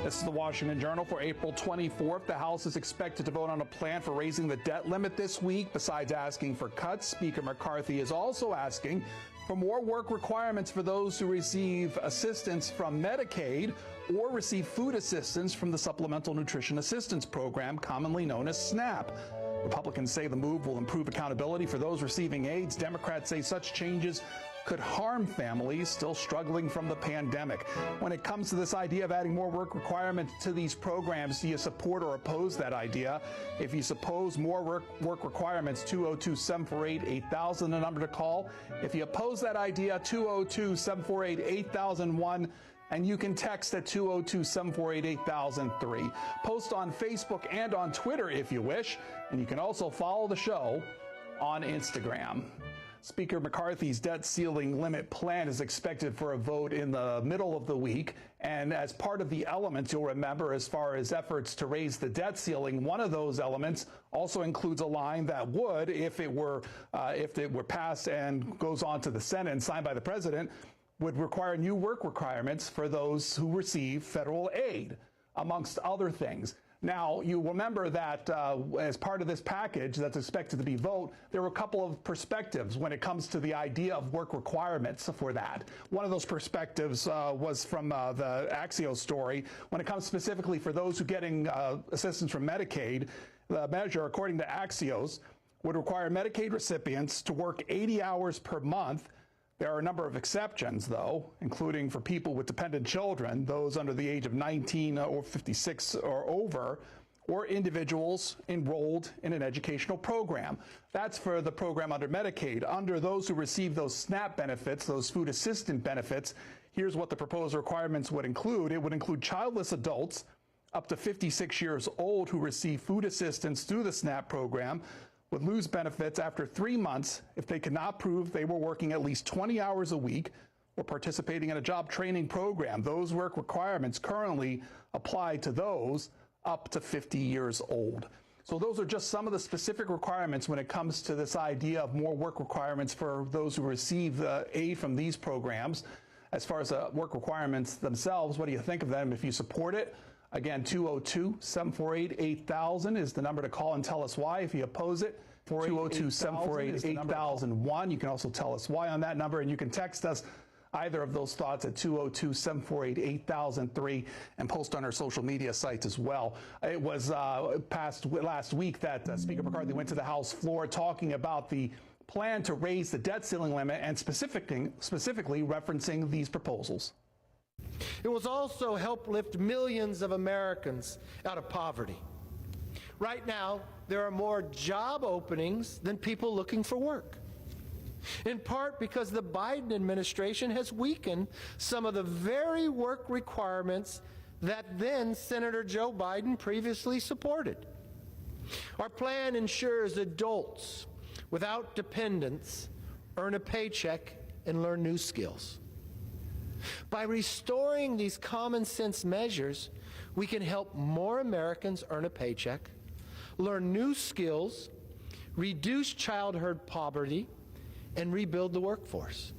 This is the Washington Journal for April 24th. The House is expected to vote on a plan for raising the debt limit this week. Besides asking for cuts, Speaker McCarthy is also asking for more work requirements for those who receive assistance from Medicaid or receive food assistance from the Supplemental Nutrition Assistance Program, commonly known as SNAP. Republicans say the move will improve accountability for those receiving aids. Democrats say such changes could harm families still struggling from the pandemic. When it comes to this idea of adding more work requirements to these programs, do you support or oppose that idea? If you suppose more work requirements, 202-748-8000, the number to call. If you oppose that idea, 202-748-8001. And you can text at 202-748-8003. Post on Facebook and on Twitter if you wish. And you can also follow the show on Instagram. Speaker McCarthy's debt ceiling limit plan is expected for a vote in the middle of the week. And as part of the elements, you'll remember, as far as efforts to raise the debt ceiling, one of those elements also includes a line that would, if it were passed and goes on to the Senate and signed by the president, would require new work requirements for those who receive federal aid, amongst other things. Now, you remember that as part of this package that's expected to be voted, there were a couple of perspectives when it comes to the idea of work requirements for that. One of those perspectives was from the Axios story. When it comes specifically for those who are getting assistance from Medicaid, the measure, according to Axios, would require Medicaid recipients to work 80 hours per month. There are a number of exceptions, though, including for people with dependent children, those under the age of 19 or 56 or over, or individuals enrolled in an educational program. That's for the program under Medicaid. Under those who receive those SNAP benefits, those food assistance benefits, here's what the proposed requirements would include. It would include childless adults up to 56 years old who receive food assistance through the SNAP program would lose benefits after 3 months if they could not prove they were working at least 20 hours a week or participating in a job training program. Those work requirements currently apply to those up to 50 years old. So those are just some of the specific requirements when it comes to this idea of more work requirements for those who receive aid from these programs. As far as work requirements themselves, what do you think of them? If you support it, again, 202-748-8000 is the number to call and tell us why. If you oppose it, 202-748-8001. You can also tell us why on that number, and you can text us either of those thoughts at 202-748-8003 and post on our social media sites as well. It was passed last week that Speaker McCarthy went to the House floor talking about the plan to raise the debt ceiling limit and specifically referencing these proposals. It will also help lift millions of Americans out of poverty. Right now, there are more job openings than people looking for work, in part because the Biden administration has weakened some of the very work requirements that then Senator Joe Biden previously supported. Our plan ensures adults without dependents earn a paycheck and learn new skills. By restoring these common sense measures, we can help more Americans earn a paycheck, learn new skills, reduce childhood poverty, and rebuild the workforce.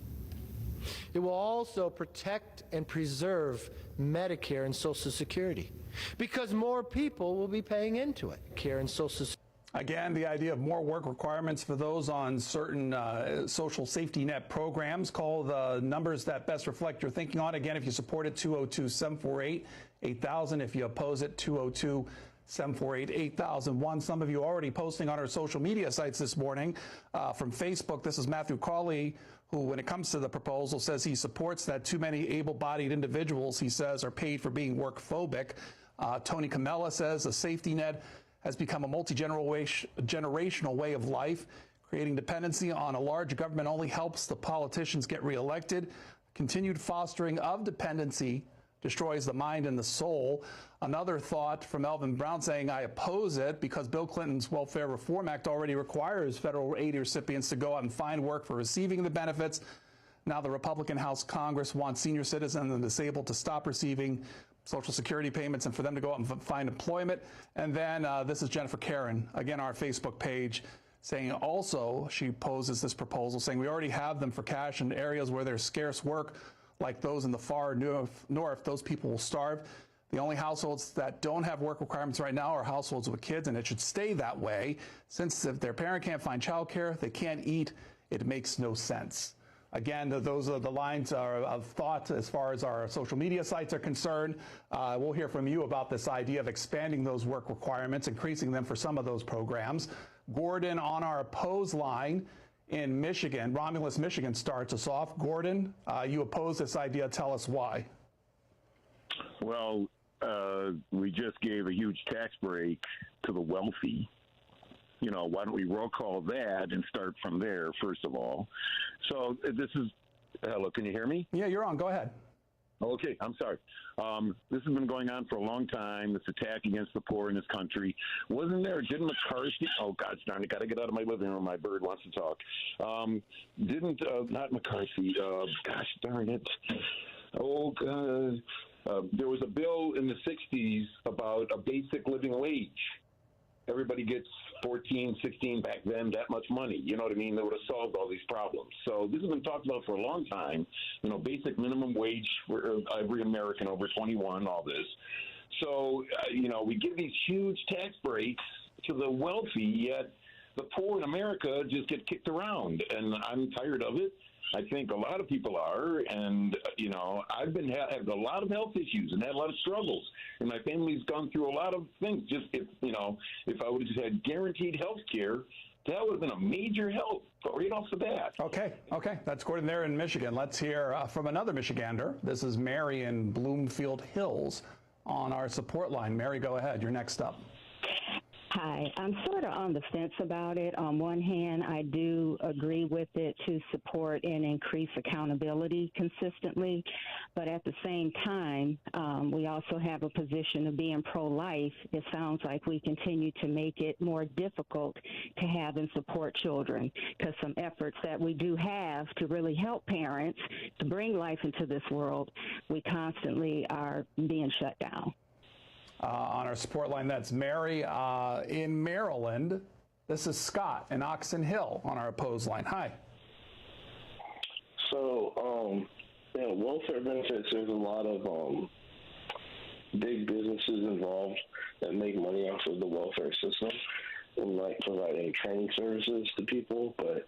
It will also protect and preserve Medicare and Social Security because more people will be paying into it. Medicare and Social Security. Again, the idea of more work requirements for those on certain social safety net programs. Call the numbers that best reflect your thinking on. Again, if you support it, 202-748-8000. If you oppose it, 202-748-8001. Some of you already posting on our social media sites this morning. From Facebook, this is Matthew Cawley, who, when it comes to the proposal, says he supports that too many able-bodied individuals, he says, are paid for being work-phobic. Tony Camella says a safety net has become a multi-generational way of life. Creating dependency on a large government only helps the politicians get reelected. Continued fostering of dependency destroys the mind and the soul. Another thought from Elvin Brown saying, I oppose it because Bill Clinton's Welfare Reform Act already requires federal aid recipients to go out and find work for receiving the benefits. Now the Republican House Congress wants senior citizens and disabled to stop receiving Social Security payments and for them to go out and find employment. And then this is Jennifer Karen, again, our Facebook page, saying also she poses this proposal saying we already have them for cash in areas where there's scarce work, like those in the far north. Those people will starve. The only households that don't have work requirements right now are households with kids, and it should stay that way, since if their parent can't find childcare, they can't eat, it makes no sense. Again, those are the lines of thought as far as our social media sites are concerned. We'll hear from you about this idea of expanding those work requirements, increasing them for some of those programs. Gordon on our oppose line in Michigan, Romulus, Michigan, starts us off. Gordon, you oppose this idea. Tell us why. Well, we just gave a huge tax break to the wealthy. You know, why don't we roll call that and start from there, first of all? So this is, hello, can you hear me? Yeah, you're on. Go ahead. Okay, I'm sorry. This has been going on for a long time, this attack against the poor in this country. Wasn't there, didn't McCarthy, oh, God darn it, got to get out of my living room, my bird wants to talk. Not McCarthy, gosh darn it. Oh, God. There was a bill in the 60s about a basic living wage. Everybody gets 14, 16 back then, that much money. You know what I mean? That would have solved all these problems. So this has been talked about for a long time. You know, basic minimum wage for every American over 21, all this. So, you know, we give these huge tax breaks to the wealthy, yet the poor in America just get kicked around. And I'm tired of it. I think a lot of people are, and you know, I've had a lot of health issues and had a lot of struggles, and my family's gone through a lot of things. Just if I would have just had guaranteed health care, that would have been a major help right off the bat. Okay, that's Gordon there in Michigan. Let's hear from another Michigander. This is Mary in Bloomfield Hills on our support line. Mary, go ahead. You're next up. Hi. I'm sort of on the fence about it. On one hand, I do agree with it to support and increase accountability consistently, but at the same time, we also have a position of being pro-life. It sounds like we continue to make it more difficult to have and support children, because some efforts that we do have to really help parents to bring life into this world, we constantly are being shut down. On our support line, that's Mary. In Maryland, this is Scott in Oxon Hill on our opposed line. Hi. So, welfare benefits, there's a lot of big businesses involved that make money off of the welfare system and like providing training services to people, but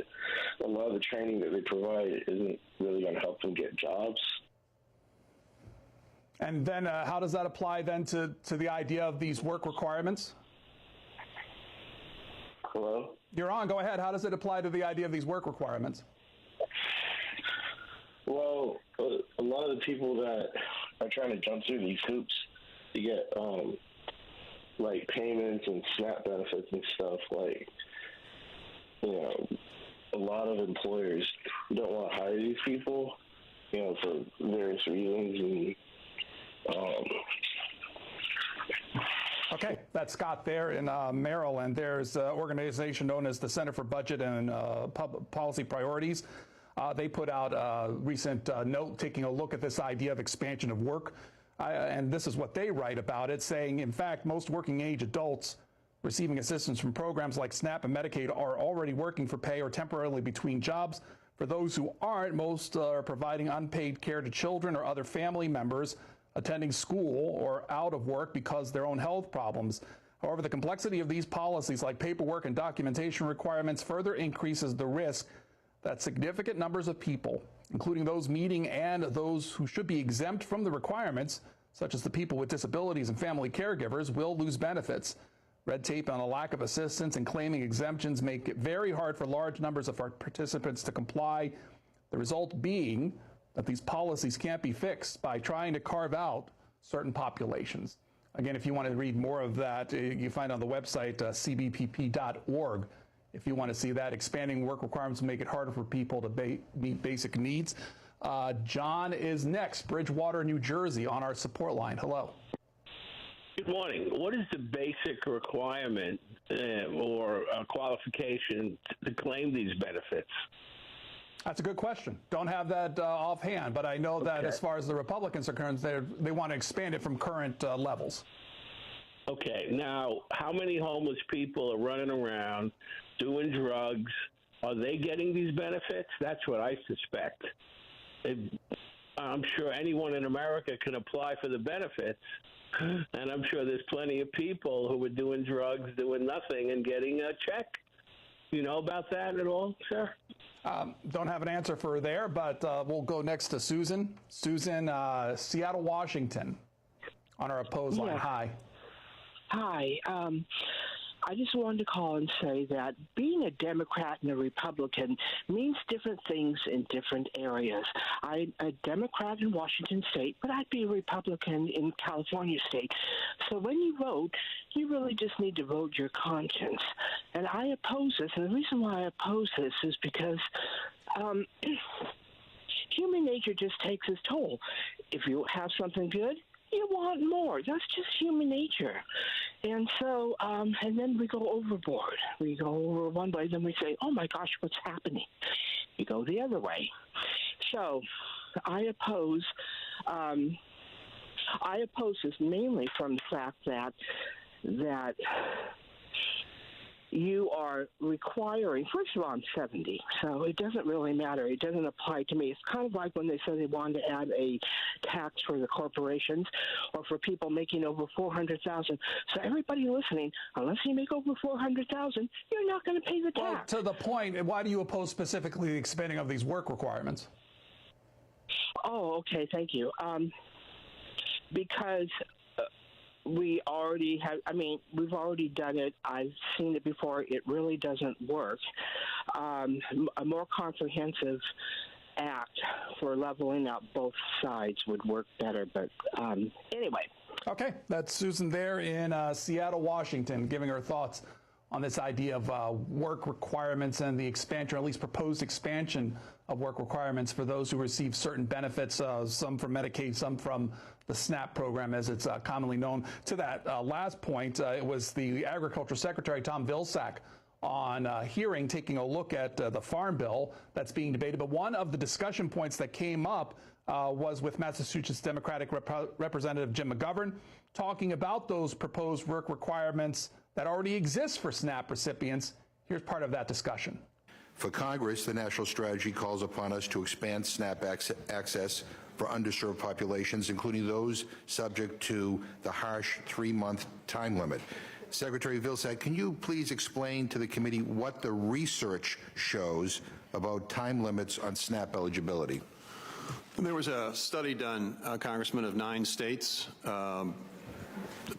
a lot of the training that they provide isn't really going to help them get jobs. And then how does that apply then to the idea of these work requirements? Hello? You're on. Go ahead. How does it apply to the idea of these work requirements? Well, a lot of the people that are trying to jump through these hoops to get like payments and SNAP benefits and stuff, like, you know, a lot of employers don't want to hire these people, you know, for various reasons. And Okay, that's Scott there in Maryland. There's an organization known as the Center for Budget and Policy Priorities. They put out a recent note taking a look at this idea of expansion of work. And this is what they write about it, saying, in fact, most working age adults receiving assistance from programs like SNAP and Medicaid are already working for pay or temporarily between jobs. For those who aren't, most are providing unpaid care to children or other family members attending school or out of work because of their own health problems. However, the complexity of these policies like paperwork and documentation requirements further increases the risk that significant numbers of people, including those meeting and those who should be exempt from the requirements, such as the people with disabilities and family caregivers, will lose benefits. Red tape and a lack of assistance in claiming exemptions make it very hard for large numbers of our participants to comply. The result being that these policies can't be fixed by trying to carve out certain populations. Again, if you want to read more of that, you find on the website cbpp.org. If you want to see that, expanding work requirements make it harder for people to meet basic needs. John is next, Bridgewater, New Jersey, on our support line. Hello. Good morning. What is the basic requirement or qualification to claim these benefits? That's a good question. Don't have that offhand, but I know that as far as the Republicans are concerned, they want to expand it from current levels. Okay. Now, how many homeless people are running around doing drugs? Are they getting these benefits? That's what I suspect. I'm sure anyone in America can apply for the benefits. And I'm sure there's plenty of people who are doing drugs, doing nothing, and getting a check. You know about that at all, sir? Don't have an answer for her there, but we'll go next to Susan. Susan, Seattle, Washington, on our opposed line. Hi. Hi. I just wanted to call and say that being a Democrat and a Republican means different things in different areas. I'm a Democrat in Washington State, but I'd be a Republican in California State. So when you vote, you really just need to vote your conscience. And I oppose this, and the reason why I oppose this is because human nature just takes its toll. If you have something good, you want more. That's just human nature. And so, and then we go overboard. We go over one way, then we say, oh my gosh, what's happening? We go the other way. So I oppose this mainly from the fact that you are requiring, first of all, I'm 70, so it doesn't really matter. It doesn't apply to me. It's kind of like when they said they wanted to add a tax for the corporations or for people making over $400,000. So everybody listening, unless you make over $400,000, you're not going to pay the tax. Well, to the point, why do you oppose specifically the expanding of these work requirements? Oh, okay, thank you. Because we already have, we've already done it. I've seen it before. It really doesn't work. A more comprehensive act for leveling out both sides would work better. But anyway. Okay, that's Susan there in Seattle, Washington, giving her thoughts on this idea of work requirements and the expansion, or at least proposed expansion of work requirements for those who receive certain benefits, some from Medicaid, some from the SNAP program, as it's commonly known. To that last point, it was the Agriculture Secretary, Tom Vilsack, on hearing, taking a look at the Farm Bill that's being debated. But one of the discussion points that came up was with Massachusetts Democratic Representative Jim McGovern, talking about those proposed work requirements that already exist for SNAP recipients. Here's part of that discussion. For Congress, the national strategy calls upon us to expand SNAP access for underserved populations, including those subject to the harsh 3-month time limit. Secretary Vilsack, can you please explain to the committee what the research shows about time limits on SNAP eligibility? There was a study done, Congressman, of 9 states,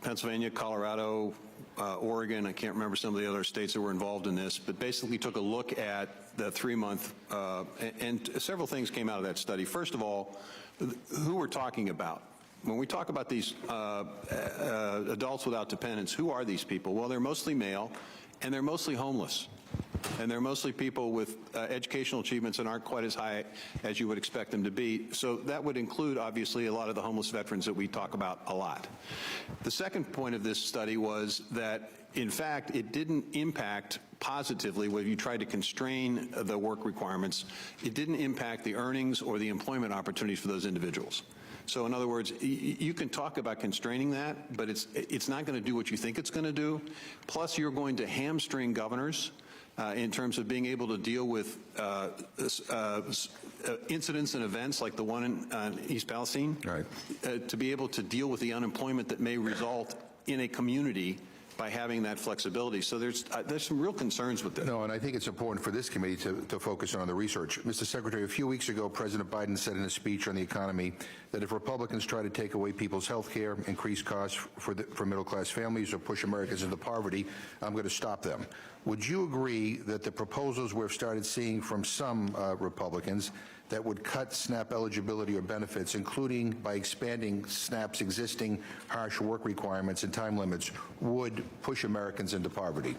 Pennsylvania, Colorado, Oregon. I can't remember some of the other states that were involved in this, but basically took a look at the 3-month, and several things came out of that study. First of all, who we're talking about. When we talk about these adults without dependents, who are these people? Well, they're mostly male, and they're mostly homeless. And they're mostly people with educational achievements that aren't quite as high as you would expect them to be. So that would include, obviously, a lot of the homeless veterans that we talk about a lot. The second point of this study was that, in fact, it didn't impact positively when you tried to constrain the work requirements. It didn't impact the earnings or the employment opportunities for those individuals. So in other words, you can talk about constraining that, but it's not going to do what you think it's going to do. Plus, you're going to hamstring governors in terms of being able to deal with incidents and events like the one in East Palestine, right. To be able to deal with the unemployment that may result in a community by having that flexibility. So there's some real concerns with this. No, and I think it's important for this committee to focus on the research. Mr. Secretary, a few weeks ago, President Biden said in a speech on the economy that if Republicans try to take away people's health care, increase costs for middle-class families, or push Americans into poverty, I'm going to stop them. Would you agree that the proposals we've started seeing from some Republicans that would cut SNAP eligibility or benefits, including by expanding SNAP's existing harsh work requirements and time limits, would push Americans into poverty?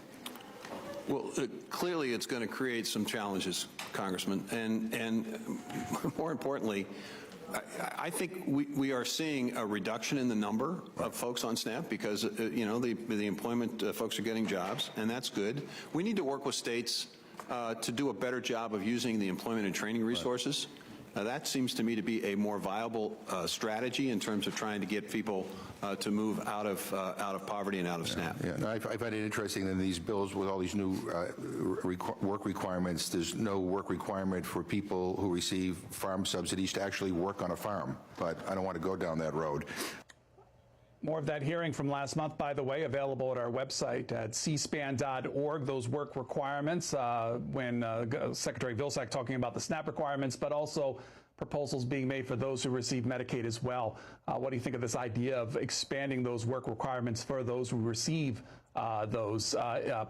Well, clearly it's going to create some challenges, Congressman, and more importantly, I think we are seeing a reduction in the number of folks on SNAP because, you know, the employment folks are getting jobs, and that's good. We need to work with states to do a better job of using the employment and training resources That seems to me to be a more viable strategy in terms of trying to get people to move out of poverty and out of SNAP. Yeah, no, I find it interesting that in these bills with all these new work requirements, there's no work requirement for people who receive farm subsidies to actually work on a farm. But I don't want to go down that road. More of that hearing from last month, by the way, available at our website at cspan.org, those work requirements, when Secretary Vilsack talking about the SNAP requirements, but also proposals being made for those who receive Medicaid as well. What do you think of this idea of expanding those work requirements for those who receive those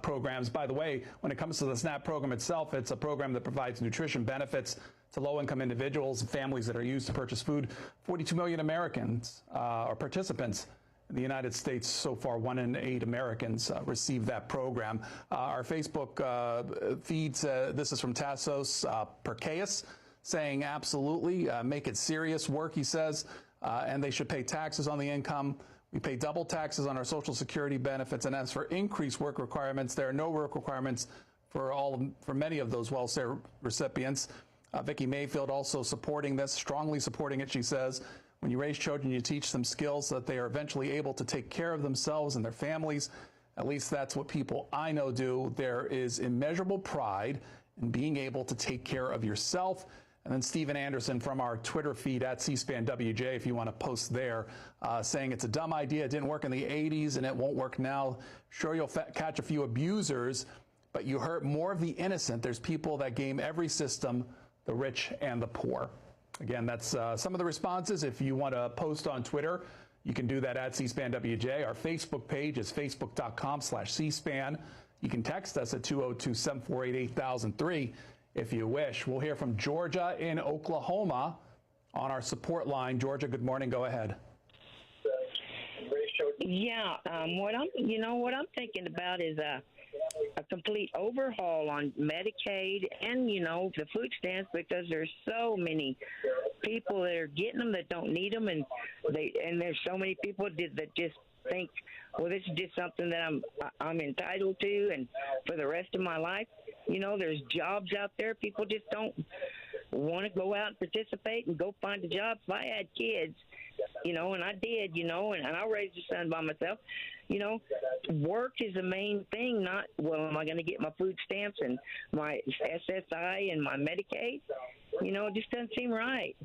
programs? By the way, when it comes to the SNAP program itself, it's a program that provides nutrition benefits to low-income individuals and families that are used to purchase food. 42 million Americans or participants in the United States so far. 1 in 8 Americans receive that program. Our Facebook feeds, this is from Tassos Perkais, saying absolutely, make it serious work, he says, and they should pay taxes on the income. We pay double taxes on our Social Security benefits, and as for increased work requirements, there are no work requirements for many of those welfare recipients. Vicki Mayfield also supporting this, strongly supporting it, she says. When you raise children, you teach them skills so that they are eventually able to take care of themselves and their families. At least that's what people I know do. There is immeasurable pride in being able to take care of yourself. And then Stephen Anderson from our Twitter feed at C-SPAN WJ, if you want to post there, saying it's a dumb idea. It didn't work in the 80s and it won't work now. Sure, you'll catch a few abusers, but you hurt more of the innocent. There's people that game every system, the rich and the poor. Again, that's some of the responses. If you want to post on Twitter, you can do that at C-SPAN WJ. Our Facebook page is facebook.com/C-SPAN. You can text us at 202-748-8003 if you wish. We'll hear from Georgia in Oklahoma on our support line. Georgia, good morning. Go ahead. Yeah, what I'm thinking about is a complete overhaul on Medicaid and, the food stamps, because there's so many people that are getting them that don't need them, and there's so many people that just think, well, this is just something that I'm entitled to, and for the rest of my life. There's jobs out there. People just don't want to go out and participate and go find a job. If I had kids, and I did, and I raised a son by myself, work is the main thing, not, well, am I going to get my food stamps and my SSI and my Medicaid? It just doesn't seem right.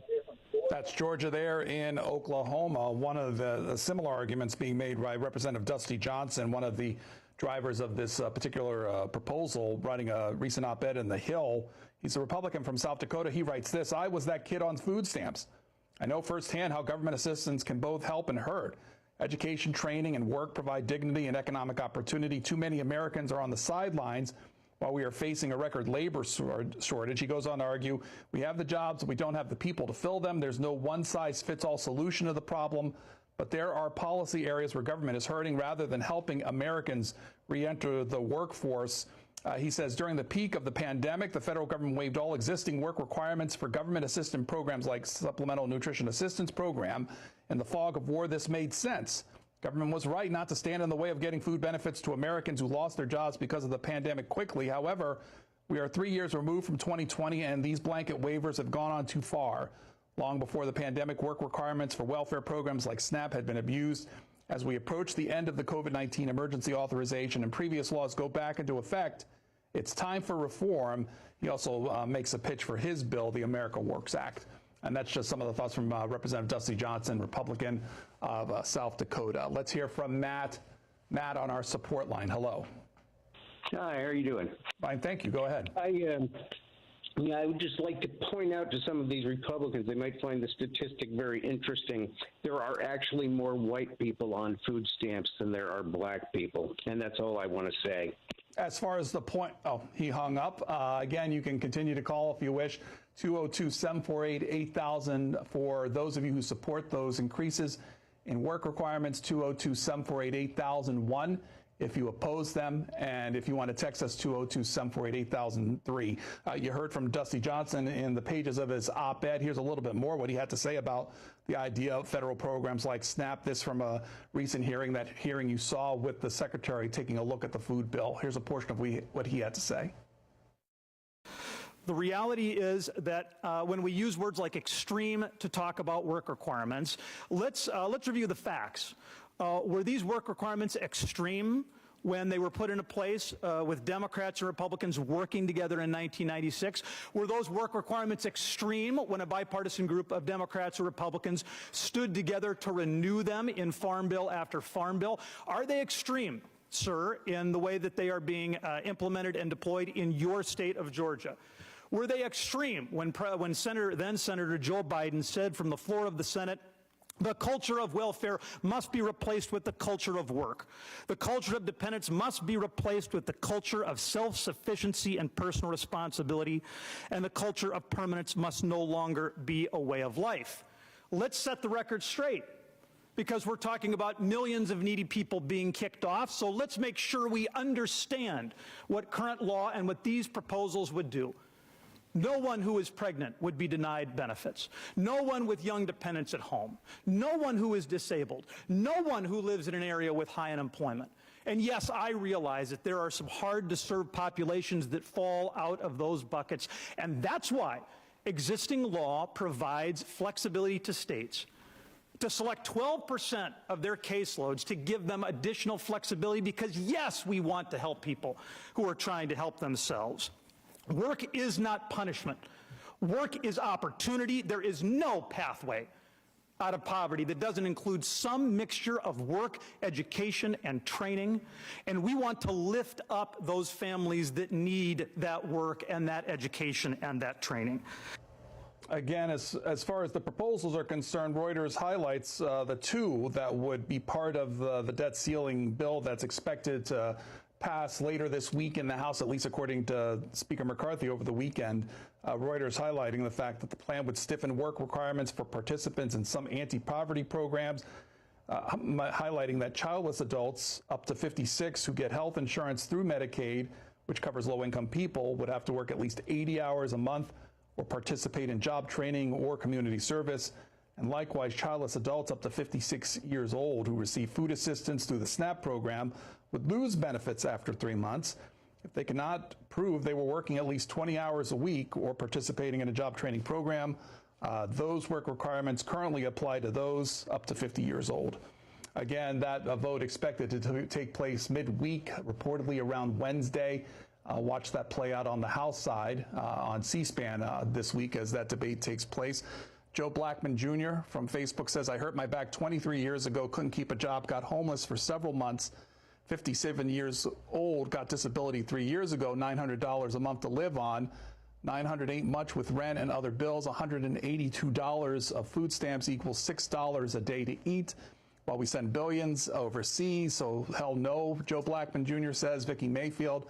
That's Georgia there in Oklahoma. One of the similar arguments being made by Representative Dusty Johnson, one of the drivers of this particular proposal, writing a recent op-ed in The Hill. He's a Republican from South Dakota. He writes this: I was that kid on food stamps. I know firsthand how government assistance can both help and hurt. Education, training, and work provide dignity and economic opportunity. Too many Americans are on the sidelines while we are facing a record labor shortage. He goes on to argue, we have the jobs, we don't have the people to fill them. There's no one-size-fits-all solution to the problem, but there are policy areas where government is hurting rather than helping Americans re-enter the workforce. He says during the peak of the pandemic, the federal government waived all existing work requirements for government assistance programs like Supplemental Nutrition Assistance Program. In the fog of war, this made sense. Government was right not to stand in the way of getting food benefits to Americans who lost their jobs because of the pandemic quickly. However, we are 3 years removed from 2020, and these blanket waivers have gone on too far. Long before the pandemic, work requirements for welfare programs like SNAP had been abused. As we approach the end of the COVID-19 emergency authorization and previous laws go back into effect, it's time for reform. He also makes a pitch for his bill, the America Works Act. And that's just some of the thoughts from Representative Dusty Johnson, Republican of South Dakota. Let's hear from Matt. Matt on our support line. Hello. Hi, how are you doing? Fine, thank you. Go ahead. I would just like to point out to some of these Republicans, they might find the statistic very interesting. There are actually more white people on food stamps than there are black people. And that's all I want to say. As far as the point, he hung up. Again, you can continue to call if you wish. 202-748-8000 for those of you who support those increases in work requirements. 202-748-8001 if you oppose them. And if you want to text us, 202-748-8003. You heard from Dusty Johnson in the pages of his op-ed. Here's a little bit more what he had to say about the idea of federal programs like SNAP. This from a recent hearing, that hearing you saw with the secretary taking a look at the food bill. Here's a portion of what he had to say. The reality is that when we use words like extreme to talk about work requirements, let's review the facts. Were these work requirements extreme when they were put into place with Democrats and Republicans working together in 1996? Were those work requirements extreme when a bipartisan group of Democrats or Republicans stood together to renew them in Farm Bill after Farm Bill? Are they extreme, sir, in the way that they are being implemented and deployed in your state of Georgia? Were they extreme when then-Senator Joe Biden said from the floor of the Senate, the culture of welfare must be replaced with the culture of work. The culture of dependence must be replaced with the culture of self-sufficiency and personal responsibility, and the culture of permanence must no longer be a way of life. Let's set the record straight, because we're talking about millions of needy people being kicked off, so let's make sure we understand what current law and what these proposals would do. No one who is pregnant would be denied benefits. No one with young dependents at home. No one who is disabled. No one who lives in an area with high unemployment. And yes, I realize that there are some hard-to-serve populations that fall out of those buckets, and that's why existing law provides flexibility to states to select 12% of their caseloads to give them additional flexibility, because yes, we want to help people who are trying to help themselves. Work is not punishment. Work is opportunity. There is no pathway out of poverty that doesn't include some mixture of work, education, and training. And we want to lift up those families that need that work and that education and that training. Again, as far as the proposals are concerned, Reuters highlights the two that would be part of the debt ceiling bill that's expected to pass later this week in the House, at least according to Speaker McCarthy over the weekend. Reuters highlighting the fact that the plan would stiffen work requirements for participants in some anti-poverty programs, highlighting that childless adults up to 56 who get health insurance through Medicaid, which covers low-income people, would have to work at least 80 hours a month or participate in job training or community service. And likewise, childless adults up to 56 years old who receive food assistance through the SNAP program would lose benefits after 3 months if they cannot prove they were working at least 20 hours a week or participating in a job training program. Those work requirements currently apply to those up to 50 years old. Again, that vote expected to take place midweek, reportedly around Wednesday. Watch that play out on the House side on C-SPAN this week as that debate takes place. Joe Blackman Jr. from Facebook says, I hurt my back 23 years ago, couldn't keep a job, got homeless for several months. 57 years old, got disability 3 years ago, $900 a month to live on. $900 ain't much with rent and other bills. $182 of food stamps equals $6 a day to eat while we send billions overseas. So hell no, Joe Blackman Jr. says. Vicky Mayfield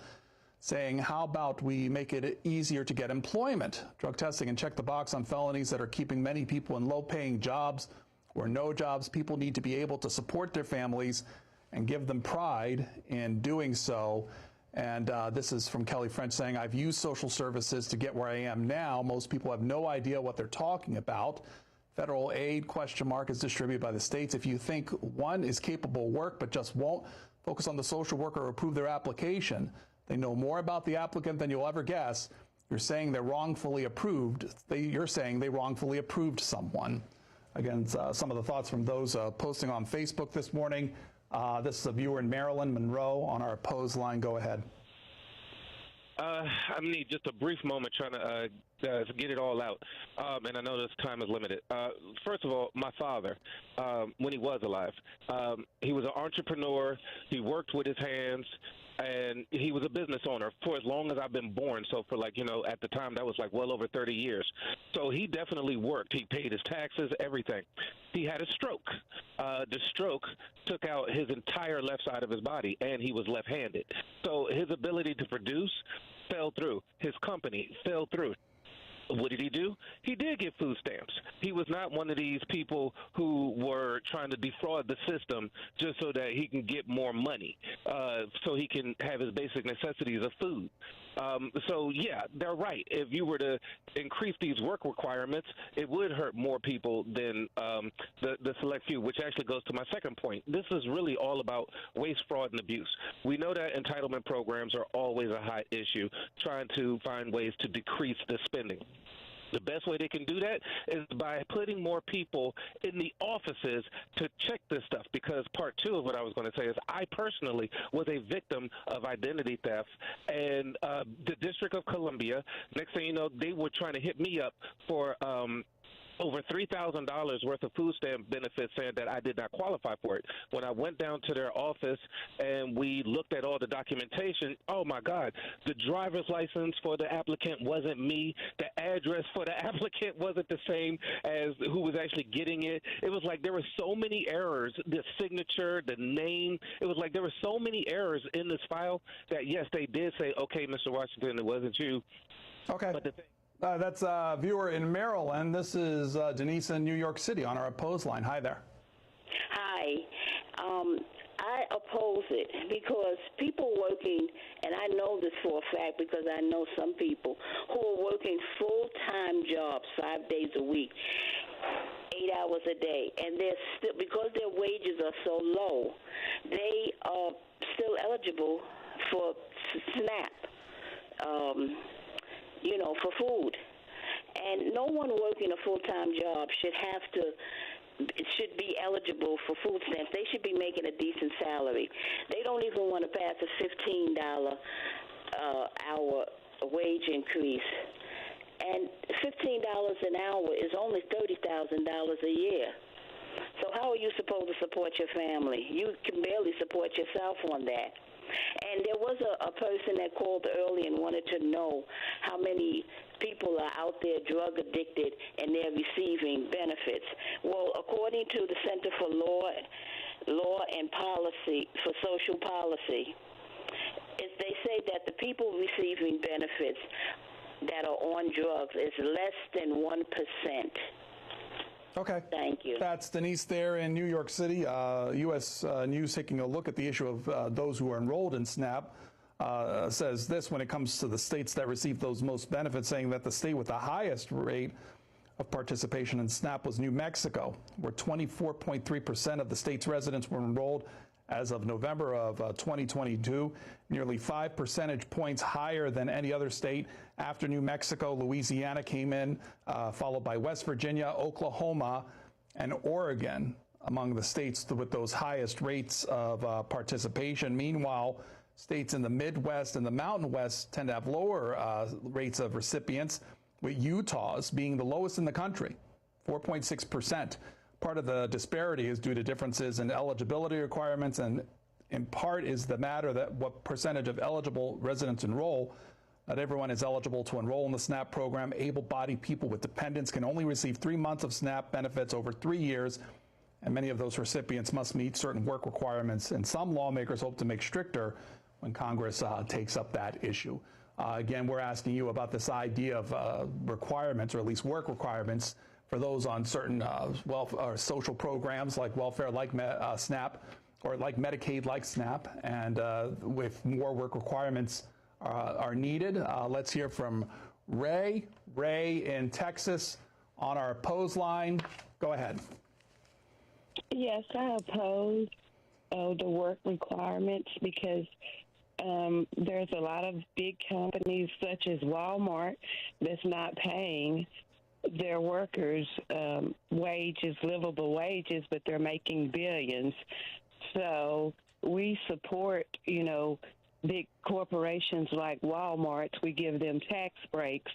saying, how about we make it easier to get employment, drug testing, and check the box on felonies that are keeping many people in low-paying jobs or no jobs. People need to be able to support their families and give them pride in doing so. And this is from Kelly French saying, I've used social services to get where I am now. Most people have no idea what they're talking about. Federal aid, ? Is distributed by the states. If you think one is capable of work but just won't focus on the social worker or approve their application, they know more about the applicant than you'll ever guess. You're saying they're wrongfully approved. You're saying they wrongfully approved someone. Again, some of the thoughts from those posting on Facebook this morning. This is a viewer in Maryland, Monroe, on our opposed line. Go ahead. I need just a brief moment trying to get it all out, and I know this time is limited. First of all, my father, when he was alive, he was an entrepreneur. He worked with his hands, and he was a business owner for as long as I've been born. So for at the time, that was well over 30 years. So he definitely worked. He paid his taxes, everything. He had a stroke. The stroke took out his entire left side of his body, and he was left-handed. So his ability to produce fell through. His company fell through. What did he do? He did get food stamps. He was not one of these people who were trying to defraud the system just so that he can get more money, so he can have his basic necessities of food. So, yeah, they're right. If you were to increase these work requirements, it would hurt more people than the select few, which actually goes to my second point. This is really all about waste, fraud, and abuse. We know that entitlement programs are always a hot issue, trying to find ways to decrease the spending. The best way they can do that is by putting more people in the offices to check this stuff, because part two of what I was going to say is I personally was a victim of identity theft, and the District of Columbia, next thing you know, they were trying to hit me up for over $3,000 worth of food stamp benefits, saying that I did not qualify for it. When I went down to their office and we looked at all the documentation, oh my God, the driver's license for the applicant wasn't me. The address for the applicant wasn't the same as who was actually getting it. It was like there were so many errors, the signature, the name. It was like there were so many errors in this file that, yes, they did say, okay, Mr. Washington, it wasn't you. Okay. But that's a viewer in Maryland. This is Denise in New York City on our opposed line. Hi there. Hi. I oppose it because people working, and I know this for a fact because I know some people who are working full-time jobs 5 days a week, 8 hours a day, and they're still, because their wages are so low, they are still eligible for SNAP. For food. And no one working a full-time job should be eligible for food stamps. They should be making a decent salary. They don't even want to pass a $15 hour wage increase. And $15 an hour is only $30,000 a year. So how are you supposed to support your family? You can barely support yourself on that. And there was a person that called early and wanted to know how many people are out there drug addicted and they're receiving benefits. Well, according to the Center for Law and Policy for Social Policy, they say that the people receiving benefits that are on drugs is less than 1%. Okay. Thank you. That's Denise there in New York City. U.S. News taking a look at the issue of those who are enrolled in SNAP. Says this when it comes to the states that receive those most benefits, saying that the state with the highest rate of participation in SNAP was New Mexico, where 24.3% of the state's residents were enrolled as of November of 2022, nearly 5 percentage points higher than any other state. After New Mexico, Louisiana came in, followed by West Virginia, Oklahoma, and Oregon among the states with those highest rates of participation. Meanwhile, states in the Midwest and the Mountain West tend to have lower rates of recipients, with Utah's being the lowest in the country, 4.6%. Part of the disparity is due to differences in eligibility requirements, and in part is the matter that what percentage of eligible residents enroll. Not everyone is eligible to enroll in the SNAP program. Able-bodied people with dependents can only receive 3 months of SNAP benefits over 3 years, and many of those recipients must meet certain work requirements, and some lawmakers hope to make stricter when Congress takes up that issue. Again, we're asking you about this idea of requirements, or at least work requirements, for those on certain or social programs like welfare, like SNAP, or like Medicaid, like SNAP, and with more work requirements are needed. Let's hear from Ray. Ray in Texas on our opposed line. Go ahead. Yes, I oppose the work requirements because there's a lot of big companies such as Walmart that's not paying their workers livable wages, but they're making billions. So we support, big corporations like Walmart. We give them tax breaks,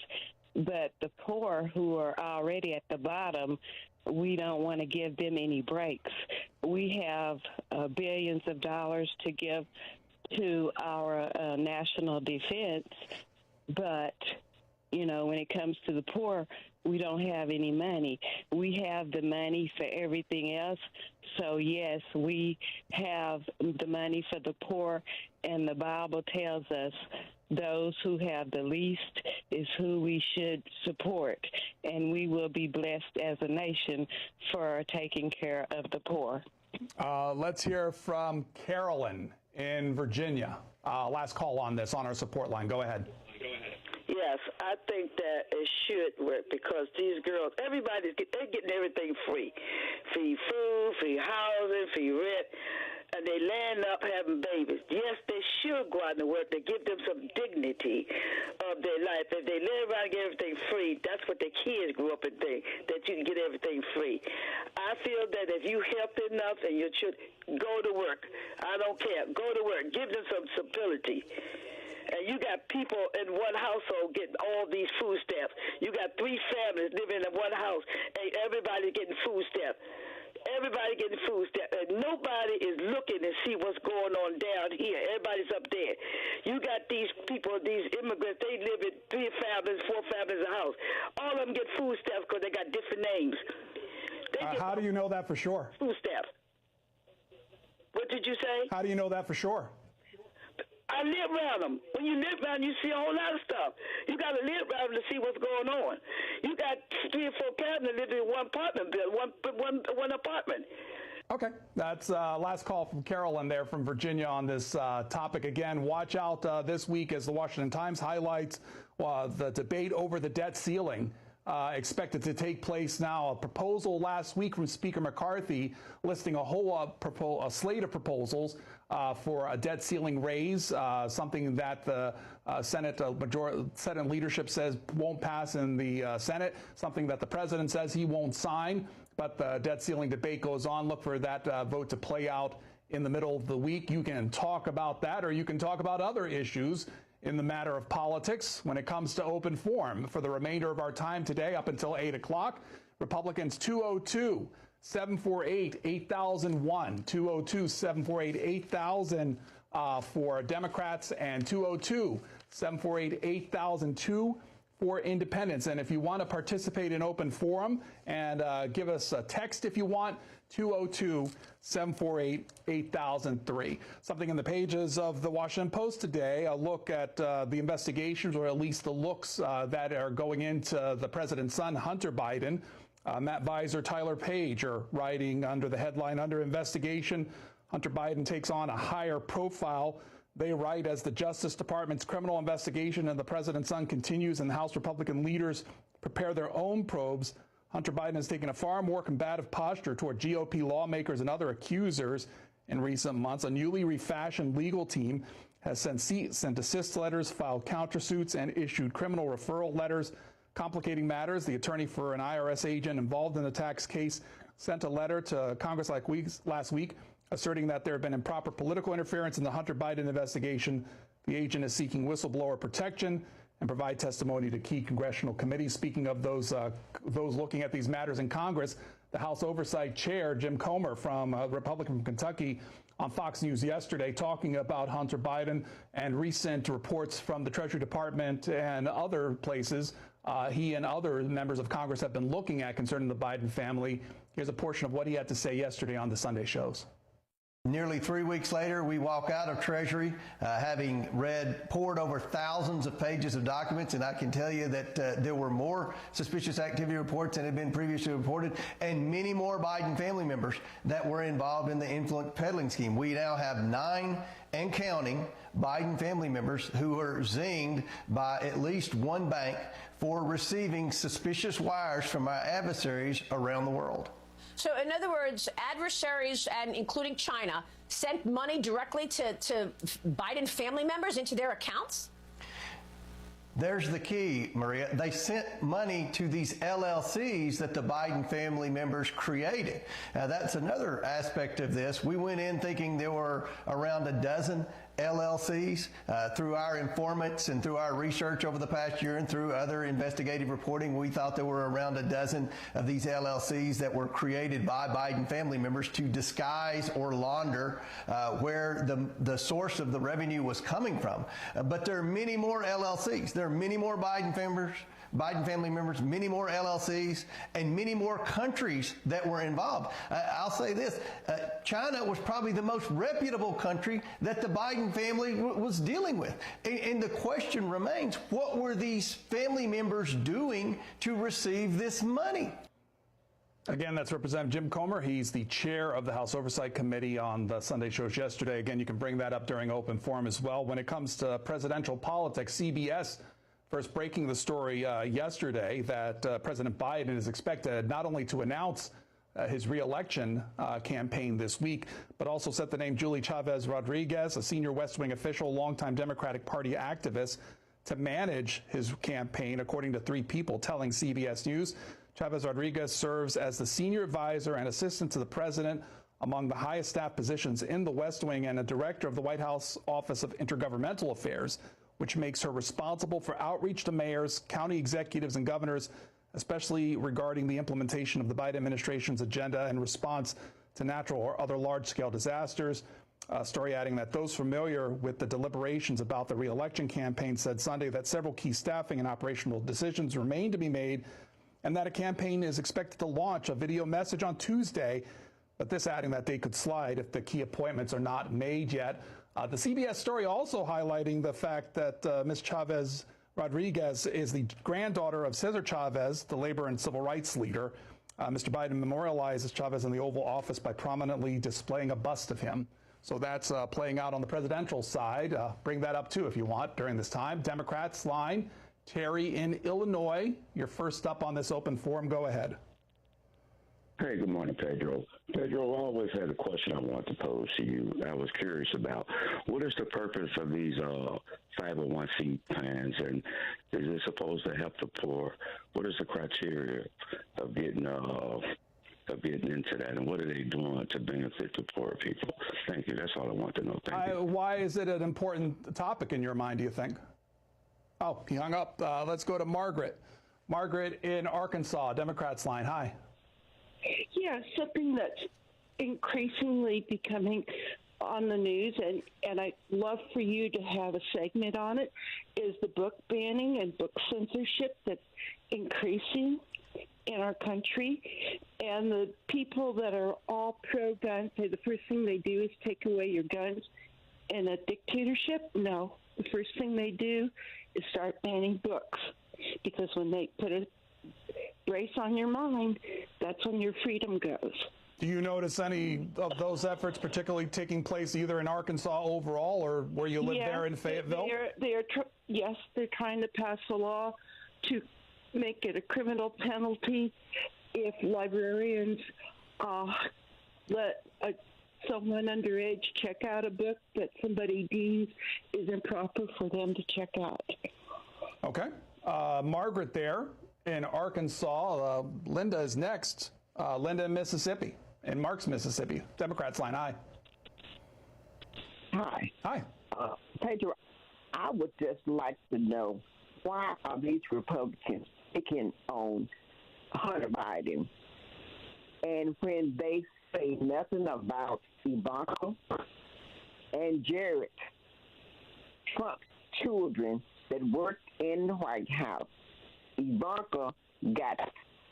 but the poor who are already at the bottom, we don't want to give them any breaks. We have billions of dollars to give to our national defense, but when it comes to the poor, we don't have any money. We have the money for everything else. So, yes, we have the money for the poor, and the Bible tells us those who have the least is who we should support, and we will be blessed as a nation for taking care of the poor. Let's hear from Carolyn in Virginia. Last call on this on our support line. Go ahead. Yes, I think that it should work because these girls, they're getting everything free. Free food, free housing, free rent, and they land up having babies. Yes, they should go out and work to give them some dignity of their life. If they live around and get everything free, that's what the kids grew up and think, that you can get everything free. I feel that if you healthy enough and you should go to work, I don't care, go to work, give them some stability. And you got people in one household getting all these food stamps. You got 3 families living in one house, and everybody's getting food stamps. Everybody getting food stamps. And nobody is looking to see what's going on down here. Everybody's up there. You got these people, these immigrants, they live in 3 families, 4 families in a house. All of them get food stamps because they got different names. How do you know that for sure? Food stamps. What did you say? How do you know that for sure? I live around them. When you live around, you see a whole lot of stuff. You got to live around them to see what's going on. You got 3 or 4 families living in one apartment building, one apartment. Okay, that's last call from Carolyn there from Virginia on this topic. Again, watch out this week as the Washington Times highlights the debate over the debt ceiling. Expected to take place now. A proposal last week from Speaker McCarthy listing a whole a slate of proposals for a debt ceiling raise, something that the Senate leadership says won't pass in the Senate, something that the president says he won't sign. But the debt ceiling debate goes on. Look for that vote to play out in the middle of the week. You can talk about that, or you can talk about other issues in the matter of politics when it comes to open forum. For the remainder of our time today, up until 8 o'clock, Republicans 202-748-8001, 202-748-8000 for Democrats, and 202-748-8002 for independents. And if you want to participate in open forum and give us a text if you want, 202-748-8003. Something in the pages of the Washington Post today, a look at the investigations, or at least the looks that are going into the president's son, Hunter Biden. Matt Visor, Tyler Page are writing under the headline, "Under Investigation, Hunter Biden Takes on a Higher Profile." They write, as the Justice Department's criminal investigation and the president's son continues and the House Republican leaders prepare their own probes, Hunter Biden has taken a far more combative posture toward GOP lawmakers and other accusers in recent months. A newly refashioned legal team has sent assist letters, filed countersuits, and issued criminal referral letters. Complicating matters, the attorney for an IRS agent involved in the tax case sent a letter to Congress last week asserting that there had been improper political interference in the Hunter Biden investigation. The agent is seeking whistleblower protection and provide testimony to key congressional committees. Speaking of those looking at these matters in Congress, the House Oversight Chair, Jim Comer, from Republican from Kentucky, on Fox News yesterday, talking about Hunter Biden and recent reports from the Treasury Department and other places he and other members of Congress have been looking at concerning the Biden family. Here's a portion of what he had to say yesterday on the Sunday shows. Nearly 3 weeks later, we walk out of Treasury having pored over thousands of pages of documents, and I can tell you that there were more suspicious activity reports than had been previously reported, and many more Biden family members that were involved in the influence peddling scheme. We now have 9 and counting Biden family members who are zinged by at least one bank for receiving suspicious wires from our adversaries around the world. So, in other words, adversaries, and including China, sent money directly to Biden family members into their accounts? There's the key, Maria. They sent money to these LLCs that the Biden family members created. Now, that's another aspect of this. We went in thinking there were around a dozen LLCs. Through our informants and through our research over the past year and through other investigative reporting, we thought there were around a dozen of these LLCs that were created by Biden family members to disguise or launder where the source of the revenue was coming from. But there are many more LLCs. There are many more Biden family members, many more LLCs, and many more countries that were involved. I'll say this, China was probably the most reputable country that the Biden family was dealing with. And the question remains, what were these family members doing to receive this money? Again, that's Representative Jim Comer. He's the chair of the House Oversight Committee on the Sunday shows yesterday. Again, you can bring that up during open forum as well. When it comes to presidential politics, CBS First, breaking the story yesterday that President Biden is expected not only to announce his reelection campaign this week, but also set the name Julie Chavez Rodriguez, a senior West Wing official, longtime Democratic Party activist, to manage his campaign, according to 3 people telling CBS News. Chavez Rodriguez serves as the senior advisor and assistant to the president, among the highest staff positions in the West Wing, and a director of the White House Office of Intergovernmental Affairs, which makes her responsible for outreach to mayors, county executives, and governors, especially regarding the implementation of the Biden administration's agenda in response to natural or other large-scale disasters. Story adding that those familiar with the deliberations about the re-election campaign said Sunday that several key staffing and operational decisions remain to be made, and that a campaign is expected to launch a video message on Tuesday, but this adding that they could slide if the key appointments are not made yet. The CBS story also highlighting the fact that Ms. Chavez Rodriguez is the granddaughter of Cesar Chavez, the labor and civil rights leader. Mr. Biden memorializes Chavez in the Oval Office by prominently displaying a bust of him. So that's playing out on the presidential side. Bring that up, too, if you want, during this time. Democrats line, Terry in Illinois. You're first up on this open forum. Go ahead. Hey, good morning, Pedro. Pedro, I always had a question I wanted to pose to you. I was curious about what is the purpose of these 501c plans, and is it supposed to help the poor? What is the criteria of getting into that, and what are they doing to benefit the poor people? Thank you. That's all I want to know. Thank you. Why is it an important topic in your mind, do you think? Oh, he hung up. Let's go to Margaret. Margaret in Arkansas, Democrats line. Hi. Yeah, something that's increasingly becoming on the news, and I'd love for you to have a segment on it, is the book banning and book censorship that's increasing in our country. And the people that are all pro-gun say the first thing they do is take away your guns. In a dictatorship, no. The first thing they do is start banning books, because when they put a brace on your mind, that's when your freedom goes. Do you notice any of those efforts particularly taking place either in Arkansas overall or where you live there in Fayetteville? Yes, they're trying to pass a law to make it a criminal penalty if librarians let someone underage check out a book that somebody deems is improper for them to check out. Okay. Margaret there in Arkansas. Linda is next. Linda in Mississippi, in Marks, Mississippi. Democrats line, aye. Hi. Hi. Pedro, I would just like to know, why are these Republicans picking on Hunter Biden? And when they say nothing about Ivanka and Jared, Trump's children that worked in the White House, Ivanka got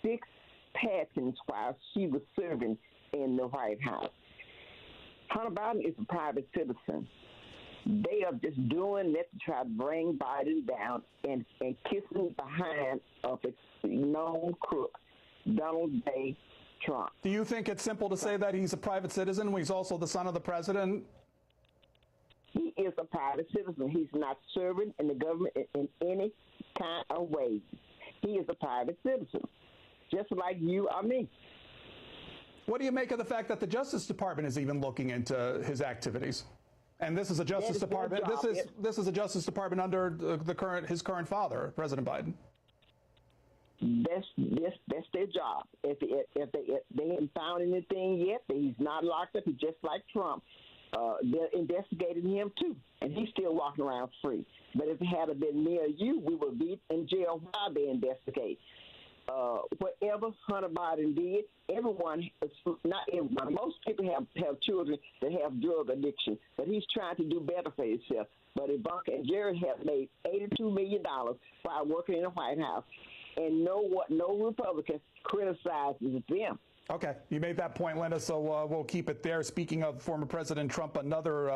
6 patents while she was serving in the White House. Hunter Biden is a private citizen. They are just doing that to try to bring Biden down and kissing behind of a known crook, Donald J. Trump. Do you think it's simple to say that he's a private citizen when he's also the son of the president? He is a private citizen. He's not serving in the government in any kind of way. He is a private citizen, just like you or me. What do you make of the fact that the Justice Department is even looking into his activities? And this is a Justice Department. This is a Justice Department under his current father, President Biden. That's their job. If they haven't found anything yet, he's not locked up. He's just like Trump. They're investigating him too, and he's still walking around free. But if it had been me or you, we would be in jail while they investigate. Whatever Hunter Biden did, not everyone, most people have children that have drug addiction, but he's trying to do better for himself. But Ivanka and Jared have made $82 million while working in the White House, and no Republican criticizes them. Okay, you made that point, Linda, so we'll keep it there. Speaking of former President Trump, another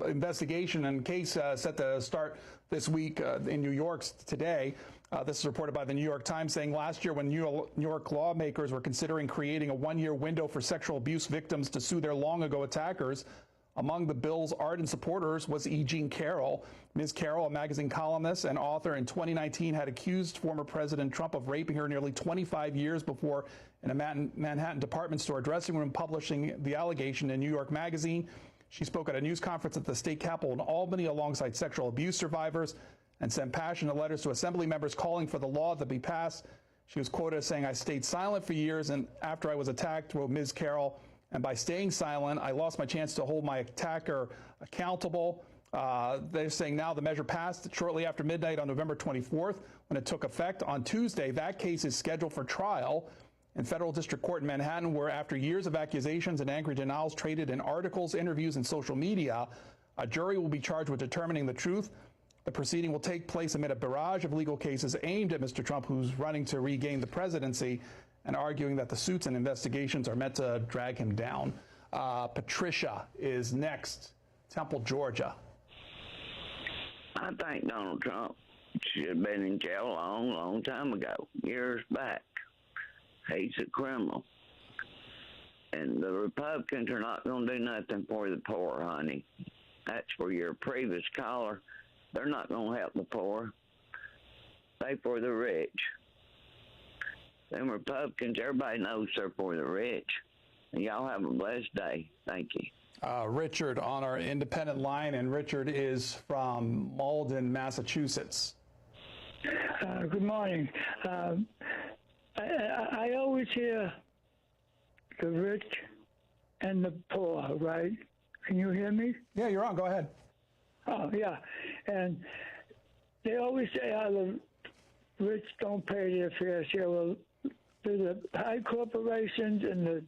investigation and case set to start this week in New York today. This is reported by the New York Times, saying last year when New York lawmakers were considering creating a one-year window for sexual abuse victims to sue their long-ago attackers, Among the bill's ardent supporters was E. Jean Carroll. Ms. Carroll, a magazine columnist and author, in 2019 had accused former President Trump of raping her nearly 25 years before in a Manhattan department store dressing room, publishing the allegation in New York Magazine. She spoke at a news conference at the state capitol in Albany alongside sexual abuse survivors and sent passionate letters to assembly members calling for the law to be passed. She was quoted as saying, "I stayed silent for years, and after I was attacked," wrote Ms. Carroll, "and by staying silent, I lost my chance to hold my attacker accountable." They're saying now the measure passed shortly after midnight on November 24th when it took effect. On Tuesday, that case is scheduled for trial in federal district court in Manhattan, where after years of accusations and angry denials traded in articles, interviews, and social media, a jury will be charged with determining the truth. The proceeding will take place amid a barrage of legal cases aimed at Mr. Trump, who's running to regain the presidency, and arguing that the suits and investigations are meant to drag him down. Patricia is next, Temple, Georgia. I think Donald Trump should have been in jail a long, long time ago, years back. He's a criminal. And the Republicans are not going to do nothing for the poor, honey. That's for your previous caller. They're not going to help the poor. They for the rich. Them Republicans, everybody knows they're for the rich. And y'all have a blessed day. Thank you. Richard on our independent line, and Richard is from Malden, Massachusetts. Good morning. I always hear the rich and the poor, right? Can you hear me? Yeah, you're on. Go ahead. Oh, yeah. And they always say how the rich don't pay their fair share. Well, the high corporations and the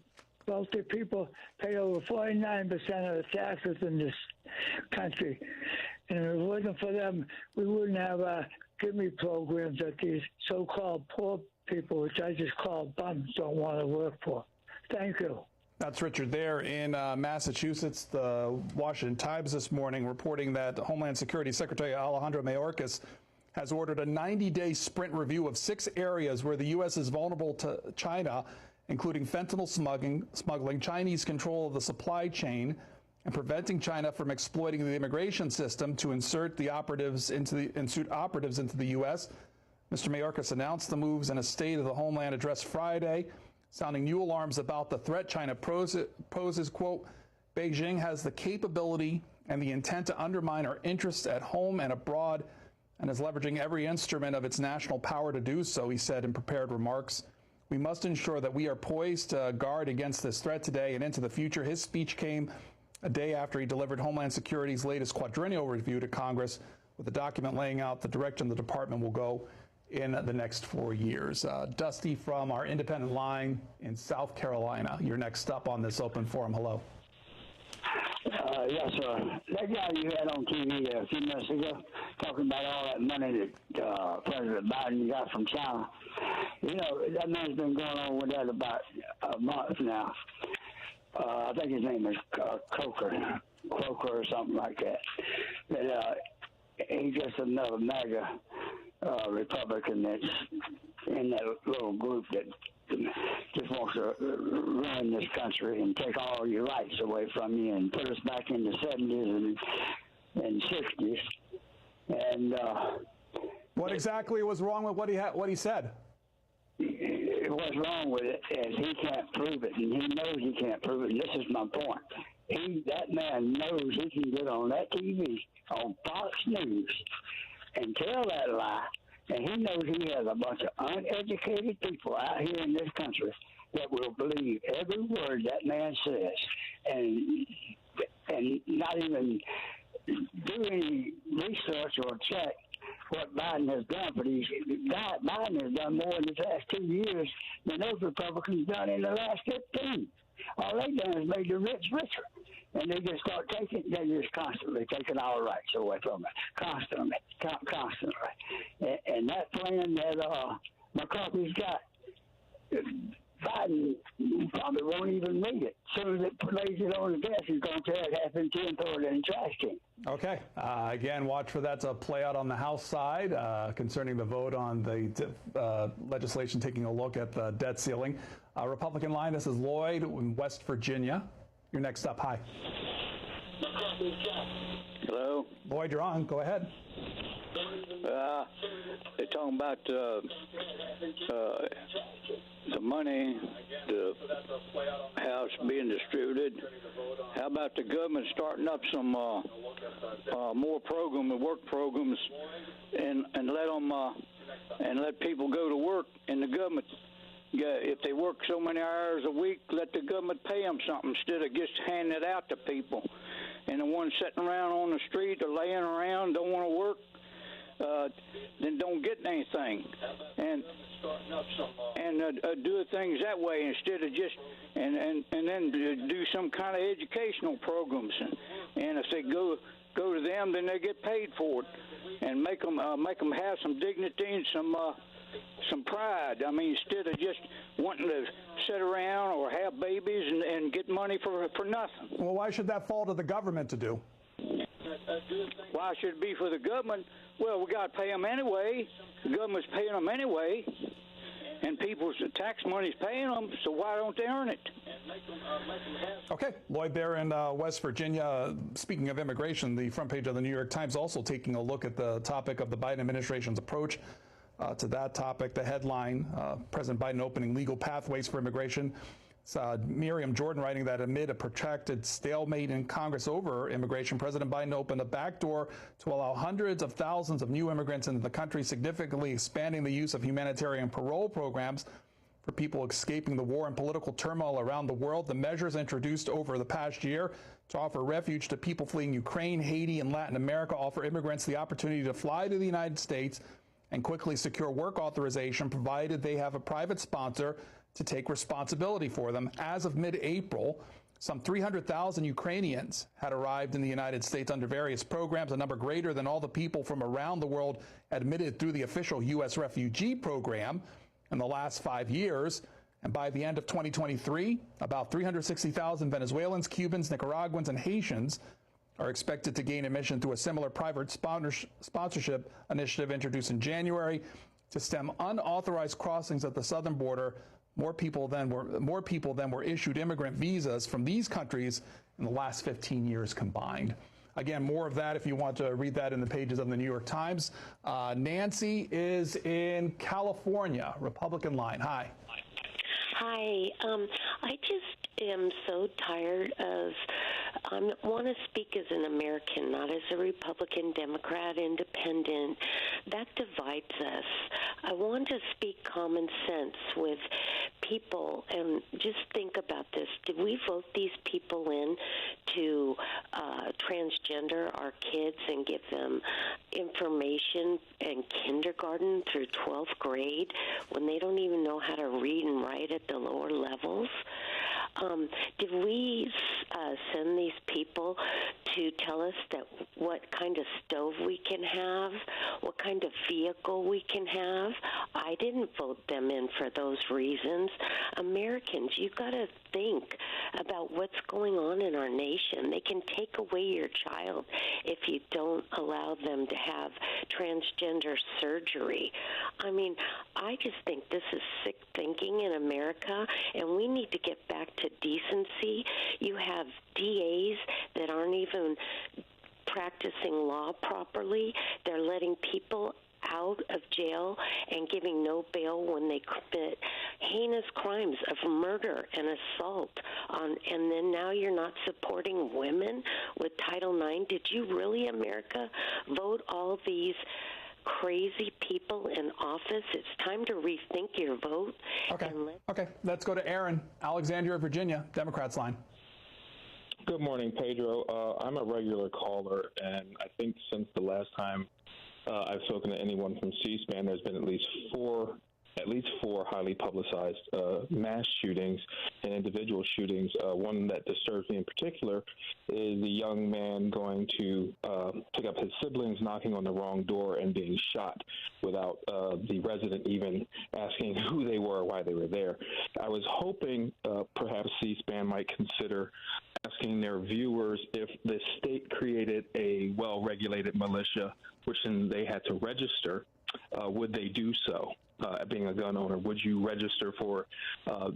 wealthy people pay over 49% of the taxes in this country. And if it wasn't for them, we wouldn't have give me programs that these so-called poor people, which I just call bums, don't want to work for. Thank you. That's Richard there in Massachusetts. The Washington Times this morning reporting that Homeland Security Secretary Alejandro Mayorkas has ordered a 90-day sprint review of 6 areas where the U.S. is vulnerable to China, including fentanyl smuggling, Chinese control of the supply chain, and preventing China from exploiting the immigration system to insert operatives into the U.S. Mr. Mayorkas announced the moves in a State of the Homeland address Friday, sounding new alarms about the threat China poses. Quote, "Beijing has the capability and the intent to undermine our interests at home and abroad, and is leveraging every instrument of its national power to do so," he said in prepared remarks. "We must ensure that we are poised to guard against this threat today and into the future." His speech came a day after he delivered Homeland Security's latest quadrennial review to Congress, with a document laying out the direction the department will go in the next 4 years. Dusty from our independent line in South Carolina, you're next up on this open forum. Hello. Yes, sir. That guy you had on TV a few minutes ago talking about all that money that President Biden got from China, you know, that man's been going on with that about a month now. I think his name is Croker or something like that. That he's just another MAGA Republican that's in that little group that just wants to ruin this country and take all your rights away from you and put us back in the 70s and 60s. And what exactly was wrong with what he said? What's wrong with it is he can't prove it, and he knows he can't prove it. And this is my point. That man knows he can get on that TV, on Fox News, and tell that lie. And he knows he has a bunch of uneducated people out here in this country that will believe every word that man says, and not even do any research or check what Biden has done for these. Biden has done more in the last 2 years than those Republicans done in the last 15. All they done is made the rich richer. And they just start they're just constantly taking our rights away from it. Constantly. And that plan that McCarthy's got, Biden probably won't even read it. As soon as it lays it on the desk, he's going to tear it half in two and throw it in the trash can. Okay. Again, watch for that to play out on the House side concerning the vote on the legislation taking a look at the debt ceiling. Republican line, this is Lloyd in West Virginia. You're next up. Hi. Hello? Lloyd, you're on. Go ahead. They're talking about the money, how it's being distributed. How about the government starting up some more work programs, and let them and let people go to work in the government. If they work so many hours a week, let the government pay them something instead of just handing it out to people. And the ones sitting around on the street or laying around, don't want to work, then don't get anything. And do things that way instead of just and then do some kind of educational programs. And if they go to them, then they get paid for it, and make them have some dignity and some pride. I mean, instead of just wanting to sit around or have babies and get money for nothing. Well, why should that fall to the government to do? Why should it be for the government? Well, we got to pay them anyway. The government's paying them anyway, and people's tax money's paying them, so why don't they earn it? Okay, Lloyd there in West Virginia. Speaking of immigration, the front page of the New York Times also taking a look at the topic of the Biden administration's approach to that topic. The headline, President Biden opening legal pathways for immigration. Miriam Jordan writing that amid a protracted stalemate in Congress over immigration, President Biden opened a back door to allow hundreds of thousands of new immigrants into the country, significantly expanding the use of humanitarian parole programs for people escaping the war and political turmoil around the world. The measures introduced over the past year to offer refuge to people fleeing Ukraine, Haiti, and Latin America offer immigrants the opportunity to fly to the United States and quickly secure work authorization, provided they have a private sponsor to take responsibility for them. As of mid-April, some 300,000 Ukrainians had arrived in the United States under various programs, a number greater than all the people from around the world admitted through the official U.S. refugee program in the last 5 years. And by the end of 2023, about 360,000 Venezuelans, Cubans, Nicaraguans, and Haitians are expected to gain admission through a similar private sponsorship initiative introduced in January to stem unauthorized crossings at the southern border. More people than were issued immigrant visas from these countries in the last 15 years combined. Again, more of that if you want to read that in the pages of the New York Times. Nancy is in California, Republican line. Hi. Hi. I just am so tired of, I want to speak as an American, not as a Republican, Democrat, Independent. That divides us. I want to speak common sense with people and just think about this. Did we vote these people in to transgender our kids and give them information in kindergarten through 12th grade when they don't even know how to read and write at the lower levels? Did we send these people to tell us that what kind of stove we can have, what kind of vehicle we can have? I didn't vote them in for those reasons. Americans, you got to think about what's going on in our nation. They can take away your child if you don't allow them to have transgender surgery. I mean, I just think this is sick thinking in America, and we need to get back to decency. You have DAs that aren't even practicing law properly. They're letting people out of jail and giving no bail when they commit heinous crimes of murder and assault and then now you're not supporting women with Title IX. Did you really, America, vote all these crazy people in office? It's time to rethink your vote. Okay, let's go to Aaron, Alexandria, Virginia, Democrats line. Good morning, Pedro. I'm a regular caller, and I think since the last time I've spoken to anyone from C-SPAN, there's been at least four highly publicized mass shootings and individual shootings. One that disturbs me in particular is the young man going to pick up his siblings, knocking on the wrong door, and being shot without the resident even asking who they were or why they were there. I was hoping perhaps C-SPAN might consider asking their viewers if the state created a well-regulated militia, which then they had to register, would they do so? Being a gun owner, would you register for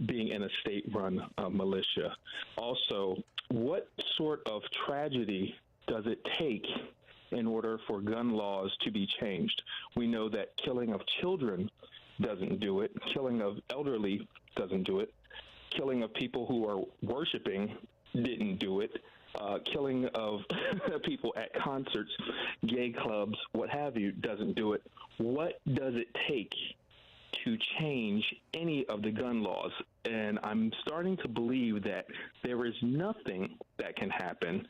being in a state-run militia? Also, what sort of tragedy does it take in order for gun laws to be changed? We know that killing of children doesn't do it. Killing of elderly doesn't do it. Killing of people who are worshiping didn't do it. Killing of people at concerts, gay clubs, what have you, doesn't do it. What does it take to change any of the gun laws? And I'm starting to believe that there is nothing that can happen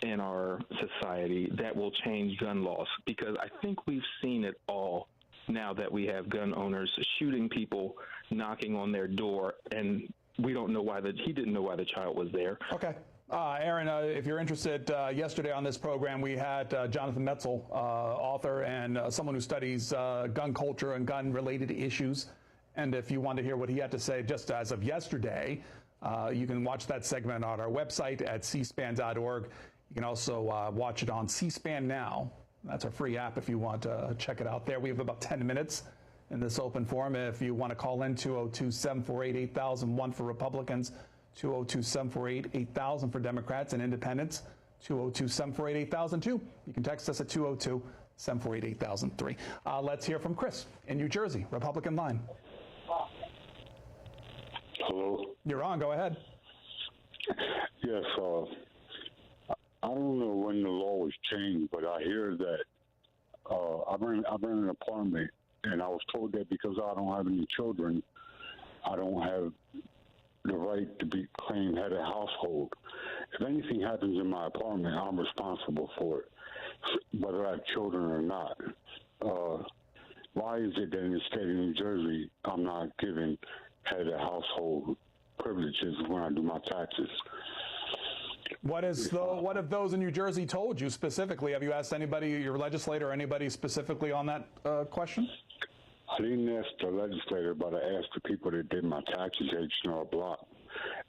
in our society that will change gun laws, because I think we've seen it all now that we have gun owners shooting people, knocking on their door, and we don't know why he didn't know why the child was there. Okay. Aaron, if you're interested, yesterday on this program we had Jonathan Metzl, author and someone who studies gun culture and gun-related issues. And if you want to hear what he had to say just as of yesterday, you can watch that segment on our website at cspan.org. You can also watch it on C-SPAN Now. That's our free app if you want to check it out there. We have about 10 minutes in this open forum. If you want to call in, 202-748-8001 for Republicans, 202-748-8000 for Democrats and Independents, 202-748-8002. You can text us at 202-748-8003. Let's hear from Chris in New Jersey, Republican line. Hello? You're on. Go ahead. Yes, I don't know when the law was changed, but I hear that I rent an apartment, and I was told that because I don't have any children, I don't have the right to be claimed head of household. If anything happens in my apartment, I'm responsible for it, whether I have children or not. Why is it that in the state of New Jersey, I'm not given head of household privileges when I do my taxes? What have those in New Jersey told you specifically? Have you asked anybody, your legislator, or anybody specifically on that question? I didn't ask the legislator, but I asked the people that did my taxes, H&R Block.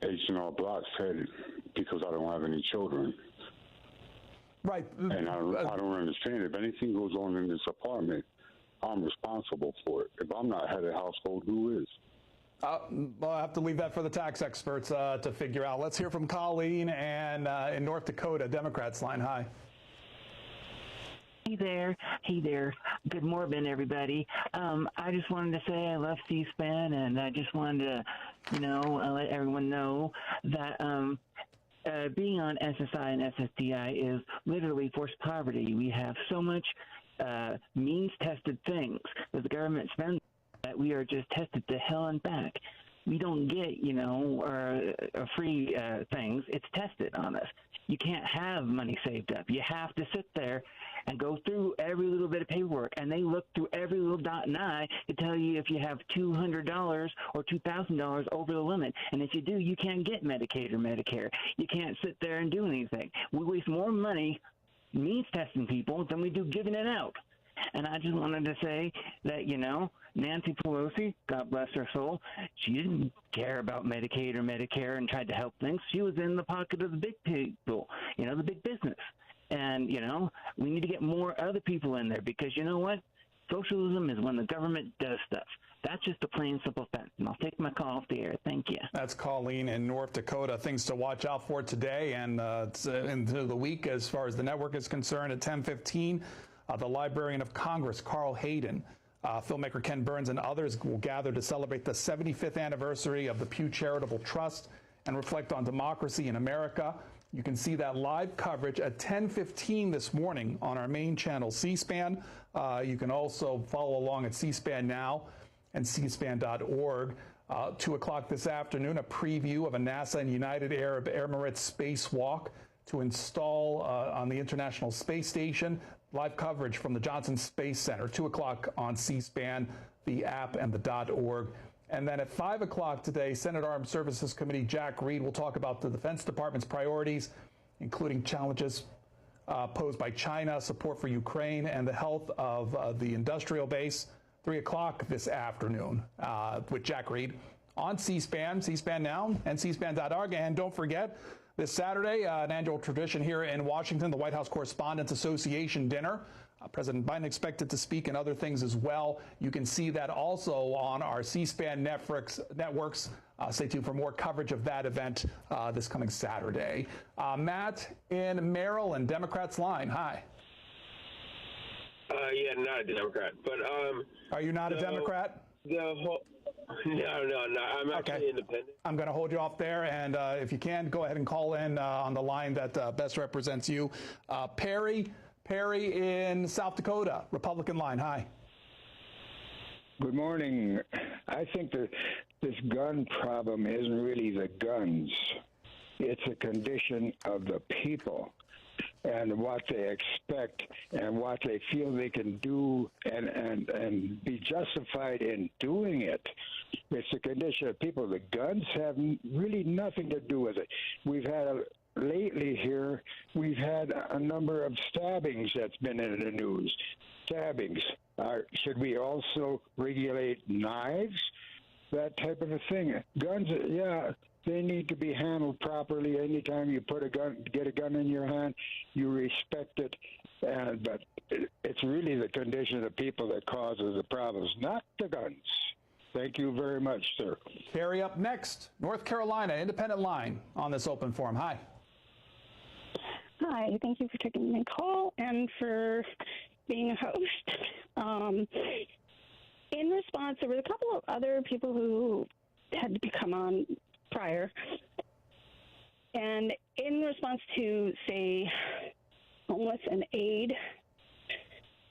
H&R Block said because I don't have any children. Right. And I don't understand. If anything goes on in this apartment, I'm responsible for it. If I'm not head of household, who is? I'll have to leave that for the tax experts to figure out. Let's hear from Colleen and in North Dakota, Democrats line. Hi. Hey there. Good morning, everybody. I just wanted to say I love C-SPAN, and I just wanted to, let everyone know that being on SSI and SSDI is literally forced poverty. We have so much means-tested things that the government spends that we are just tested to hell and back. We don't get, free things. It's tested on us. You can't have money saved up. You have to sit there and go through every little bit of paperwork, and they look through every little dot and I to tell you if you have $200 or $2,000 over the limit. And if you do, you can't get Medicaid or Medicare. You can't sit there and do anything. We waste more money means testing people than we do giving it out. And I just wanted to say that, Nancy Pelosi, God bless her soul, she didn't care about Medicaid or Medicare and tried to help things. She was in the pocket of the big people, the big business. And, we need to get more other people in there because you know what? Socialism is when the government does stuff. That's just a plain, simple fact. And I'll take my call off the air. Thank you. That's Colleen in North Dakota. Things to watch out for today and into the week as far as the network is concerned. At 10:15, the Librarian of Congress, Carl Hayden, filmmaker Ken Burns, and others will gather to celebrate the 75th anniversary of the Pew Charitable Trust and reflect on democracy in America. You can see that live coverage at 10:15 this morning on our main channel, C-SPAN. You can also follow along at C-SPAN Now and cspan.org. 2 o'clock this afternoon, a preview of a NASA and United Arab Emirates spacewalk to install on the International Space Station. Live coverage from the Johnson Space Center, 2 o'clock on C-SPAN, the app, and the .org. And then at 5 o'clock today, Senate Armed Services Committee Jack Reed will talk about the Defense Department's priorities, including challenges posed by China, support for Ukraine, and the health of the industrial base. 3 o'clock this afternoon with Jack Reed on C-SPAN, C-SPAN Now, and cspan.org. And don't forget, this Saturday, an annual tradition here in Washington, the White House Correspondents Association dinner. President Biden expected to speak and other things as well. You can see that also on our C-SPAN networks. Stay tuned for more coverage of that event this coming Saturday. Matt in Maryland, Democrats line. Hi. Yeah, not a Democrat, but Are you not a Democrat? No. I'm actually independent. I'm going to hold you off there, and if you can, go ahead and call in on the line that best represents you. Perry in South Dakota, Republican line. Hi. Good morning. I think that this gun problem isn't really the guns. It's a condition of the people and what they expect and what they feel they can do and be justified in doing it. It's a condition of people. The guns have really nothing to do with it. Lately here, we've had a number of stabbings that's been in the news. Stabbings. Should we also regulate knives? That type of a thing. Guns, yeah, they need to be handled properly. Anytime you get a gun in your hand, you respect it. But it's really the condition of the people that causes the problems, not the guns. Thank you very much, sir. Barry up next. North Carolina, independent line on this open forum. Hi. Hi. Thank you for taking my call and for being a host. In response, there were a couple of other people who had to come on prior. And in response to, say, homeless and aid,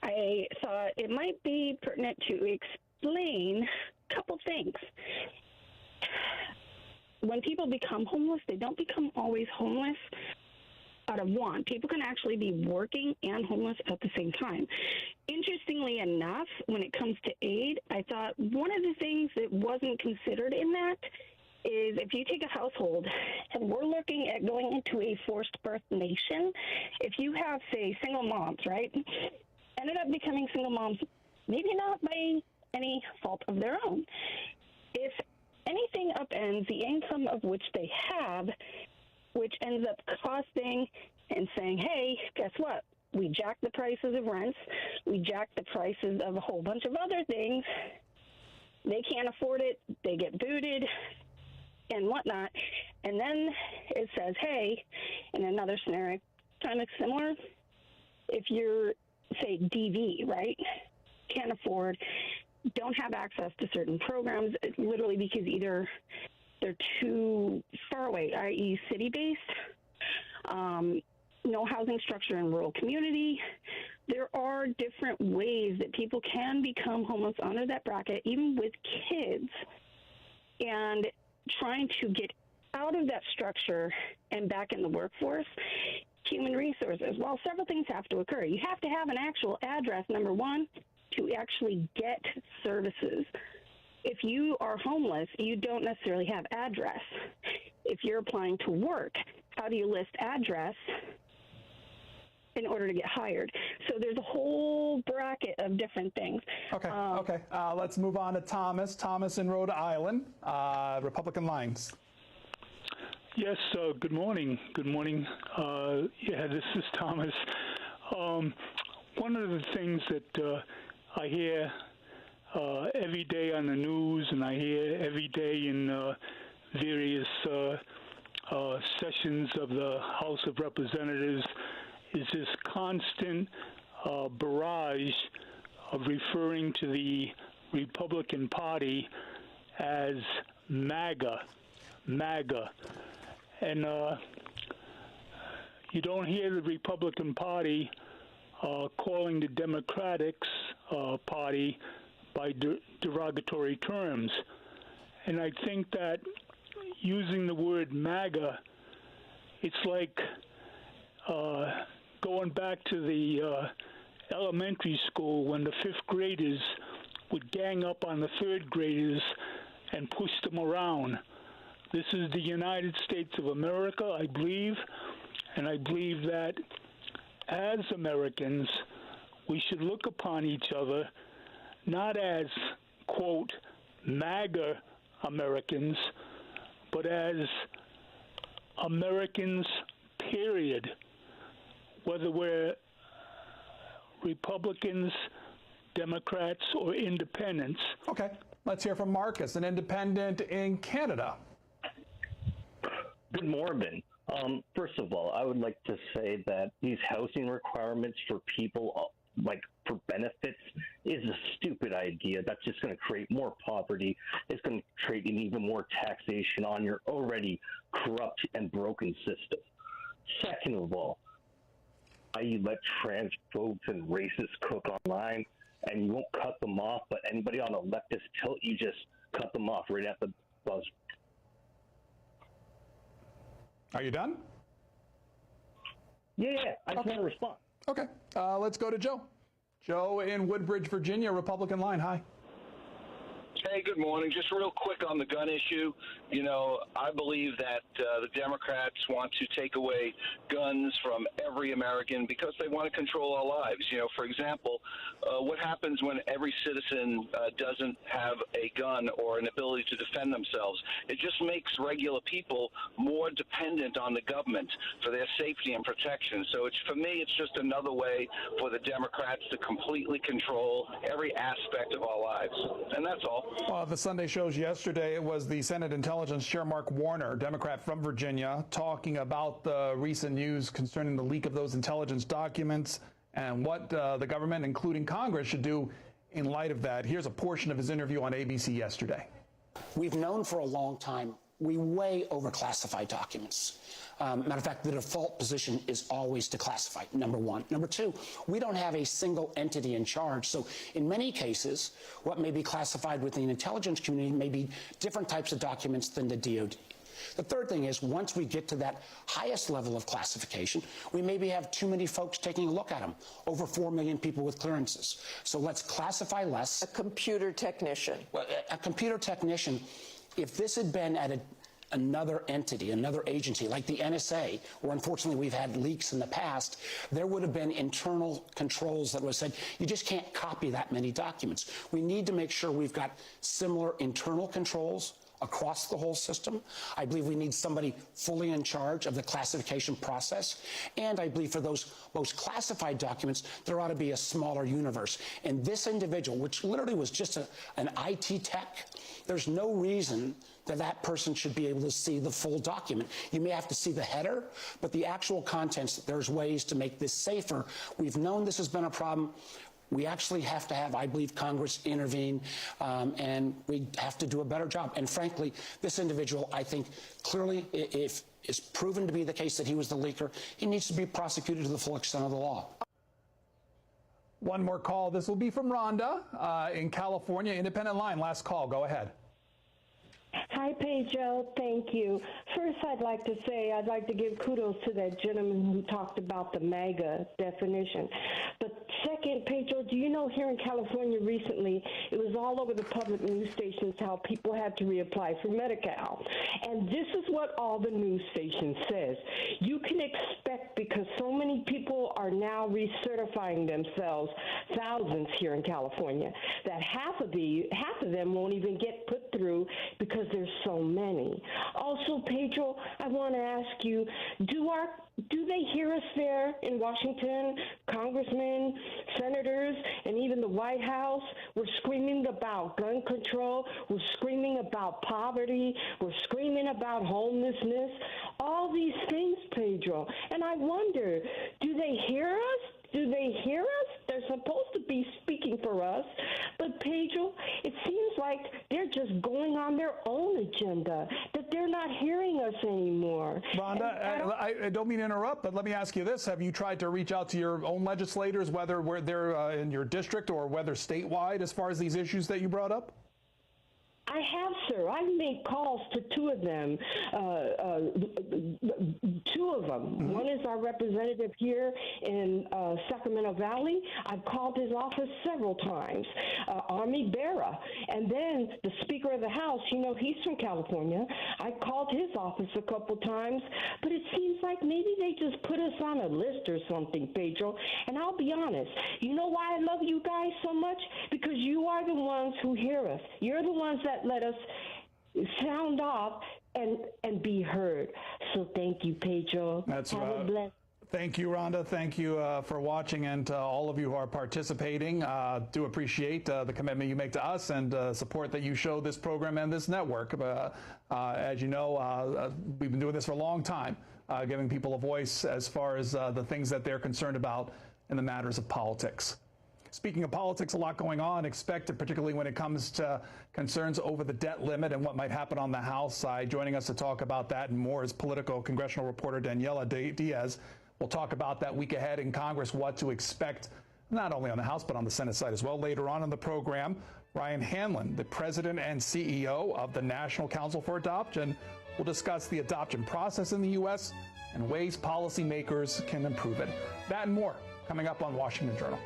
I thought it might be pertinent to explain a couple things. When people become homeless, they don't become always homeless out of want. People can actually be working and homeless at the same time. Interestingly enough, when it comes to aid, I thought one of the things that wasn't considered in that is if you take a household, and we're looking at going into a forced birth nation, if you have, say, single moms, right, ended up becoming single moms, maybe not by any fault of their own. If anything upends the income of which they have, which ends up costing and saying, hey, guess what? We jack the prices of rents. We jack the prices of a whole bunch of other things. They can't afford it. They get booted and whatnot. And then it says, hey, in another scenario, kind of similar, if you're, say, DV, right, can't afford, don't have access to certain programs, literally because either they're too far away, i.e. city-based, no housing structure in rural community. There are different ways that people can become homeless under that bracket, even with kids, and trying to get out of that structure and back in the workforce. Human resources. Well, several things have to occur. You have to have an actual address, number one, to actually get services. If you are homeless, you don't necessarily have address. If you're applying to work, how do you list address in order to get hired? So there's a whole bracket of different things. Okay. Let's move on to Thomas. Thomas in Rhode Island, Republican lines. Yes, good morning. Good morning. This is Thomas. One of the things that I hear every day on the news, and I hear every day in various sessions of the House of Representatives, is this constant barrage of referring to the Republican Party as MAGA. And you don't hear the Republican Party calling the Democrats Party by derogatory terms. And I think that using the word MAGA, it's like going back to the elementary school when the fifth graders would gang up on the third graders and push them around. This is the United States of America, I believe, and I believe that as Americans, we should look upon each other not as, quote, MAGA Americans, but as Americans, period. Whether we're Republicans, Democrats, or independents. Okay, let's hear from Marcus, an independent in Canada. Good morning. First of all, I would like to say that these housing requirements for people, like for benefits, is a stupid idea. That's just going to create more poverty. It's going to create even more taxation on your already corrupt and broken system. Second of all, you let transphobes and racists cook online, and you won't cut them off, but anybody on a leftist tilt, you just cut them off right at the buzz. Are you done? Yeah, I just want to respond. Okay, let's go to Joe. Joe in Woodbridge, Virginia, Republican line. Hi. Hey, good morning. Just real quick on the gun issue. You know, I believe that the Democrats want to take away guns from every American because they want to control our lives. You know, for example, what happens when every citizen doesn't have a gun or an ability to defend themselves? It just makes regular people more dependent on the government for their safety and protection. So it's, for me, it's just another way for the Democrats to completely control every aspect of our lives. And that's all. The Sunday shows yesterday, it was the Senate Intelligence Chair Mark Warner, Democrat from Virginia, talking about the recent news concerning the leak of those intelligence documents and what the government, including Congress, should do in light of that. Here's a portion of his interview on ABC yesterday. We've known for a long time we way overclassify documents. Matter of fact, the default position is always declassified, number one. Number two, we don't have a single entity in charge. So in many cases, what may be classified within the intelligence community may be different types of documents than the DOD. The third thing is, once we get to that highest level of classification, we maybe have too many folks taking a look at them, over 4 million people with clearances. So let's classify less. A computer technician. Well, a computer technician, if this had been at another entity, another agency like the NSA, where unfortunately we've had leaks in the past, there would have been internal controls that would have said, you just can't copy that many documents. We need to make sure we've got similar internal controls across the whole system. I believe we need somebody fully in charge of the classification process. And I believe for those most classified documents, there ought to be a smaller universe. And this individual, which literally was just an IT tech, there's no reason that that person should be able to see the full document. You may have to see the header, but the actual contents, there's ways to make this safer. We've known this has been a problem. We actually have to have, I believe, Congress intervene, and we have to do a better job. And frankly, this individual, I think, clearly, if it's proven to be the case that he was the leaker, he needs to be prosecuted to the full extent of the law. One more call. This will be from Rhonda in California. Independent line. Last call. Go ahead. Hi, Pedro. Thank you. First, I'd like to say I'd like to give kudos to that gentleman who talked about the MAGA definition. But second, Pedro, do you know here in California recently, it was all over the public news stations how people had to reapply for Medi-Cal. And this is what all the news stations says. You can expect, because so many people are now recertifying themselves, thousands here in California, that half of them won't even get put through because there's so many. Also, Pedro, I want to ask you, do they hear us there in Washington? Congressmen, senators, and even the White House? We're screaming about gun control. We're screaming about poverty. We're screaming about homelessness. All these things, Pedro. And I wonder, do they hear us? Do they hear us? They're supposed to be speaking for us. But, Pedro, it seems like they're just going on their own agenda, that they're not hearing us anymore. Rhonda, I don't mean to interrupt, but let me ask you this. Have you tried to reach out to your own legislators, whether they're in your district or whether statewide, as far as these issues that you brought up? I have, sir. I've made calls to two of them. One is our representative here in Sacramento Valley. I've called his office several times. Army Bera. And then the Speaker of the House, you know, he's from California. I called his office a couple times, but it seems like maybe they just put us on a list or something, Pedro. And I'll be honest, you know why I love you guys so much? Because you are the ones who hear us. You're the ones that let us sound off and be heard. So thank you, Pedro. That's Have a blessed. Thank you, Rhonda. Thank you for watching, and to all of you who are participating. Do appreciate the commitment you make to us and support that you show this program and this network. As you know, we've been doing this for a long time, giving people a voice as far as the things that they're concerned about in the matters of politics. Speaking of politics, a lot going on, expected, particularly when it comes to concerns over the debt limit and what might happen on the House side. Joining us to talk about that and more is political congressional reporter Daniela Diaz. We'll talk about that week ahead in Congress, what to expect, not only on the House, but on the Senate side as well. Later on in the program, Ryan Hanlon, the president and CEO of the National Council for Adoption, will discuss the adoption process in the U.S. and ways policymakers can improve it. That and more coming up on Washington Journal.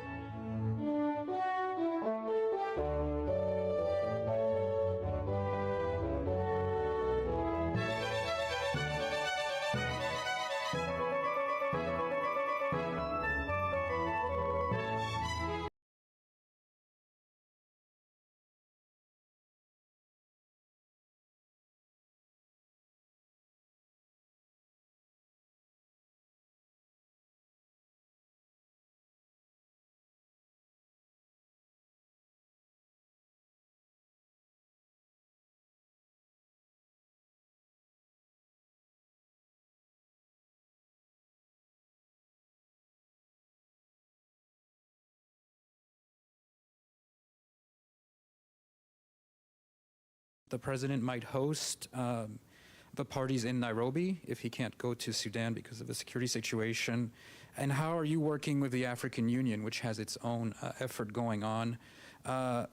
The president might host the parties in Nairobi if he can't go to Sudan because of the security situation? And how are you working with the African Union, which has its own effort going on?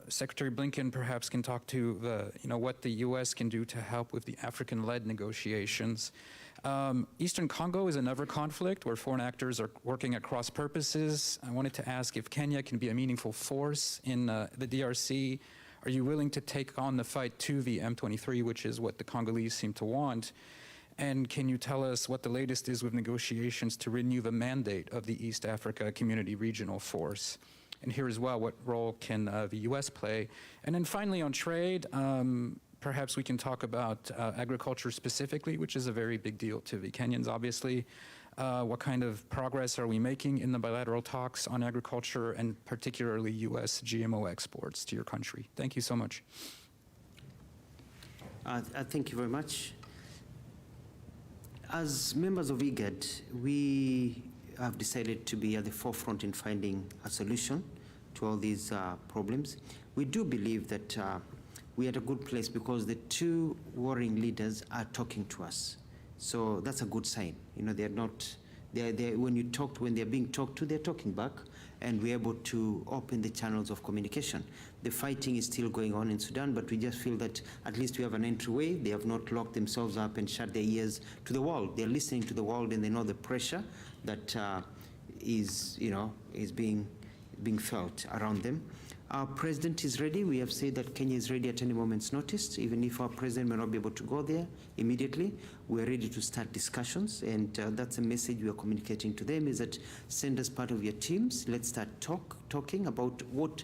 Secretary Blinken perhaps can talk to what the U.S. can do to help with the African-led negotiations. Eastern Congo is another conflict where foreign actors are working at cross purposes. I wanted to ask if Kenya can be a meaningful force in the DRC. Are you willing to take on the fight to the M23, which is what the Congolese seem to want? And can you tell us what the latest is with negotiations to renew the mandate of the East Africa Community Regional Force? And here as well, what role can the U.S. play? And then finally on trade, perhaps we can talk about agriculture specifically, which is a very big deal to the Kenyans, obviously. What kind of progress are we making in the bilateral talks on agriculture and particularly U.S. GMO exports to your country? Thank you so much. Thank you very much. As members of IGAD, we have decided to be at the forefront in finding a solution to all these problems. We do believe that we're at a good place because the two warring leaders are talking to us. So that's a good sign. You know, they're not, when they're being talked to, they're talking back, and we're able to open the channels of communication. The fighting is still going on in Sudan, but we just feel that at least we have an entryway. They have not locked themselves up and shut their ears to the world. They're listening to the world, and they know the pressure that is being felt around them. Our president is ready. We have said that Kenya is ready at any moment's notice, even if our president may not be able to go there immediately. We're ready to start discussions, and that's a message we are communicating to them, is that send us part of your teams. Let's start talking about what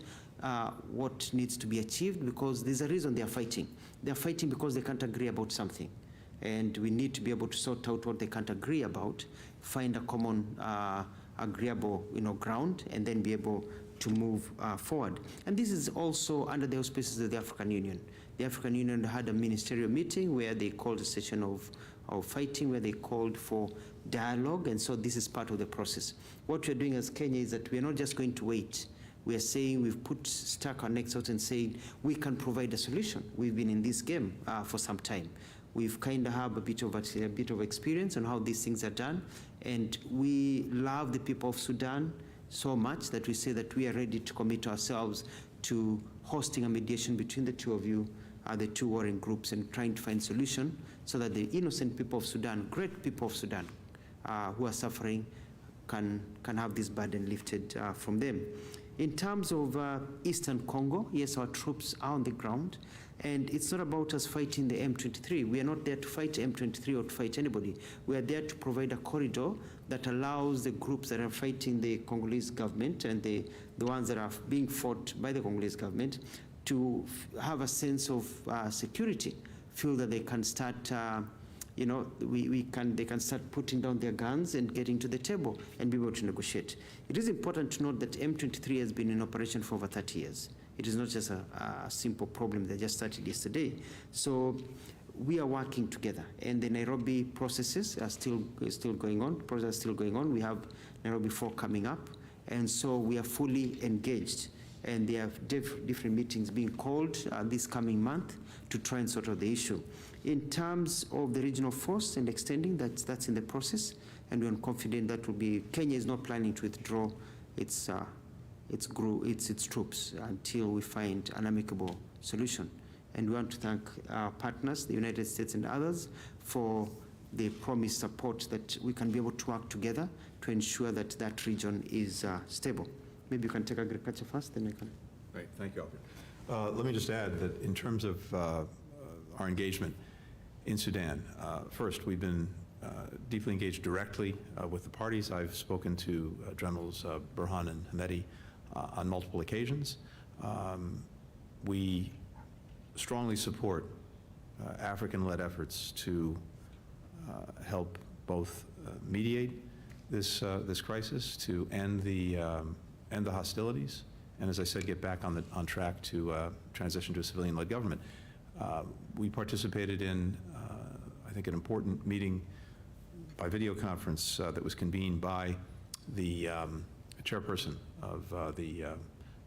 needs to be achieved, because there's a reason they are fighting. They're fighting because they can't agree about something. And we need to be able to sort out what they can't agree about, find a common agreeable ground, and then be able to move forward. And this is also under the auspices of the African Union. The African Union had a ministerial meeting where they called a session of fighting, where they called for dialogue, and so this is part of the process. What we're doing as Kenya is that we're not just going to wait. We are saying we've stuck our necks out and saying we can provide a solution. We've been in this game for some time. We've kind of have a bit of experience on how these things are done, and we love the people of Sudan so much that we say that we are ready to commit ourselves to hosting a mediation between the two of you, the two warring groups, and trying to find a solution so that the innocent people of Sudan, great people of Sudan, who are suffering, can have this burden lifted from them. In terms of Eastern Congo, yes, our troops are on the ground, and it's not about us fighting the M23. We are not there to fight M23 or to fight anybody. We are there to provide a corridor that allows the groups that are fighting the Congolese government and the ones that are being fought by the Congolese government to have a sense of security, feel that they can start they can start putting down their guns and getting to the table and be able to negotiate. It is important to note that M23 has been in operation for over 30 years. It is not just a simple problem that just started yesterday. So we are working together, and the Nairobi processes are still going on. Processes are still going on. We have Nairobi 4 coming up, and so we are fully engaged. And there are different meetings being called this coming month to try and sort out the issue. In terms of the regional force and extending, that's in the process, and we're confident that will be. Kenya is not planning to withdraw its troops until we find an amicable solution. And we want to thank our partners, the United States and others, for the promised support that we can be able to work together to ensure that that region is stable. Maybe you can take agriculture first, then I can. Right, thank you, Albert. Let me just add that in terms of our engagement in Sudan, first, we've been deeply engaged directly with the parties. I've spoken to Generals Burhan and Hamedi on multiple occasions. We strongly support African-led efforts to help both mediate this crisis, to end the hostilities, and as I said, get back on track to transition to a civilian-led government. We participated in, I think, an important meeting by video conference that was convened by the chairperson of the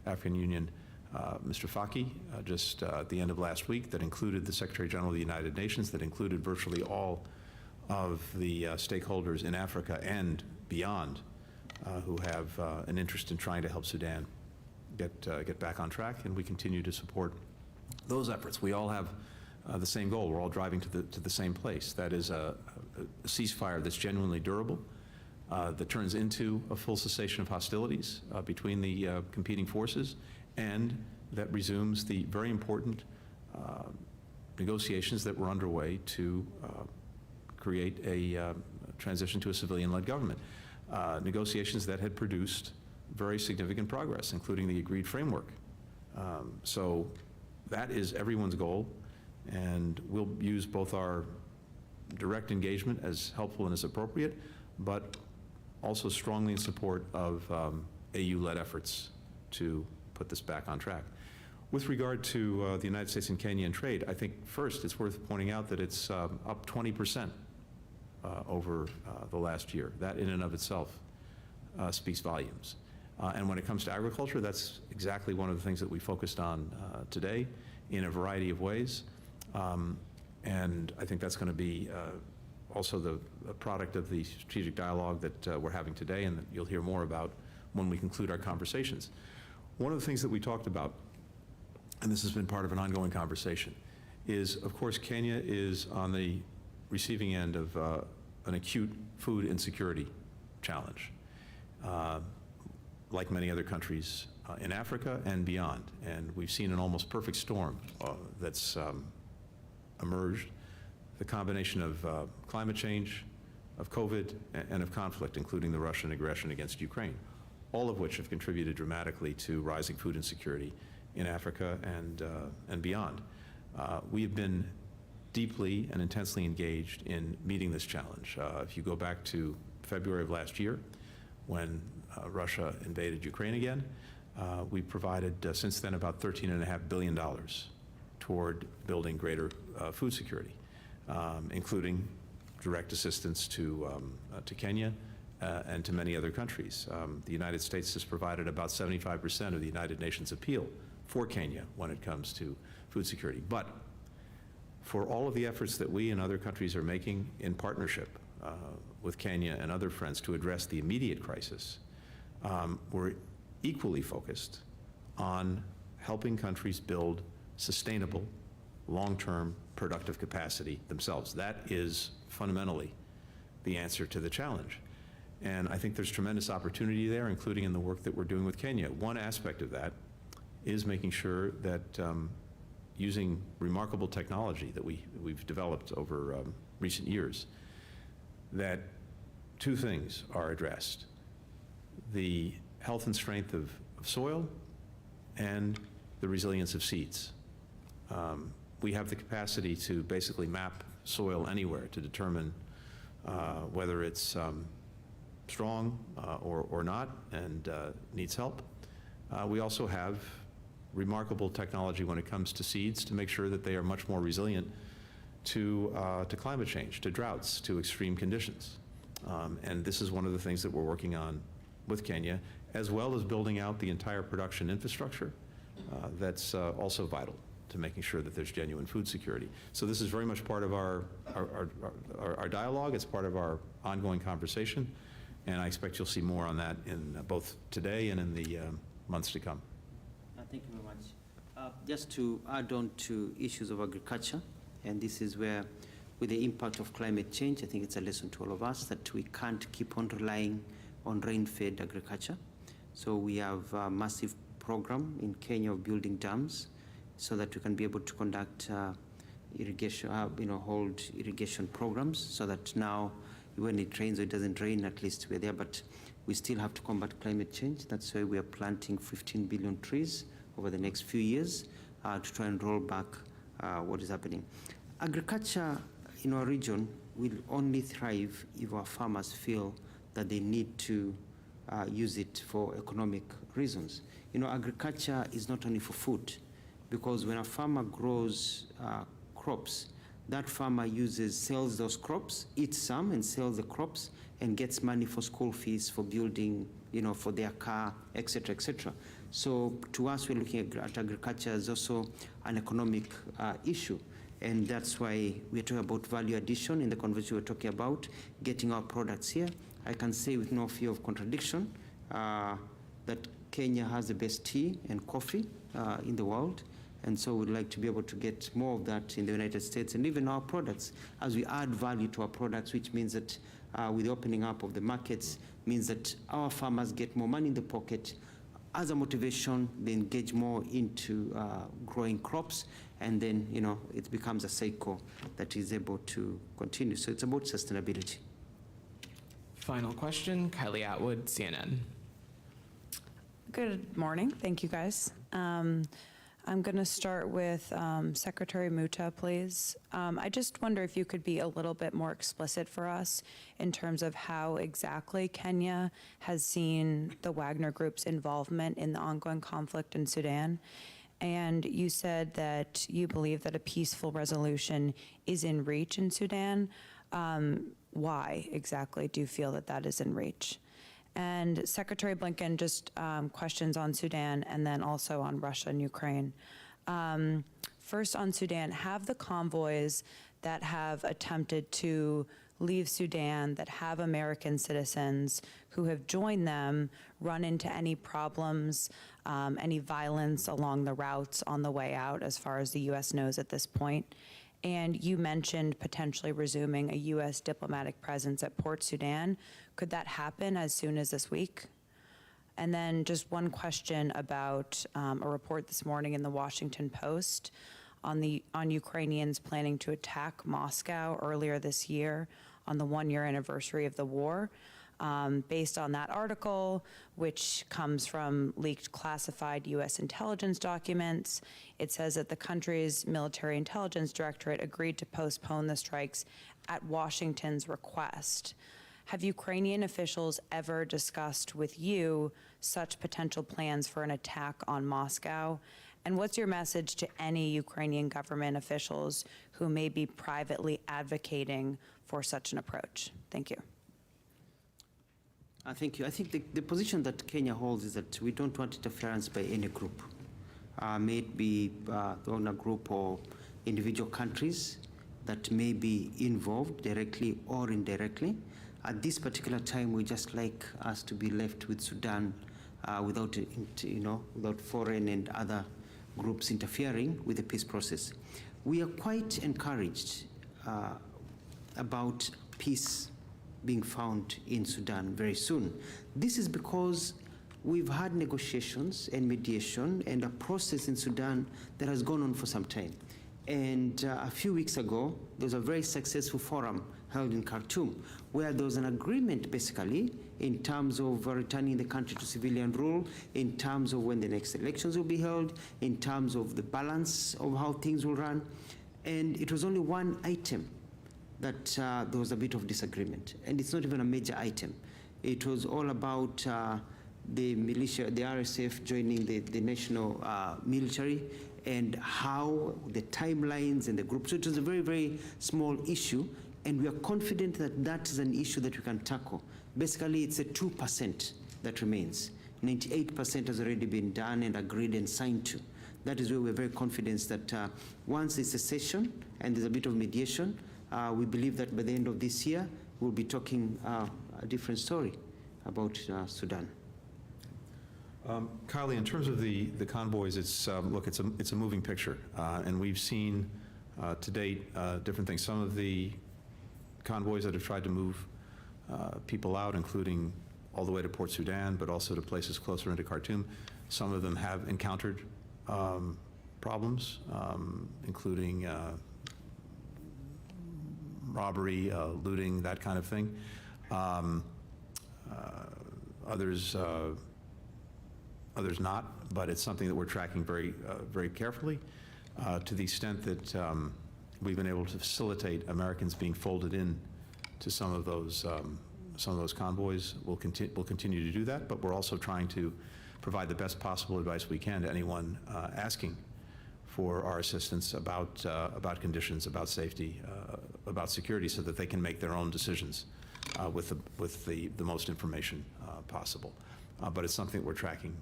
African Union, Mr. Faki, just at the end of last week, that included the Secretary General of the United Nations, that included virtually all of the stakeholders in Africa and beyond who have an interest in trying to help Sudan get back on track, and we continue to support those efforts. We all have the same goal. We're all driving to the same place. That is a ceasefire that's genuinely durable, that turns into a full cessation of hostilities between the competing forces, and that resumes the very important negotiations that were underway to create a transition to a civilian-led government. Negotiations that had produced very significant progress, including the agreed framework. So that is everyone's goal, and we'll use both our direct engagement as helpful and as appropriate, but also strongly in support of AU-led efforts to put this back on track. With regard to the United States and Kenyan trade, I think first it's worth pointing out that it's up 20% over the last year. That in and of itself speaks volumes. And when it comes to agriculture, that's exactly one of the things that we focused on today in a variety of ways. And I think that's going to be also the product of the strategic dialogue that we're having today, and that you'll hear more about when we conclude our conversations. One of the things that we talked about, and this has been part of an ongoing conversation, is, of course, Kenya is on the receiving end of an acute food insecurity challenge, like many other countries in Africa and beyond. And we've seen an almost perfect storm that's emerged, the combination of climate change, of COVID, and of conflict, including the Russian aggression against Ukraine, all of which have contributed dramatically to rising food insecurity in Africa and beyond. We have been deeply and intensely engaged in meeting this challenge. If you go back to February of last year, when Russia invaded Ukraine again, we provided since then about $13.5 billion toward building greater food security, including direct assistance to Kenya and to many other countries. The United States has provided about 75% of the United Nations appeal for Kenya when it comes to food security. But for all of the efforts that we and other countries are making in partnership with Kenya and other friends to address the immediate crisis, we're equally focused on helping countries build sustainable, long-term, productive capacity themselves. That is fundamentally the answer to the challenge. And I think there's tremendous opportunity there, including in the work that we're doing with Kenya. One aspect of that is making sure that using remarkable technology that we've developed over recent years, that two things are addressed: the health and strength of soil and the resilience of seeds. we have the capacity to basically map soil anywhere to determine whether it's strong or not and needs help. We also have remarkable technology when it comes to seeds to make sure that they are much more resilient to climate change, to droughts, to extreme conditions. And this is one of the things that we're working on with Kenya, as well as building out the entire production infrastructure that's also vital to making sure that there's genuine food security. So this is very much part of our dialogue. It's part of our ongoing conversation, and I expect you'll see more on that in both today and in the months to come. Thank you very much. Just to add on to issues of agriculture, and this is where, with the impact of climate change, I think it's a lesson to all of us that we can't keep on relying on rain-fed agriculture. So we have a massive program in Kenya of building dams so that we can be able to conduct irrigation, hold irrigation programs, so that now when it rains or it doesn't rain, at least we're there, but we still have to combat climate change. That's why we are planting 15 billion trees over the next few years to try and roll back what is happening. Agriculture in our region will only thrive if our farmers feel that they need to use it for economic reasons. Agriculture is not only for food, because when a farmer grows crops, that farmer sells those crops, eats some and sells the crops, and gets money for school fees, for building, for their car, etc., etc. So to us, we're looking at agriculture as also an economic issue. And that's why we're talking about value addition in the conversation we're talking about, getting our products here. I can say with no fear of contradiction that Kenya has the best tea and coffee in the world. And so we'd like to be able to get more of that in the United States, and even our products, as we add value to our products, which means that with the opening up of the markets, means that our farmers get more money in the pocket. As a motivation, they engage more into growing crops, and then, it becomes a cycle that is able to continue. So it's about sustainability. Final question, Kylie Atwood, CNN. Good morning. Thank you, guys. I'm going to start with Secretary Muta, please. I just wonder if you could be a little bit more explicit for us in terms of how exactly Kenya has seen the Wagner Group's involvement in the ongoing conflict in Sudan. And you said that you believe that a peaceful resolution is in reach in Sudan. Why exactly do you feel that that is in reach? And Secretary Blinken, just questions on Sudan and then also on Russia and Ukraine. First on Sudan, have the convoys that have attempted to leave Sudan, that have American citizens who have joined them, run into any problems, any violence along the routes on the way out, as far as the U.S. knows at this point? And you mentioned potentially resuming a U.S. diplomatic presence at Port Sudan. Could that happen as soon as this week? And then just one question about a report this morning in the Washington Post on Ukrainians planning to attack Moscow earlier this year on the one-year anniversary of the war. Based on that article, which comes from leaked classified U.S. intelligence documents, it says that the country's military intelligence directorate agreed to postpone the strikes at Washington's request. Have Ukrainian officials ever discussed with you such potential plans for an attack on Moscow? And what's your message to any Ukrainian government officials who may be privately advocating for such an approach? Thank you. Thank you. I think the position that Kenya holds is that we don't want interference by any group, may it be the Wagner Group or individual countries that may be involved directly or indirectly. At this particular time, we just like us to be left with Sudan without foreign and other groups interfering with the peace process. We are quite encouraged about peace being found in Sudan very soon. This is because we've had negotiations and mediation and a process in Sudan that has gone on for some time. And a few weeks ago, there was a very successful forum held in Khartoum where there was an agreement basically in terms of returning the country to civilian rule, in terms of when the next elections will be held, in terms of the balance of how things will run. And it was only one item that there was a bit of disagreement. And it's not even a major item. It was all about the militia, the RSF joining the national military, and how the timelines and the group. So it was a very, very small issue, and we are confident that that is an issue that we can tackle. Basically, it's a 2% that remains. 98% has already been done and agreed and signed to. That is where we're very confident that once there's a session and there's a bit of mediation, we believe that by the end of this year, we'll be talking a different story about Sudan. Kylie, in terms of the convoys, it's look, it's a moving picture, and we've seen to date different things. Some of the convoys that have tried to move people out, including all the way to Port Sudan, but also to places closer into Khartoum, some of them have encountered problems, including robbery, looting, that kind of thing. Others not, but it's something that we're tracking very carefully to the extent that we've been able to facilitate Americans being folded in to some of those convoys. We'll continue to do that, but we're also trying to provide the best possible advice we can to anyone asking for our assistance about conditions, about safety, about security, so that they can make their own decisions with the most information possible. But it's something that we're tracking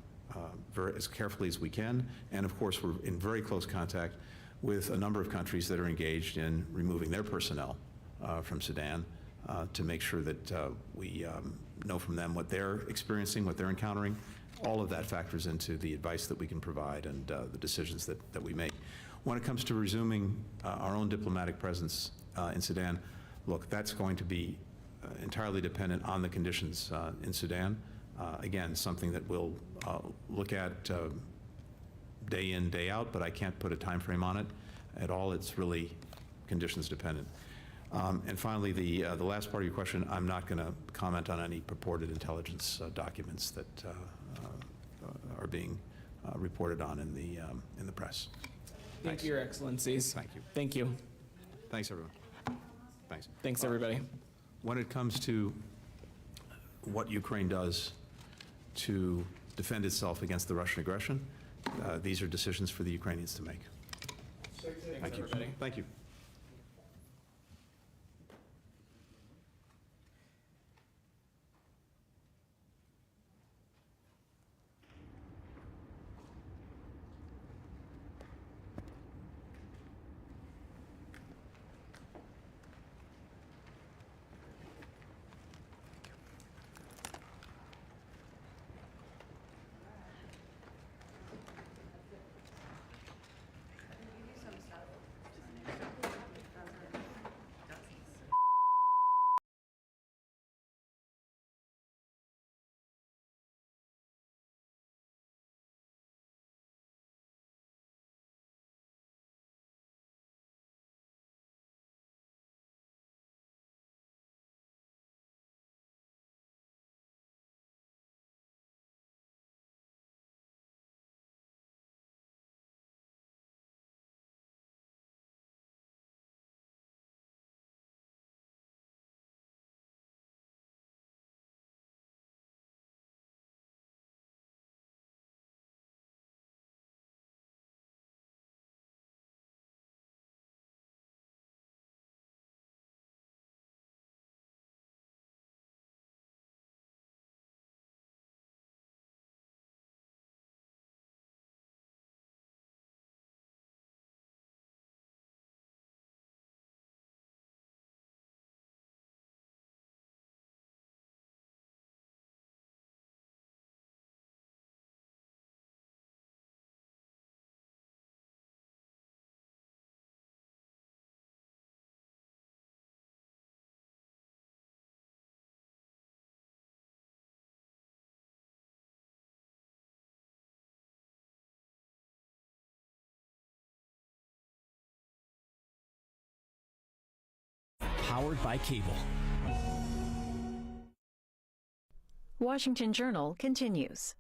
as carefully as we can, and of course we're in very close contact with a number of countries that are engaged in removing their personnel from Sudan to make sure that we know from them what they're experiencing, what they're encountering. All of that factors into the advice that we can provide and the decisions that we make. When it comes to resuming our own diplomatic presence in Sudan, look, that's going to be entirely dependent on the conditions in Sudan. Again, something that we'll look at day in, day out, but I can't put a time frame on it at all. It's really conditions dependent. And finally, the last part of your question, I'm not going to comment on any purported intelligence documents that are being reported on in the press. Thank you, Your Excellencies. Thank you. Thank you. Thanks, everyone. Thanks. Thanks, everybody. When it comes to what Ukraine does to defend itself against the Russian aggression, these are decisions for the Ukrainians to make. Thank you. Everybody. Thank you. Powered by cable. Washington Journal continues.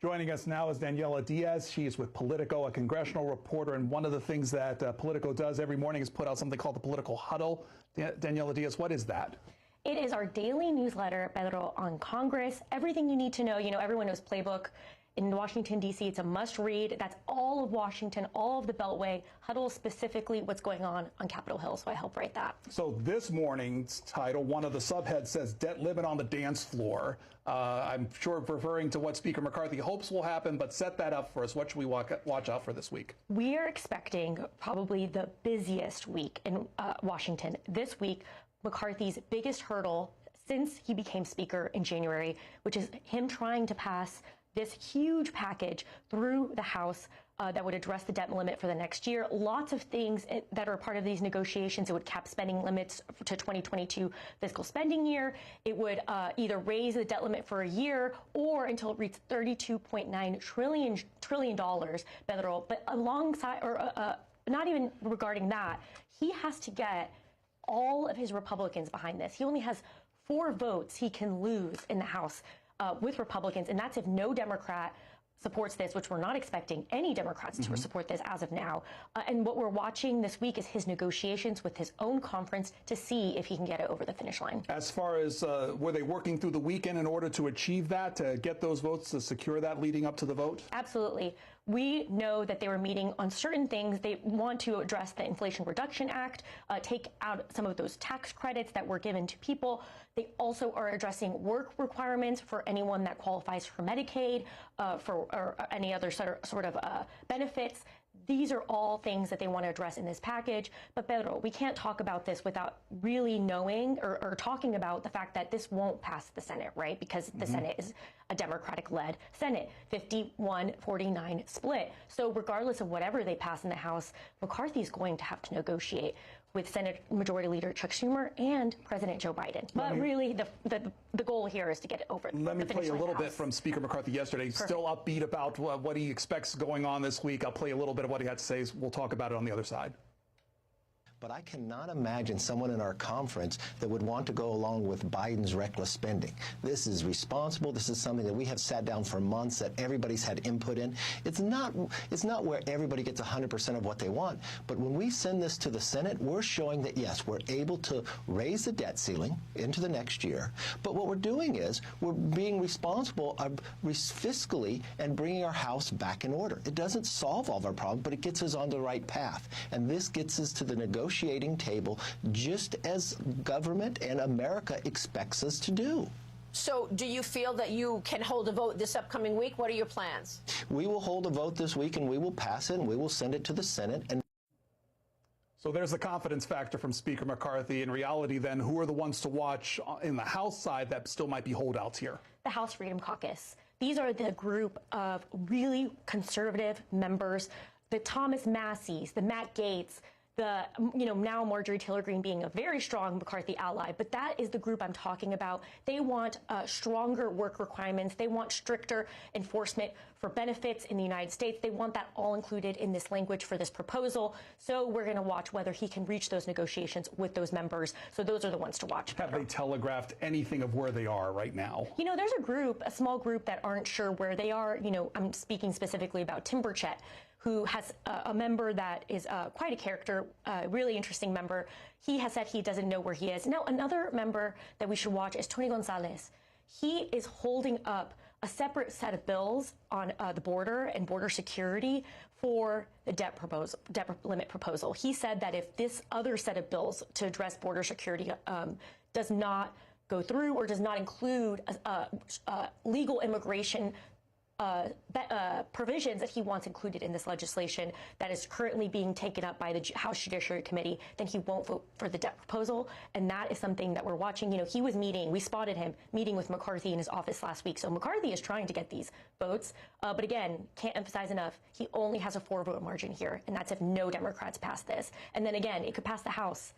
Joining us now is Daniela Diaz. She is with Politico, a congressional reporter, and one of the things that Politico does every morning is put out something called the Political Huddle. Daniela Diaz, what is that? It is our daily newsletter, Pedro, on Congress. Everything you need to know. You know, everyone knows Playbook. In Washington, D.C., it's a must-read. That's all of Washington, all of the Beltway. Huddle specifically what's going on Capitol Hill, so I help write that. So this morning's title, one of the subheads says, Debt Limit on the Dance Floor. I'm sure referring to what Speaker McCarthy hopes will happen, but set that up for us. What should we watch out for this week? We are expecting probably the busiest week in Washington. This week, McCarthy's biggest hurdle since he became Speaker in January, which is him trying to pass this huge package through the House that would address the debt limit for the next year. Lots of things that are part of these negotiations. It would cap spending limits to 2022 fiscal spending year. It would either raise the debt limit for a year or until it reaches $32.9 trillion federal. But alongside, or not even regarding that, he has to get all of his Republicans behind this. He only has 4 votes he can lose in the House with Republicans, and that's if no Democrat supports this, which we're not expecting any Democrats to support this as of now. And what we're watching this week is his negotiations with his own conference to see if he can get it over the finish line. As far as were they working through the weekend in order to achieve that, to get those votes, to secure that leading up to the vote? Absolutely. We know that they were meeting on certain things. They want to address the Inflation Reduction Act, take out some of those tax credits that were given to people. They also are addressing work requirements for anyone that qualifies for Medicaid, or any other sort of benefits. These are all things that they want to address in this package. But Pedro, we can't talk about this without really knowing or talking about the fact that this won't pass the Senate, right? Because the Senate is a Democratic-led Senate, 51-49 split. So regardless of whatever they pass in the House, McCarthy is going to have to negotiate with Senate Majority Leader Chuck Schumer and President Joe Biden. But really, the goal here is to get it over. Let me play a little bit from Speaker McCarthy yesterday. He's still upbeat about what he expects going on this week. I'll play a little bit of what he had to say. We'll talk about it on the other side. But I cannot imagine someone in our conference that would want to go along with Biden's reckless spending. This is responsible. This is something that we have sat down for months, that everybody's had input in. It's not where everybody gets 100% of what they want. But when we send this to the Senate, we're showing that, yes, we're able to raise the debt ceiling into the next year. But what we're doing is we're being responsible fiscally and bringing our house back in order. It doesn't solve all of our problems, but it gets us on the right path. And this gets us to the negotiating table just as government and America expects us to do. So do you feel that you can hold a vote this upcoming week? What are your plans? We will hold a vote this week, and we will pass it, and we will send it to the Senate. And so there's the confidence factor from Speaker McCarthy. In reality, then, who are the ones to watch in the House side that still might be holdouts here? The House Freedom Caucus. These are the group of really conservative members, the Thomas Masseys, the Matt Gaetz, now Marjorie Taylor Greene being a very strong McCarthy ally, but that is the group I'm talking about. They want stronger work requirements. They want stricter enforcement for benefits in the United States. They want that all included in this language for this proposal. So we're going to watch whether he can reach those negotiations with those members. So those are the ones to watch. Have they telegraphed anything of where they are right now? You know, there's a small group that aren't sure where they are. You know, I'm speaking specifically about Tim Burchett, who has a member that is quite a character, really interesting member. He has said he doesn't know where he is. Now, another member that we should watch is Tony Gonzalez. He is holding up a separate set of bills on the border and border security for the debt limit proposal. He said that if this other set of bills to address border security does not go through or does not include legal immigration provisions that he wants included in this legislation that is currently being taken up by the House Judiciary Committee, then he won't vote for the debt proposal. And that is something that we're watching. You know, we spotted him meeting with McCarthy in his office last week. So McCarthy is trying to get these votes. But again, can't emphasize enough, he only has a 4-vote margin here. And that's if no Democrats pass this. And then again, it could pass the House,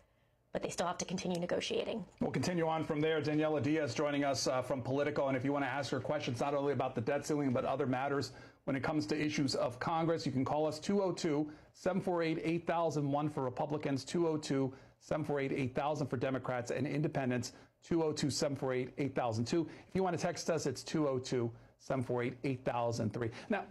but they still have to continue negotiating. We'll continue on from there. Daniela Diaz joining us from Politico. And if you want to ask her questions, not only about the debt ceiling, but other matters when it comes to issues of Congress, you can call us 202-748-8001 for Republicans, 202-748-8000 for Democrats and Independents. 202-748-8002. If you want to text us, it's 202-748-8003. Now,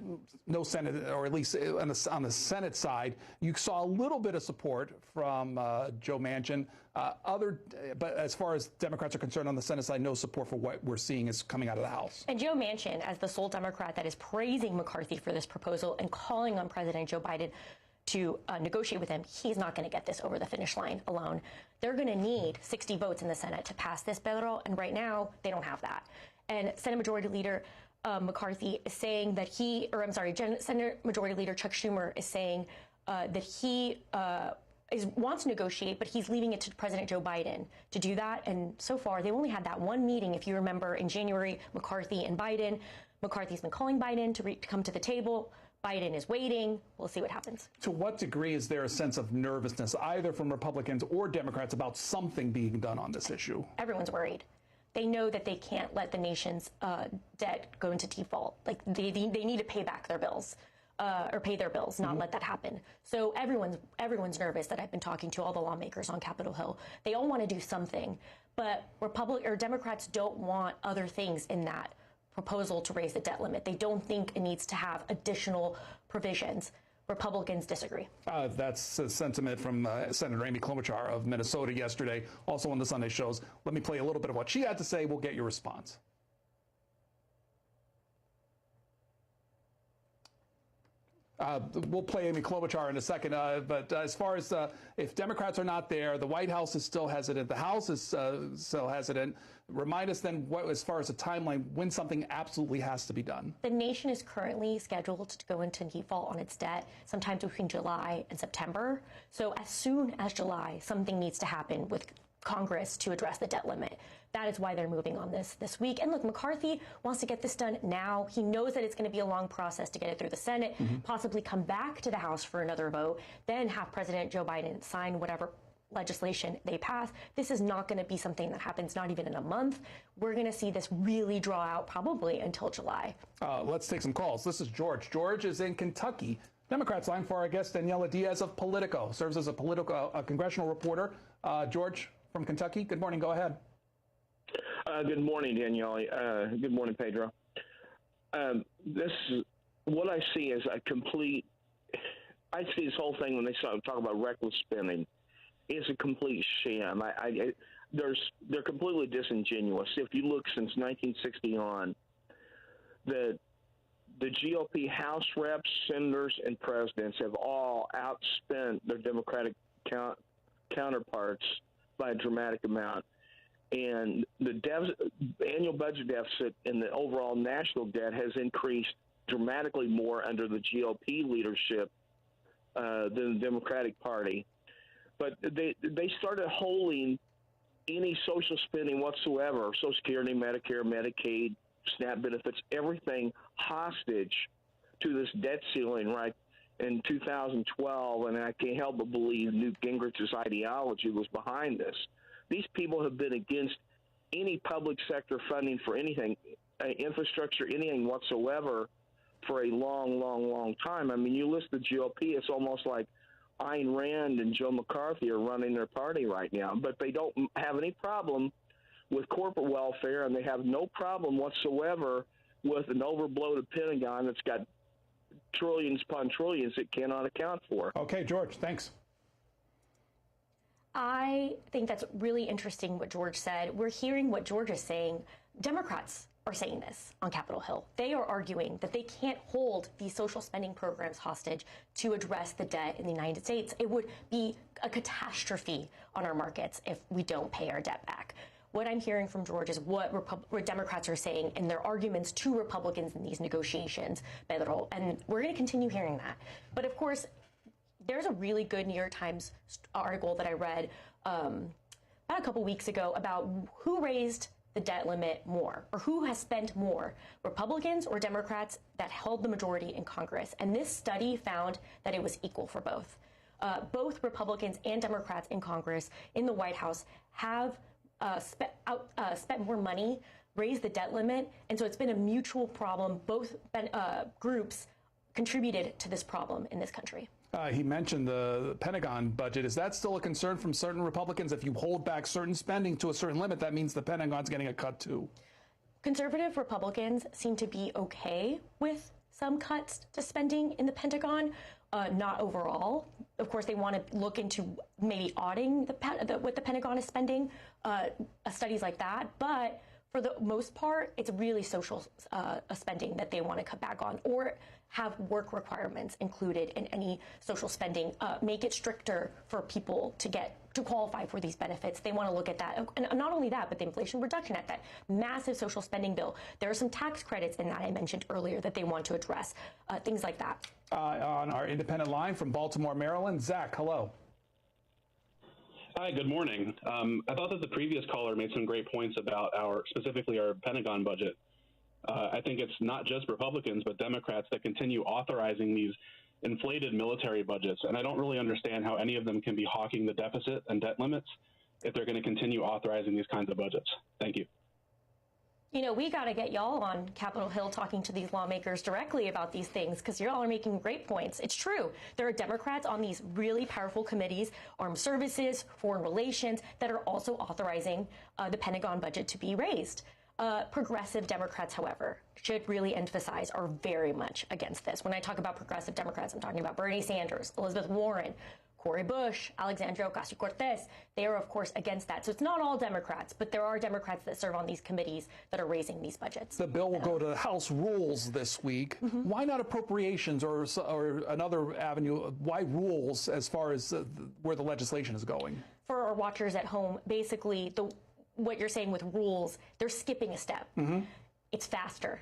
no Senate, or at least on the Senate side, you saw a little bit of support from Joe Manchin. But as far as Democrats are concerned on the Senate side, no support for what we're seeing is coming out of the House. And Joe Manchin, as the sole Democrat that is praising McCarthy for this proposal and calling on President Joe Biden to negotiate with him, he's not going to get this over the finish line alone. They're going to need 60 votes in the Senate to pass this bill, and right now they don't have that. And Senate Majority Leader McCarthy is saying that Senate Majority Leader Chuck Schumer is saying that he wants to negotiate, but he's leaving it to President Joe Biden to do that. And so far, they've only had that one meeting, if you remember, in January, McCarthy and Biden. McCarthy's been calling Biden to come to the table. Biden is waiting. We'll see what happens. To what degree is there a sense of nervousness, either from Republicans or Democrats, about something being done on this issue? Everyone's worried. They know that they can't let the nation's debt go into default. Like they need to pay back their bills. Or pay their bills, not let that happen. So everyone's nervous that I've been talking to all the lawmakers on Capitol Hill. They all want to do something, but Democrats don't want other things in that proposal to raise the debt limit. They don't think it needs to have additional provisions. Republicans disagree. That's a sentiment from Senator Amy Klobuchar of Minnesota yesterday, also on the Sunday shows. Let me play a little bit of what she had to say. We'll get your response. We'll play Amy Klobuchar in a second, but as far as if Democrats are not there, the White House is still hesitant, the House is still hesitant. Remind us then, as far as a timeline, when something absolutely has to be done. The nation is currently scheduled to go into default on its debt sometime between July and September. So as soon as July, something needs to happen with Congress to address the debt limit. That is why they're moving on this week. And look, McCarthy wants to get this done now. He knows that it's going to be a long process to get it through the Senate, possibly come back to the House for another vote, then have President Joe Biden sign whatever legislation they pass. This is not going to be something that happens not even in a month. We're going to see this really draw out probably until July. Let's take some calls. This is George. George is in Kentucky. Democrats line for our guest, Daniela Diaz of Politico, serves as a congressional reporter. George from Kentucky, good morning. Go ahead. Good morning, Danielle. Good morning, Pedro. What I see is I see this whole thing when they talk about reckless spending is a complete sham. They're completely disingenuous. If you look since 1960 on, the GOP House reps, senators, and presidents have all outspent their Democratic counterparts by a dramatic amount. And the annual budget deficit and the overall national debt has increased dramatically more under the GOP leadership than the Democratic Party. But they started holding any social spending whatsoever, Social Security, Medicare, Medicaid, SNAP benefits, everything hostage to this debt ceiling right in 2012. And I can't help but believe Newt Gingrich's ideology was behind this. These people have been against any public sector funding for anything, infrastructure, anything whatsoever for a long, long, long time. I mean, you list the GOP, it's almost like Ayn Rand and Joe McCarthy are running their party right now. But they don't have any problem with corporate welfare, and they have no problem whatsoever with an overbloated Pentagon that's got trillions upon trillions it cannot account for. Okay, George, thanks. I think that's really interesting what George said. We're hearing what George is saying. Democrats are saying this on Capitol Hill. They are arguing that they can't hold these social spending programs hostage to address the debt in the United States. It would be a catastrophe on our markets if we don't pay our debt back. What I'm hearing from George is what Democrats are saying in their arguments to Republicans in these negotiations, Pedro, and we're going to continue hearing that. But of course, there's a really good New York Times article that I read about a couple weeks ago about who raised the debt limit more, or who has spent more, Republicans or Democrats that held the majority in Congress. And this study found that it was equal for both. Both Republicans and Democrats in Congress, in the White House, have spent more money, raised the debt limit, and so it's been a mutual problem. Both groups contributed to this problem in this country. He mentioned the Pentagon budget. Is that still a concern from certain Republicans? If you hold back certain spending to a certain limit, that means the Pentagon's getting a cut too. Conservative Republicans seem to be okay with some cuts to spending in the Pentagon, not overall. Of course, they want to look into maybe auditing what the Pentagon is spending, studies like that. But for the most part, it's really social spending that they want to cut back on, or have work requirements included in any social spending, make it stricter for people to qualify for these benefits. They want to look at that. And not only that, but the Inflation Reduction Act, that massive social spending bill. There are some tax credits in that I mentioned earlier that they want to address, things like that. On our independent line from Baltimore, Maryland, Zach, hello. Hi, good morning. I thought that the previous caller made some great points about specifically our Pentagon budget. I think it's not just Republicans, but Democrats that continue authorizing these inflated military budgets. And I don't really understand how any of them can be hawking the deficit and debt limits if they're going to continue authorizing these kinds of budgets. Thank you. You know, we got to get y'all on Capitol Hill talking to these lawmakers directly about these things, because y'all are making great points. It's true. There are Democrats on these really powerful committees, armed services, foreign relations, that are also authorizing the Pentagon budget to be raised. Progressive Democrats, however, should really emphasize, are very much against this. When I talk about progressive Democrats, I'm talking about Bernie Sanders, Elizabeth Warren, Cori Bush, Alexandria Ocasio-Cortez. They are, of course, against that. So it's not all Democrats, but there are Democrats that serve on these committees that are raising these budgets. The bill will go to House Rules this week. Why not appropriations or another avenue? Why rules as far as where the legislation is going? For our watchers at home, basically, what you're saying with rules, they're skipping a step. It's faster.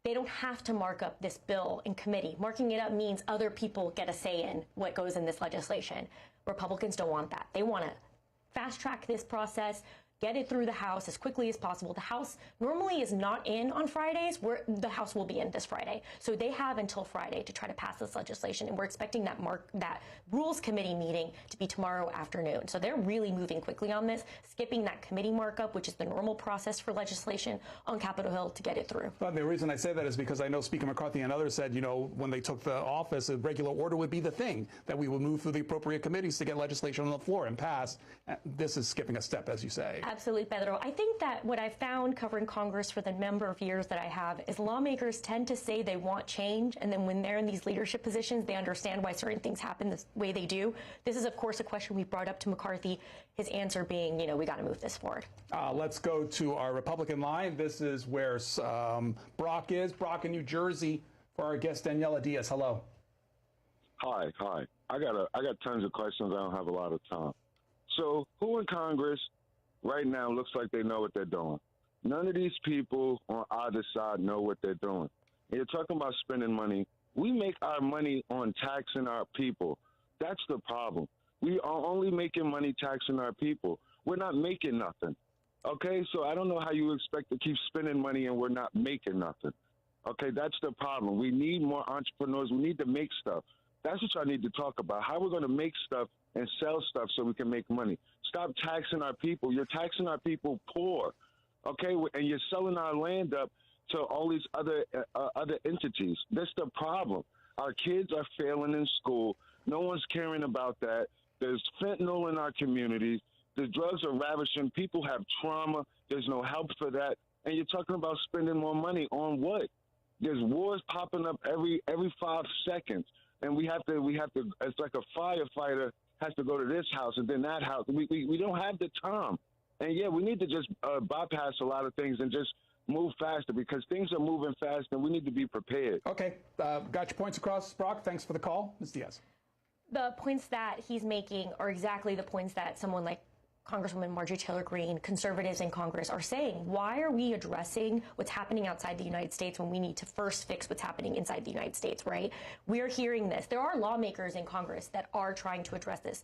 They don't have to mark up this bill in committee. Marking it up means other people get a say in what goes in this legislation. Republicans don't want that. They want to fast track this process, get it through the House as quickly as possible. The House normally is not in on Fridays. The House will be in this Friday. So they have until Friday to try to pass this legislation. And we're expecting that Rules Committee meeting to be tomorrow afternoon. So they're really moving quickly on this, skipping that committee markup, which is the normal process for legislation on Capitol Hill, to get it through. Well, the reason I say that is because I know Speaker McCarthy and others said, you know, when they took the office, a regular order would be the thing, that we would move through the appropriate committees to get legislation on the floor and pass. This is skipping a step, as you say. Absolutely, Pedro. I think that what I found covering Congress for the number of years that I have is lawmakers tend to say they want change, and then when they're in these leadership positions, they understand why certain things happen the way they do. This is, of course, a question we brought up to McCarthy, his answer being, you know, we got to move this forward. Let's go to our Republican line. This is where Brock is. Brock in New Jersey for our guest, Daniela Diaz. Hello. Hi. I got tons of questions. I don't have a lot of time. So who in Congress right now looks like they know what they're doing? None of these people on either side know what they're doing. And you're talking about spending money. We make our money on taxing our people. That's the problem. We are only making money taxing our people. We're not making nothing. Okay, so I don't know how you expect to keep spending money and we're not making nothing. Okay, that's the problem. We need more entrepreneurs. We need to make stuff. That's what y'all need to talk about, how we're going to make stuff and sell stuff so we can make money. Stop taxing our people. You're taxing our people poor, okay? And you're selling our land up to all these other entities. That's the problem. Our kids are failing in school. No one's caring about that. There's fentanyl in our communities. The drugs are ravishing. People have trauma. There's no help for that. And you're talking about spending more money on what? There's wars popping up every 5 seconds. And we have to, it's like a firefighter has to go to this house and then that house. We don't have the time. And yeah, we need to just bypass a lot of things and just move faster, because things are moving fast and we need to be prepared. Okay. Got your points across, Brock. Thanks for the call. Ms. Diaz. The points that he's making are exactly the points that someone like Congresswoman Marjorie Taylor Greene, conservatives in Congress, are saying. Why are we addressing what's happening outside the United States when we need to first fix what's happening inside the United States, right? We're hearing this. There are lawmakers in Congress that are trying to address this.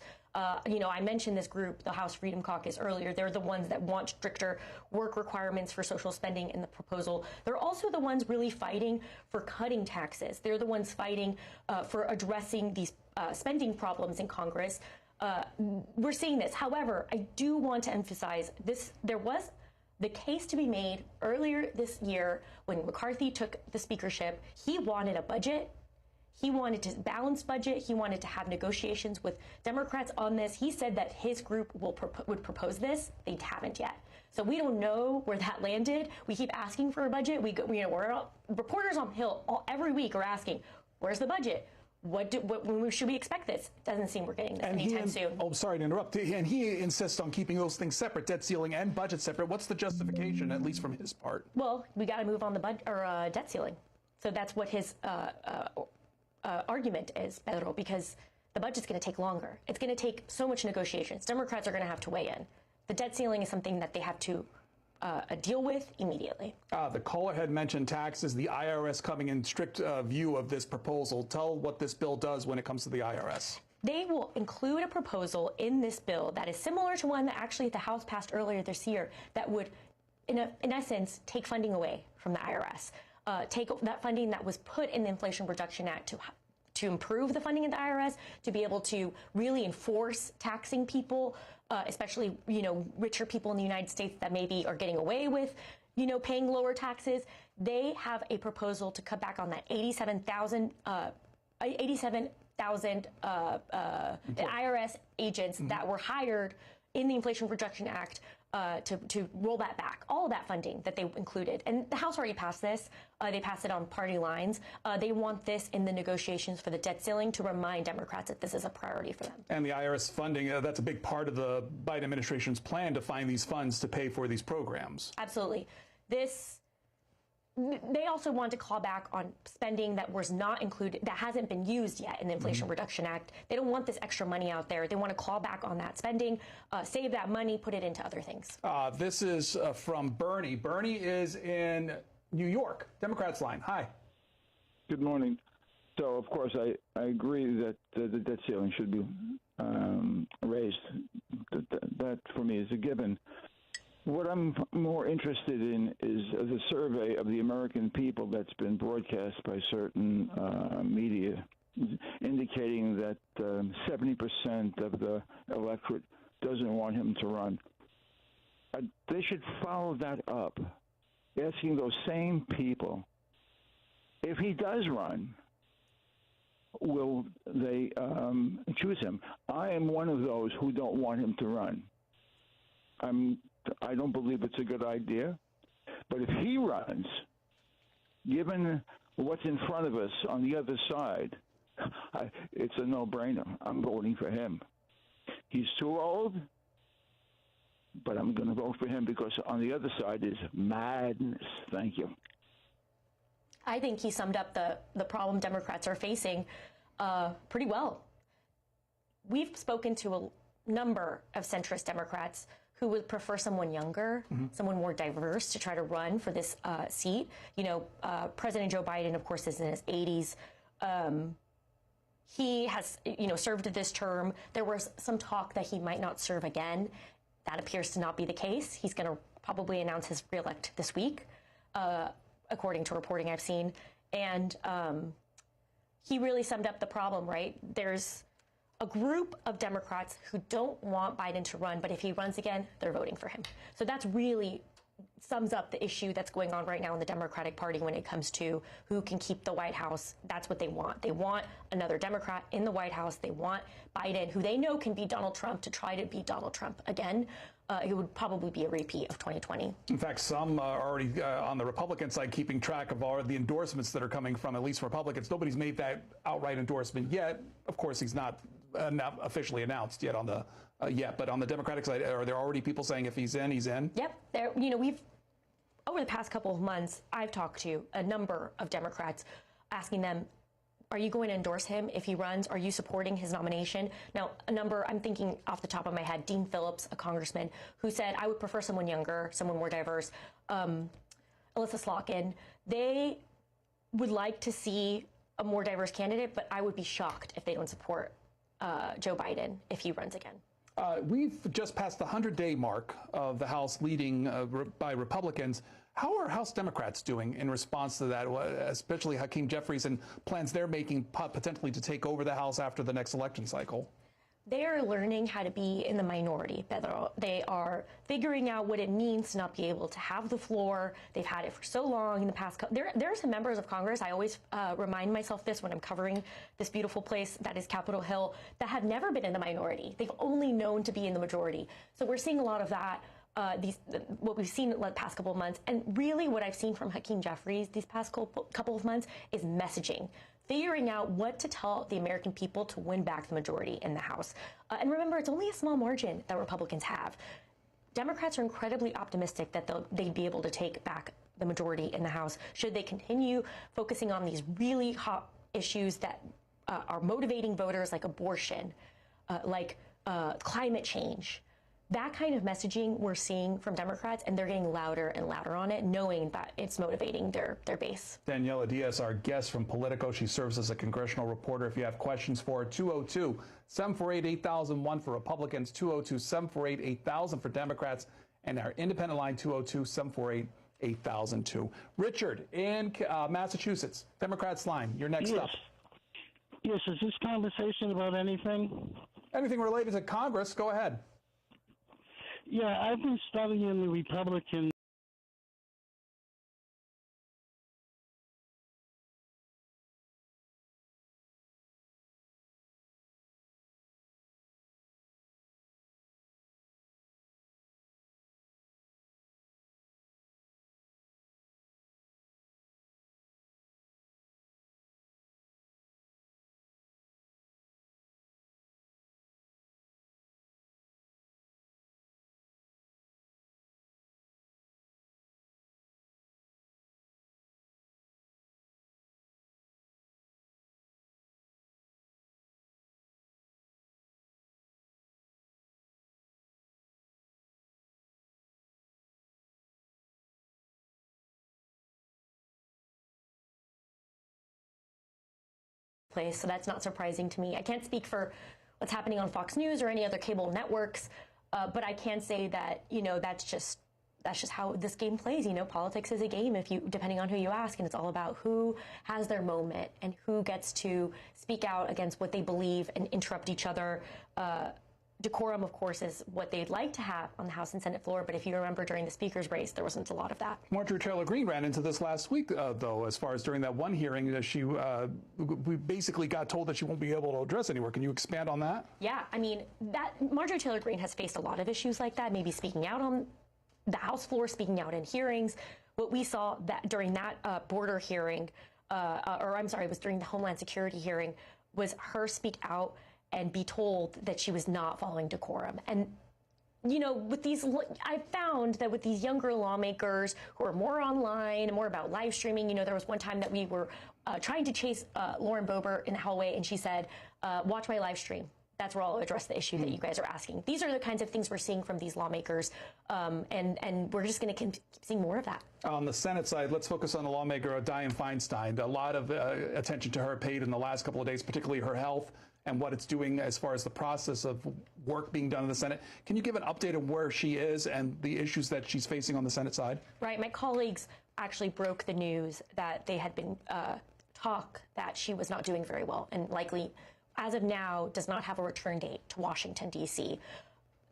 You know, I mentioned this group, the House Freedom Caucus, earlier. They're the ones that want stricter work requirements for social spending in the proposal. They're also the ones really fighting for cutting taxes. They're the ones fighting for addressing these spending problems in Congress. We're seeing this. However, I do want to emphasize this. There was the case to be made earlier this year when McCarthy took the speakership. He wanted a budget He wanted to balance budget. He wanted to have negotiations with Democrats on this. He said that his group would propose this. They haven't yet. So we don't know where that landed. We keep asking for a budget. Reporters on Hill every week are asking, where's the budget? When should we expect this? Doesn't seem we're getting this anytime soon. Oh, sorry to interrupt. And he insists on keeping those things separate, debt ceiling and budget separate. What's the justification, at least from his part? Well, we got to move on the debt ceiling. So that's what his argument is, Pedro, because the budget's going to take longer. It's going to take so much negotiations. Democrats are going to have to weigh in. The debt ceiling is something that they have to deal with immediately. The caller had mentioned taxes, the IRS coming in strict view of this proposal. Tell what this bill does when it comes to the IRS. They will include a proposal in this bill that is similar to one that actually the House passed earlier this year that would, in essence, take funding away from the IRS. Take that funding that was put in the Inflation Reduction Act to improve the funding of the IRS, to be able to really enforce taxing people, especially, richer people in the United States that maybe are getting away with, paying lower taxes. They have a proposal to cut back on that 87,000 IRS agents that were hired in the Inflation Reduction Act to roll that back, all of that funding that they included. And the House already passed this. They passed it on party lines. They want this in the negotiations for the debt ceiling to remind Democrats that this is a priority for them. And the IRS funding, that's a big part of the Biden administration's plan to find these funds to pay for these programs. Absolutely. They also want to claw back on spending that was not included, that hasn't been used yet in the Inflation Reduction Act. They don't want this extra money out there. They want to claw back on that spending, save that money, put it into other things. This is from Bernie. Bernie is in New York, Democrats line. Hi. Good morning. So, of course, I agree that the debt ceiling should be raised. That, for me, is a given. What I'm more interested in is the survey of the American people that's been broadcast by certain media, indicating that 70% of the electorate doesn't want him to run. They should follow that up, asking those same people, if he does run, will they choose him? I am one of those who don't want him to run. I don't believe it's a good idea. But if he runs, given what's in front of us on the other side, it's a no-brainer. I'm voting for him. He's too old, but I'm going to vote for him because on the other side is madness. Thank you. I think he summed up the problem Democrats are facing pretty well. We've spoken to a number of centrist Democrats who would prefer someone younger, someone more diverse to try to run for this seat. President Joe Biden, of course, is in his 80s. He has, served this term. There was some talk that he might not serve again. That appears to not be the case. He's going to probably announce his reelect this week, according to reporting I've seen. And he really summed up the problem, right? There's a group of Democrats who don't want Biden to run, but if he runs again, they're voting for him. So that's really sums up the issue that's going on right now in the Democratic Party when it comes to who can keep the White House. That's what they want. They want another Democrat in the White House. They want Biden, who they know can beat Donald Trump, to try to beat Donald Trump again. It would probably be a repeat of 2020. In fact, some are already on the Republican side keeping track of all the endorsements that are coming from at least Republicans. Nobody's made that outright endorsement yet. Of course, he's not officially announced yet on the but on the Democratic side, are there already people saying if he's in, he's in? Yep. We've over the past couple of months, I've talked to a number of Democrats asking them, are you going to endorse him if he runs? Are you supporting his nomination? Now, I'm thinking off the top of my head, Dean Phillips, a congressman, who said, I would prefer someone younger, someone more diverse. Alyssa Slotkin, they would like to see a more diverse candidate, but I would be shocked if they don't support Joe Biden if he runs again. We've just passed the 100-day mark of the House leading by Republicans. How are House Democrats doing in response to that, especially Hakeem Jeffries and plans they're making potentially to take over the House after the next election cycle? they're learning how to be in the minority. They are figuring out what it means to not be able to have the floor. They've had it for so long in the past. There are some members of Congress, I always remind myself this when I'm covering this beautiful place that is Capitol Hill, that have never been in the minority. They've only known to be in the majority. So we're seeing a lot of that. What we've seen in the past couple of months, and really what I've seen from Hakeem Jeffries these past couple of months is messaging. Figuring out what to tell the American people to win back the majority in the House. And remember, it's only a small margin that Republicans have. Democrats are incredibly optimistic that they'd be able to take back the majority in the House should they continue focusing on these really hot issues that are motivating voters, like abortion, like climate change. That kind of messaging we're seeing from Democrats, and they're getting louder and louder on it, knowing that it's motivating their base. Daniela Diaz, our guest from Politico. She serves as a congressional reporter. If you have questions for her, 202-748-8001 for Republicans, 202-748-8000 for Democrats, and our independent line, 202-748-8002. Richard in Massachusetts, Democrats line, you're next up. Yes, is this conversation about anything? Anything related to Congress, go ahead. Yeah, I've been studying the Republican place, so that's not surprising to me. I can't speak for what's happening on Fox News or any other cable networks, but I can say that, that's just how this game plays. Politics is a game, depending on who you ask, and it's all about who has their moment and who gets to speak out against what they believe and interrupt each other. Decorum, of course, is what they'd like to have on the House and Senate floor, but if you remember during the speaker's race, there wasn't a lot of that. Marjorie Taylor Greene ran into this last week, though, as far as during that one hearing, we basically got told that she won't be able to address anywhere. Can you expand on that? Yeah, Marjorie Taylor Greene has faced a lot of issues like that, maybe speaking out on the House floor, speaking out in hearings. What we saw that during that border hearing, it was during the Homeland Security hearing, was her speak out and be told that she was not following decorum. And, I found that with these younger lawmakers who are more online and more about live streaming, there was one time that we were trying to chase Lauren Boebert in the hallway, and she said, watch my live stream. That's where I'll address the issue that you guys are asking. These are the kinds of things we're seeing from these lawmakers, and we're just going to keep seeing more of that. On the Senate side, let's focus on the lawmaker, Dianne Feinstein. A lot of attention to her paid in the last couple of days, particularly her health and what it's doing as far as the process of work being done in the Senate. Can you give an update of where she is and the issues that she's facing on the Senate side? Right. My colleagues actually broke the news that they had been talk that she was not doing very well and likely, as of now, does not have a return date to Washington, D.C.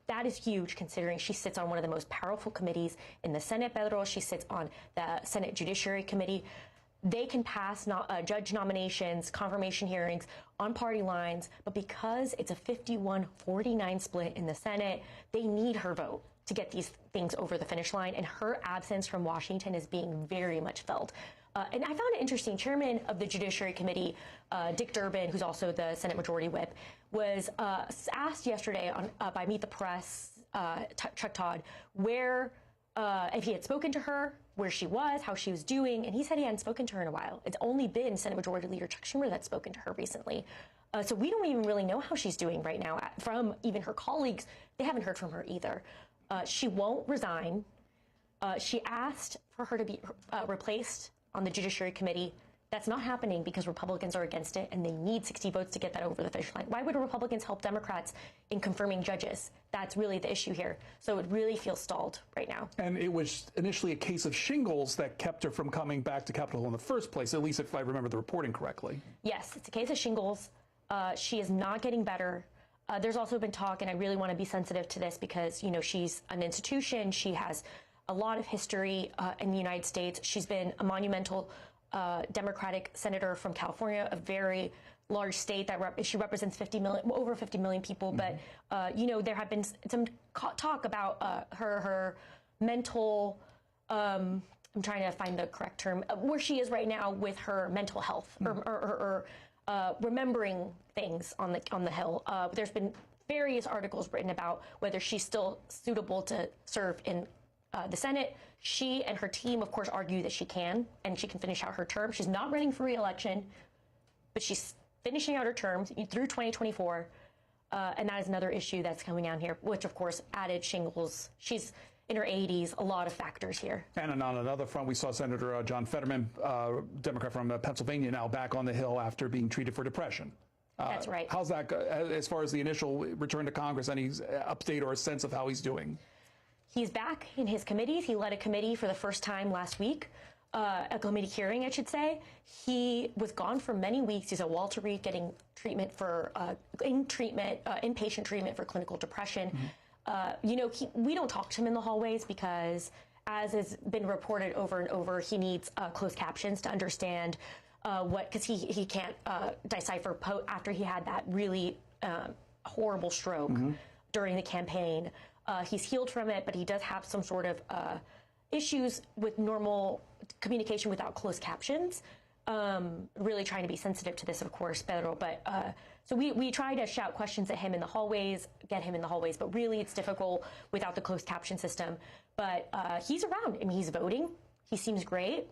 That is huge, considering she sits on one of the most powerful committees in the Senate. Federal. She sits on the Senate Judiciary Committee. They can pass judge nominations, confirmation hearings on party lines, but because it's a 51-49 split in the Senate, they need her vote to get these things over the finish line, and her absence from Washington is being very much felt. And I found it interesting, Chairman of the Judiciary Committee, Dick Durbin, who's also the Senate Majority Whip, was asked yesterday by Meet the Press, Chuck Todd, if he had spoken to her, where she was, how she was doing, and he said he hadn't spoken to her in a while. It's only been Senate Majority Leader Chuck Schumer that's spoken to her recently. So we don't even really know how she's doing right now. From even her colleagues, they haven't heard from her either. She won't resign. She asked for her to be replaced on the Judiciary Committee. That's not happening because Republicans are against it, and they need 60 votes to get that over the finish line. Why would Republicans help Democrats in confirming judges? That's really the issue here. So it really feels stalled right now. And it was initially a case of shingles that kept her from coming back to Capitol Hill in the first place, at least if I remember the reporting correctly. Yes, it's a case of shingles. She is not getting better. There's also been talk, and I really want to be sensitive to this because, you know, she's an institution. She has a lot of history in the United States. She's been a monumental Democratic senator from California, a very large state that she represents 50 million, over 50 million people. But, you know, there have been some talk about her mental, I'm trying to find the correct term, where she is right now with her mental health or remembering things on the Hill. There's been various articles written about whether she's still suitable to serve in the Senate. She and her team, of course, argue that she can, and she can finish out her term. She's not running for re-election, but she's finishing out her term through 2024, and that is another issue that's coming down here, which, of course, added shingles. She's in her 80s, a lot of factors here. And on another front, we saw Senator John Fetterman, Democrat from Pennsylvania, now back on the Hill after being treated for depression. That's right. How's that, as far as the initial return to Congress, any update or a sense of how he's doing? He's back in his committees. He led a committee for the first time last week, a committee hearing, I should say. He was gone for many weeks. He's at Walter Reed getting treatment for, inpatient treatment for clinical depression. You know, we don't talk to him in the hallways because, as has been reported over and over, he needs closed captions to understand because he can't decipher after he had that really horrible stroke during the campaign. He's healed from it, but he does have some sort of issues with normal communication without closed captions. Really trying to be sensitive to this, of course, Pedro. But so we try to shout questions at him in the hallways, get him in the hallways, but really it's difficult without the closed caption system. But he's around. I mean, he's voting. He seems great.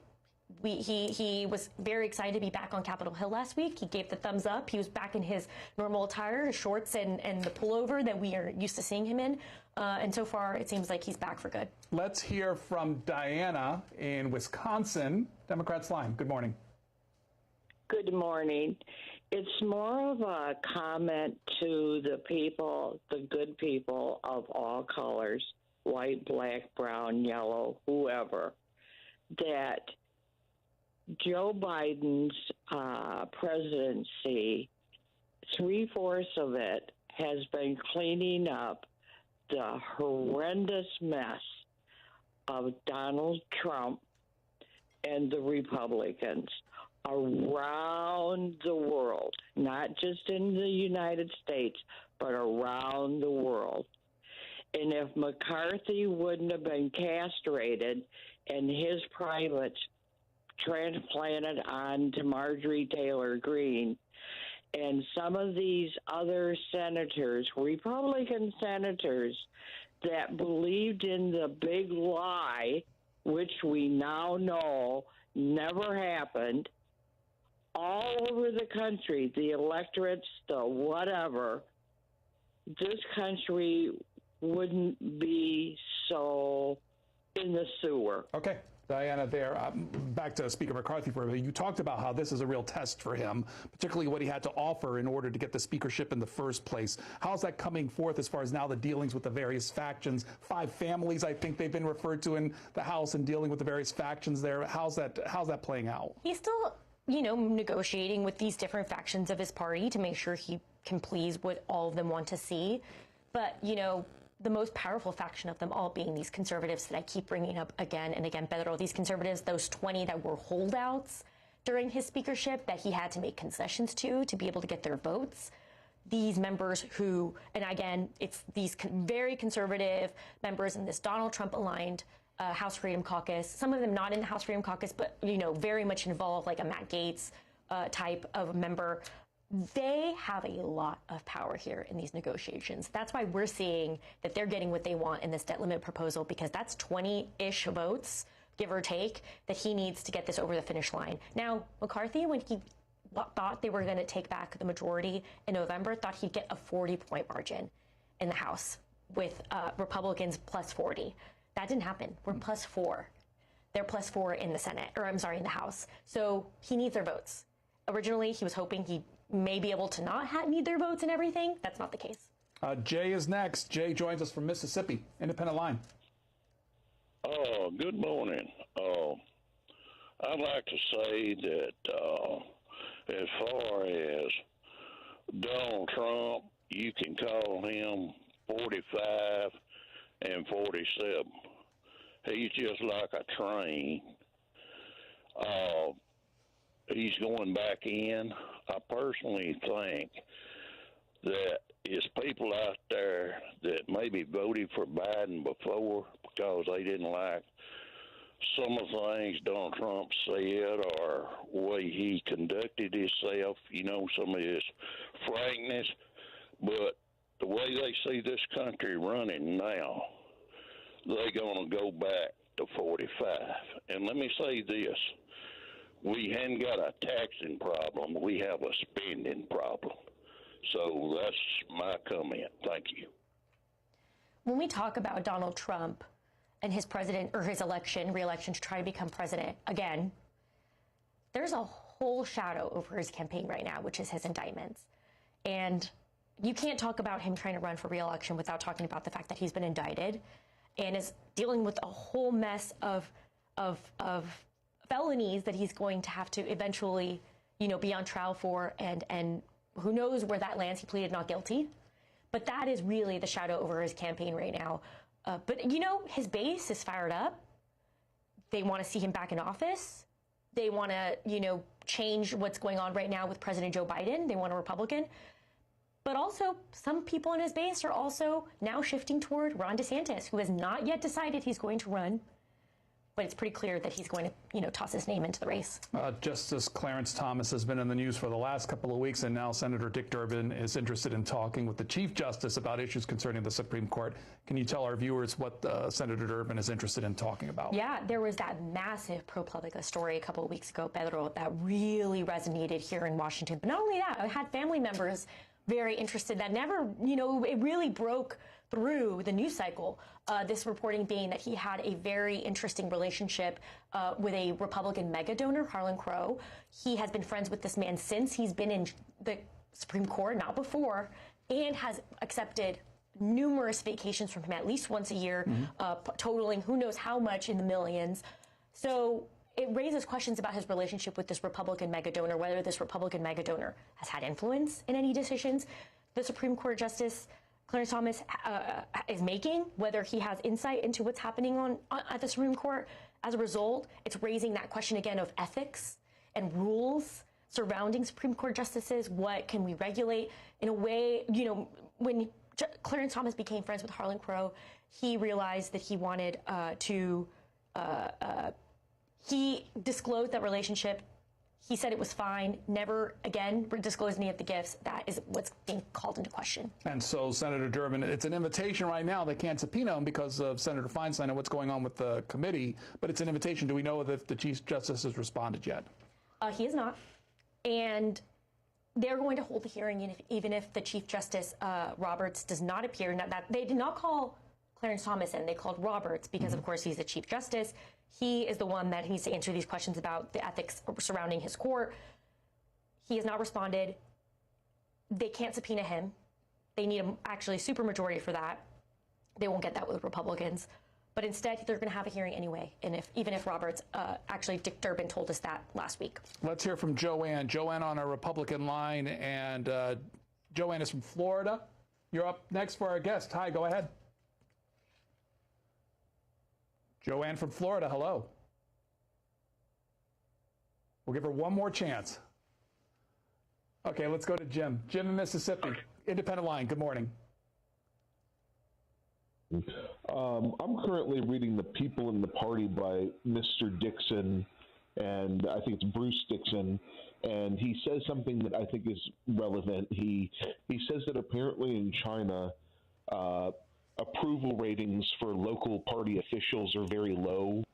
He was very excited to be back on Capitol Hill last week. He gave the thumbs up. He was back in his normal attire, his shorts and the pullover that we are used to seeing him in. And so far, it seems like he's back for good. Let's hear from Diana in Wisconsin, Democrats line. Good morning. Good morning. It's more of a comment to the people, the good people of all colors, white, black, brown, yellow, whoever, that Joe Biden's presidency, 3/4 of it has been cleaning up the horrendous mess of Donald Trump and the Republicans around the world, not just in the United States, but around the world. And if McCarthy wouldn't have been castrated and his privates transplanted onto Marjorie Taylor Greene, and some of these other senators, Republican senators, that believed in the big lie, which we now know never happened, all over the country, the electorates, the whatever, this country wouldn't be so in the sewer. Okay. Diana, there, back to Speaker McCarthy for a minute. You talked about how this is a real test for him, particularly what he had to offer in order to get the speakership in the first place. How's that coming forth as far as now the dealings with the various factions? 5 families, I think they've been referred to in the House, and dealing with the various factions there. How's that playing out? He's still, you know, negotiating with these different factions of his party to make sure he can please what all of them want to see. But, you know, the most powerful faction of them all being these conservatives that I keep bringing up again and again, Pedro, these conservatives, those 20 that were holdouts during his speakership that he had to make concessions to be able to get their votes. These members who, and again, it's these very conservative members in this Donald Trump aligned House Freedom Caucus, some of them not in the House Freedom Caucus, but, you know, very much involved, like a Matt Gaetz type of member. They have a lot of power here in these negotiations. That's why we're seeing that they're getting what they want in this debt limit proposal, because that's 20-ish votes, give or take, that he needs to get this over the finish line. Now, McCarthy, when he thought they were going to take back the majority in November, thought he'd get a 40-point margin in the House with Republicans plus 40. That didn't happen. We're plus 4. They're plus 4 in the Senate, or I'm sorry, in the House. So he needs their votes. Originally, he was hoping he may be able to not need their votes and everything. That's not the case. Jay is next. Jay joins us from Mississippi, Independent Line. Oh, good morning. I'd like to say that as far as Donald Trump you can call him 45 and 47. He's just like a train. He's going back in. I personally think that it's people out there that maybe voted for Biden before because they didn't like some of the things Donald Trump said or the way he conducted himself, you know, some of his frankness. But the way they see this country running now, they're going to go back to 45. And let me say this. We haven't got a taxing problem. We have a spending problem. So that's my comment. Thank you. When we talk about Donald Trump and his re-election to try to become president again, there's a whole shadow over his campaign right now, which is his indictments. And you can't talk about him trying to run for re-election without talking about the fact that he's been indicted and is dealing with a whole mess of felonies that he's going to have to eventually, be on trial for, and who knows where that lands. He pleaded not guilty. But that is really the shadow over his campaign right now. But his base is fired up. They want to see him back in office. They want to, change what's going on right now with President Joe Biden. They want a Republican. But also, some people in his base are also now shifting toward Ron DeSantis, who has not yet decided he's going to run. But it's pretty clear that he's going to, toss his name into the race. Justice Clarence Thomas has been in the news for the last couple of weeks, and now Senator Dick Durbin is interested in talking with the Chief Justice about issues concerning the Supreme Court. Can you tell our viewers what Senator Durbin is interested in talking about? Yeah, there was that massive ProPublica story a couple of weeks ago, Pedro, that really resonated here in Washington. But not only that, I had family members very interested that never, it really broke through the news cycle, this reporting being that he had a very interesting relationship with a Republican mega donor, Harlan Crow. He has been friends with this man since he's been in the Supreme Court, not before, and has accepted numerous vacations from him at least once a year, totaling who knows how much in the millions. So it raises questions about his relationship with this Republican mega donor, whether this Republican mega donor has had influence in any decisions the Supreme Court Justice Clarence Thomas is making, whether he has insight into what's happening at the Supreme Court. As a result, it's raising that question again of ethics and rules surrounding Supreme Court justices. What can we regulate? In a way, when Clarence Thomas became friends with Harlan Crow, he realized that he wanted he disclosed that relationship. He said it was fine, never again disclosed any of the gifts. That is what's being called into question. And so, Senator Durbin, it's an invitation right now. They can't subpoena him because of Senator Feinstein and what's going on with the committee, but it's an invitation. Do we know if the Chief Justice has responded yet? He has not. And they're going to hold the hearing even if the Chief Justice Roberts does not appear. Now, that they did not call Clarence Thomas in. They called Roberts because, of course, he's the Chief Justice. He is the one that needs to answer these questions about the ethics surrounding his court. He has not responded. They can't subpoena him. They need actually a supermajority for that. They won't get that with Republicans. But instead, they're going to have a hearing anyway, and even if Roberts, actually Dick Durbin told us that last week. Let's hear from Joanne. Joanne on our Republican line, and Joanne is from Florida. You're up next for our guest. Hi, go ahead. Joanne from Florida, hello. We'll give her one more chance. Okay, let's go to Jim. Jim in Mississippi, Independent Line, good morning. I'm currently reading The People in the Party by Mr. Dixon, and I think it's Bruce Dixon, and he says something that I think is relevant. He says that apparently in China, approval ratings for local party officials are very low,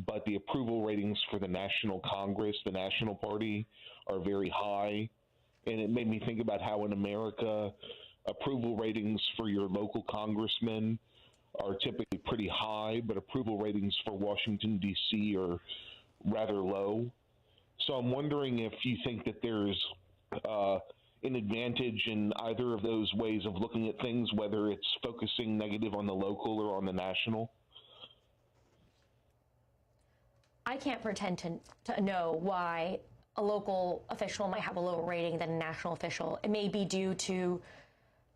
but the approval ratings for the National Congress, the National Party, are very high. And it made me think about how in America, approval ratings for your local congressmen are typically pretty high, but approval ratings for Washington, D.C. are rather low. So I'm wondering if you think that there's an advantage in either of those ways of looking at things, whether it's focusing negative on the local or on the national? I can't pretend to know why a local official might have a lower rating than a national official. It may be due to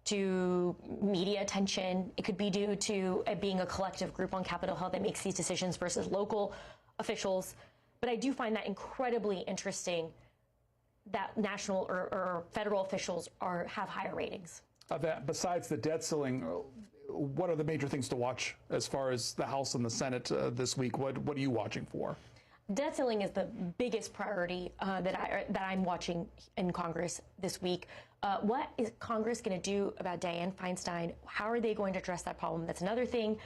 to media attention. It could be due to it being a collective group on Capitol Hill that makes these decisions versus local officials. But I do find that incredibly interesting that national or federal officials have higher ratings. Besides the debt ceiling, what are the major things to watch as far as the House and the Senate this week? What are you watching for? Debt ceiling is the biggest priority that I'm watching in Congress this week. What is Congress going to do about Dianne Feinstein? How are they going to address that problem? That's another thing.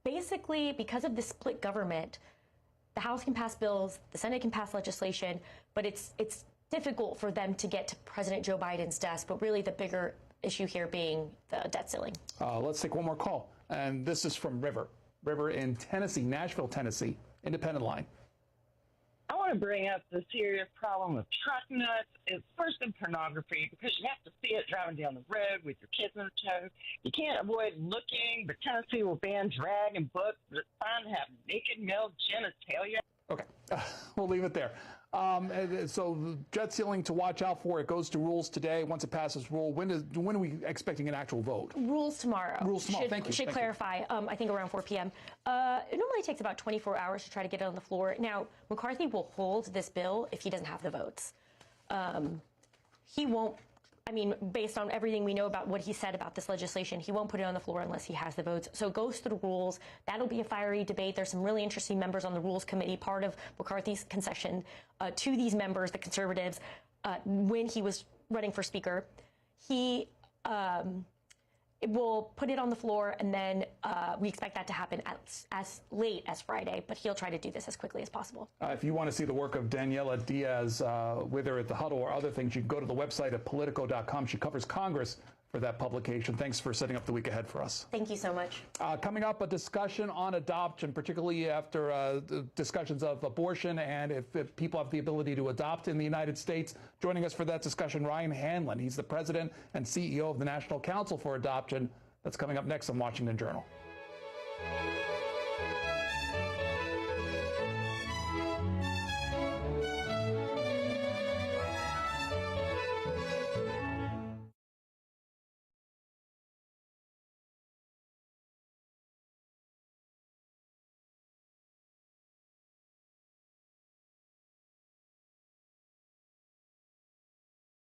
Basically, because of the split government, the House can pass bills, the Senate can pass legislation, but it's difficult for them to get to President Joe Biden's desk. But really, the bigger issue here being the debt ceiling. Let's take one more call, and this is from River. River in Tennessee, Nashville, Tennessee, independent line. I want to bring up the serious problem of truck nuts. It's first in pornography because you have to see it driving down the road with your kids in tow. You can't avoid looking, but Tennessee will ban drag and books that it's fine to have naked male genitalia. Okay, we'll leave it there. So debt ceiling to watch out for. It goes to rules today. Once it passes rule, when are we expecting an actual vote? Rules tomorrow. Rules tomorrow. Thank you. Should clarify. I think around 4 p.m. It normally takes about 24 hours to try to get it on the floor. Now, McCarthy will hold this bill if he doesn't have the votes. He won't. I mean, based on everything we know about what he said about this legislation, he won't put it on the floor unless he has the votes. So it goes through rules. That'll be a fiery debate. There's some really interesting members on the Rules Committee, part of McCarthy's concession to these members, the conservatives, when he was running for Speaker. He will put it on the floor, and then we expect that to happen as late as Friday, but he'll try to do this as quickly as possible. If you want to see the work of Daniela Diaz, with her at the Huddle or other things, you can go to the website at Politico.com. She covers Congress for that publication. Thanks for setting up the week ahead for us. Thank you so much. Coming up, a discussion on adoption, particularly after the discussions of abortion and if people have the ability to adopt in the United States. Joining us for that discussion, Ryan Hanlon. He's the president and CEO of the National Council for Adoption. That's coming up next on Washington Journal.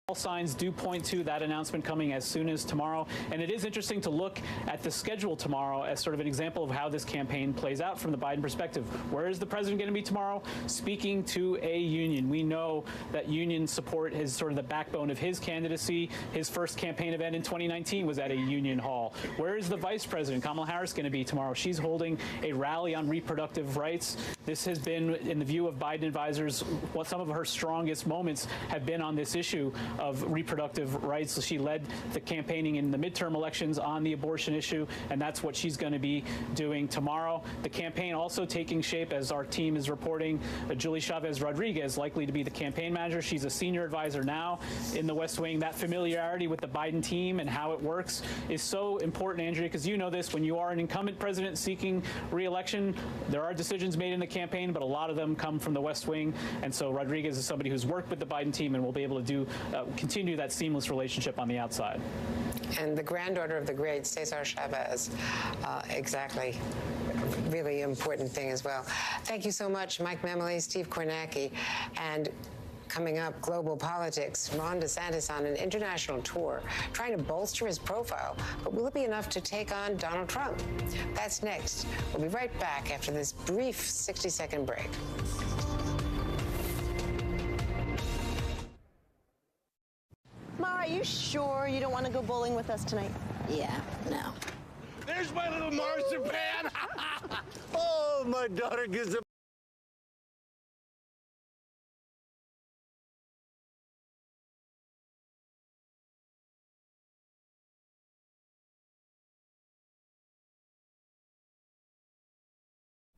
All signs do point to that announcement coming as soon as tomorrow. And it is interesting to look at the schedule tomorrow as sort of an example of how this campaign plays out from the Biden perspective. Where is the president going to be tomorrow? Speaking to a union. We know that union support is sort of the backbone of his candidacy. His first campaign event in 2019 was at a union hall. Where is the vice president, Kamala Harris, going to be tomorrow? She's holding a rally on reproductive rights. This has been, in the view of Biden advisors, what some of her strongest moments have been on this issue of reproductive rights. So she led the campaigning in the midterm elections on the abortion issue, and that's what she's going to be doing tomorrow. The campaign also taking shape, as our team is reporting. Julie Chavez Rodriguez likely to be the campaign manager. She's a senior advisor now in the West Wing. That familiarity with the Biden team and how it works is so important, Andrea, because you know this, when you are an incumbent president seeking re-election, there are decisions made in the campaign, but a lot of them come from the West Wing. And so Rodriguez is somebody who's worked with the Biden team and will be able to do continue that seamless relationship on the outside. And the granddaughter of the great Cesar Chavez, exactly. Really important thing as well. Thank you so much, Mike Memoli, Steve Kornacki, and coming up, global politics. Ron DeSantis on an international tour, trying to bolster his profile. But will it be enough to take on Donald Trump? That's next. We'll be right back after this brief 60-second break. Mara, are you sure you don't want to go bowling with us tonight? Yeah, no. There's my little marzipan! Oh, my daughter gives a...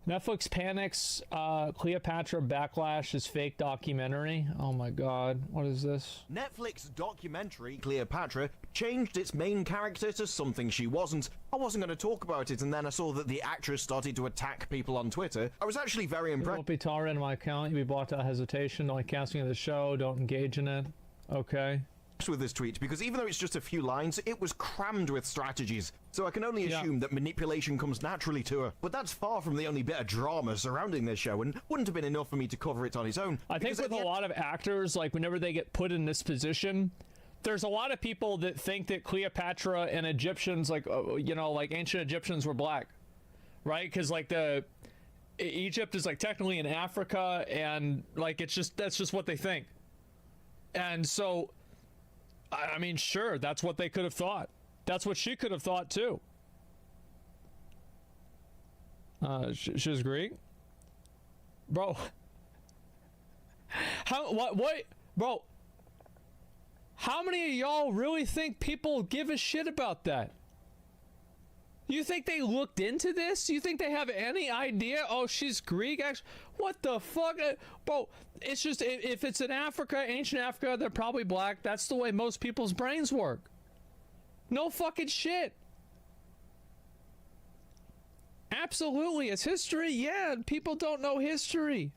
Netflix panics, Cleopatra backlash is fake documentary. Oh my God, what is this? Netflix documentary, Cleopatra, changed its main character to something she wasn't. I wasn't going to talk about it, and then I saw that the actress started to attack people on Twitter. I was actually very impressed. Won't be tolerated in my account. You'll be blocked out hesitation. Don't like casting of the show. Don't engage in it. Okay. with this tweet because even though it's just a few lines, it was crammed with strategies. So I can only assume that manipulation comes naturally to her. But that's far from the only bit of drama surrounding this show, and wouldn't have been enough for me to cover it on its own. I think with a lot of actors, like whenever they get put in this position, there's a lot of people that think that Cleopatra and Egyptians, like, you know, like ancient Egyptians were black, right? Because like Egypt is like technically in Africa, and like that's just what they think. And so, I mean, sure, that's what they could have thought. That's what she could have thought too. She's Greek, bro. What, bro? How many of y'all really think people give a shit about that? You think they looked into this? You think they have any idea? Oh, she's Greek? Actually, what the fuck? Bro, it's just, if it's in Africa, ancient Africa, they're probably black. That's the way most people's brains work. No fucking shit. Absolutely. It's history. Yeah, people don't know history.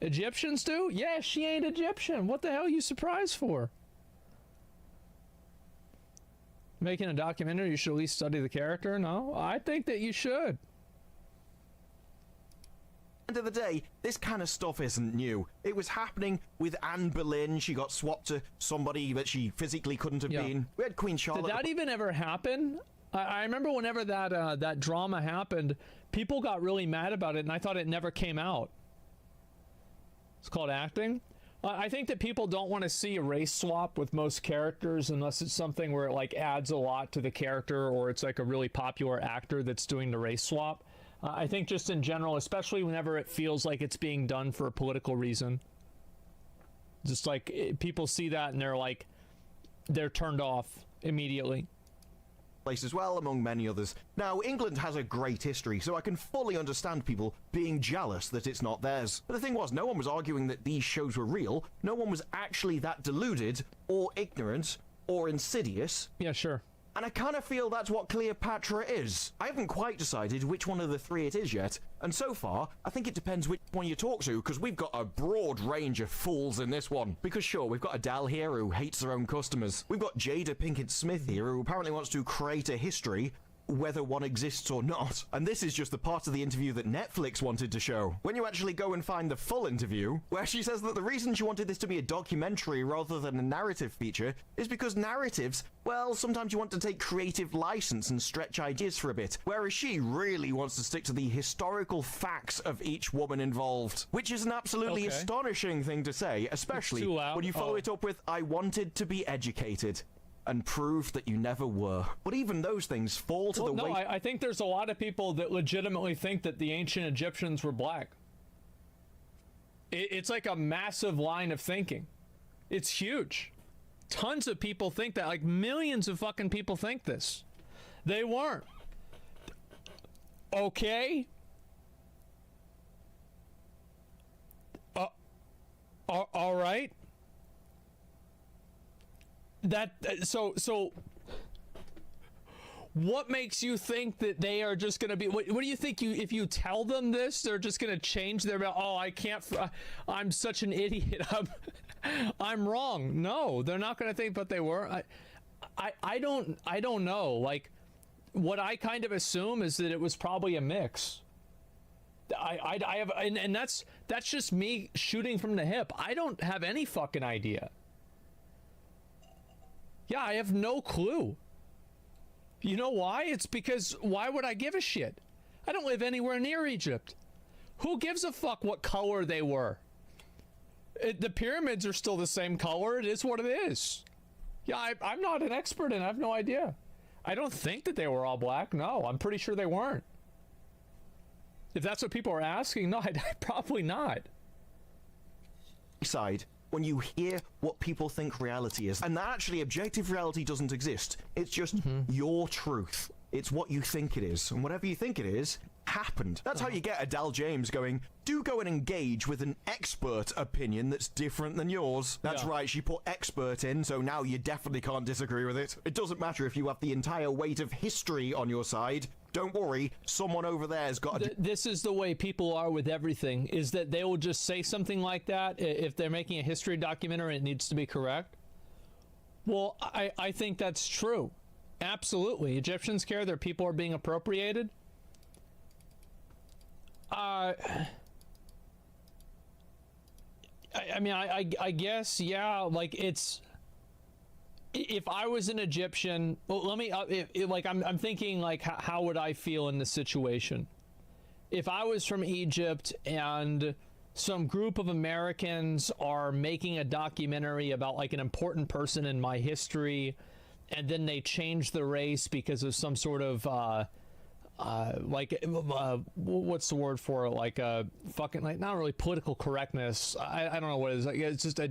Egyptians do? Yeah, she ain't Egyptian. What the hell are you surprised for? Making a documentary, you should at least study the character? No, I think that you should. End of the day, this kind of stuff isn't new. It was happening with Anne Boleyn. She got swapped to somebody that she physically couldn't have been. We had Queen Charlotte. Did that even ever happen? I remember whenever that drama happened, people got really mad about it, and I thought it never came out. It's called acting. I think that people don't want to see a race swap with most characters unless it's something where it like adds a lot to the character, or it's like a really popular actor that's doing the race swap. I think just in general, especially whenever it feels like it's being done for a political reason, just like people see that and they're turned off immediately. Place as well, among many others. Now, England has a great history, so I can fully understand people being jealous that it's not theirs. But the thing was, no one was arguing that these shows were real. No one was actually that deluded, or ignorant, or insidious. Yeah, sure. And I kind of feel that's what Cleopatra is. I haven't quite decided which one of the three it is yet, and so far, I think it depends which one you talk to, because we've got a broad range of fools in this one. Because sure, we've got Adele here who hates her own customers. We've got Jada Pinkett Smith here who apparently wants to create a history, whether one exists or not. And this is just the part of the interview that Netflix wanted to show. When you actually go and find the full interview, where she says that the reason she wanted this to be a documentary rather than a narrative feature is because narratives, well, sometimes you want to take creative license and stretch ideas for a bit, whereas she really wants to stick to the historical facts of each woman involved, which is an absolutely astonishing thing to say, especially when you follow it up with, I wanted to be educated. And prove that you never were. But even those things fall to the weight. I think there's a lot of people that legitimately think that the ancient Egyptians were black. It's like a massive line of thinking. It's huge. Tons of people think that. Like millions of fucking people think this. They weren't. Okay? All right. So what makes you think that they are just going to be, what do you think, if you tell them this, they're just going to change their, oh, I can't, I'm such an idiot, I'm wrong. No, they're not going to think, but they were. I don't know. Like, what I kind of assume is that it was probably a mix. I have, and that's just me shooting from the hip. I don't have any fucking idea. Yeah, I have no clue. You know why? It's because why would I give a shit? I don't live anywhere near Egypt. Who gives a fuck what color they were? The pyramids are still the same color. It is what it is. Yeah, I'm not an expert and I have no idea. I don't think that they were all black. No, I'm pretty sure they weren't. If that's what people are asking, no, probably not. Side. When you hear what people think reality is, and that actually objective reality doesn't exist. It's just your truth. It's what you think it is, and whatever you think it is happened. That's how you get Adele James going, do go and engage with an expert opinion that's different than yours. That's right, she put expert in, so now you definitely can't disagree with it. It doesn't matter if you have the entire weight of history on your side. Don't worry, someone over there's got a... This is the way people are with everything, is that they will just say something like that if they're making a history documentary and it needs to be correct. Well, I think that's true. Absolutely. Egyptians care their people are being appropriated. I mean, I guess, yeah, like it's, if I was an Egyptian, well, let me, I'm thinking like, how would I feel in this situation? If I was from Egypt and some group of Americans are making a documentary about like an important person in my history, and then they change the race because of some sort of, what's the word for it? Like fucking, like, not really political correctness. I don't know what it is. Like, it's just a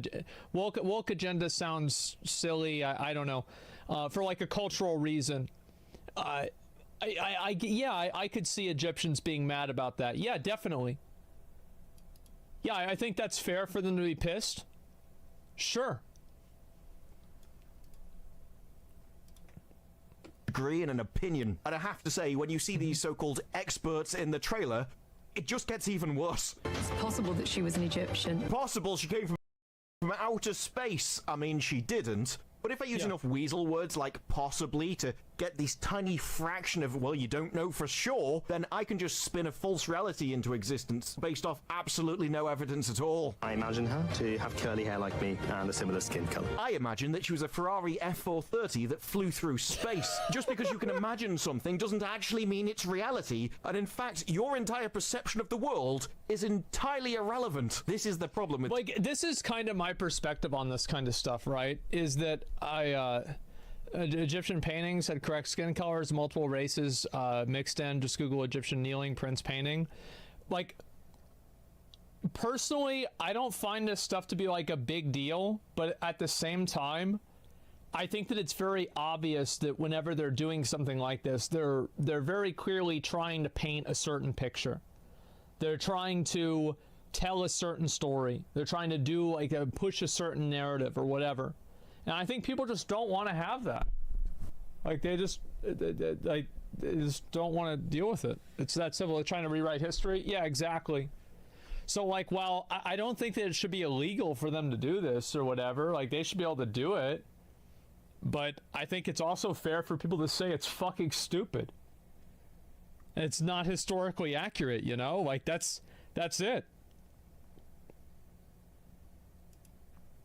woke agenda sounds silly. I don't know. For like a cultural reason. I could see Egyptians being mad about that. Yeah, definitely. Yeah, I think that's fair for them to be pissed. Sure. Agree in an opinion. And I have to say, when you see these so-called experts in the trailer, it just gets even worse. It's possible that she was an Egyptian. Possible she came from outer space. I mean, she didn't. But if I use enough weasel words like possibly to get this tiny fraction of, well, you don't know for sure, then I can just spin a false reality into existence based off absolutely no evidence at all. I imagine her to have curly hair like me and a similar skin colour. I imagine that she was a Ferrari F430 that flew through space. Just because you can imagine something doesn't actually mean it's reality, and in fact, your entire perception of the world is entirely irrelevant. This is the problem with... Like, this is kind of my perspective on this kind of stuff, right? Is that Egyptian paintings had correct skin colors, multiple races mixed in. Just Google Egyptian kneeling prince painting. Like, personally, I don't find this stuff to be like a big deal, but at the same time, I think that it's very obvious that whenever they're doing something like this, they're very clearly trying to paint a certain picture. They're trying to tell a certain story. They're trying to do like push a certain narrative or whatever. And I think people just don't want to have that. Like, they just don't want to deal with it. It's that simple. They're trying to rewrite history. Yeah, exactly. So, like, while I don't think that it should be illegal for them to do this or whatever, like, they should be able to do it. But I think it's also fair for people to say it's fucking stupid. And it's not historically accurate, you know? Like, that's it.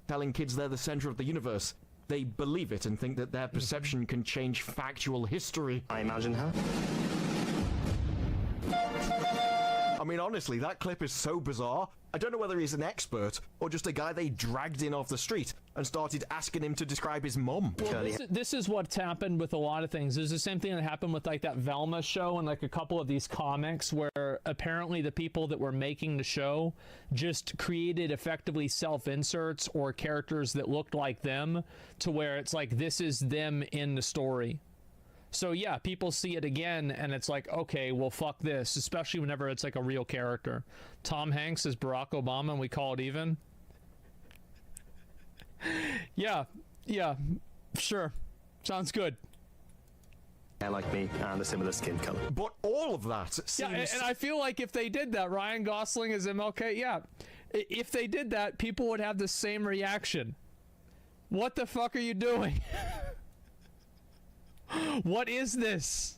Telling kids they're the center of the universe. They believe it and think that their perception can change factual history. I imagine her. I mean, honestly, that clip is so bizarre. I don't know whether he's an expert or just a guy they dragged in off the street and started asking him to describe his mum. Well, this is what's happened with a lot of things. There's the same thing that happened with like that Velma show and like a couple of these comics where apparently the people that were making the show just created effectively self-inserts or characters that looked like them to where it's like this is them in the story. So yeah, people see it again and it's like, okay, well, fuck this, especially whenever it's like a real character. Tom Hanks is Barack Obama and we call it even. Yeah, sure. Sounds good. Hair like me and a similar skin color. But all of that seems... Yeah, and I feel like if they did that, Ryan Gosling is MLK, yeah. If they did that, people would have the same reaction. What the fuck are you doing? What is this?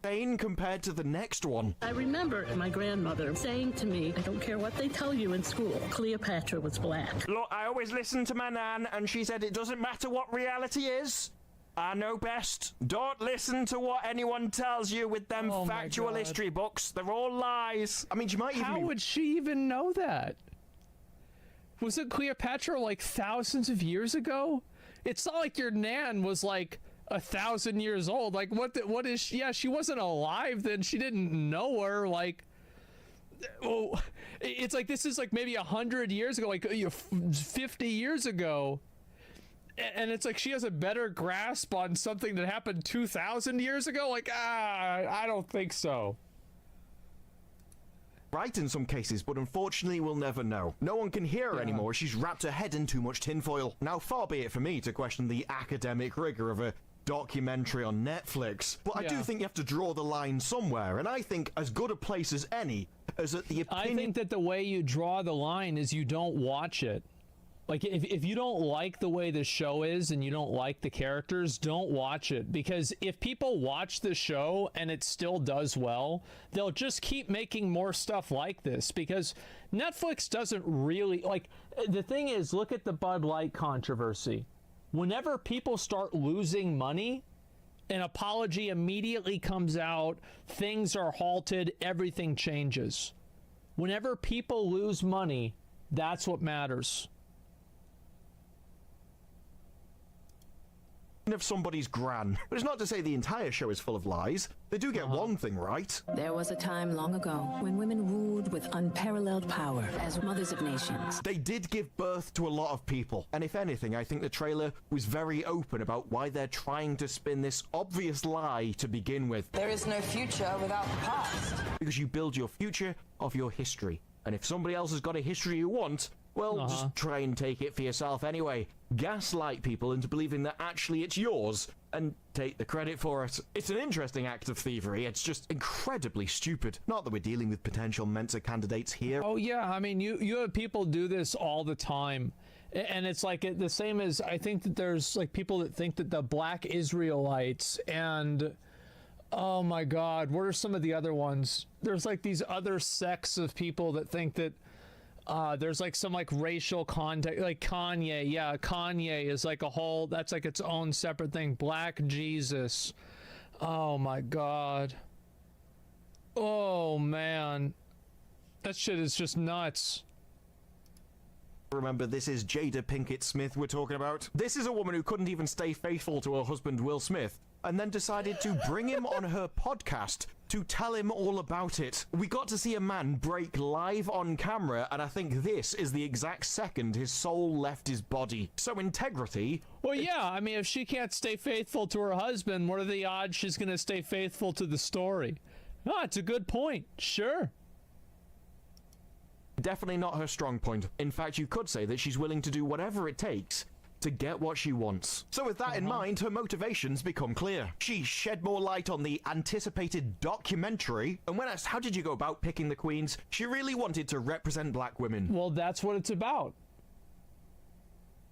Pain compared to the next one. I remember my grandmother saying to me, I don't care what they tell you in school, Cleopatra was black. Look, I always listened to my nan and she said it doesn't matter what reality is. I know best. Don't listen to what anyone tells you with them factual history books. They're all lies. I mean, she might even... How would she even know that? Was it Cleopatra like thousands of years ago? It's not like your nan was like 1,000 years old. Like, what is she? Yeah, she wasn't alive then. She didn't know her. Like, oh, it's like this is like maybe 100 years ago, like 50 years ago. And it's like she has a better grasp on something that happened 2,000 years ago. Like, I don't think so. Right in some cases, but unfortunately we'll never know. No one can hear her anymore. She's wrapped her head in too much tinfoil. Now, far be it for me to question the academic rigor of a documentary on Netflix, but I do think you have to draw the line somewhere, and I think as good a place as any is at the opinion... I think that the way you draw the line is you don't watch it. Like, if you don't like the way the show is and you don't like the characters, don't watch it. Because if people watch the show and it still does well, they'll just keep making more stuff like this. Because Netflix doesn't really... Like, the thing is, look at the Bud Light controversy. Whenever people start losing money, an apology immediately comes out, things are halted, everything changes. Whenever people lose money, that's what matters. Of somebody's gran. But it's not to say the entire show is full of lies. They do get one thing right. There was a time long ago when women ruled with unparalleled power as mothers of nations. They did give birth to a lot of people. And if anything, I think the trailer was very open about why they're trying to spin this obvious lie to begin with. There is no future without the past. Because you build your future off your history. And if somebody else has got a history you want, well, just try and take it for yourself anyway. Gaslight people into believing that actually it's yours and take the credit for it. It's an interesting act of thievery. It's just incredibly stupid. Not that we're dealing with potential Mensa candidates here. Oh, yeah. I mean, you have people do this all the time. And it's like the same as I think that there's like people that think that the Black Israelites and... Oh my God, what are some of the other ones? There's like these other sects of people that think that there's like some like racial context, like Kanye. Yeah, Kanye is like a whole, that's like its own separate thing. Black Jesus. Oh my God. Oh man. That shit is just nuts. Remember, this is Jada Pinkett Smith we're talking about. This is a woman who couldn't even stay faithful to her husband, Will Smith, and then decided to bring him on her podcast to tell him all about it. We got to see a man break live on camera, and I think this is the exact second his soul left his body. So integrity... Well, yeah, I mean, if she can't stay faithful to her husband, what are the odds she's going to stay faithful to the story? Oh, it's a good point. Sure. Definitely not her strong point. In fact, you could say that she's willing to do whatever it takes to get what she wants. So with that in mind, her motivations become clear. She shed more light on the anticipated documentary, and when asked how did you go about picking the queens, she really wanted to represent black women. Well, that's what it's about.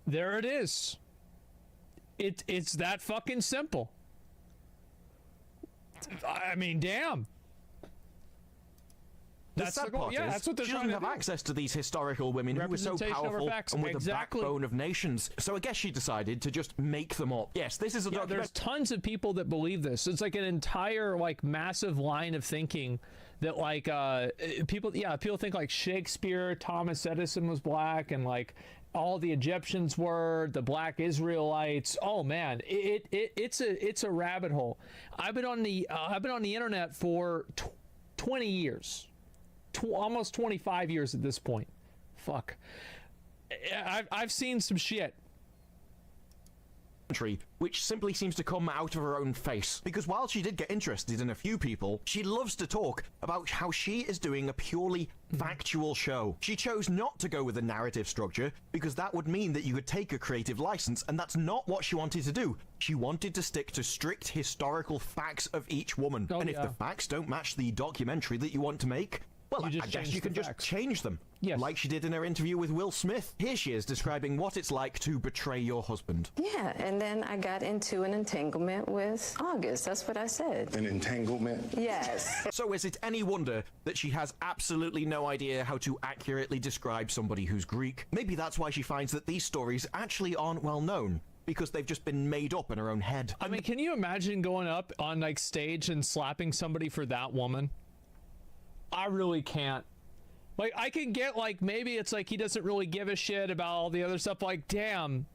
There it is. It's that fucking simple. I mean, damn. The sad part is, that's what they're she trying doesn't to have do. access to these historical women who were so powerful and with the backbone of nations. So I guess she decided to just make them up. Yes, this is a documentary. There's tons of people that believe this. It's like an entire like massive line of thinking that like people think like Shakespeare, Thomas Edison was black, and like all the Egyptians were, the Black Israelites. Oh man, it's a rabbit hole. I've been on the internet for 20 years. Almost 25 years at this point. Fuck. I've seen some shit. Which simply seems to come out of her own face. Because while she did get interested in a few people, she loves to talk about how she is doing a purely factual show. She chose not to go with a narrative structure because that would mean that you could take a creative license, and that's not what she wanted to do. She wanted to stick to strict historical facts of each woman. And if the facts don't match the documentary that you want to make, well, I guess you can just change them. Yes. Like she did in her interview with Will Smith. Here she is describing what it's like to betray your husband. Yeah, and then I got into an entanglement with August. That's what I said. An entanglement? Yes. So is it any wonder that she has absolutely no idea how to accurately describe somebody who's Greek? Maybe that's why she finds that these stories actually aren't well known, because they've just been made up in her own head. I mean, can you imagine going up on like stage and slapping somebody for that woman? I really can't. Like, I can get, like, maybe it's like he doesn't really give a shit about all the other stuff. Like, damn.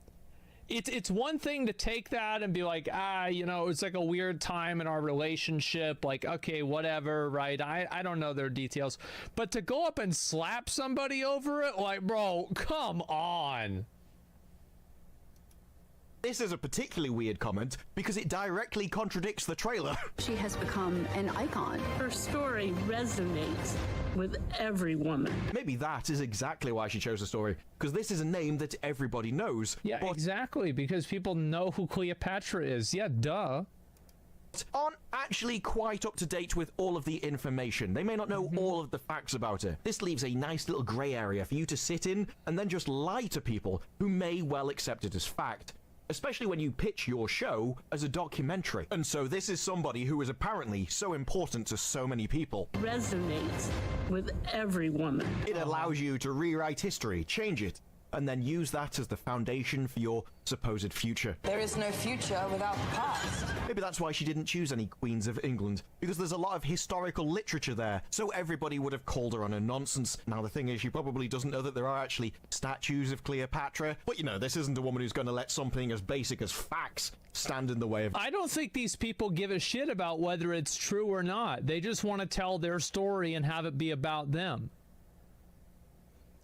It's one thing to take that and be like, you know, it's like a weird time in our relationship. Like, okay, whatever, right? I don't know their details. But to go up and slap somebody over it, like, bro, come on. This is a particularly weird comment because it directly contradicts the trailer. She has become an icon. Her story resonates with every woman. Maybe that is exactly why she chose the story, because this is a name that everybody knows. Yeah, exactly, because people know who Cleopatra is. Yeah, duh. aren't actually quite up to date with all of the information. They may not know all of the facts about it. This leaves a nice little grey area for you to sit in and then just lie to people who may well accept it as fact. Especially when you pitch your show as a documentary. And so this is somebody who is apparently so important to so many people. Resonates with every woman. It allows you to rewrite history, change it, and then use that as the foundation for your supposed future. There is no future without the past. Maybe that's why she didn't choose any queens of England, because there's a lot of historical literature there, so everybody would have called her on her nonsense. Now the thing is, she probably doesn't know that there are actually statues of Cleopatra, but you know, this isn't a woman who's going to let something as basic as facts stand in the way of... I don't think these people give a shit about whether it's true or not. They just want to tell their story and have it be about them.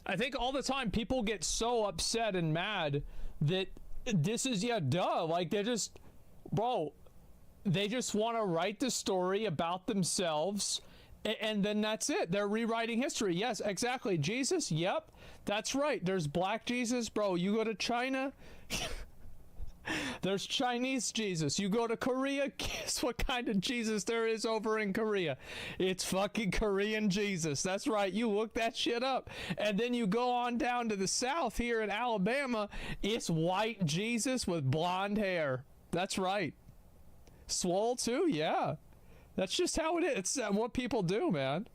I think all the time people get so upset and mad that this is, yeah, duh. Like, they're just, bro, they just want to write the story about themselves, and then that's it. They're rewriting history. Yes, exactly. Jesus, yep, that's right. There's black Jesus, bro. You go to China, there's Chinese Jesus. You go to Korea, guess what kind of Jesus there is over in Korea? It's fucking Korean Jesus. That's right. You look that shit up. And then you go on down to the south here in Alabama. It's white Jesus with blonde hair. That's right. Swole too? Yeah. That's just how it is. It's what people do, man.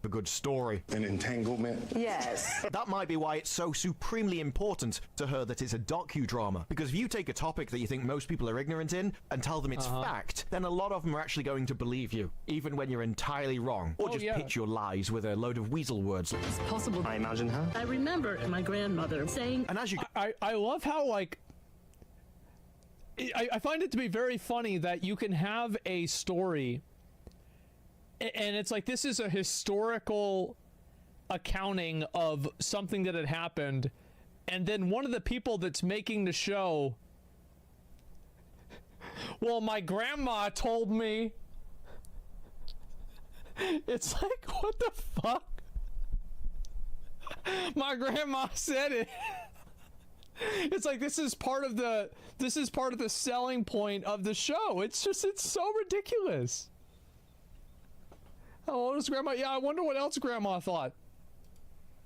A good story. An entanglement? Yes. That might be why it's so supremely important to her that it's a docudrama. Because if you take a topic that you think most people are ignorant in and tell them it's fact, then a lot of them are actually going to believe you, even when you're entirely wrong. Or just pitch your lies with a load of weasel words. It's possible. I imagine her. I remember my grandmother saying... And as you... I love how, like... I find it to be very funny that you can have a story... And it's like, this is a historical accounting of something that had happened. And then one of the people that's making the show, well, my grandma told me. It's like, what the fuck? My grandma said it. It's like, this is part of the selling point of the show. It's so ridiculous. How old is Grandma? Yeah, I wonder what else Grandma thought.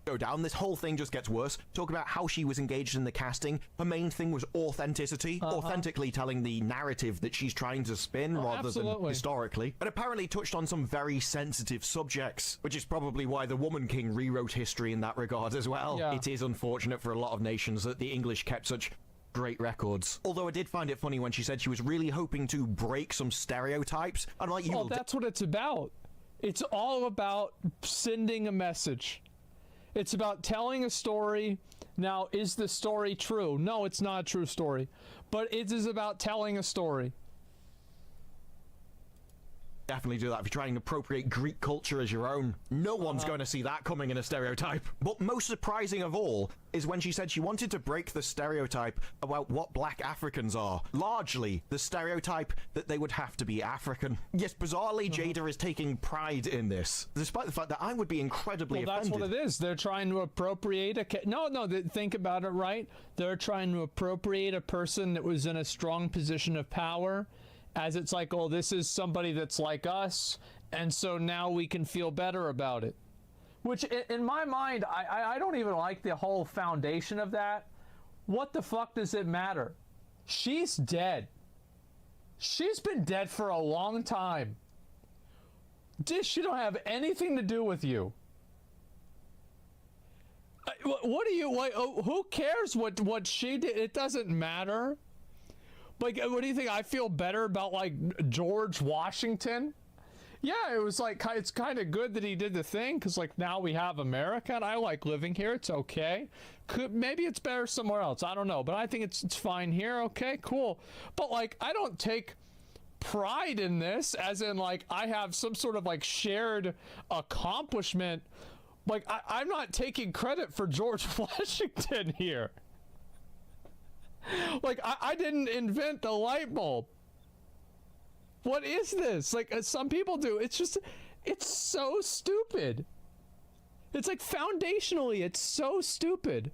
Go down, this whole thing just gets worse. Talk about how she was engaged in the casting. Her main thing was authenticity, authentically telling the narrative that she's trying to spin rather than historically. And apparently touched on some very sensitive subjects, which is probably why the Woman King rewrote history in that regard as well. Yeah. It is unfortunate for a lot of nations that the English kept such great records. Although I did find it funny when she said she was really hoping to break some stereotypes. And like, well, that's what it's about. It's all about sending a message. It's about telling a story. Now, is the story true? No, it's not a true story. But it is about telling a story. Definitely do that if you're trying to appropriate Greek culture as your own. No one's going to see that coming in a stereotype. But most surprising of all is when she said she wanted to break the stereotype about what black Africans are. Largely, the stereotype that they would have to be African. Yes, bizarrely, Jada is taking pride in this, despite the fact that I would be incredibly offended. That's what it is. They're trying to appropriate think about it, right? They're trying to appropriate a person that was in a strong position of power, as it's like, oh, this is somebody that's like us, and so now we can feel better about it. Which, in my mind, I don't even like the whole foundation of that. What the fuck does it matter? She's dead. She's been dead for a long time. She don't have anything to do with you. What do you, like, who cares what she did? It doesn't matter. Like, what do you think? I feel better about, like, George Washington? Yeah, it was like, it's kind of good that he did the thing, because, like, now we have America, and I like living here. It's okay. Maybe it's better somewhere else. I don't know, but I think it's fine here. Okay, cool. But, like, I don't take pride in this, as in, like, I have some sort of, like, shared accomplishment. Like, I'm not taking credit for George Washington here. Like, I didn't invent the light bulb. What is this? Like, some people do. It's so stupid. It's like, foundationally, it's so stupid.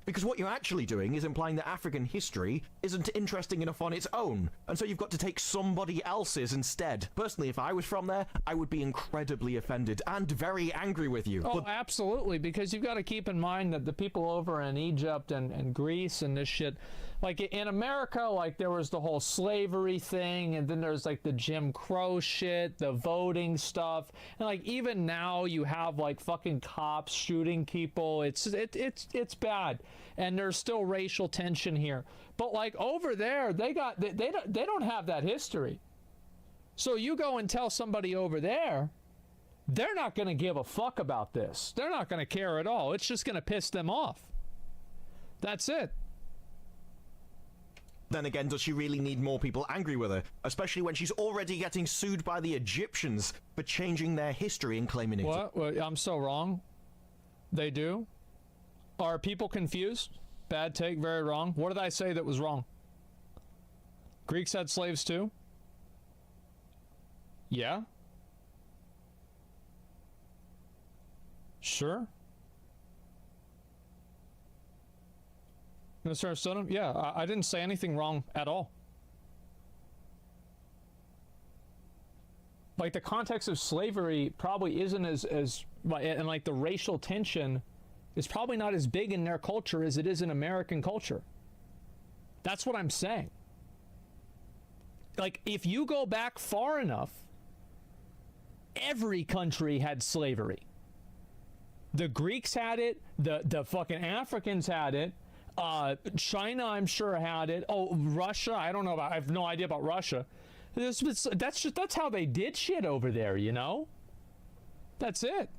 Because what you're actually doing is implying that African history isn't interesting enough on its own, and so you've got to take somebody else's instead. Personally, if I was from there, I would be incredibly offended and very angry with you. Oh, absolutely, because you've got to keep in mind that the people over in Egypt and Greece and this shit, like in America, like there was the whole slavery thing, and then there's like the Jim Crow shit, the voting stuff, and like even now you have like fucking cops shooting people. It's bad, and there's still racial tension here. But like over there, they don't have that history. So you go and tell somebody over there, they're not going to give a fuck about this. They're not going to care at all. It's just going to piss them off. That's it. Then again, does she really need more people angry with her? Especially when she's already getting sued by the Egyptians for changing their history and claiming it. What? I'm so wrong. They do? Are people confused? Bad take, very wrong. What did I say that was wrong? Greeks had slaves too? Yeah? Sure. Mr. Stodham? Yeah, I didn't say anything wrong at all. Like, the context of slavery probably isn't as and like the racial tension is probably not as big in their culture as it is in American culture. That's what I'm saying. Like, if you go back far enough, every country had slavery. The Greeks had it, the fucking Africans had it, China, I'm sure, had it. Oh, Russia, I don't know about, I have no idea about Russia. That's how they did shit over there, you know? That's it.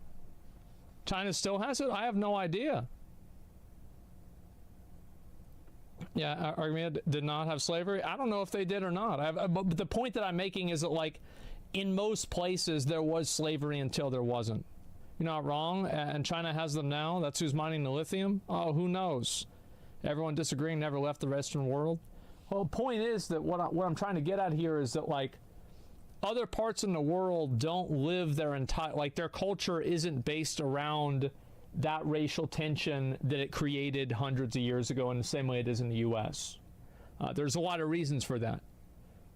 China still has it? I have no idea. Yeah, Armenia did not have slavery. I don't know if they did or not. But the point that I'm making is that, like, in most places there was slavery until there wasn't. You're not wrong, and China has them now. That's who's mining the lithium. Oh, who knows? Everyone disagreeing never left the Western world. Well, the point is that what I'm trying to get at here is that, like, other parts in the world don't live their entire, like, their culture isn't based around that racial tension that it created hundreds of years ago in the same way it is in the U.S. There's a lot of reasons for that.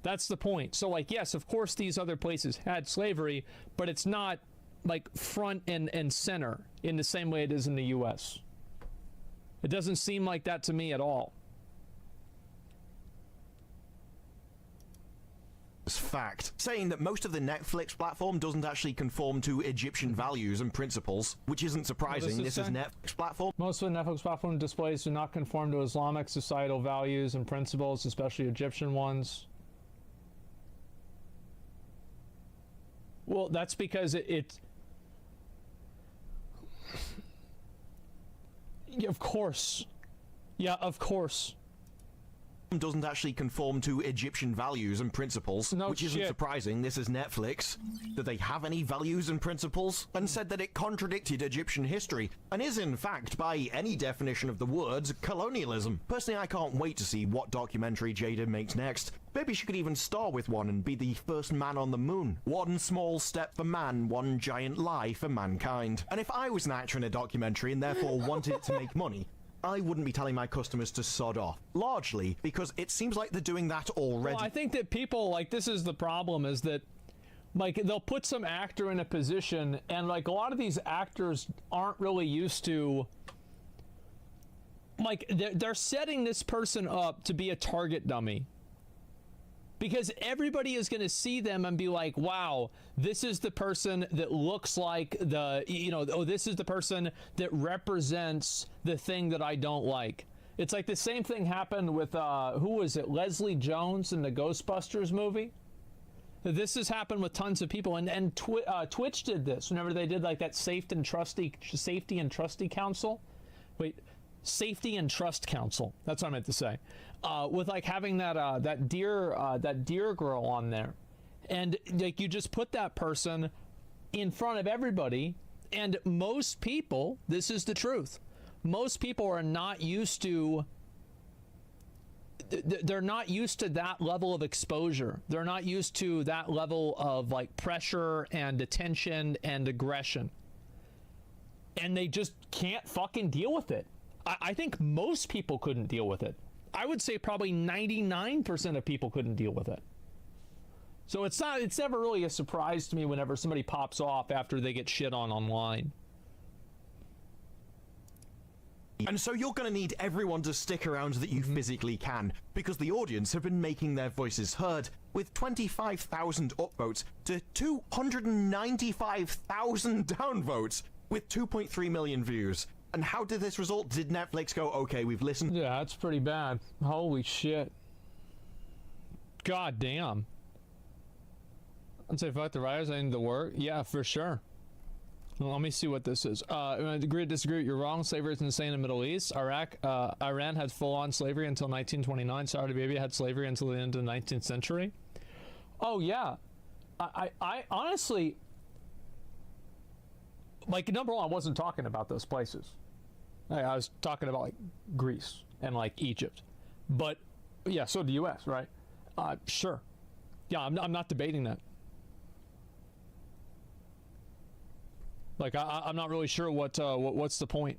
That's the point. So, like, yes, of course these other places had slavery, but it's not, like, front and center in the same way it is in the U.S. It doesn't seem like that to me at all. Fact. Saying that most of the Netflix platform doesn't actually conform to Egyptian values and principles, which isn't surprising. This is Netflix platform. Most of the Netflix platform displays do not conform to Islamic societal values and principles, especially Egyptian ones. Well, that's because it yeah, of course. Yeah, of course. Doesn't actually conform to Egyptian values and principles, which isn't surprising. This is Netflix. Do they have any values and principles? And said that it contradicted Egyptian history and is in fact, by any definition of the words, colonialism. Personally, I can't wait to see what documentary Jada makes next. Maybe she could even star with one and be the first man on the moon. One small step for man, one giant lie for mankind. And if I was an actor in a documentary and therefore wanted it to make money, I wouldn't be telling my customers to sod off. Largely because it seems like they're doing that already. Well, I think that people, like, this is the problem, is that, like, they'll put some actor in a position, and, like, a lot of these actors aren't really used to, like, they're setting this person up to be a target dummy. Because everybody is going to see them and be like, wow, this is the person that looks like the, you know, oh, this is the person that represents the thing that I don't like. It's like the same thing happened with, who was it, Leslie Jones in the Ghostbusters movie? This has happened with tons of people, and Twitch did this whenever they did, like, that Safety and Trust Council. Wait, Safety and Trust Council. That's what I meant to say. With, like, having that deer girl on there, and, like, you just put that person in front of everybody, and most people, this is the truth, most people are not used to, they're not used to that level of exposure. They're not used to that level of, like, pressure and attention and aggression, and they just can't fucking deal with it. I think most people couldn't deal with it. I would say probably 99% of people couldn't deal with it. So it's never really a surprise to me whenever somebody pops off after they get shit on online. And so you're going to need everyone to stick around that you physically can, because the audience have been making their voices heard, with 25,000 upvotes to 295,000 downvotes, with 2.3 million views. And how did this result? Did Netflix go, okay, we've listened? Yeah, that's pretty bad. Holy shit. God damn. I'd say fuck the writers, I need to work. Yeah, for sure. Well, let me see what this is. Agree or disagree? You're wrong. Slavery is insane in the Middle East. Iran had full-on slavery until 1929. Saudi Arabia had slavery until the end of the 19th century. Oh yeah, I honestly, like, number one, I wasn't talking about those places. I was talking about like Greece and like Egypt, but yeah, so the U.S. right? Sure. Yeah, I'm not debating that. Like, I'm not really sure what's the point.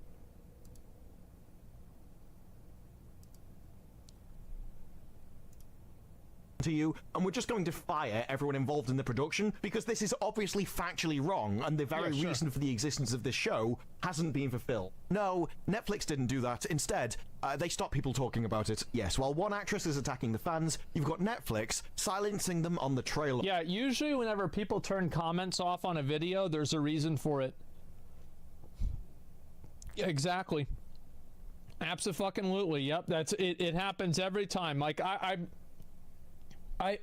To you, and we're just going to fire everyone involved in the production because this is obviously factually wrong, and the very reason for the existence of this show hasn't been fulfilled. No, Netflix didn't do that. Instead, they stopped people talking about it. Yes, while one actress is attacking the fans, you've got Netflix silencing them on the trailer. Yeah, usually whenever people turn comments off on a video, there's a reason for it. Yeah, exactly. Abso-fucking-lutely. Yep, that's it. It happens every time. Like, I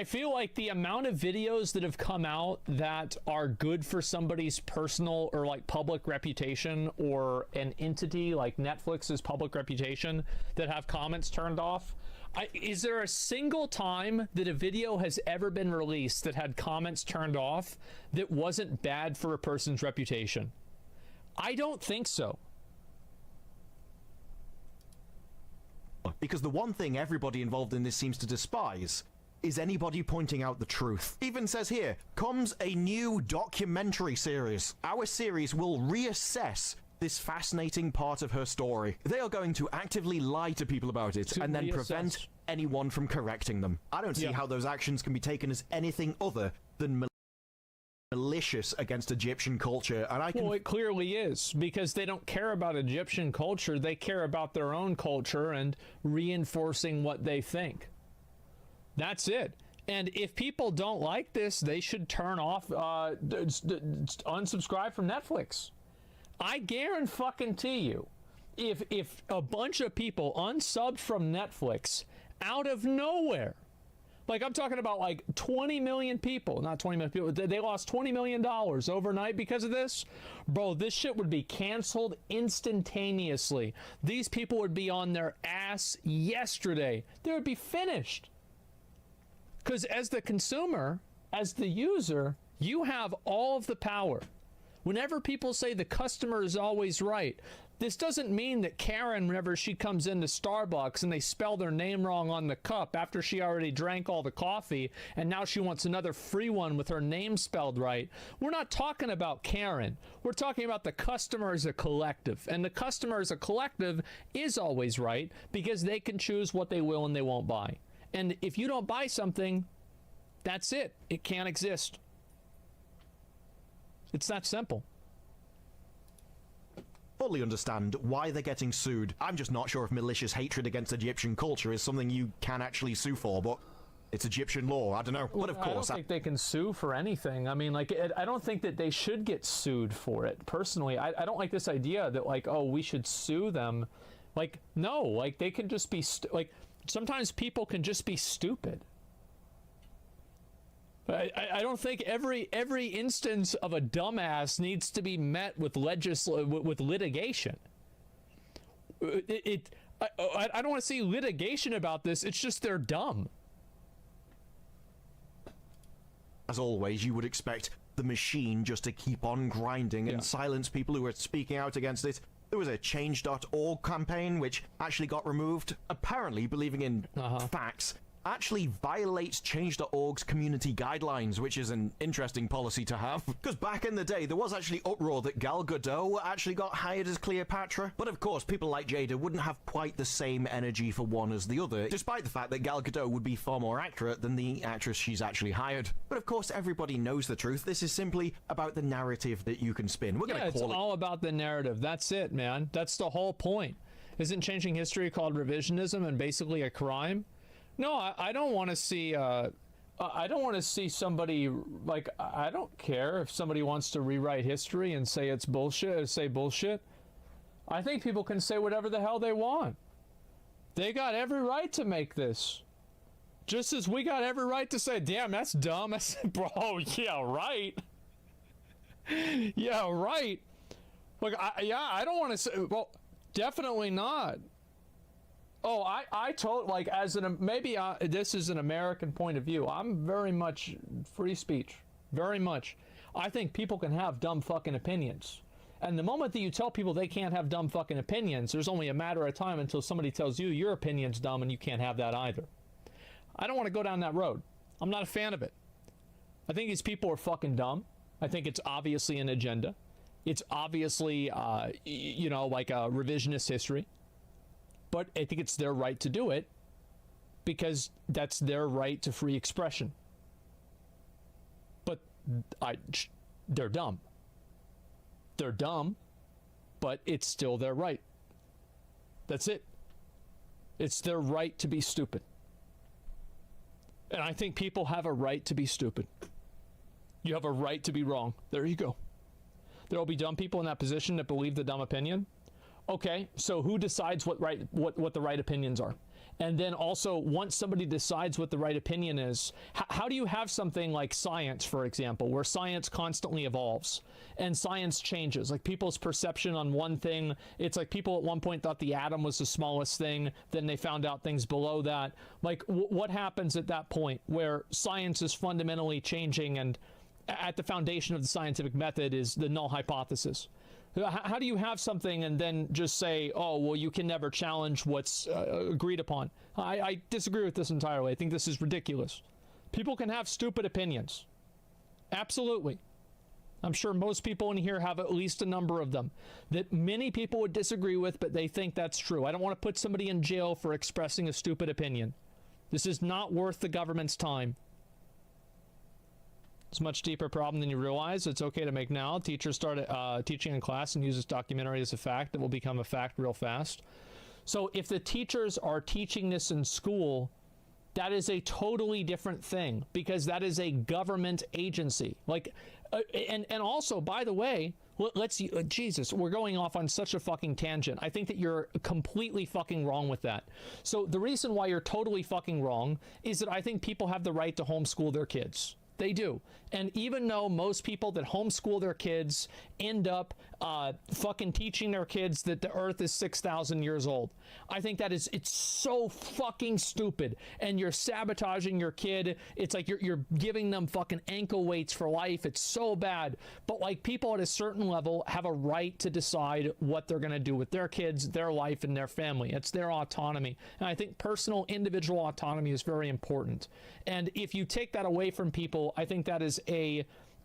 feel like the amount of videos that have come out that are good for somebody's personal or like public reputation, or an entity like Netflix's public reputation, that have comments turned off. Is there a single time that a video has ever been released that had comments turned off that wasn't bad for a person's reputation? I don't think so. Because the one thing everybody involved in this seems to despise is anybody pointing out the truth. Even says here, comes a new documentary series. Our series will reassess this fascinating part of her story. They are going to actively lie to people about it and then prevent anyone from correcting them. I don't see how those actions can be taken as anything other than malicious against Egyptian culture, and well, it clearly is, because they don't care about Egyptian culture. They care about their own culture and reinforcing what they think. That's it. And if people don't like this, they should turn off, unsubscribe from Netflix. I guarantee you, if a bunch of people unsubbed from Netflix out of nowhere, like, I'm talking about like 20 million people, not 20 million people, they lost $20 million overnight because of this. Bro, this shit would be canceled instantaneously. These people would be on their ass yesterday. They would be finished. Because as the consumer, as the user, you have all of the power. Whenever people say the customer is always right, this doesn't mean that Karen, whenever she comes into Starbucks and they spell their name wrong on the cup after she already drank all the coffee and now she wants another free one with her name spelled right. We're not talking about Karen. We're talking about the customer as a collective. And the customer as a collective is always right because they can choose what they will and they won't buy. And if you don't buy something, that's it. It can't exist. It's that simple. Fully understand why they're getting sued. I'm just not sure if malicious hatred against Egyptian culture is something you can actually sue for, but it's Egyptian law. I don't know. But of course, I don't think they can sue for anything. I mean, like, I don't think that they should get sued for it. Personally, I don't like this idea that, like, oh, we should sue them. Like, no, like, they can just be like, sometimes people can just be stupid. I don't think every instance of a dumbass needs to be met with litigation. I don't want to see litigation about this. It's just they're dumb. As always, you would expect the machine just to keep on grinding and silence people who are speaking out against it. There was a Change.org campaign which actually got removed, apparently believing in facts. actually violates Change.org's community guidelines, which is an interesting policy to have. Because back in the day, there was actually uproar that Gal Gadot actually got hired as Cleopatra. But of course, people like Jada wouldn't have quite the same energy for one as the other, despite the fact that Gal Gadot would be far more accurate than the actress she's actually hired. But of course, everybody knows the truth. This is simply about the narrative that you can spin. We're gonna call it's all about the narrative. That's it, man. That's the whole point. Isn't changing history called revisionism and basically a crime? No, I don't want to see. I don't want to see somebody like. I don't care if somebody wants to rewrite history and say it's bullshit or say bullshit. I think people can say whatever the hell they want. They got every right to make this. Just as we got every right to say, damn, that's dumb. I said, bro, yeah, right. Yeah, right. Look, I don't want to say, well, definitely not. Oh, I told, like, maybe this is an American point of view. I'm very much free speech. Very much. I think people can have dumb fucking opinions. And the moment that you tell people they can't have dumb fucking opinions, there's only a matter of time until somebody tells you your opinion's dumb and you can't have that either. I don't want to go down that road. I'm not a fan of it. I think these people are fucking dumb. I think it's obviously an agenda. It's obviously, you know, like a revisionist history. But I think it's their right to do it because that's their right to free expression. But they're dumb. They're dumb, but it's still their right. That's it. It's their right to be stupid. And I think people have a right to be stupid. You have a right to be wrong. There you go. There will be dumb people in that position that believe the dumb opinion. Okay, so who decides what the right opinions are? And then also, once somebody decides what the right opinion is, how do you have something like science, for example, where science constantly evolves and science changes? Like people's perception on one thing, it's like people at one point thought the atom was the smallest thing, then they found out things below that. Like what happens at that point where science is fundamentally changing and at the foundation of the scientific method is the null hypothesis? How do you have something and then just say, oh, well, you can never challenge what's agreed upon? I disagree with this entirely. I think this is ridiculous. People can have stupid opinions. Absolutely. I'm sure most people in here have at least a number of them that many people would disagree with, but they think that's true. I don't want to put somebody in jail for expressing a stupid opinion. This is not worth the government's time. It's a much deeper problem than you realize. It's okay to make now. Teachers start teaching in class and use this documentary as a fact that will become a fact real fast. So if the teachers are teaching this in school, that is a totally different thing because that is a government agency. Like, and also, by the way, let's Jesus, we're going off on such a fucking tangent. I think that you're completely fucking wrong with that. So the reason why you're totally fucking wrong is that I think people have the right to homeschool their kids. They do. And even though most people that homeschool their kids end up fucking teaching their kids that the earth is 6,000 years old, I think that it's so fucking stupid. And you're sabotaging your kid. It's like you're giving them fucking ankle weights for life. It's so bad. But like people at a certain level have a right to decide what they're going to do with their kids, their life, and their family. It's their autonomy. And I think personal individual autonomy is very important. And if you take that away from people, I think that is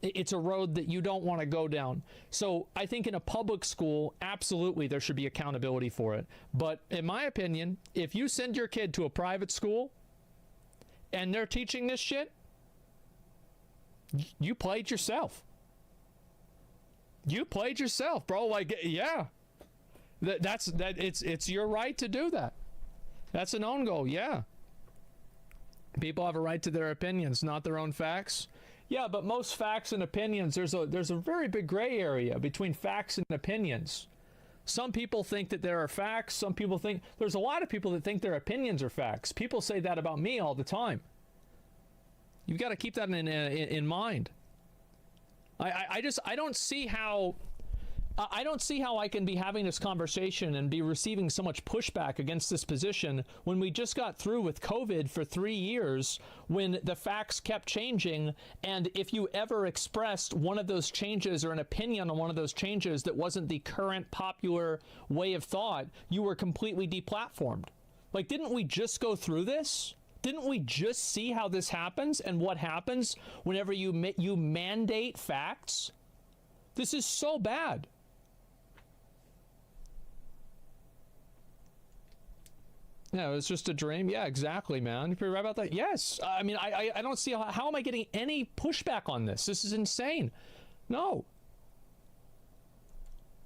it's a road that you don't want to go down. So I think in a public school, absolutely there should be accountability for it. But in my opinion, if you send your kid to a private school and they're teaching this shit, you played yourself. You played yourself, bro. Like, yeah, it's your right to do that. That's an own goal. Yeah. People have a right to their opinions, not their own facts. Yeah, but most facts and opinions, there's a very big gray area between facts and opinions. Some people think that there are facts. Some people think there's a lot of people that think their opinions are facts. People say that about me all the time. You've got to keep that in mind. I don't see how I can be having this conversation and be receiving so much pushback against this position when we just got through with COVID for 3 years, when the facts kept changing, and if you ever expressed one of those changes or an opinion on one of those changes that wasn't the current popular way of thought, you were completely deplatformed. Like, didn't we just go through this? Didn't we just see how this happens and what happens whenever you mandate facts? This is so bad. No, it's just a dream. Yeah, exactly, man. If you're right about that, yes. I mean, I don't see how am I getting any pushback on this? This is insane. No.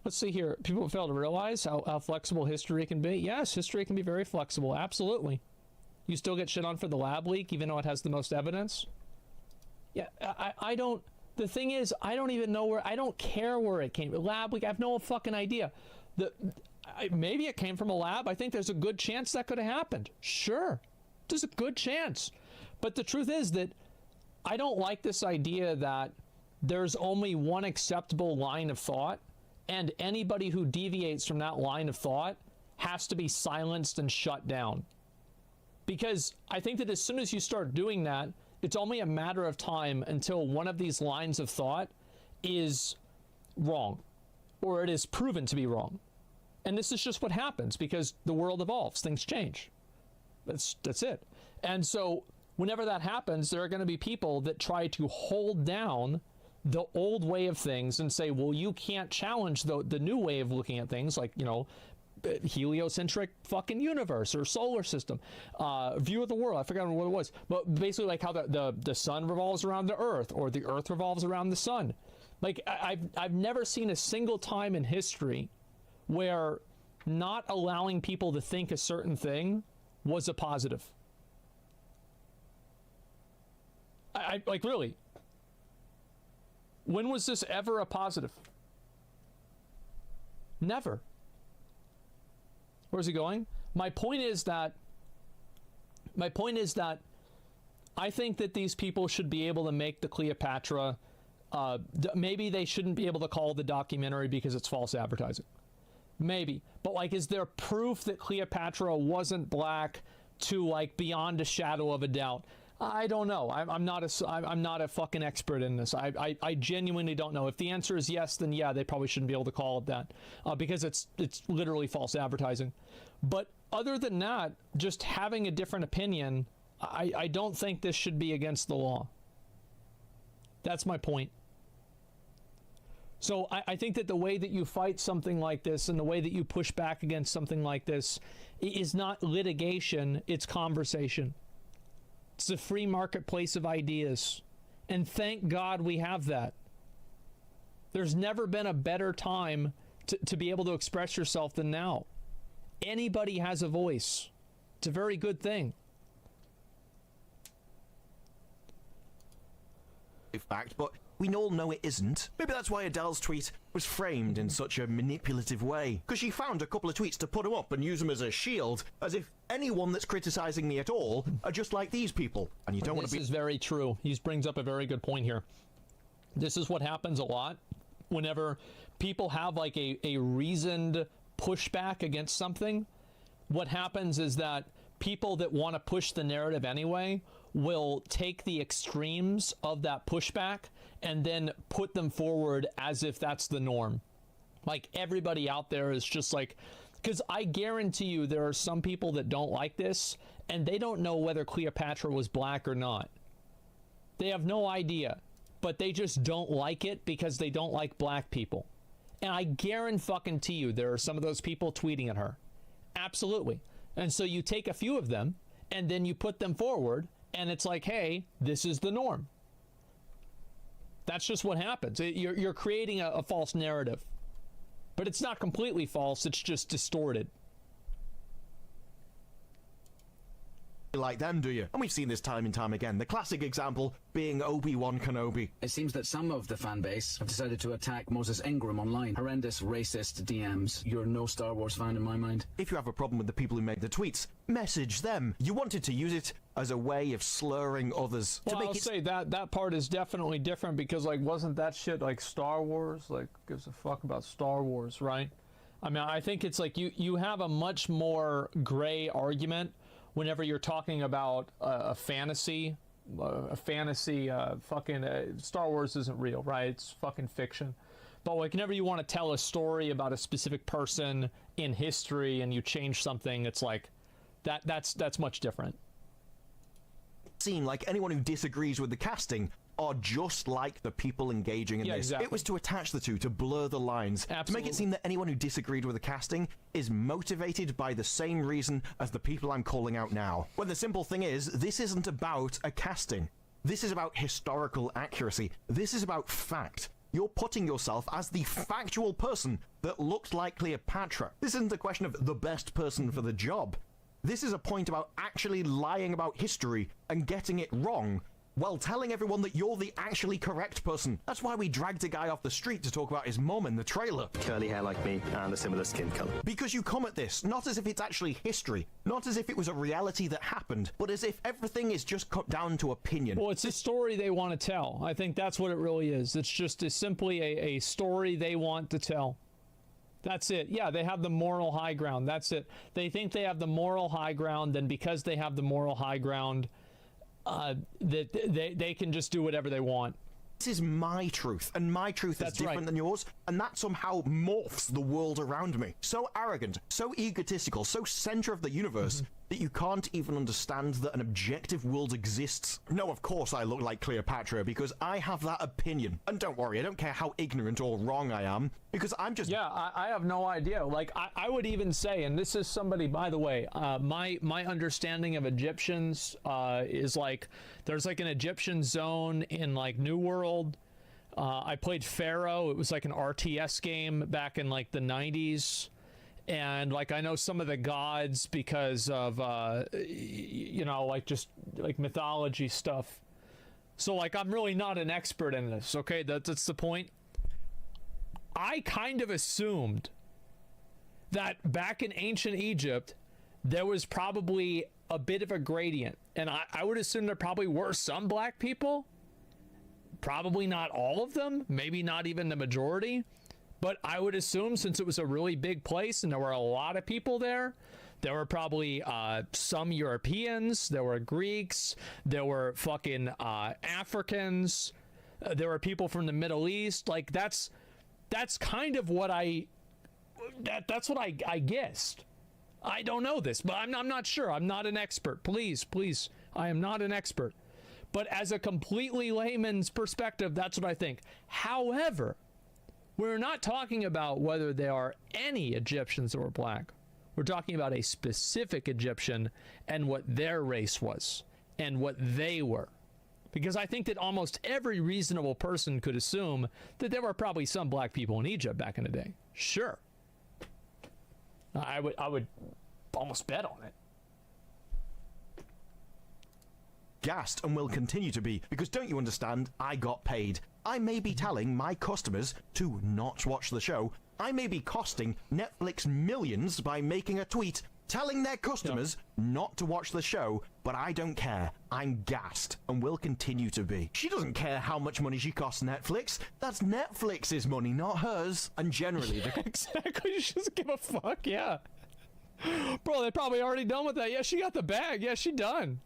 Let's see here. People fail to realize how flexible history can be. Yes, history can be very flexible. Absolutely. You still get shit on for the lab leak, even though it has the most evidence. Yeah, I don't. The thing is, I don't even know where. I don't care where it came. Lab leak. I have no fucking idea. Maybe it came from a lab. I think there's a good chance that could have happened. Sure, there's a good chance. But the truth is that I don't like this idea that there's only one acceptable line of thought, and anybody who deviates from that line of thought has to be silenced and shut down. Because I think that as soon as you start doing that, it's only a matter of time until one of these lines of thought is wrong, or it is proven to be wrong. And this is just what happens because the world evolves, things change. That's it. And so whenever that happens, there are going to be people that try to hold down the old way of things and say, well, you can't challenge the new way of looking at things, like, you know, heliocentric fucking universe or solar system, view of the world. I forgot what it was, but basically like how the sun revolves around the earth, or the earth revolves around the sun. Like I've never seen a single time in history where not allowing people to think a certain thing was a positive. I like, really, when was this ever a positive? Never. Where's he going? My point is that I think that these people should be able to make the Cleopatra, maybe they shouldn't be able to call the documentary because it's false advertising. Maybe. But like, is there proof that Cleopatra wasn't black to like beyond a shadow of a doubt? I don't know. I'm not a fucking expert in this. I genuinely don't know. If the answer is yes, then yeah, they probably shouldn't be able to call it that, because it's literally false advertising. But other than that, just having a different opinion, I don't think this should be against the law. That's my point. So I think that the way that you fight something like this and the way that you push back against something like this is not litigation, it's conversation. It's a free marketplace of ideas. And thank God we have that. There's never been a better time to be able to express yourself than now. Anybody has a voice. It's a very good thing. Fact, but we all know it isn't. Maybe that's why Adele's tweet was framed in such a manipulative way. Because she found a couple of tweets to put him up and use them as a shield, as if anyone that's criticizing me at all are just like these people. And you don't want to be... This is very true. He brings up a very good point here. This is what happens a lot whenever people have like a reasoned pushback against something. What happens is that people that want to push the narrative anyway will take the extremes of that pushback and then put them forward as if that's the norm. Like everybody out there is just like, because I guarantee you there are some people that don't like this and they don't know whether Cleopatra was black or not. They have no idea, but they just don't like it because they don't like black people. And I guarantee you there are some of those people tweeting at her. Absolutely. And so you take a few of them and then you put them forward and it's like, hey, this is the norm. That's just what happens. You're creating a false narrative. But it's not completely false, it's just distorted. Like them, do you? And we've seen this time and time again. The classic example being Obi-Wan Kenobi. It seems that some of the fan base have decided to attack Moses Ingram online. Horrendous, racist DMs. You're no Star Wars fan in my mind. If you have a problem with the people who made the tweets, message them. You wanted to use it as a way of slurring others. Well, I'll say that part is definitely different because, like, wasn't that shit like Star Wars? Like, gives a fuck about Star Wars, right? I mean, I think it's like you have a much more gray argument whenever you're talking about a fantasy, Star Wars isn't real, right? It's fucking fiction. But like whenever you want to tell a story about a specific person in history and you change something, it's like that's much different. seem like anyone who disagrees with the casting are just like the people engaging in this. Exactly. It was to attach the two, to blur the lines, Absolutely. to make it seem that anyone who disagreed with the casting is motivated by the same reason as the people I'm calling out now. When the simple thing is, this isn't about a casting. This is about historical accuracy. This is about fact. You're putting yourself as the factual person that looks like Cleopatra. This isn't a question of the best person for the job. This is a point about actually lying about history and getting it wrong, while telling everyone that you're the actually correct person. That's why we dragged a guy off the street to talk about his mom in the trailer. Curly hair like me and a similar skin color. Because you come at this not as if it's actually history, not as if it was a reality that happened, but as if everything is just cut down to opinion. Well, it's a story they want to tell. I think that's what it really is. It's just simply a story they want to tell. That's it. Yeah, they have the moral high ground. That's it. They think they have the moral high ground, and because they have the moral high ground, that they can just do whatever they want. This is my truth, and my truth is different than yours, and that somehow morphs the world around me. So arrogant, so egotistical, so center of the universe, that you can't even understand that an objective world exists. No, of course I look like Cleopatra, because I have that opinion. And don't worry, I don't care how ignorant or wrong I am, because I'm just... Yeah, I have no idea. Like, I would even say, and this is somebody, by the way, my understanding of Egyptians is like, there's like an Egyptian zone in like New World. I played Pharaoh. It was like an RTS game back in like the 90s. And like I know some of the gods because of you know, like just like mythology stuff. So like I'm really not an expert in this. Okay, that's the point. I kind of assumed that back in ancient Egypt there was probably a bit of a gradient, and I would assume there probably were some black people. Probably not all of them, maybe not even the majority. But I would assume since it was a really big place and there were a lot of people there, there were probably some Europeans, there were Greeks, there were fucking Africans, there were people from the Middle East. Like that's kind of what that's what I guessed. I don't know this, but I'm not sure. I'm not an expert. Please, I am not an expert. But as a completely layman's perspective, that's what I think. However, we're not talking about whether there are any Egyptians that were black. We're talking about a specific Egyptian and what their race was and what they were. Because I think that almost every reasonable person could assume that there were probably some black people in Egypt back in the day. Sure. I would almost bet on it. Gassed and will continue to be, because don't you understand, I got paid. I may be telling my customers to not watch the show. I may be costing Netflix millions by making a tweet telling their customers not to watch the show, but I don't care. I'm gassed and will continue to be. She doesn't care how much money she costs Netflix. That's Netflix's money, not hers. And generally... Exactly, she doesn't give a fuck, yeah. Bro, they're probably already done with that. Yeah, she got the bag. Yeah, she done.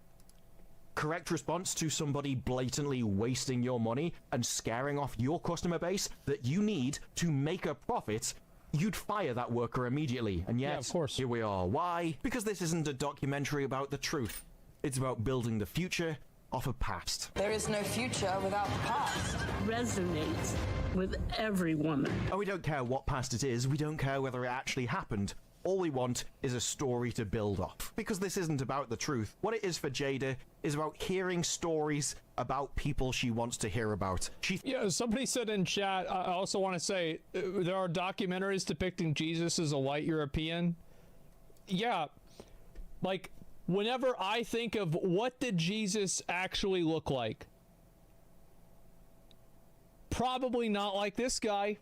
Correct response to somebody blatantly wasting your money and scaring off your customer base that you need to make a profit, you'd fire that worker immediately. And yet, yeah, of course. Here we are. Why? Because this isn't a documentary about the truth. It's about building the future off a past. There is no future without the past. Resonates with every woman. And we don't care what past it is. We don't care whether it actually happened. All we want is a story to build off. Because this isn't about the truth. What it is for Jada is about hearing stories about people she wants to hear about. Yeah, somebody said in chat, I also want to say, there are documentaries depicting Jesus as a white European. Yeah, like, whenever I think of what did Jesus actually look like, probably not like this guy.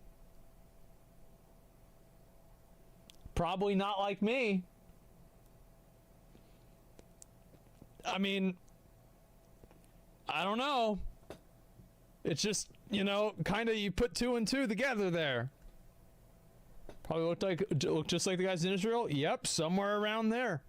Probably not like me. I mean, I don't know. It's just, you know, kind of you put two and two together there. Probably looked just like the guys in Israel. Yep, somewhere around there.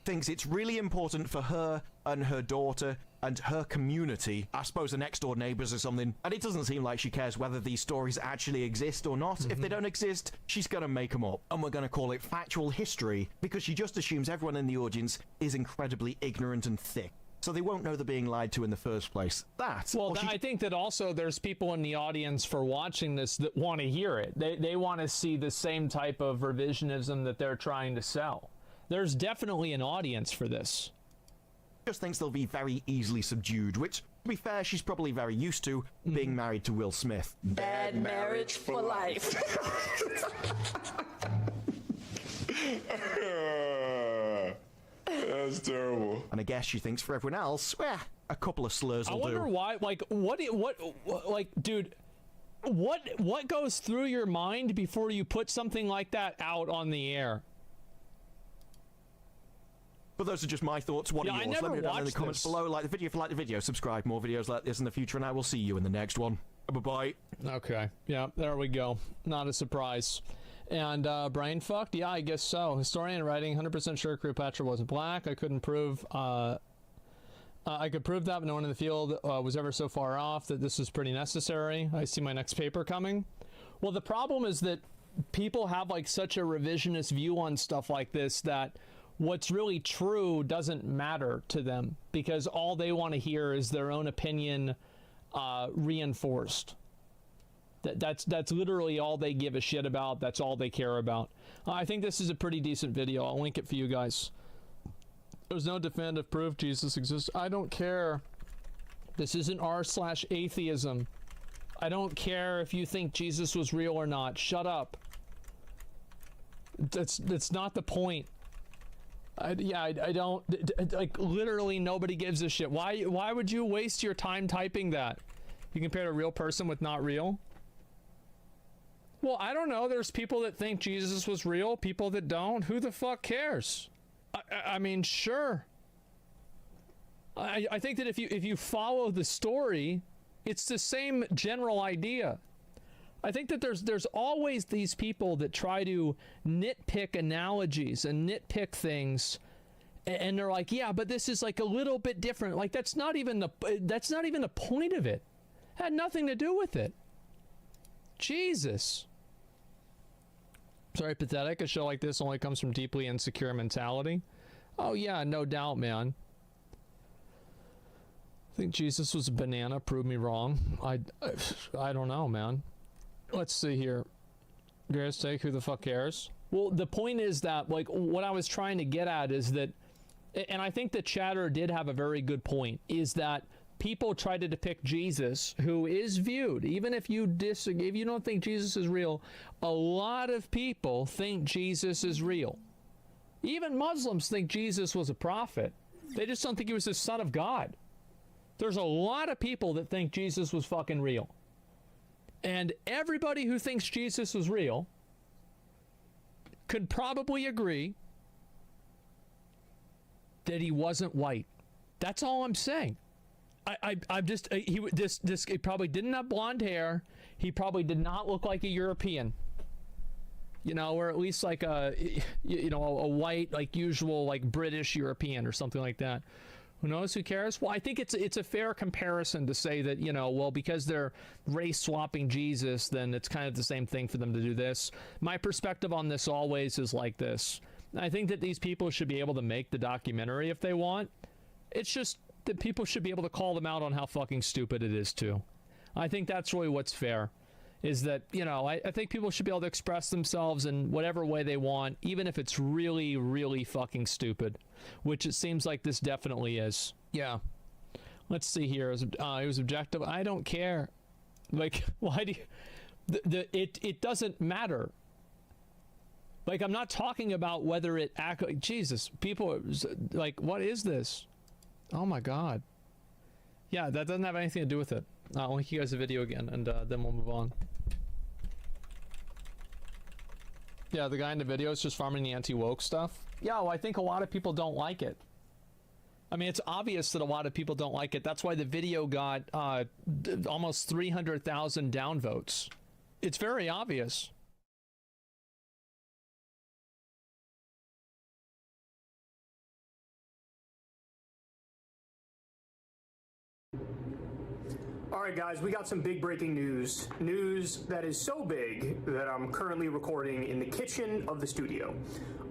Thinks it's really important for her and her daughter and her community, I suppose the next door neighbors or something, and it doesn't seem like she cares whether these stories actually exist or not. If they don't exist, she's gonna make them up, and we're gonna call it factual history, because she just assumes everyone in the audience is incredibly ignorant and thick. So they won't know they're being lied to in the first place. Well, I think that also there's people in the audience for watching this that want to hear it. They want to see the same type of revisionism that they're trying to sell. There's definitely an audience for this. Just thinks they'll be very easily subdued, which, to be fair, she's probably very used to, being married to Will Smith. Bad marriage for life. That's terrible. And I guess she thinks for everyone else, a couple of slurs will do. I wonder why, like, dude, what goes through your mind before you put something like that out on the air? But those are just my thoughts. What are yours? Let me know down in the comments below. Like the video if you like the video. Subscribe. More videos like this in the future, and I will see you in the next one. Bye-bye. Okay. Yeah, there we go. Not a surprise. And brain fucked? Yeah, I guess so. Historian writing, 100% sure Cleopatra wasn't black. I couldn't prove... I could prove that, but no one in the field was ever so far off that this was pretty necessary. I see my next paper coming. Well, the problem is that people have like such a revisionist view on stuff like this that what's really true doesn't matter to them because all they want to hear is their own opinion reinforced. That's literally all they give a shit about. That's all they care about. I think this is a pretty decent video. I'll link it for you guys. There's no definitive proof Jesus exists. I don't care. This isn't r/atheism. I don't care if you think Jesus was real or not. Shut up. That's not the point. I don't, like, literally nobody gives a shit. Why would you waste your time typing that? You compare a real person with not real? Well, I don't know. There's people that think Jesus was real, people that don't. Who the fuck cares? I mean, sure. I think that if you follow the story, it's the same general idea. I think that there's always these people that try to nitpick analogies and nitpick things, and they're like, yeah, but this is like a little bit different. Like that's not even the point of it. It had nothing to do with it. Jesus. Sorry, pathetic. A show like this only comes from deeply insecure mentality. Oh yeah, no doubt, man. I think Jesus was a banana. Prove me wrong. I don't know, man. Let's see here. Greatest take, who the fuck cares? Well, the point is that, like, what I was trying to get at is that, and I think the chatter did have a very good point, is that people try to depict Jesus, who is viewed, even if you disagree, if you don't think Jesus is real, a lot of people think Jesus is real. Even Muslims think Jesus was a prophet. They just don't think he was the son of God. There's a lot of people that think Jesus was fucking real. And everybody who thinks Jesus was real could probably agree that he wasn't white. That's all I'm saying. I'm just he probably didn't have blonde hair. He probably did not look like a European. You know, or at least like a white, like usual, like British European or something like that. Who knows? Who cares? Well, I think it's a fair comparison to say that, you know, well, because they're race swapping Jesus, then it's kind of the same thing for them to do this. My perspective on this always is like this. I think that these people should be able to make the documentary if they want. It's just that people should be able to call them out on how fucking stupid it is too. I think that's really what's fair. Is that, you know, I think people should be able to express themselves in whatever way they want, even if it's really, really fucking stupid, which it seems like this definitely is. Yeah. Let's see here. It was objective. I don't care. Like, why do you... It doesn't matter. Like, I'm not talking about whether it... Jesus, people are like, what is this? Oh my God. Yeah, that doesn't have anything to do with it. I'll link you guys a video again, and then we'll move on. Yeah, the guy in the video is just farming the anti-woke stuff. Yeah, well, I think a lot of people don't like it. I mean, it's obvious that a lot of people don't like it. That's why the video got almost 300,000 downvotes. It's very obvious. All right, guys, we got some big breaking news. News that is so big that I'm currently recording in the kitchen of the studio.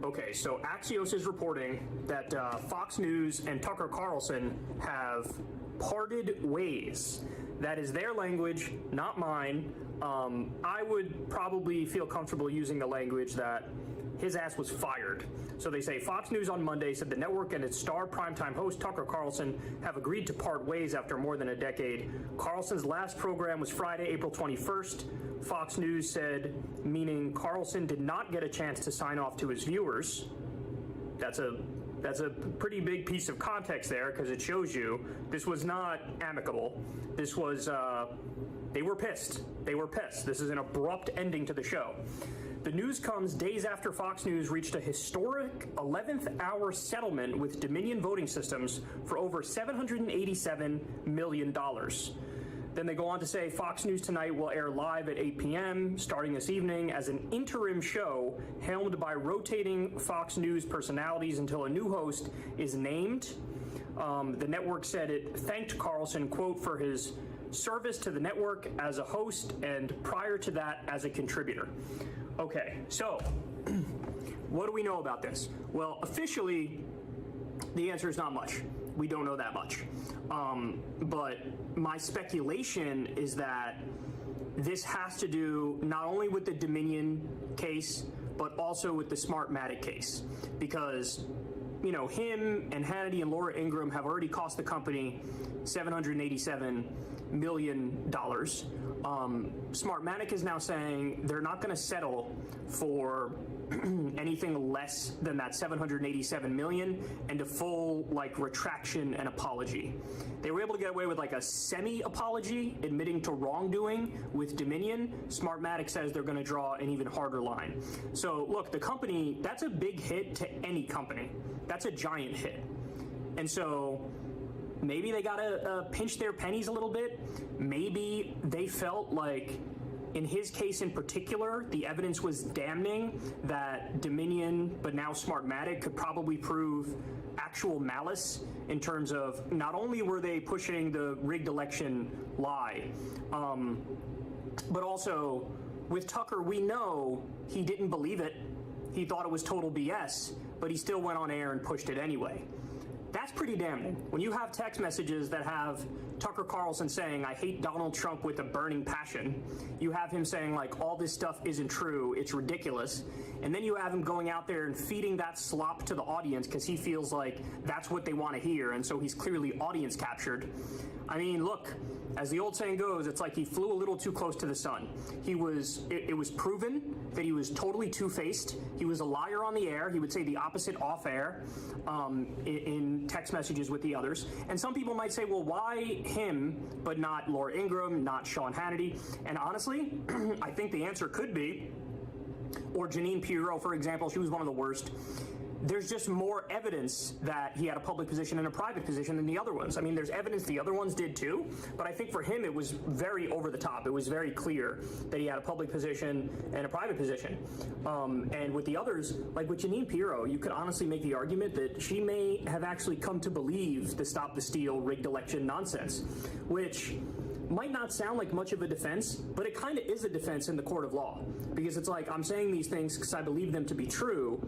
Okay, so Axios is reporting that Fox News and Tucker Carlson have parted ways. That is their language, not mine. I would probably feel comfortable using the language that his ass was fired. So they say Fox News on Monday said the network and its star primetime host Tucker Carlson have agreed to part ways after more than a decade. Carlson's last program was Friday, April 21st. Fox News said, meaning Carlson did not get a chance to sign off to his viewers. That's a pretty big piece of context there, because it shows you this was not amicable. This was, they were pissed. They were pissed. This is an abrupt ending to the show. The news comes days after Fox News reached a historic 11th hour settlement with Dominion Voting Systems for over $787 million. Then they go on to say Fox News Tonight will air live at 8 p.m. starting this evening as an interim show helmed by rotating Fox News personalities until a new host is named. The network said it thanked Carlson, quote, for his service to the network as a host and prior to that as a contributor. Okay, so what do we know about this? Well, officially, the answer is not much. We don't know that much. But my speculation is that this has to do not only with the Dominion case, but also with the Smartmatic case. Because, you know, him and Hannity and Laura Ingraham have already cost the company $787 million. Smartmatic is now saying they're not going to settle for anything less than that $787 million and a full retraction and apology. They were able to get away with a semi-apology, admitting to wrongdoing with Dominion. Smartmatic says they're going to draw an even harder line. So look, the company, that's a big hit to any company. That's a giant hit. And so maybe they got to pinch their pennies a little bit. Maybe they felt like, in his case in particular, the evidence was damning that Dominion, but now Smartmatic, could probably prove actual malice in terms of not only were they pushing the rigged election lie, but also with Tucker, we know he didn't believe it. He thought it was total BS, but he still went on air and pushed it anyway. That's pretty damning. When you have text messages that have Tucker Carlson saying, I hate Donald Trump with a burning passion, you have him saying, all this stuff isn't true, it's ridiculous, and then you have him going out there and feeding that slop to the audience because he feels like that's what they want to hear, and so he's clearly audience captured. I mean, look, as the old saying goes, it's like he flew a little too close to the sun. It was proven that he was totally two-faced. He was a liar on the air. He would say the opposite off air in text messages with the others. And some people might say, well, why him, but not Laura Ingraham, not Sean Hannity? And honestly, I think the answer could be, or Jeanine Pirro, for example, she was one of the worst. There's just more evidence that he had a public position and a private position than the other ones. I mean, there's evidence the other ones did too, but I think for him it was very over the top. It was very clear that he had a public position and a private position. And with the others, like with Jeanine Pirro, you could honestly make the argument that she may have actually come to believe the Stop the Steal rigged election nonsense, which might not sound like much of a defense, but it kind of is a defense in the court of law. Because it's like, I'm saying these things because I believe them to be true,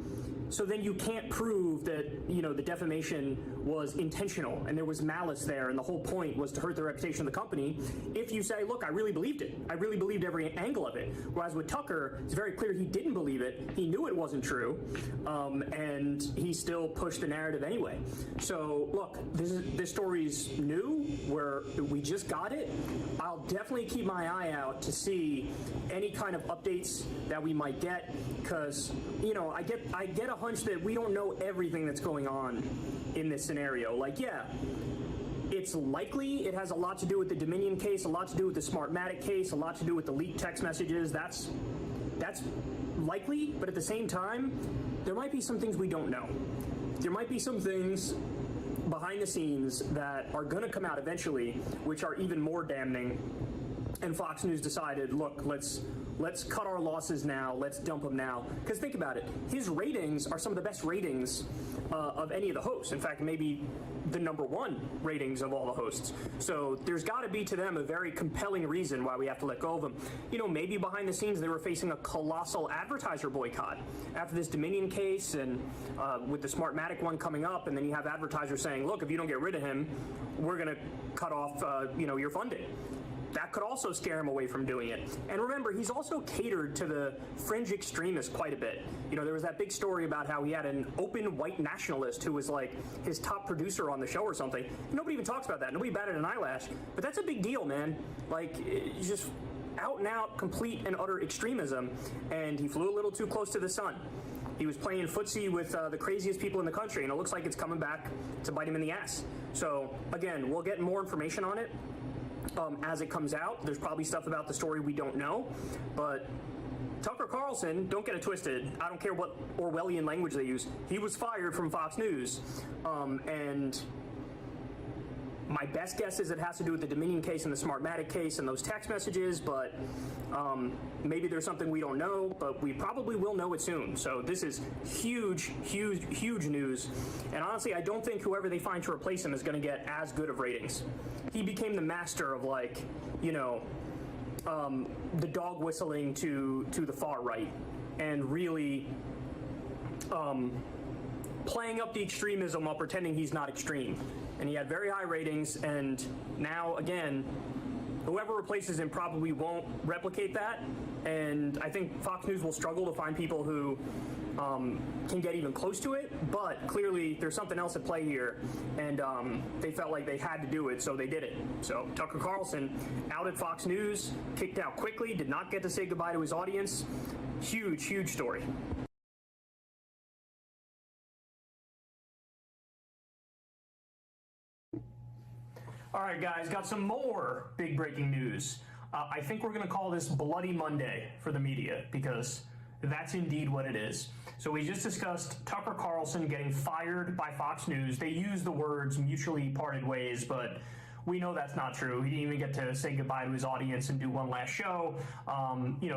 so then you can't prove that, the defamation was intentional and there was malice there and the whole point was to hurt the reputation of the company if you say, look, I really believed it. I really believed every angle of it. Whereas with Tucker, it's very clear he didn't believe it. He knew it wasn't true, and he still pushed the narrative anyway. So, look, this story's new. We just got it. I'll definitely keep my eye out to see any kind of updates that we might get, because, I get a hunch that we don't know everything that's going on in this scenario. It's likely it has a lot to do with the Dominion case, a lot to do with the Smartmatic case, a lot to do with the leaked text messages. That's likely, but at the same time, there might be some things we don't know. There might be some things behind the scenes that are going to come out eventually, which are even more damning. And Fox News decided, look, let's cut our losses now. Let's dump him now. Because think about it. His ratings are some of the best ratings of any of the hosts. In fact, maybe the #1 ratings of all the hosts. So there's got to be to them a very compelling reason why we have to let go of him. You know, maybe behind the scenes they were facing a colossal advertiser boycott after this Dominion case, and with the Smartmatic one coming up, and then you have advertisers saying, look, if you don't get rid of him, we're going to cut off your funding. That could also scare him away from doing it. And remember, he's also catered to the fringe extremists quite a bit. You know, there was that big story about how he had an open white nationalist who was like his top producer on the show or something. Nobody even talks about that. Nobody batted an eyelash. But that's a big deal, man. Like, it's just out and out, complete and utter extremism. And he flew a little too close to the sun. He was playing footsie with the craziest people in the country, and it looks like it's coming back to bite him in the ass. So, again, we'll get more information on it. As it comes out. There's probably stuff about the story we don't know, but Tucker Carlson, don't get it twisted. I don't care what Orwellian language they use. He was fired from Fox News, and my best guess is it has to do with the Dominion case and the Smartmatic case and those text messages, but maybe there's something we don't know, but we probably will know it soon. So this is huge, huge, huge news. And honestly, I don't think whoever they find to replace him is going to get as good of ratings. He became the master of, like, you know, the dog whistling to the far right, and really playing up the extremism while pretending he's not extreme. And he had very high ratings, and now, again, whoever replaces him probably won't replicate that, and I think Fox News will struggle to find people who can get even close to it, but clearly there's something else at play here, and they felt like they had to do it, so they did it. So Tucker Carlson out at Fox News, kicked out quickly, did not get to say goodbye to his audience. Huge, huge story. All right, guys, got some more big breaking news. I think we're going to call this Bloody Monday for the media, because that's indeed what it is. So we just discussed Tucker Carlson getting fired by Fox News. They use the words mutually parted ways, but we know that's not true. He didn't even get to say goodbye to his audience and do one last show.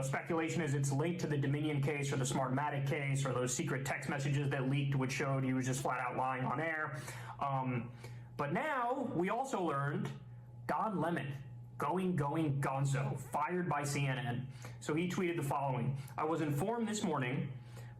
Speculation is it's linked to the Dominion case or the Smartmatic case or those secret text messages that leaked, which showed he was just flat out lying on air. But now we also learned Don Lemon, going gonzo, fired by CNN. So he tweeted the following: I was informed this morning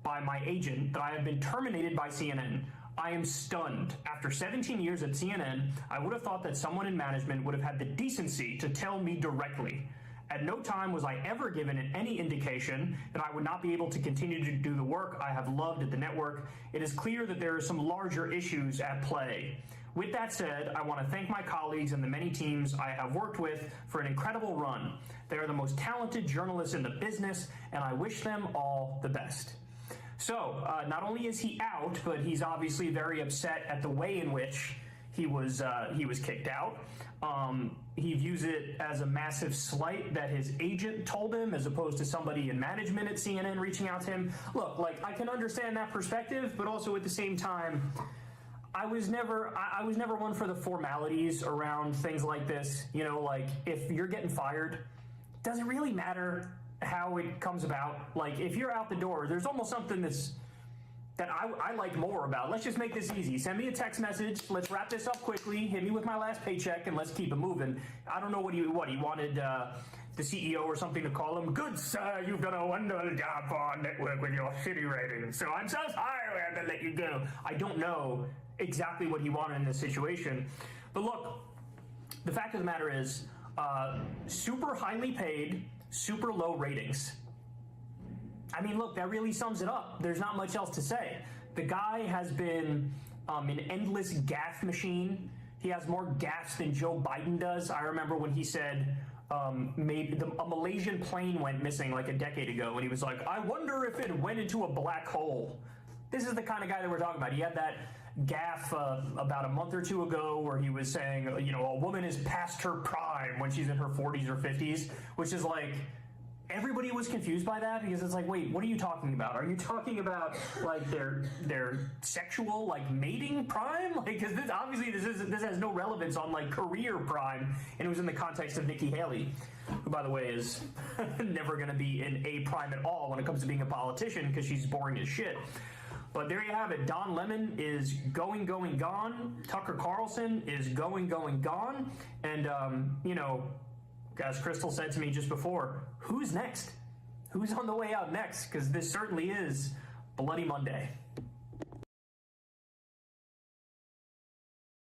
by my agent that I have been terminated by CNN. I am stunned. After 17 years at CNN, I would have thought that someone in management would have had the decency to tell me directly. At no time was I ever given any indication that I would not be able to continue to do the work I have loved at the network. It is clear that there are some larger issues at play. With that said, I want to thank my colleagues and the many teams I have worked with for an incredible run. They are the most talented journalists in the business, and I wish them all the best. So, not only is he out, but he's obviously very upset at the way in which he was kicked out. He views it as a massive slight that his agent told him, as opposed to somebody in management at CNN reaching out to him. Look, like, I can understand that perspective, but also at the same time, I was never one for the formalities around things like this. You know, like, if you're getting fired, does it really matter how it comes about? Like, if you're out the door, there's almost something that I like more about. Let's just make this easy. Send me a text message. Let's wrap this up quickly. Hit me with my last paycheck, and let's keep it moving. I don't know what he wanted the CEO or something to call him. Good sir, you've done a wonderful job for our network with your shitty ratings. So I'm so sorry we had to let you go. I don't know exactly what he wanted in this situation. But look, the fact of the matter is, super highly paid, super low ratings. I mean, look, that really sums it up. There's not much else to say. The guy has been an endless gaffe machine. He has more gaffes than Joe Biden does. I remember when he said maybe a Malaysian plane went missing like a decade ago, and he was like, I wonder if it went into a black hole. This is the kind of guy that we're talking about. He had that gaffe about a month or two ago where he was saying, a woman is past her prime when she's in her 40s or 50s, which is like, everybody was confused by that because it's like, wait, what are you talking about? Are you talking about like their sexual like mating prime? Like, because this has no relevance on like career prime, and it was in the context of Nikki Haley, who by the way is never going to be in a prime at all when it comes to being a politician because she's boring as shit. But there you have it. Don Lemon is going, gone. Tucker Carlson is going, gone. And, as Crystal said to me just before, who's next? Who's on the way out next? Because this certainly is Bloody Monday.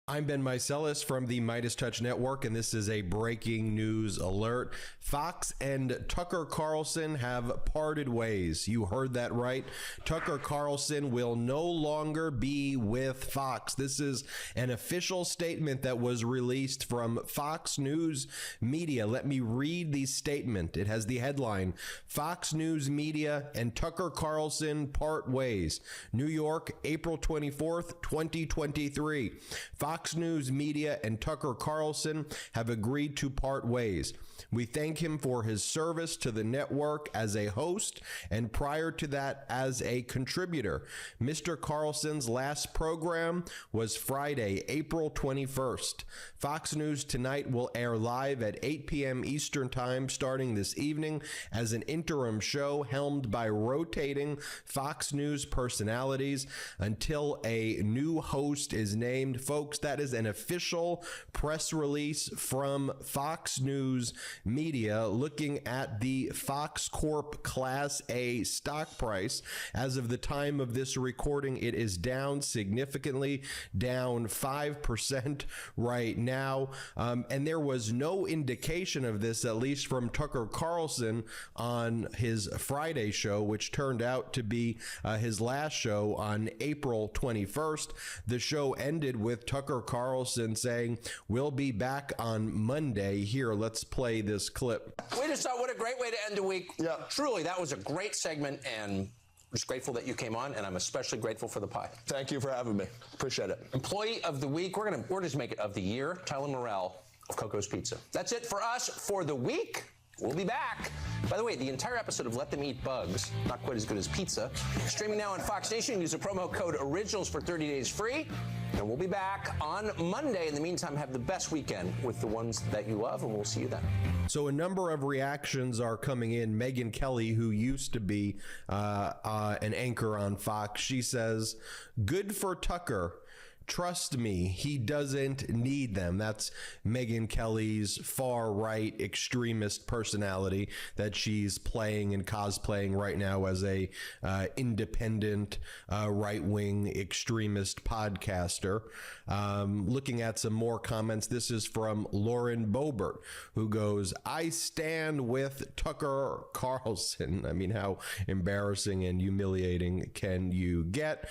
I'm Ben Meiselas from the Midas Touch Network, and this is a breaking news alert. Fox and Tucker Carlson have parted ways. You heard that right. Tucker Carlson will no longer be with Fox. This is an official statement that was released from Fox News Media. Let me read the statement. It has the headline, Fox News Media and Tucker Carlson part ways. New York, April 24th, 2023. Fox News Media and Tucker Carlson have agreed to part ways. We thank him for his service to the network as a host and prior to that as a contributor. Mr. Carlson's last program was Friday, April 21st. Fox News Tonight will air live at 8 p.m. Eastern Time starting this evening as an interim show helmed by rotating Fox News personalities until a new host is named. Folks, that is an official press release from Fox News Media looking at the Fox Corp Class A stock price. As of the time of this recording, it is down significantly, down 5% right now. And there was no indication of this, at least from Tucker Carlson on his Friday show, which turned out to be his last show on April 21st. The show ended with Tucker Carlson saying, "We'll be back on Monday." Here, let's play this clip. We just thought, what a great way to end the week. Yeah. Truly, that was a great segment, and I'm just grateful that you came on, and I'm especially grateful for the pie. Thank you for having me. Appreciate it. Employee of the week, we're just make it of the year, Tyler Morrell of Coco's Pizza. That's it for us for the week. We'll be back. By the way, the entire episode of Let Them Eat Bugs, not quite as good as pizza, streaming now on Fox Nation. Use the promo code ORIGINALS for 30 days free. And we'll be back on Monday. In the meantime, have the best weekend with the ones that you love, and we'll see you then. So a number of reactions are coming in. Megyn Kelly, who used to be an anchor on Fox, she says, "Good for Tucker. Trust me, he doesn't need them." That's Megyn Kelly's far-right extremist personality that she's playing and cosplaying right now as a independent right-wing extremist podcaster. Looking at some more comments, this is from Lauren Boebert, who goes, "I stand with Tucker Carlson." I mean, how embarrassing and humiliating can you get?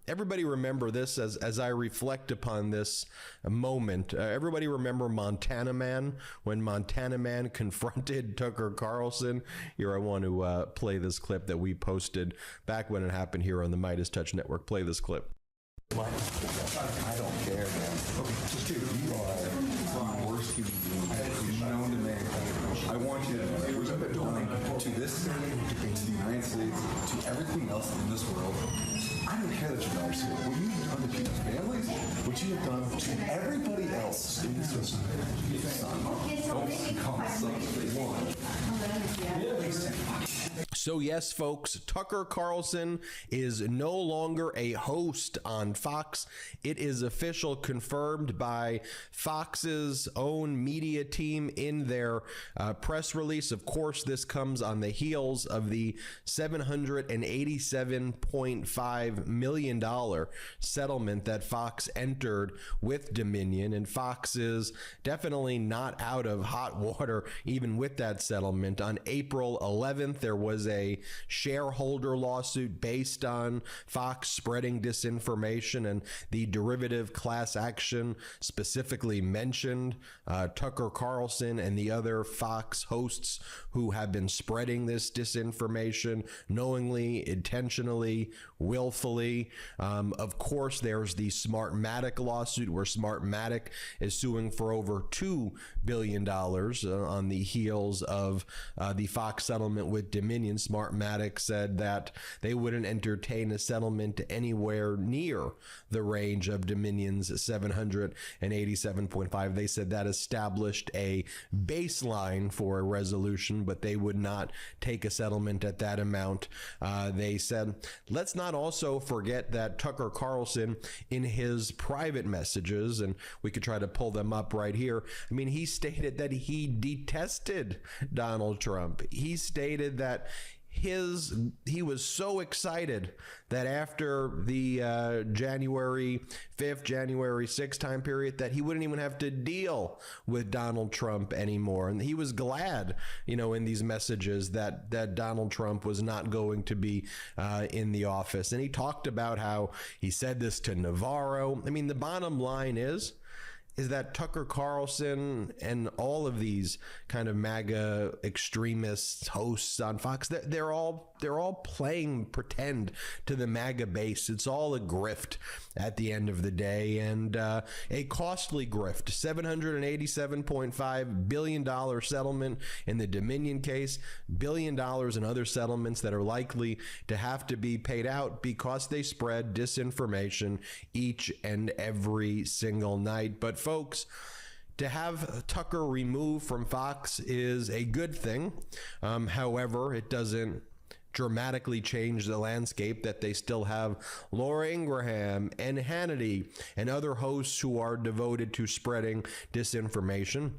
Everybody remember this as I reflect upon this moment. Everybody remember Montana Man, when Montana Man confronted Tucker Carlson? Here, I want to play this clip that we posted back when it happened here on the Midas Touch Network. Play this clip. I don't care, man. Dude, you are the worst human being known to man. I want you to know that what you've done to this city, to the United States, to everything else in this world. I don't care that you're not here. What you have done to people's families, what you have done to everybody else in this society. Don't become someone. So yes, folks, Tucker Carlson is no longer a host on Fox. It is official, confirmed by Fox's own media team in their press release. Of course, this comes on the heels of the $787.5 million settlement that Fox entered with Dominion, and Fox is definitely not out of hot water even with that settlement. On April 11th, there was a a shareholder lawsuit based on Fox spreading disinformation, and the derivative class action specifically mentioned Tucker Carlson and the other Fox hosts who have been spreading this disinformation knowingly, intentionally, willfully. Of course, there's the Smartmatic lawsuit where Smartmatic is suing for over $2 billion on the heels of the Fox settlement with Dominion. Smartmatic said that they wouldn't entertain a settlement anywhere near the range of Dominion's 787.5. They said that established a baseline for a resolution, but they would not take a settlement at that amount. They said, let's not also forget that Tucker Carlson, in his private messages, and we could try to pull them up right here, I mean, he stated that he detested Donald Trump. He stated that he was so excited that after the January 5th, January 6th time period, that he wouldn't even have to deal with Donald Trump anymore. And he was glad, in these messages that Donald Trump was not going to be in the office. And he talked about how he said this to Navarro. I mean, the bottom line is that Tucker Carlson and all of these kind of MAGA extremists, hosts on Fox, they're all playing pretend to the MAGA base. It's all a grift at the end of the day, and a costly grift. $787.5 billion settlement in the Dominion case, $1 billion in other settlements that are likely to have to be paid out because they spread disinformation each and every single night. But folks, to have Tucker removed from Fox is a good thing. However, it doesn't dramatically change the landscape that they still have Laura Ingraham and Hannity and other hosts who are devoted to spreading disinformation.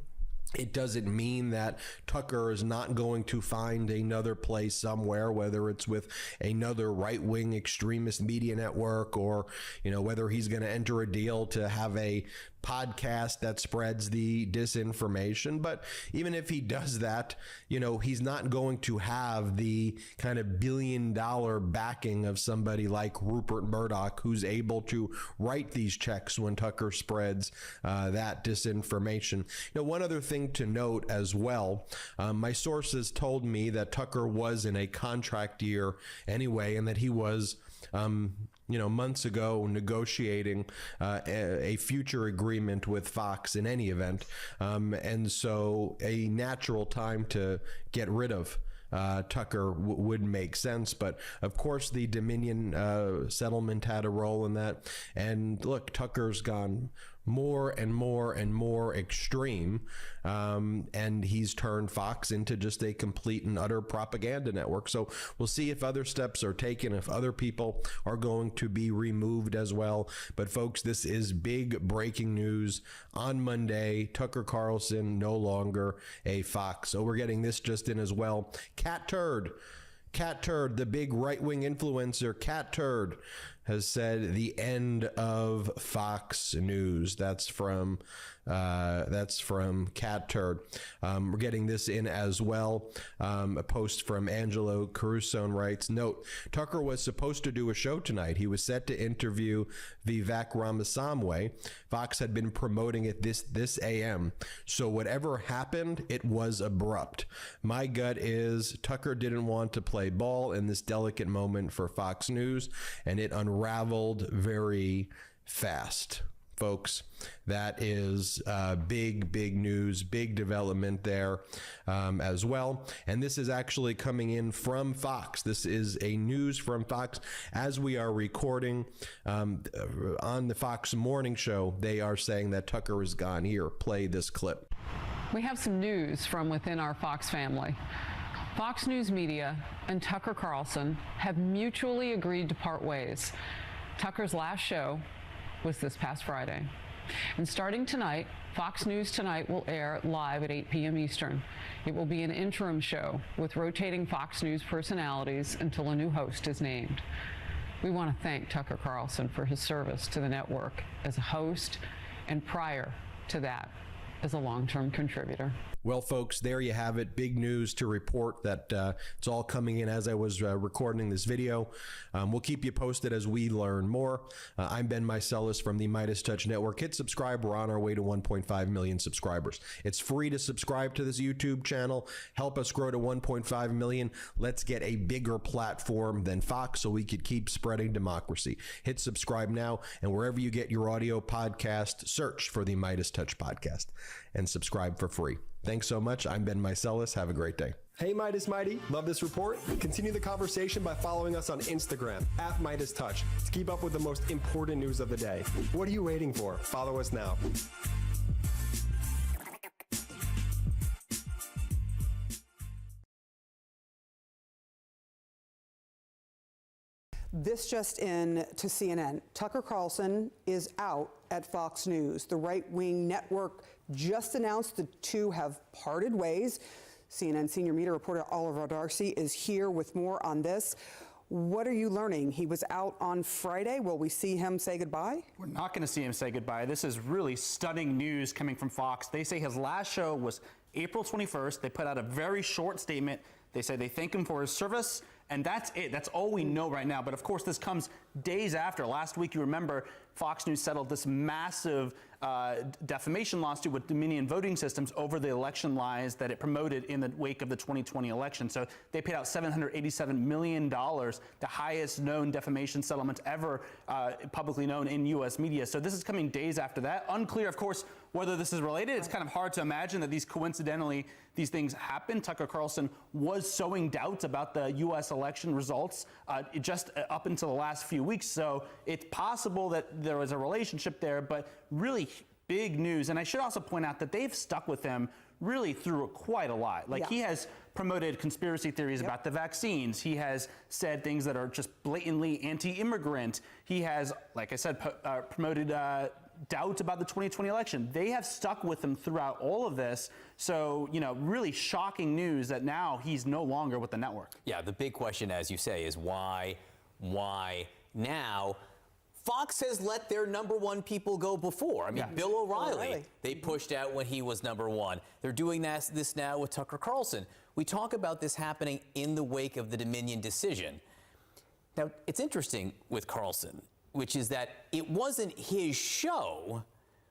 It doesn't mean that Tucker is not going to find another place somewhere, whether it's with another right-wing extremist media network or, whether he's going to enter a deal to have a podcast that spreads the disinformation. But even if he does that, he's not going to have the kind of $1 billion backing of somebody like Rupert Murdoch, who's able to write these checks when Tucker spreads that disinformation. One other thing to note as well, my sources told me that Tucker was in a contract year anyway, and that he was months ago negotiating a future agreement with Fox in any event. And so a natural time to get rid of Tucker would make sense. But of course, the Dominion settlement had a role in that. And look, Tucker's gone more and more and more extreme, and he's turned Fox into just a complete and utter propaganda network. So we'll see if other steps are taken, if other people are going to be removed as well. But folks, this is big breaking news on Monday. Tucker Carlson no longer a Fox. So we're getting this just in as well. Cat Turd, the big right-wing influencer, Cat Turd, has said the end of Fox News. That's from Cat Turd. We're getting this in as well. A post from Angelo Caruso writes, note, Tucker was supposed to do a show tonight. He was set to interview Vivek Ramaswamy. Fox had been promoting it this AM. So whatever happened, it was abrupt. My gut is Tucker didn't want to play ball in this delicate moment for Fox News, and it unraveled very fast. Folks, that is big news, big development there as well. And this is actually coming in from Fox. This is a news from Fox as we are recording on the Fox Morning Show. They are saying that Tucker is gone. Here, play this clip. We have some news from within our Fox family. Fox News Media and Tucker Carlson have mutually agreed to part ways. Tucker's last show was this past Friday. And starting tonight, Fox News Tonight will air live at 8 p.m. Eastern. It will be an interim show with rotating Fox News personalities until a new host is named. We want to thank Tucker Carlson for his service to the network as a host and prior to that as a long-term contributor. Well, folks, there you have it. Big news to report that it's all coming in as I was recording this video. We'll keep you posted as we learn more. I'm Ben Meiselas from the Midas Touch Network. Hit subscribe. We're on our way to 1.5 million subscribers. It's free to subscribe to this YouTube channel. Help us grow to 1.5 million. Let's get a bigger platform than Fox so we could keep spreading democracy. Hit subscribe now, and wherever you get your audio podcast, search for the Midas Touch Podcast and subscribe for free. Thanks so much. I'm Ben Meiselas. Have a great day. Hey, Midas Mighty. Love this report? Continue the conversation by following us on Instagram @MidasTouch to keep up with the most important news of the day. What are you waiting for? Follow us now. This just in to CNN. Tucker Carlson is out at Fox News. The right-wing network just announced the two have parted ways. CNN senior media reporter Oliver Darcy is here with more on this. What are you learning? He was out on Friday. Will we see him say goodbye? We're not going to see him say goodbye. This is really stunning news coming from Fox. They say his last show was April 21st. They put out a very short statement. They say they thank him for his service, and that's it. That's all we know right now. But of course, this comes days after. Last week, you remember, Fox News settled this massive defamation lawsuit with Dominion Voting Systems over the election lies that it promoted in the wake of the 2020 election. So they paid out $787 million, the highest known defamation settlement ever publicly known in U.S. media. So this is coming days after that. Unclear, of course, whether this is related. It's kind of hard to imagine that these things happen. Tucker Carlson was sowing doubts about the U.S. election results just up until the last few weeks. So it's possible that there was a relationship there, but really big news. And I should also point out that they've stuck with him really through quite a lot. Like, he has promoted conspiracy theories about the vaccines. He has said things that are just blatantly anti-immigrant. He has, like I said, promoted doubt about the 2020 election. They have stuck with him throughout all of this. So, you know, really shocking news that now he's no longer with the network. Yeah, the big question, as you say, is why now? Fox has let their number one people go before. I mean, Bill O'Reilly, they pushed out when he was number one. They're doing this now with Tucker Carlson. We talk about this happening in the wake of the Dominion decision. Now, it's interesting with Carlson, which is that it wasn't his show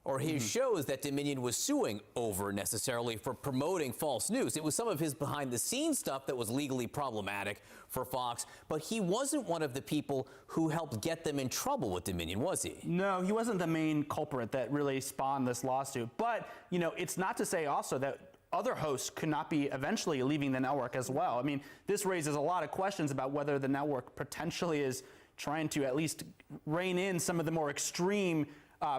or his shows that Dominion was suing over necessarily for promoting false news. It was some of his behind-the-scenes stuff that was legally problematic for Fox, but he wasn't one of the people who helped get them in trouble with Dominion, was he? No, he wasn't the main culprit that really spawned this lawsuit. But, you know, it's not to say also that other hosts could not be eventually leaving the network as well. I mean, this raises a lot of questions about whether the network potentially is trying to at least rein in some of the more extreme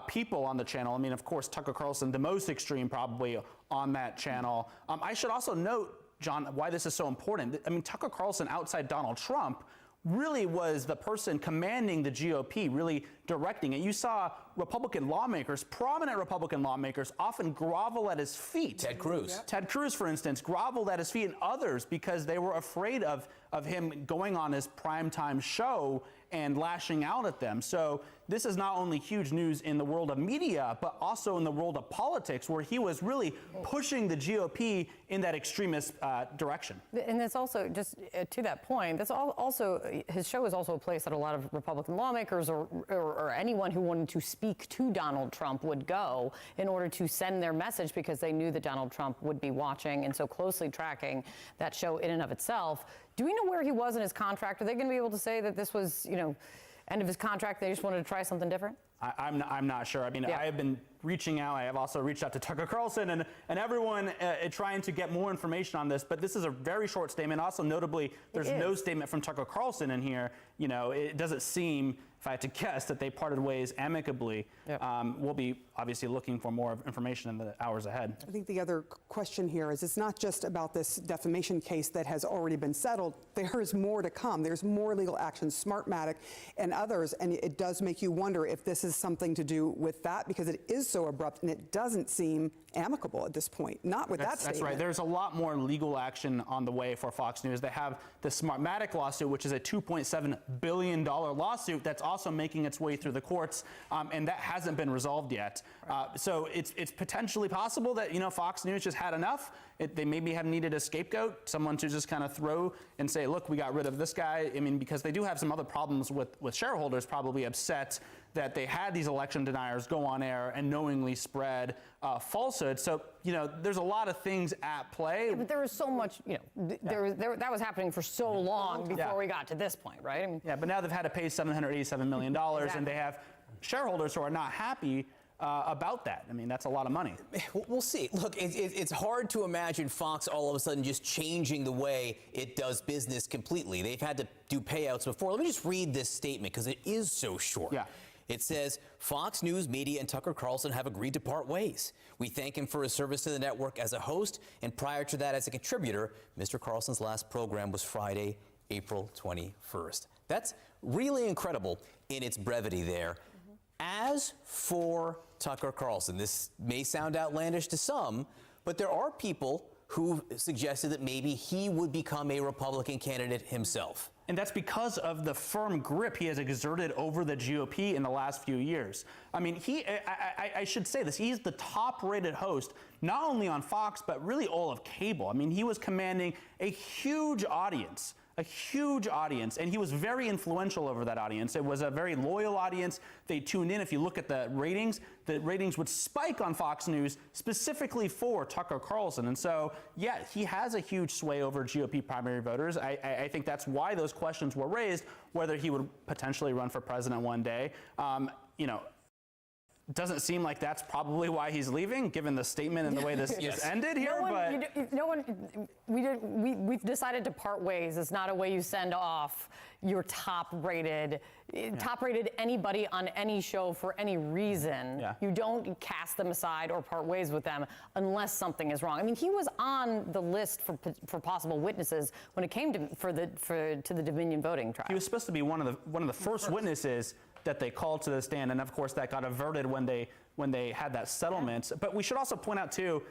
people on the channel. I mean, of course, Tucker Carlson, the most extreme probably on that channel. I should also note, John, why this is so important. I mean, Tucker Carlson, outside Donald Trump, really was the person commanding the GOP, really directing it. You saw Republican lawmakers, prominent Republican lawmakers, often grovel at his feet. Ted Cruz. Ted Cruz, for instance, groveled at his feet, and others because they were afraid of him going on his primetime show and lashing out at them. So this is not only huge news in the world of media, but also in the world of politics, where he was really pushing the GOP in that extremist direction. And that's also, just to that point, that's also, his show is also a place that a lot of Republican lawmakers or anyone who wanted to speak to Donald Trump would go in order to send their message, because they knew that Donald Trump would be watching and so closely tracking that show in and of itself. Do we know where he was in his contract? Are they going to be able to say that this was, you know, end of his contract, they just wanted to try something different? I'm not sure. I mean, I have been reaching out. I have also reached out to Tucker Carlson and everyone trying to get more information on this. But this is a very short statement. Also, notably, there's no statement from Tucker Carlson in here. You know, it doesn't seem, if I had to guess, that they parted ways amicably. We'll be obviously looking for more information in the hours ahead. I think the other question here is it's not just about this defamation case that has already been settled. There is more to come. There's more legal action, Smartmatic and others, and it does make you wonder if this is something to do with that, because it is so abrupt and it doesn't seem amicable at this point. Not with that statement. That's right. There's a lot more legal action on the way for Fox News. They have the Smartmatic lawsuit, which is a $2.7 billion lawsuit that's also making its way through the courts, and that hasn't been resolved yet. So it's potentially possible that, you know, Fox News just had enough. They maybe have needed a scapegoat, someone to just kind of throw and say, look, we got rid of this guy. I mean, because they do have some other problems with shareholders probably upset that they had these election deniers go on air and knowingly spread falsehoods. So, you know, there's a lot of things at play. Yeah, but there was so much, you know, that was happening for so long before we got to this point, right? I mean, yeah, but now they've had to pay $787 million, and they have shareholders who are not happy about that. I mean, that's a lot of money. We'll see. Look, it's hard to imagine Fox all of a sudden just changing the way it does business completely. They've had to do payouts before. Let me just read this statement because it is so short. Yeah. It says, Fox News Media and Tucker Carlson have agreed to part ways. We thank him for his service to the network as a host, and prior to that as a contributor. Mr. Carlson's last program was Friday, April 21st. That's really incredible in its brevity there. As for Tucker Carlson, this may sound outlandish to some, but there are people who suggested that maybe he would become a Republican candidate himself. And that's because of the firm grip he has exerted over the GOP in the last few years. I mean, I should say this, he's the top-rated host, not only on Fox, but really all of cable. I mean, he was commanding a huge audience, and he was very influential over that audience. It was a very loyal audience. They tuned in. If you look at the ratings would spike on Fox News specifically for Tucker Carlson. And so, yeah, he has a huge sway over GOP primary voters. I think that's why those questions were raised, whether he would potentially run for president one day. You know, doesn't seem like that's probably why he's leaving, given the statement and the way this just ended here. We've decided to part ways. It's not a way you send off your top-rated anybody on any show for any reason. Yeah. You don't cast them aside or part ways with them unless something is wrong. I mean, he was on the list for possible witnesses when it came to the Dominion voting trial. He was supposed to be one of the first witnesses that they called to the stand, and of course that got averted when they had that settlement. But we should also point out too,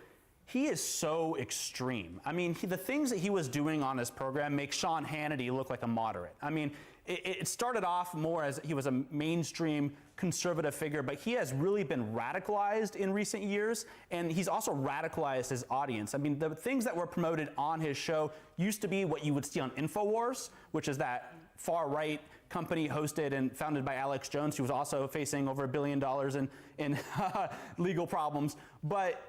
he is so extreme. I mean, the things that he was doing on his program make Sean Hannity look like a moderate. I mean, it started off more as he was a mainstream conservative figure, but he has really been radicalized in recent years, and he's also radicalized his audience. I mean, the things that were promoted on his show used to be what you would see on InfoWars, which is that far-right company hosted and founded by Alex Jones, who was also facing over $1 billion in legal problems. But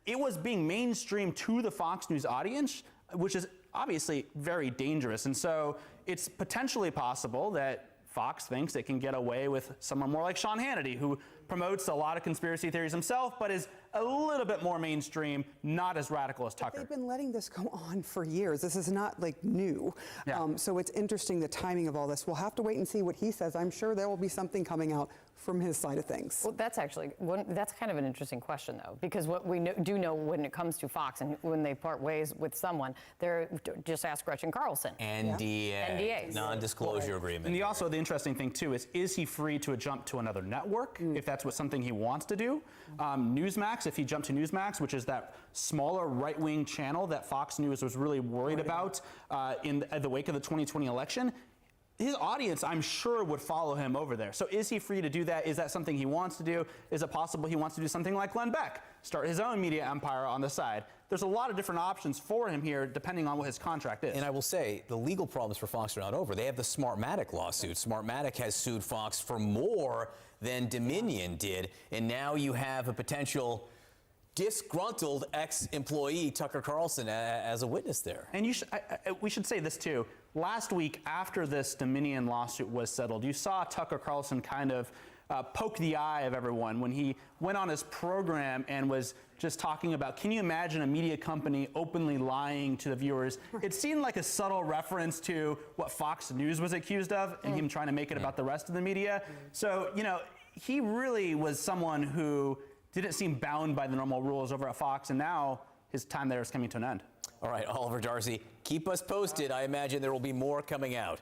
it was being mainstream to the Fox News audience, which is obviously very dangerous. And so it's potentially possible that Fox thinks it can get away with someone more like Sean Hannity, who promotes a lot of conspiracy theories himself, but is a little bit more mainstream, not as radical as Tucker. They've been letting this go on for years. This is not like new. Yeah. So it's interesting, the timing of all this. We'll have to wait and see what he says. I'm sure there will be something coming out from his side of things. Well, that's actually that's kind of an interesting question, though, because what we do know when it comes to Fox and when they part ways with someone, they're just ask Gretchen Carlson. NDAs. Non-disclosure agreement. And the interesting thing too is he free to jump to another network if that's something he wants to do? Newsmax, if he jumped to Newsmax, which is that smaller right-wing channel that Fox News was really worried about in the wake of the 2020 election, his audience, I'm sure, would follow him over there. So is he free to do that? Is that something he wants to do? Is it possible he wants to do something like Glenn Beck, start his own media empire on the side? There's a lot of different options for him here, depending on what his contract is. And I will say, the legal problems for Fox are not over. They have the Smartmatic lawsuit. Smartmatic has sued Fox for more than Dominion did, and now you have a potential disgruntled ex-employee, Tucker Carlson, as a witness there. And we should say this too. Last week, after this Dominion lawsuit was settled, you saw Tucker Carlson kind of poke the eye of everyone when he went on his program and was just talking about, can you imagine a media company openly lying to the viewers? It seemed like a subtle reference to what Fox News was accused of and him trying to make it about the rest of the media. So, you know, he really was someone who didn't seem bound by the normal rules over at Fox, and now his time there is coming to an end. All right, Oliver Darcy, keep us posted. I imagine there will be more coming out.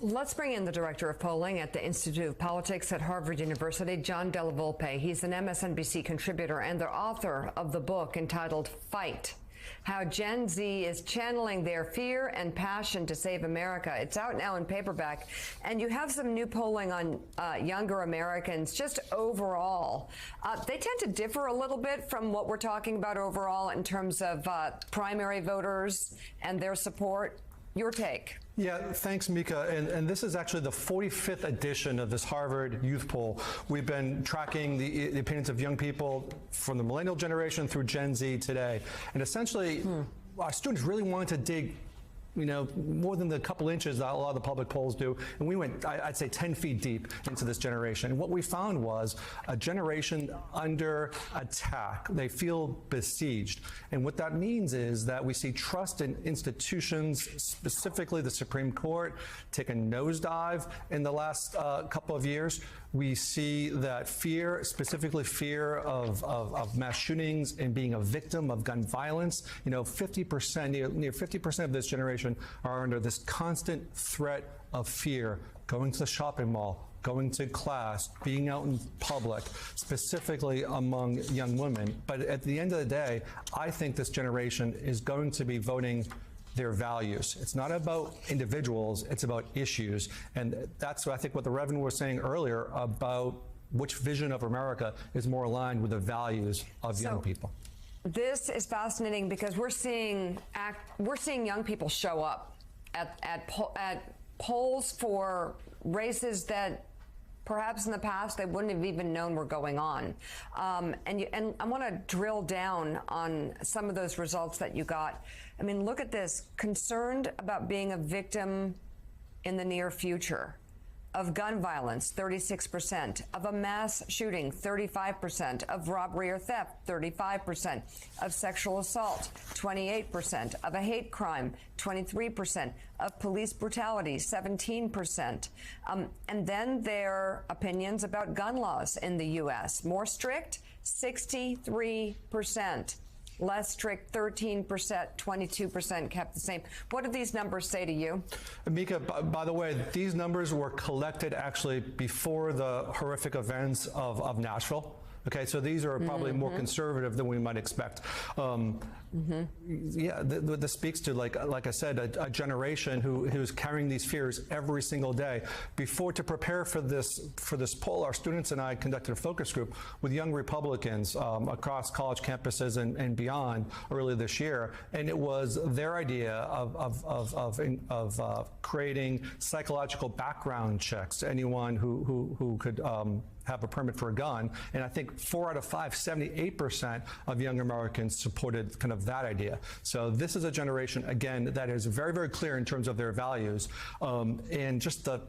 Let's bring in the director of polling at the Institute of Politics at Harvard University, John Della Volpe. He's an MSNBC contributor and the author of the book entitled Fight: How Gen Z is Channeling Their Fear and Passion to Save America. It's out now in paperback. And you have some new polling on younger Americans, just overall. They tend to differ a little bit from what we're talking about overall in terms of primary voters and their support. Your take? Yeah, thanks, Mika. And this is actually the 45th edition of this Harvard Youth Poll. We've been tracking the opinions of young people from the millennial generation through Gen Z today. And essentially, our students really wanted to dig, more than the couple inches that a lot of the public polls do. And we went, I'd say, 10 feet deep into this generation. And what we found was a generation under attack. They feel besieged. And what that means is that we see trust in institutions, specifically the Supreme Court, take a nosedive in the last couple of years. We see that fear, specifically fear of mass shootings and being a victim of gun violence. 50%, near 50% of this generation are under this constant threat of fear, going to the shopping mall, going to class, being out in public, specifically among young women. But at the end of the day, I think this generation is going to be voting their values. It's not about individuals, it's about issues. And that's, I think, what the Reverend was saying earlier about which vision of America is more aligned with the values of young people. This is fascinating because we're seeing young people show up at polls for races that perhaps in the past they wouldn't have even known were going on. And I want to drill down on some of those results that you got. I mean, look at this. Concerned about being a victim in the near future. Of gun violence, 36%. Of a mass shooting, 35%. Of robbery or theft, 35%. Of sexual assault, 28%. Of a hate crime, 23%. Of police brutality, 17%. And then their opinions about gun laws in the U.S. More strict, 63%. Less strict, 13%, 22% kept the same. What do these numbers say to you? Mika, by the way, these numbers were collected actually before the horrific events of Nashville. Okay, so these are probably more conservative than we might expect. Yeah, this speaks to, like I said, a generation who's carrying these fears every single day. To prepare for this poll, our students and I conducted a focus group with young Republicans across college campuses and beyond earlier this year, and it was their idea of creating psychological background checks to anyone who could have a permit for a gun. And I think 4 out of 5, 78% of young Americans supported kind of that idea. So this is a generation, again, that is very, very clear in terms of their values, and just the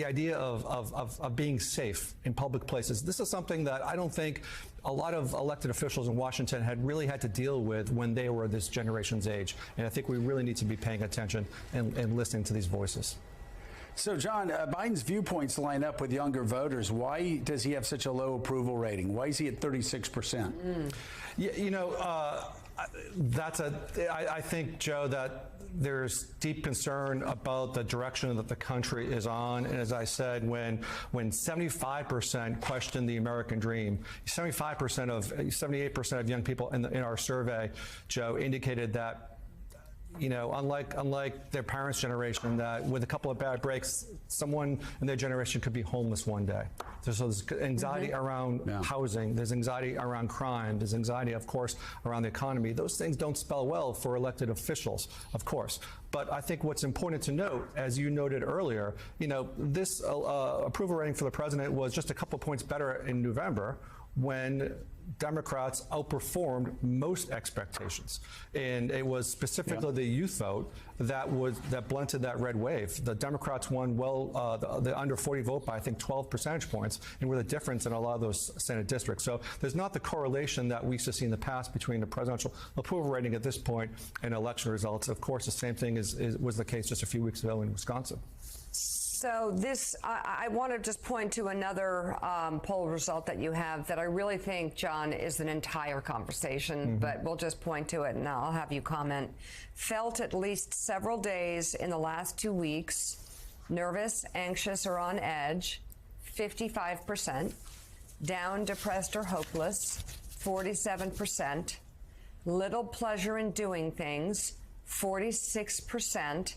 idea of being safe in public places. This is something that I don't think a lot of elected officials in Washington had to deal with when they were this generation's age. And I think we really need to be paying attention and listening to these voices. So, John, Biden's viewpoints line up with younger voters. Why does he have such a low approval rating? Why is he at 36%? Yeah, I think, Joe, that there's deep concern about the direction that the country is on. And as I said, when 75% question the American dream, 78% of young people in our survey, Joe, indicated that, unlike their parents' generation, that with a couple of bad breaks, someone in their generation could be homeless one day. So there's anxiety around housing, there's anxiety around crime, there's anxiety, of course, around the economy. Those things don't spell well for elected officials, of course. But I think what's important to note, as you noted earlier, this approval rating for the president was just a couple points better in November, when Democrats outperformed most expectations, and it was specifically the youth vote that blunted that red wave. The Democrats won the under 40 vote by, I think, 12 percentage points, and were the difference in a lot of those Senate districts. So there's not the correlation that we used to see in the past between the presidential approval rating at this point and election results. Of course, the same thing was the case just a few weeks ago in Wisconsin. So I want to just point to another poll result that you have that I really think, John, is an entire conversation, but we'll just point to it and I'll have you comment. Felt at least several days in the last 2 weeks nervous, anxious, or on edge, 55%, down, depressed, or hopeless, 47%, little pleasure in doing things, 46%,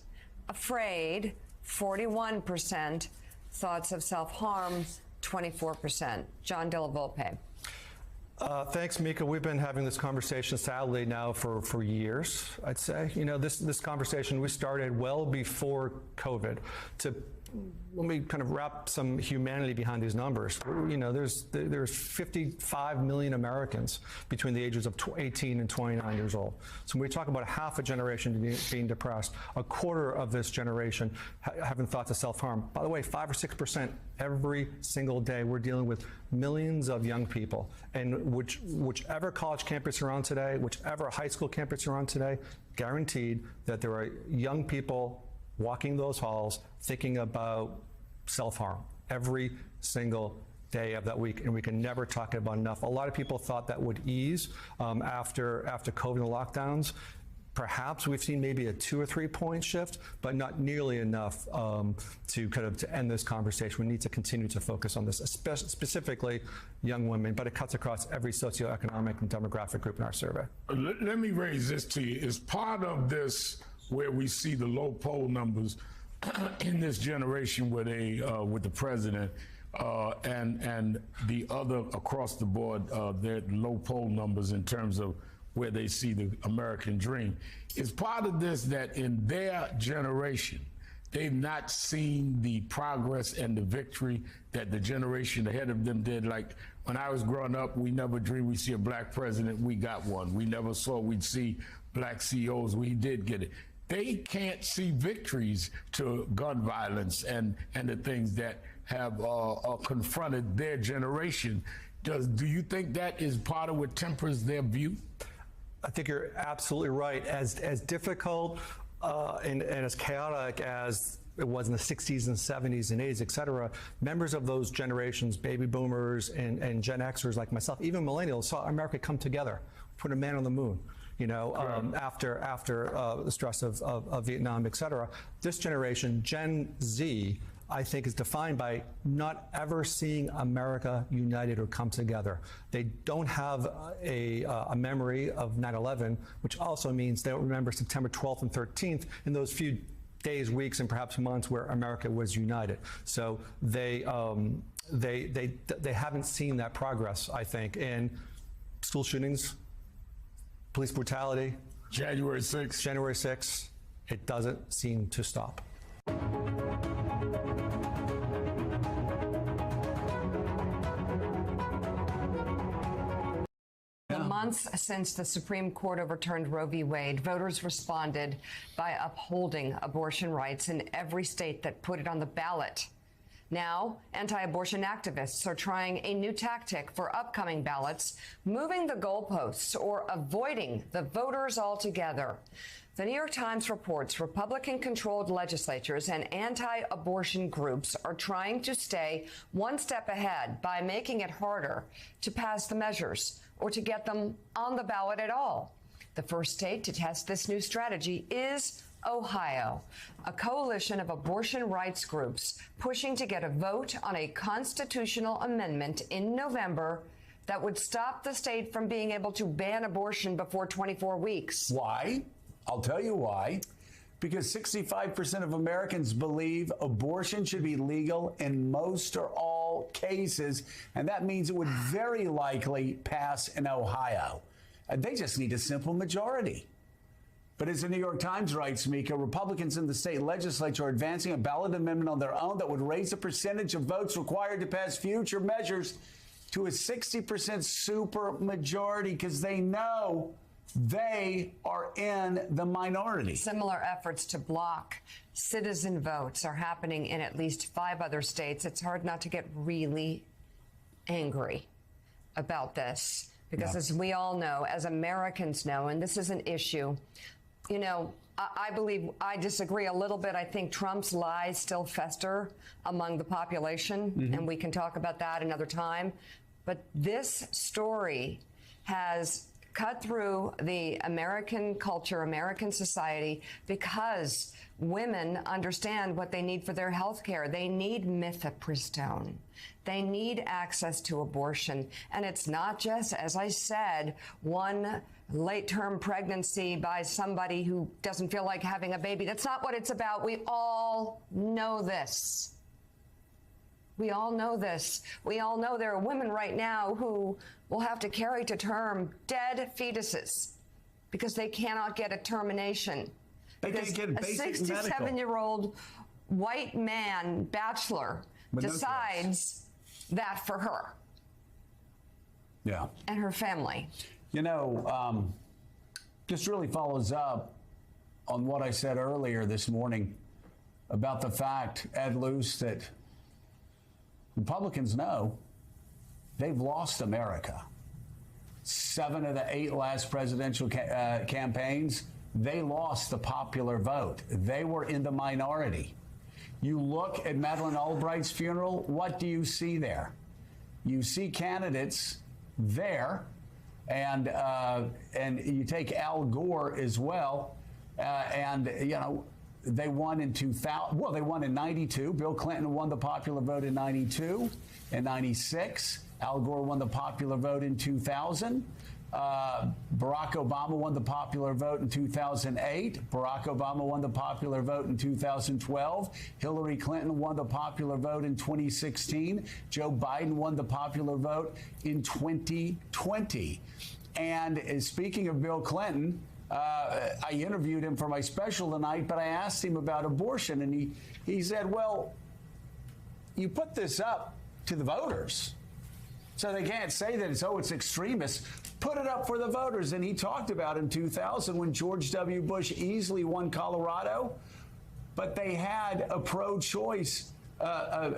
afraid, 41%, thoughts of self-harm, 24%. John Della Volpe. Thanks, Mika. We've been having this conversation, sadly, now for years, I'd say. You know, this conversation we started well before COVID. Let me kind of wrap some humanity behind these numbers. You know, there's 55 million Americans between the ages of 18 and 29 years old. So when we talk about half a generation being depressed, a quarter of this generation having thoughts of self-harm. By the way, 5 or 6% every single day. We're dealing with millions of young people. And whichever college campus you're on today, whichever high school campus you're on today, guaranteed that there are young people walking those halls thinking about self-harm every single day of that week, and we can never talk about enough. A lot of people thought that would ease after COVID and lockdowns. Perhaps we've seen maybe a 2 or 3 point shift, but not nearly enough to end this conversation. We need to continue to focus on this, specifically young women, but it cuts across every socioeconomic and demographic group in our survey. Let me raise this to you. Is part of this where we see the low poll numbers in this generation with the president and the other across the board, their low poll numbers in terms of where they see the American dream. Is part of this that in their generation, they've not seen the progress and the victory that the generation ahead of them did. Like when I was growing up, we never dreamed we'd see a black president. We got one. We never saw we'd see black CEOs. We did get it. They can't see victories to gun violence and the things that have confronted their generation. Do you think that is part of what tempers their view? I think you're absolutely right. As difficult and as chaotic as it was in the 60s and 70s and 80s, et cetera, members of those generations, baby boomers and Gen Xers like myself, even millennials, saw America come together, put a man on the moon. You know, after the stress of Vietnam, et cetera. This generation, Gen Z, I think is defined by not ever seeing America united or come together. They don't have a memory of 9/11, which also means they don't remember September 12th and 13th in those few days, weeks, and perhaps months where America was united. So they haven't seen that progress, I think, in school shootings, police brutality. January 6th, it doesn't seem to stop. The months since the Supreme Court overturned Roe v. Wade, voters responded by upholding abortion rights in every state that put it on the ballot. Now, anti-abortion activists are trying a new tactic for upcoming ballots, moving the goalposts or avoiding the voters altogether. The New York Times reports Republican-controlled legislatures and anti-abortion groups are trying to stay one step ahead by making it harder to pass the measures or to get them on the ballot at all. The first state to test this new strategy is Ohio, a coalition of abortion rights groups pushing to get a vote on a constitutional amendment in November that would stop the state from being able to ban abortion before 24 weeks. Why? I'll tell you why. Because 65% of Americans believe abortion should be legal in most or all cases, and that means it would very likely pass in Ohio. And they just need a simple majority. But as the New York Times writes, Mika, Republicans in the state legislature are advancing a ballot amendment on their own that would raise the percentage of votes required to pass future measures to a 60% supermajority because they know they are in the minority. Similar efforts to block citizen votes are happening in at least 5 other states. It's hard not to get really angry about this because, as we all know, as Americans know, and this is an issue, you know, I disagree a little bit. I think Trump's lies still fester among the population, and we can talk about that another time. But this story has cut through the American culture, American society, because women understand what they need for their health care. They need mifepristone. They need access to abortion. And it's not just, as I said, one late-term pregnancy by somebody who doesn't feel like having a baby. That's not what it's about. We all know this. We all know this. We all know there are women right now who will have to carry to term dead fetuses because they cannot get a termination. Because a 67-year-old white man, bachelor, decides that for her. Yeah. And her family. You know, this really follows up on what I said earlier this morning about the fact, Ed Luce, that Republicans know they've lost America. 7 of the 8 last presidential campaigns, they lost the popular vote. They were in the minority. You look at Madeleine Albright's funeral, what do you see there? You see candidates there, and you take Al Gore as well, and, you know, they won in 2000. Well, they won in 92. Bill Clinton won the popular vote in 92. In 96, Al Gore won the popular vote in 2000. Barack Obama won the popular vote in 2008. Barack Obama won the popular vote in 2012. Hillary Clinton won the popular vote in 2016. Joe Biden won the popular vote in 2020. And speaking of Bill Clinton, I interviewed him for my special tonight, but I asked him about abortion, and he said, well, you put this up to the voters, so they can't say that it's extremist. Put it up for the voters. And he talked about in 2000 when George W. Bush easily won Colorado, but they had a pro-choice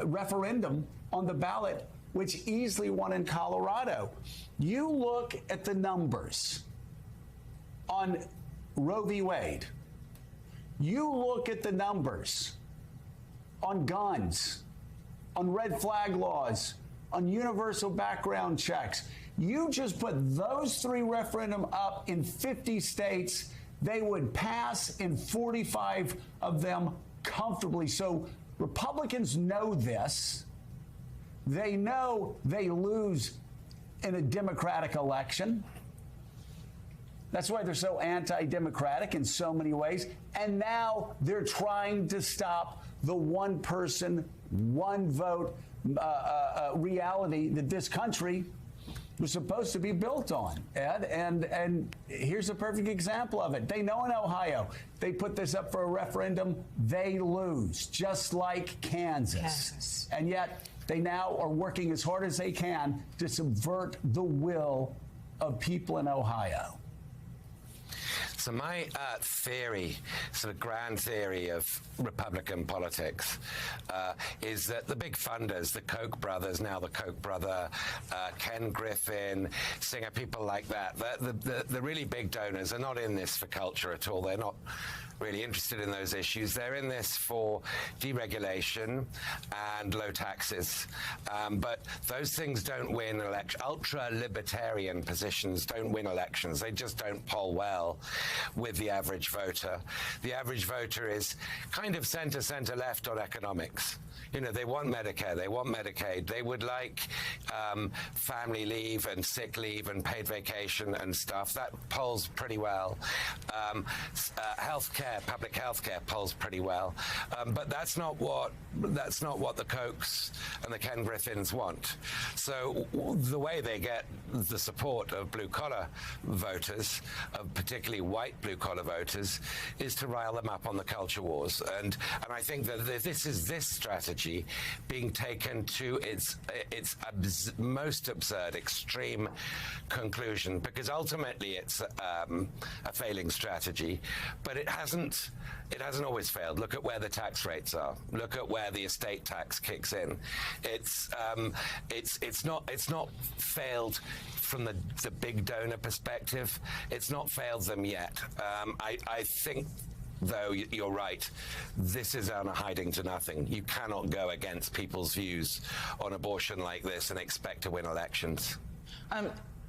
referendum on the ballot, which easily won in Colorado. You look at the numbers on Roe v. Wade. You look at the numbers on guns, on red flag laws, on universal background checks. You just put those 3 referendum up in 50 states, they would pass in 45 of them comfortably. So Republicans know this. They know they lose in a Democratic election. That's why they're so anti-democratic in so many ways. And now they're trying to stop the one person, one vote reality that this country was supposed to be built on, Ed. And here's a perfect example of it. They know in Ohio, they put this up for a referendum, they lose, just like Kansas. And yet they now are working as hard as they can to subvert the will of people in Ohio. So my theory, sort of grand theory of Republican politics, is that the big funders, the Koch brothers, now the Koch brother, Ken Griffin, Singer, people like that, the really big donors are not in this for culture at all. They're not really interested in those issues. They're in this for deregulation and low taxes. But those things don't win elections. Ultra-libertarian positions don't win elections. They just don't poll well with the average voter. The average voter is kind of center-left on economics. You know, they want Medicare, they want Medicaid, they would like family leave and sick leave and paid vacation and stuff. That polls pretty well. Healthcare, public healthcare polls pretty well. But that's not what the Kochs and the Ken Griffins want. So the way they get the support of blue-collar voters, particularly white blue-collar voters, is to rile them up on the culture wars. And I think that this strategy being taken to its most absurd, extreme conclusion, because ultimately it's a failing strategy, but it hasn't always failed. Look at where the tax rates are. Look at where the estate tax kicks in. It's not failed from the big donor perspective. It's not failed them yet. I think, though, you're right, this is on a hiding to nothing. You cannot go against people's views on abortion like this and expect to win elections.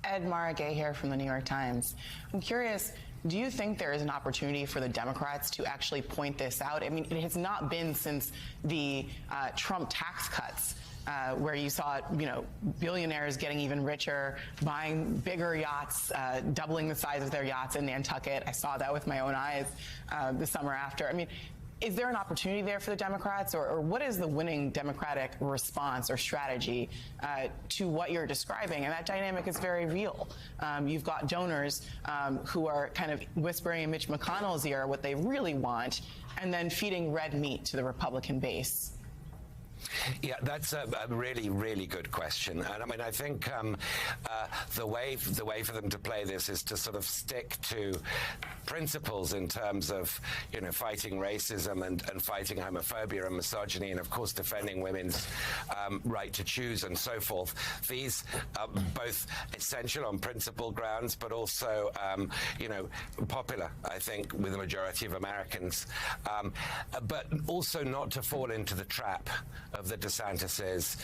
Ed Mara Gay here from the New York Times. I'm curious, do you think there is an opportunity for the Democrats to actually point this out? I mean, it has not been since the Trump tax cuts where you saw, billionaires getting even richer, buying bigger yachts, doubling the size of their yachts in Nantucket. I saw that with my own eyes the summer after. I mean, is there an opportunity there for the Democrats, or what is the winning Democratic response or strategy to what you're describing? And that dynamic is very real. You've got donors who are kind of whispering in Mitch McConnell's ear what they really want, and then feeding red meat to the Republican base. Yeah, that's a really, really good question. And I mean, I think the way for them to play this is to sort of stick to principles in terms of, fighting racism and fighting homophobia and misogyny, and of course defending women's right to choose and so forth. These are both essential on principle grounds, but also, popular, I think, with the majority of Americans. But also not to fall into the trap of the DeSantises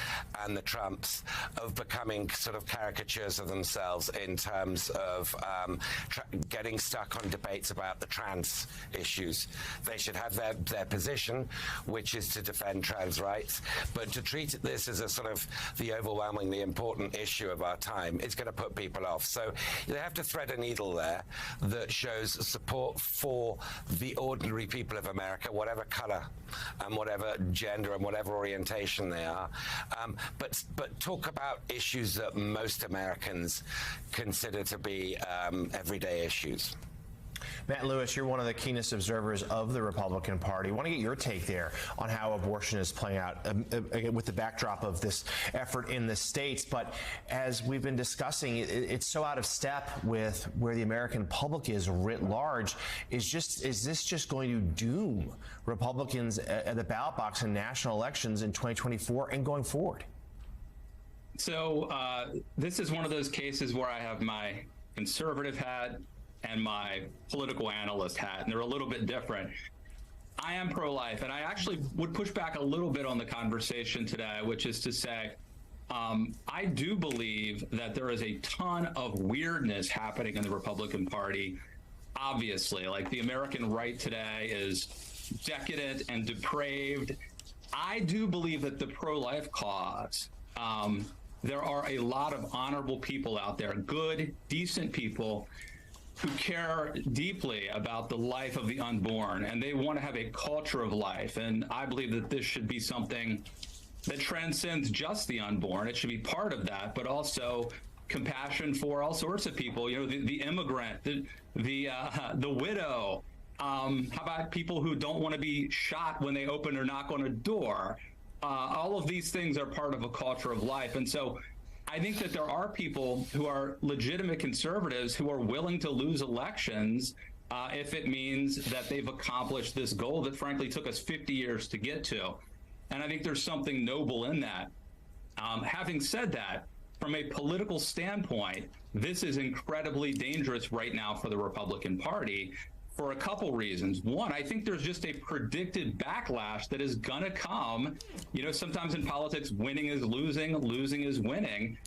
and the Trumps of becoming sort of caricatures of themselves in terms of getting stuck on debates about the trans issues. They should have their position, which is to defend trans rights, but to treat this as a sort of the overwhelmingly important issue of our time is going to put people off. So they have to thread a needle there that shows support for the ordinary people of America, whatever color and whatever gender and whatever orientation they are, but talk about issues that most Americans consider to be everyday issues. Matt Lewis, you're one of the keenest observers of the Republican Party. I want to get your take there on how abortion is playing out with the backdrop of this effort in the states. But as we've been discussing, it's so out of step with where the American public is writ large. Is this just going to doom Republicans at the ballot box in national elections in 2024 and going forward? So this is one of those cases where I have my conservative hat and my political analyst hat, and they're a little bit different. I am pro-life, and I actually would push back a little bit on the conversation today, which is to say, I do believe that there is a ton of weirdness happening in the Republican Party. Obviously, like the American right today is decadent and depraved. I do believe that the pro-life cause, there are a lot of honorable people out there, good, decent people who care deeply about the life of the unborn, and they want to have a culture of life. And I believe that this should be something that transcends just the unborn. It should be part of that, but also compassion for all sorts of people. The immigrant, the widow. How about people who don't want to be shot when they open or knock on a door? All of these things are part of a culture of life, and so I think that there are people who are legitimate conservatives who are willing to lose elections if it means that they've accomplished this goal that frankly took us 50 years to get to. And I think there's something noble in that. Having said that, from a political standpoint, this is incredibly dangerous right now for the Republican Party for a couple reasons. One, I think there's just a predicted backlash that is going to come. Sometimes in politics, winning is losing, losing is winning.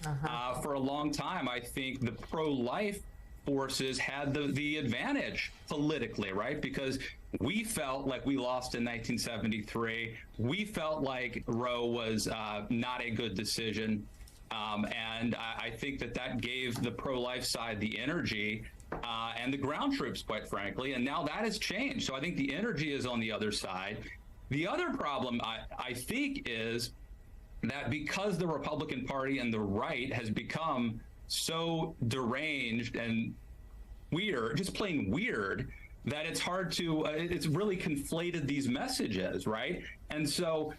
For a long time, I think the pro-life forces had the advantage politically, right? Because we felt like we lost in 1973. We felt like Roe was not a good decision. And I think that gave the pro-life side the energy and the ground troops, quite frankly. And now that has changed. So I think the energy is on the other side. The other problem, I think, is that because the Republican Party and the right has become so deranged and weird, just plain weird, that it's hard to, it's really conflated these messages, right? And so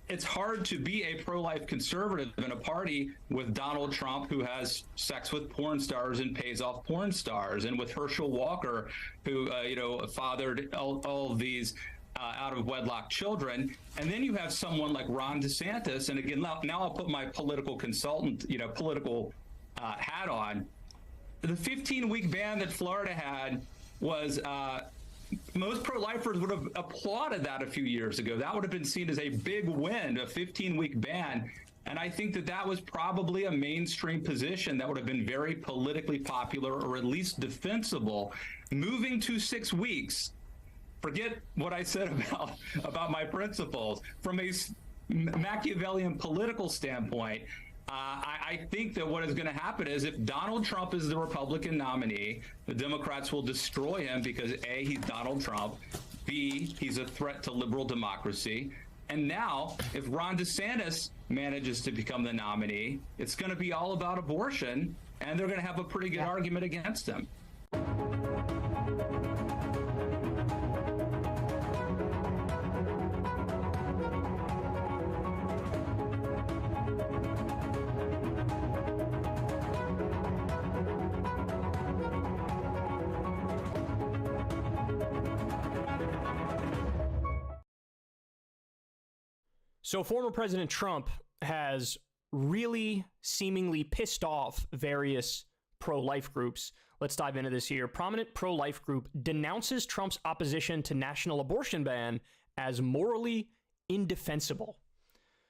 it's hard to be a pro-life conservative in a party with Donald Trump, who has sex with porn stars and pays off porn stars, and with Herschel Walker, who fathered all of these out of wedlock children. And then you have someone like Ron DeSantis, and again, now I'll put my political consultant, political hat on. The 15-week ban that Florida had was most pro-lifers would have applauded that a few years ago. That would have been seen as a big win, a 15-week ban. And I think that that was probably a mainstream position that would have been very politically popular or at least defensible. Moving to 6 weeks, forget what I said about my principles. From a Machiavellian political standpoint, I think that what is going to happen is if Donald Trump is the Republican nominee, the Democrats will destroy him because A, he's Donald Trump, B, he's a threat to liberal democracy. And now, if Ron DeSantis manages to become the nominee, it's going to be all about abortion, and they're going to have a pretty good argument against him. So former President Trump has really seemingly pissed off various pro-life groups. Let's dive into this here. Prominent pro-life group denounces Trump's opposition to national abortion ban as morally indefensible.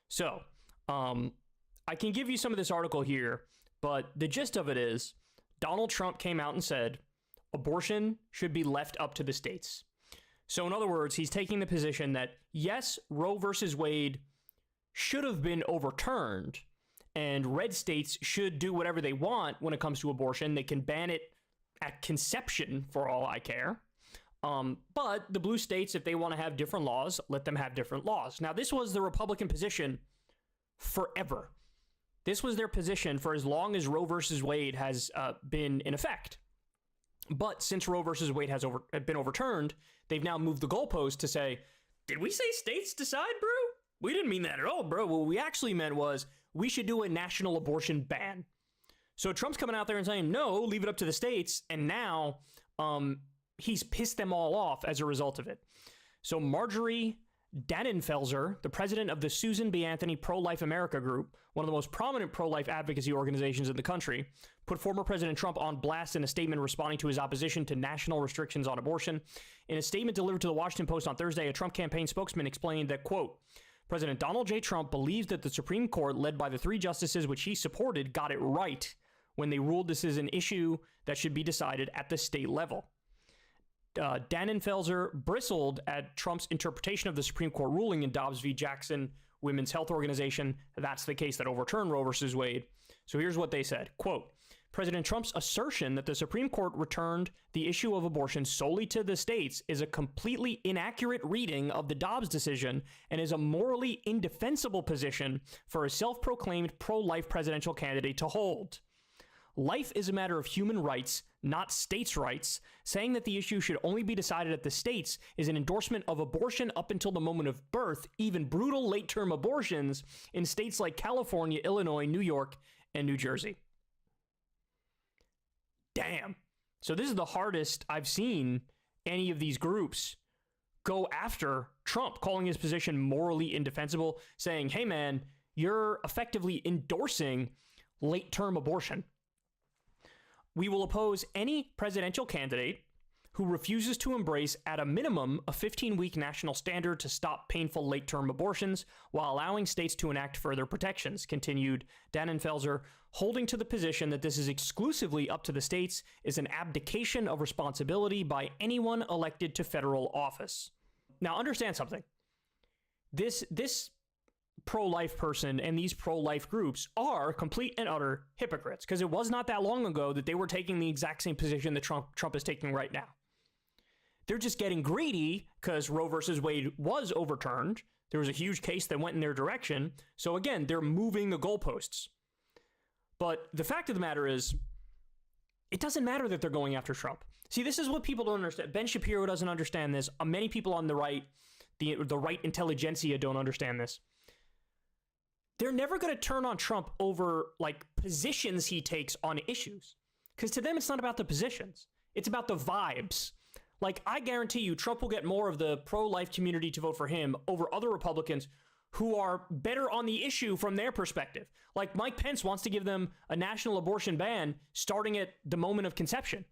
So, I can give you some of this article here, but the gist of it is Donald Trump came out and said abortion should be left up to the states. So in other words, he's taking the position that yes, Roe versus Wade should have been overturned, and red states should do whatever they want when it comes to abortion. They can ban it at conception for all I care. But the blue states, if they want to have different laws, let them have different laws. Now, this was the Republican position forever. This was their position for as long as Roe versus Wade has been in effect. But since Roe versus Wade has been overturned, they've now moved the goalpost to say, did we say states decide, bro? We didn't mean that at all, bro. What we actually meant was we should do a national abortion ban. So Trump's coming out there and saying, no, leave it up to the states. And now he's pissed them all off as a result of it. So Marjorie Dannenfelser, the president of the Susan B. Anthony Pro-Life America Group, one of the most prominent pro-life advocacy organizations in the country, put former President Trump on blast in a statement responding to his opposition to national restrictions on abortion. In a statement delivered to the Washington Post on Thursday, a Trump campaign spokesman explained that, quote, President Donald J. Trump believes that the Supreme Court, led by the 3 justices which he supported, got it right when they ruled this is an issue that should be decided at the state level. Dannenfelser bristled at Trump's interpretation of the Supreme Court ruling in Dobbs v. Jackson Women's Health Organization. That's the case that overturned Roe versus Wade. So here's what they said. Quote, President Trump's assertion that the Supreme Court returned the issue of abortion solely to the states is a completely inaccurate reading of the Dobbs decision and is a morally indefensible position for a self-proclaimed pro-life presidential candidate to hold. Life is a matter of human rights, not states' rights. Saying that the issue should only be decided at the states is an endorsement of abortion up until the moment of birth, even brutal late-term abortions in states like California, Illinois, New York, and New Jersey. Damn. So this is the hardest I've seen any of these groups go after Trump, calling his position morally indefensible, saying, hey man, you're effectively endorsing late-term abortion. We will oppose any presidential candidate who refuses to embrace at a minimum a 15-week national standard to stop painful late-term abortions while allowing states to enact further protections, continued Dannenfelser, holding to the position that this is exclusively up to the states is an abdication of responsibility by anyone elected to federal office. Now, understand something. This pro-life person and these pro-life groups are complete and utter hypocrites, because it was not that long ago that they were taking the exact same position that Trump is taking right now. They're just getting greedy because Roe versus Wade was overturned. There was a huge case that went in their direction. So again, they're moving the goalposts. But the fact of the matter is, it doesn't matter that they're going after Trump. See, this is what people don't understand. Ben Shapiro doesn't understand this. Many people on the right, the right intelligentsia, don't understand this. They're never going to turn on Trump over like positions he takes on issues. Because to them, it's not about the positions. It's about the vibes. Like, I guarantee you, Trump will get more of the pro-life community to vote for him over other Republicans who are better on the issue from their perspective. Like, Mike Pence wants to give them a national abortion ban starting at the moment of conception.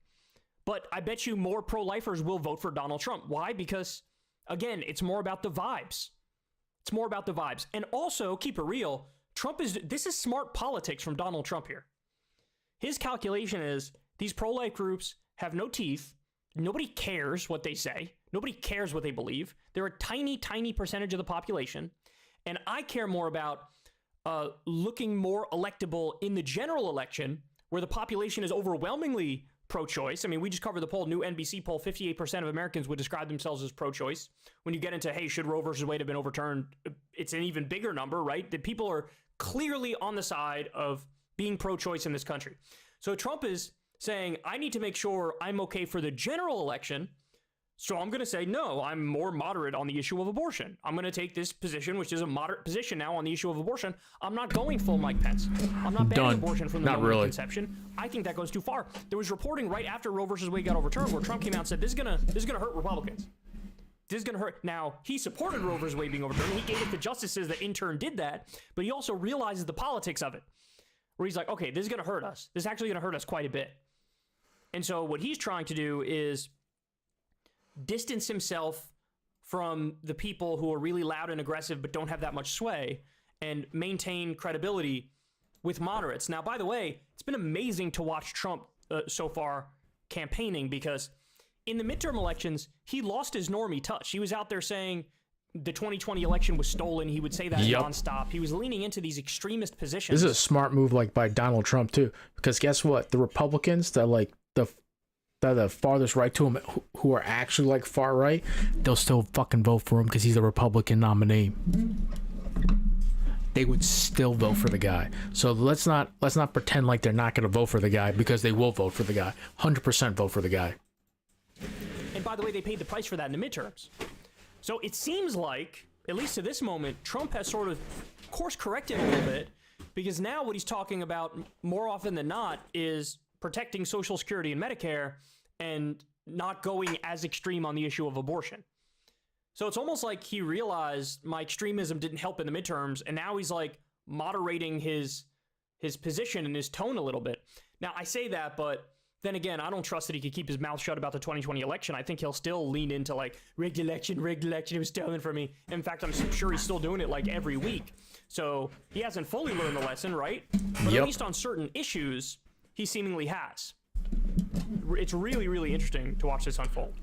But I bet you more pro-lifers will vote for Donald Trump. Why? Because, again, it's more about the vibes. It's more about the vibes. And also, keep it real, this is smart politics from Donald Trump here. His calculation is these pro-life groups have no teeth. Nobody cares what they say. Nobody cares what they believe. They're a tiny, tiny percentage of the population. And I care more about looking more electable in the general election where the population is overwhelmingly pro-choice. I mean, we just covered the poll, new NBC poll, 58% of Americans would describe themselves as pro-choice. When you get into, hey, should Roe versus Wade have been overturned? It's an even bigger number, right? That people are clearly on the side of being pro-choice in this country. So Trump is saying, I need to make sure I'm okay for the general election. So I'm going to say, no, I'm more moderate on the issue of abortion. I'm going to take this position, which is a moderate position now on the issue of abortion. I'm not going full Mike Pence. I'm not banning abortion from the moment of conception. I think that goes too far. There was reporting right after Roe versus Wade got overturned where Trump came out and said, this is going to hurt Republicans. This is going to hurt. Now, he supported Roe versus Wade being overturned. He gave it to justices that in turn did that. But he also realizes the politics of it, where he's like, okay, this is going to hurt us. This is actually going to hurt us quite a bit. And so what he's trying to do is distance himself from the people who are really loud and aggressive but don't have that much sway and maintain credibility with moderates. Now, by the way, it's been amazing to watch Trump so far campaigning, because in the midterm elections, he lost his normie touch. He was out there saying the 2020 election was stolen. He would say that nonstop. He was leaning into these extremist positions. This is a smart move by Donald Trump too, because guess what? The Republicans that the farthest right to him, who are actually like far right, they'll still fucking vote for him because he's a Republican nominee. They would still vote for the guy. So let's not pretend like they're not going to vote for the guy, because they will vote for the guy. 100% vote for the guy. And by the way, they paid the price for that in the midterms. So it seems like, at least to this moment, Trump has sort of course corrected a little bit, because now what he's talking about more often than not is protecting Social Security and Medicare and not going as extreme on the issue of abortion. So it's almost like he realized my extremism didn't help in the midterms, and now he's like moderating his position and his tone a little bit. Now, I say that, but then again, I don't trust that he could keep his mouth shut about the 2020 election. I think he'll still lean into like, rigged election, it was stolen from me. In fact, I'm sure he's still doing it like every week. So he hasn't fully learned the lesson, right? But at least on certain issues, he seemingly has. It's really, really interesting to watch this unfold.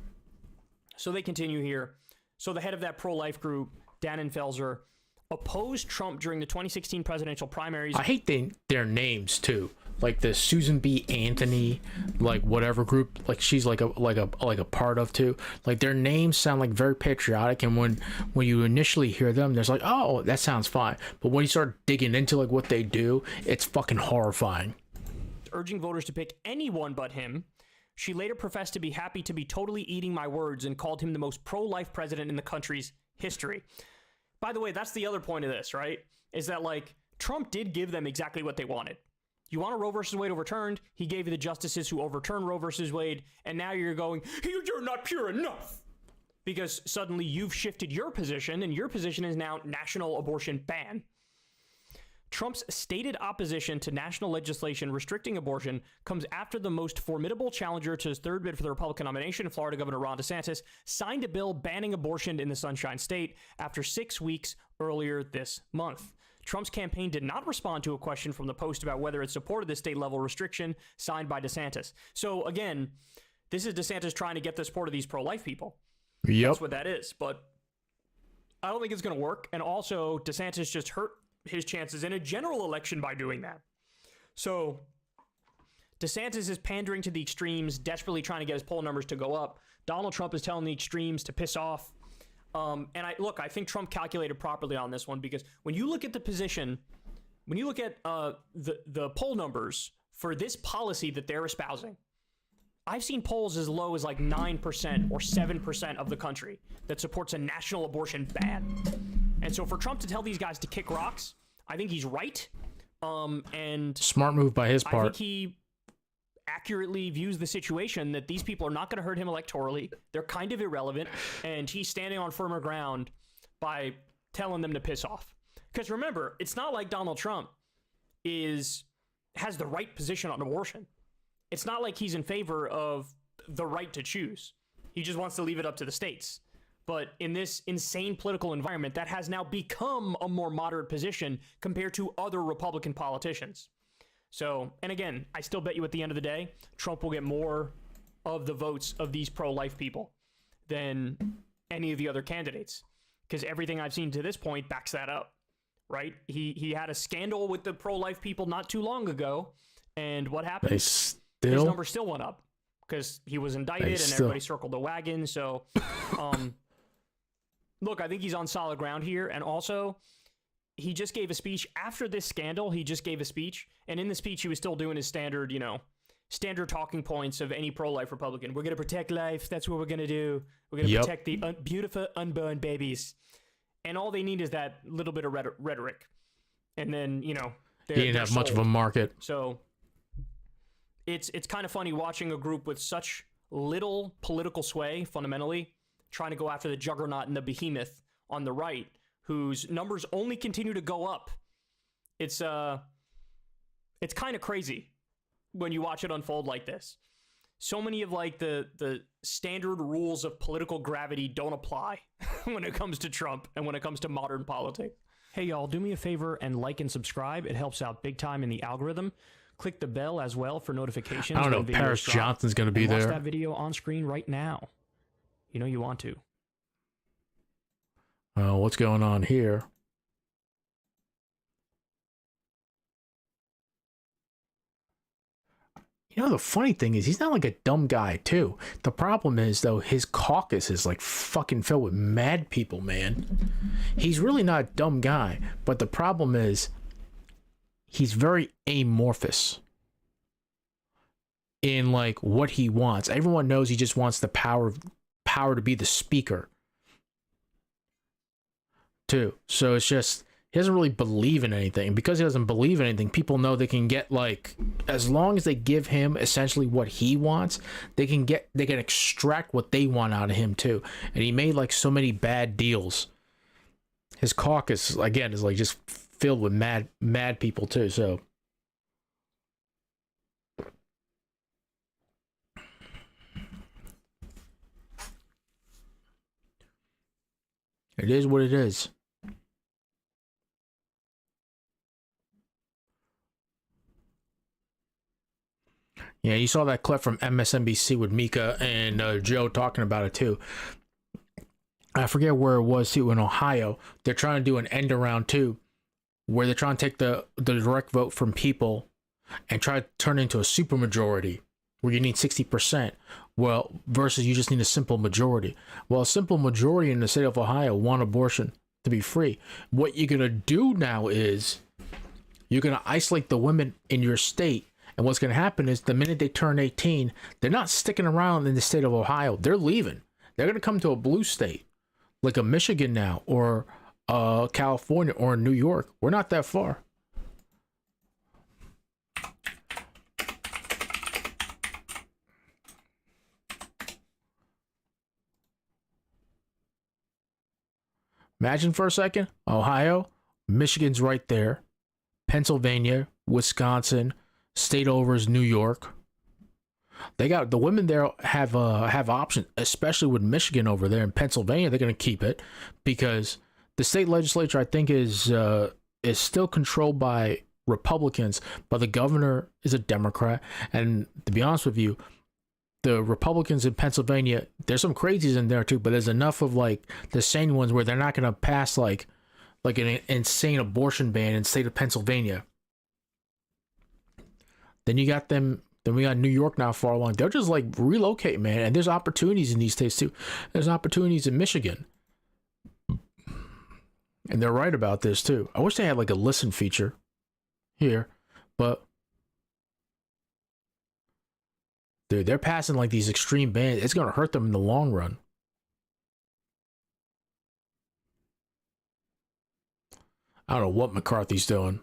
So they continue here. So the head of that pro-life group, Dannenfelser, opposed Trump during the 2016 presidential primaries. I hate their names too. Like the Susan B. Anthony, like whatever group, like she's like a part of too. Like their names sound like very patriotic, and when you initially hear them, there's like, oh, that sounds fine. But when you start digging into like what they do, it's fucking horrifying. Urging voters to pick anyone but him. She later professed to be happy to be totally eating my words and called him the most pro-life president in the country's history. By the way, that's the other point of this, right? Is that like Trump did give them exactly what they wanted. You want a Roe versus Wade overturned? He gave you the justices who overturned Roe versus Wade, and now you're going, you're not pure enough. Because suddenly you've shifted your position, and your position is now national abortion ban. Trump's stated opposition to national legislation restricting abortion comes after the most formidable challenger to his third bid for the Republican nomination, Florida Governor Ron DeSantis, signed a bill banning abortion in the Sunshine State after 6 weeks earlier this month. Trump's campaign did not respond to a question from the Post about whether it supported the state-level restriction signed by DeSantis. So again, this is DeSantis trying to get the support of these pro-life people. Yep. That's what that is. But I don't think it's going to work. And also, DeSantis just hurt his chances in a general election by doing that. So DeSantis is pandering to the extremes, desperately trying to get his poll numbers to go up. Donald Trump is telling the extremes to piss off. And I think Trump calculated properly on this one, because when you look at the position, when you look at the poll numbers for this policy that they're espousing, I've seen polls as low as like 9% or 7% of the country that supports a national abortion ban. And so for Trump to tell these guys to kick rocks, I think he's right. And smart move by his part. I think he accurately views the situation that these people are not going to hurt him electorally. They're kind of irrelevant. And he's standing on firmer ground by telling them to piss off. Because remember, it's not like Donald Trump has the right position on abortion. It's not like he's in favor of the right to choose. He just wants to leave it up to the states. But in this insane political environment, that has now become a more moderate position compared to other Republican politicians. So, and again, I still bet you at the end of the day, Trump will get more of the votes of these pro-life people than any of the other candidates, because everything I've seen to this point backs that up, right? He had a scandal with the pro-life people not too long ago, and what happened? His number still went up because he was indicted and everybody circled the wagon. So, look, I think he's on solid ground here, and also he just gave a speech after this scandal. He just gave a speech, and in the speech he was still doing his standard, standard talking points of any pro-life Republican. We're going to protect life. That's what we're going to do. We're going to protect the beautiful unborn babies. And all they need is that little bit of rhetoric. And then, he didn't have much of a market. So it's kind of funny watching a group with such little political sway, fundamentally, trying to go after the juggernaut and the behemoth on the right, whose numbers only continue to go up. It's kind of crazy when you watch it unfold like this. So many of the standard rules of political gravity don't apply when it comes to Trump and when it comes to modern politics. Hey y'all, do me a favor and like and subscribe. It helps out big time in the algorithm. Click the bell as well for notifications. I don't know, when videos Paris drop. Johnson's going to be And there. watch that video on screen right now. You know you want to. What's going on here? The funny thing is, he's not like a dumb guy, too. The problem is, though, his caucus is like fucking filled with mad people, man. He's really not a dumb guy, but the problem is, he's very amorphous in like what he wants. Everyone knows he just wants the power to be the speaker, too. So it's just, he doesn't really believe in anything. And because he doesn't believe in anything, people know they can get, like, as long as they give him essentially what he wants, they can extract what they want out of him too. And he made like so many bad deals. His caucus, again, is like just filled with mad people too. So it is what it is. Yeah, you saw that clip from MSNBC with Mika and Joe talking about it too. I forget where it was too, in Ohio. They're trying to do an end around too, where they're trying to take the direct vote from people and try to turn it into a supermajority where you need 60%. Well, versus you just need a simple majority. Well, a simple majority in the state of Ohio want abortion to be free. What you're going to do now is you're going to isolate the women in your state. And what's going to happen is the minute they turn 18, they're not sticking around in the state of Ohio. They're leaving. They're going to come to a blue state, like a Michigan now, or California, or New York. We're not that far. Imagine for a second, Ohio, Michigan's right there, Pennsylvania, Wisconsin, state over is New York. They got the women there have options, especially with Michigan over there. In Pennsylvania, they're going to keep it because the state legislature, I think, is still controlled by Republicans, but the governor is a Democrat. And to be honest with you, the Republicans in Pennsylvania, there's some crazies in there too, but there's enough of like the sane ones where they're not going to pass like an insane abortion ban in the state of Pennsylvania. Then you got them. Then we got New York now far along. They'll just like relocate, man. And there's opportunities in these states too. There's opportunities in Michigan. And they're right about this too. I wish they had like a listen feature here, but dude, they're passing like these extreme bans. It's going to hurt them in the long run. I don't know what McCarthy's doing.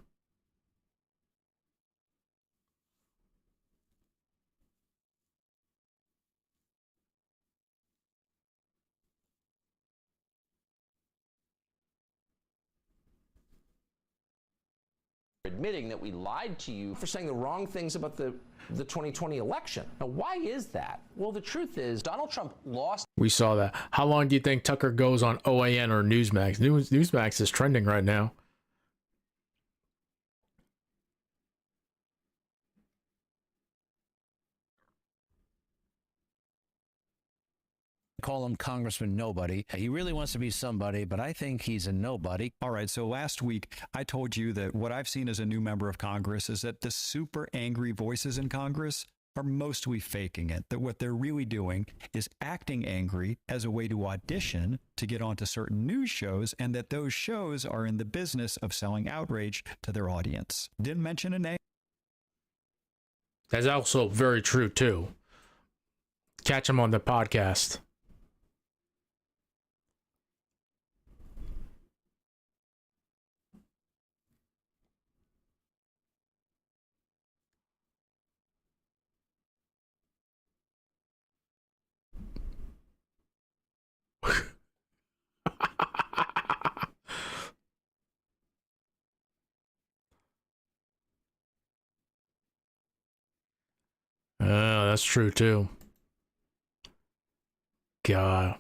admitting that we lied to you for saying the wrong things about the 2020 election. Now, why is that? Well, the truth is Donald Trump lost. We saw that. How long do you think Tucker goes on OAN or Newsmax? Newsmax is trending right now. Call him Congressman Nobody. He really wants to be somebody, but I think he's a nobody. All right, so last week I told you that what I've seen as a new member of Congress is that the super angry voices in Congress are mostly faking it, that what they're really doing is acting angry as a way to audition to get onto certain news shows, and that those shows are in the business of selling outrage to their audience. Didn't mention a name. That's also very true, too. Catch him on the podcast. Oh, that's true too. God.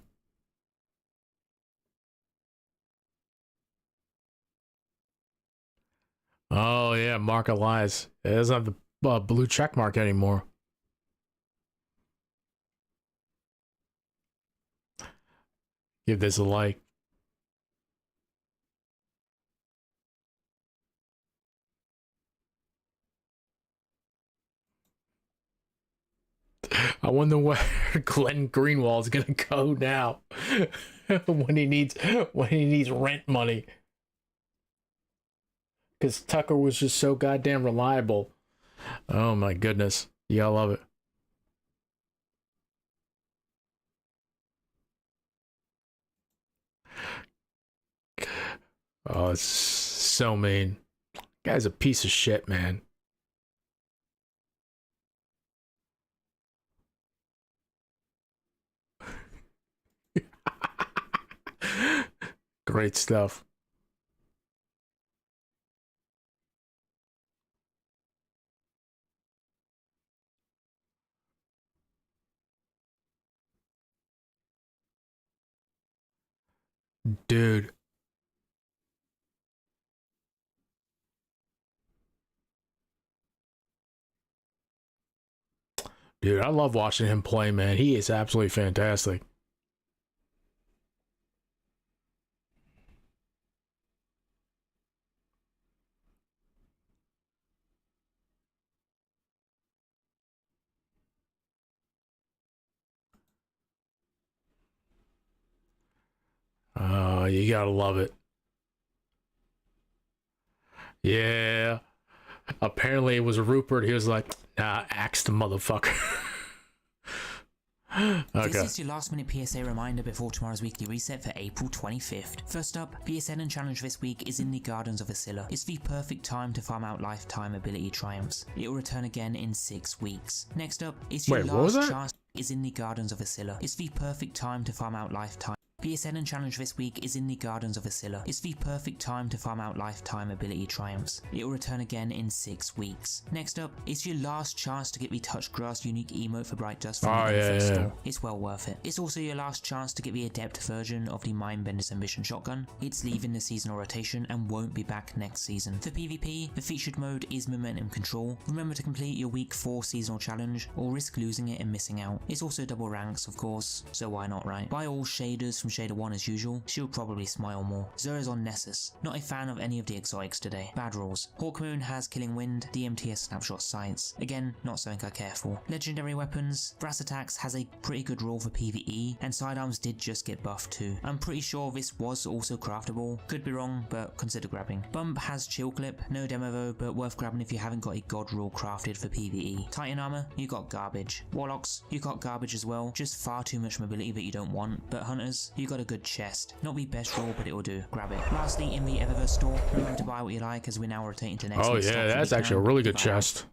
Oh yeah, Mark Elias. It doesn't have the blue check mark anymore. Give this a like. I wonder where Glenn Greenwald's gonna go now when he needs rent money. Because Tucker was just so goddamn reliable. Oh my goodness. Yeah, I love it. Oh, it's so mean. Guy's a piece of shit, man. Great stuff. Dude. Dude, I love watching him play, man. He is absolutely fantastic. Oh, you gotta love it. Yeah. Apparently it was Rupert. He was like, nah, axe the motherfucker. Okay. This is your last minute PSA reminder before tomorrow's weekly reset for April 25th. First up, BSN challenge this week is in the Gardens of Asilla. It's the perfect time to farm out lifetime ability triumphs. It will return again in 6 weeks. Next up, it's your last chance is in the Gardens of Asilla. It's the perfect time to farm out lifetime. BSN challenge this week is in the Gardens of Asilla. It's the perfect time to farm out lifetime ability triumphs. It will return again in 6 weeks. Next up, it's your last chance to get the Touch Grass unique emote for Bright Dust from the NFS store. It's well worth it. It's also your last chance to get the Adept version of the Mindbender's Ambition shotgun. It's leaving the seasonal rotation and won't be back next season. For PvP, the featured mode is Momentum Control. Remember to complete your week 4 seasonal challenge or risk losing it and missing out. It's also double ranks, of course, so why not, right? Buy all shaders from Shader 1 as usual. She'll probably smile more. Zera's on Nessus. Not a fan of any of the exotics today. Bad rules. Hawkmoon has Killing Wind. DMT has Snapshot Sights. Again, not something I care for. Legendary weapons. Brass Attacks has a pretty good rule for PvE, and Sidearms did just get buffed too. I'm pretty sure this was also craftable. Could be wrong, but consider grabbing. Bump has Chill Clip. No demo though, but worth grabbing if you haven't got a god rule crafted for PvE. Titan Armor, you got garbage. Warlocks, you got garbage as well. Just far too much mobility that you don't want. But Hunters, you got a good chest. Not the best rule, but it will do. Grab it. Lastly, in the Eververse store, remember to buy what you like as we're now rotating to next week's yeah, that's actually a really good chest.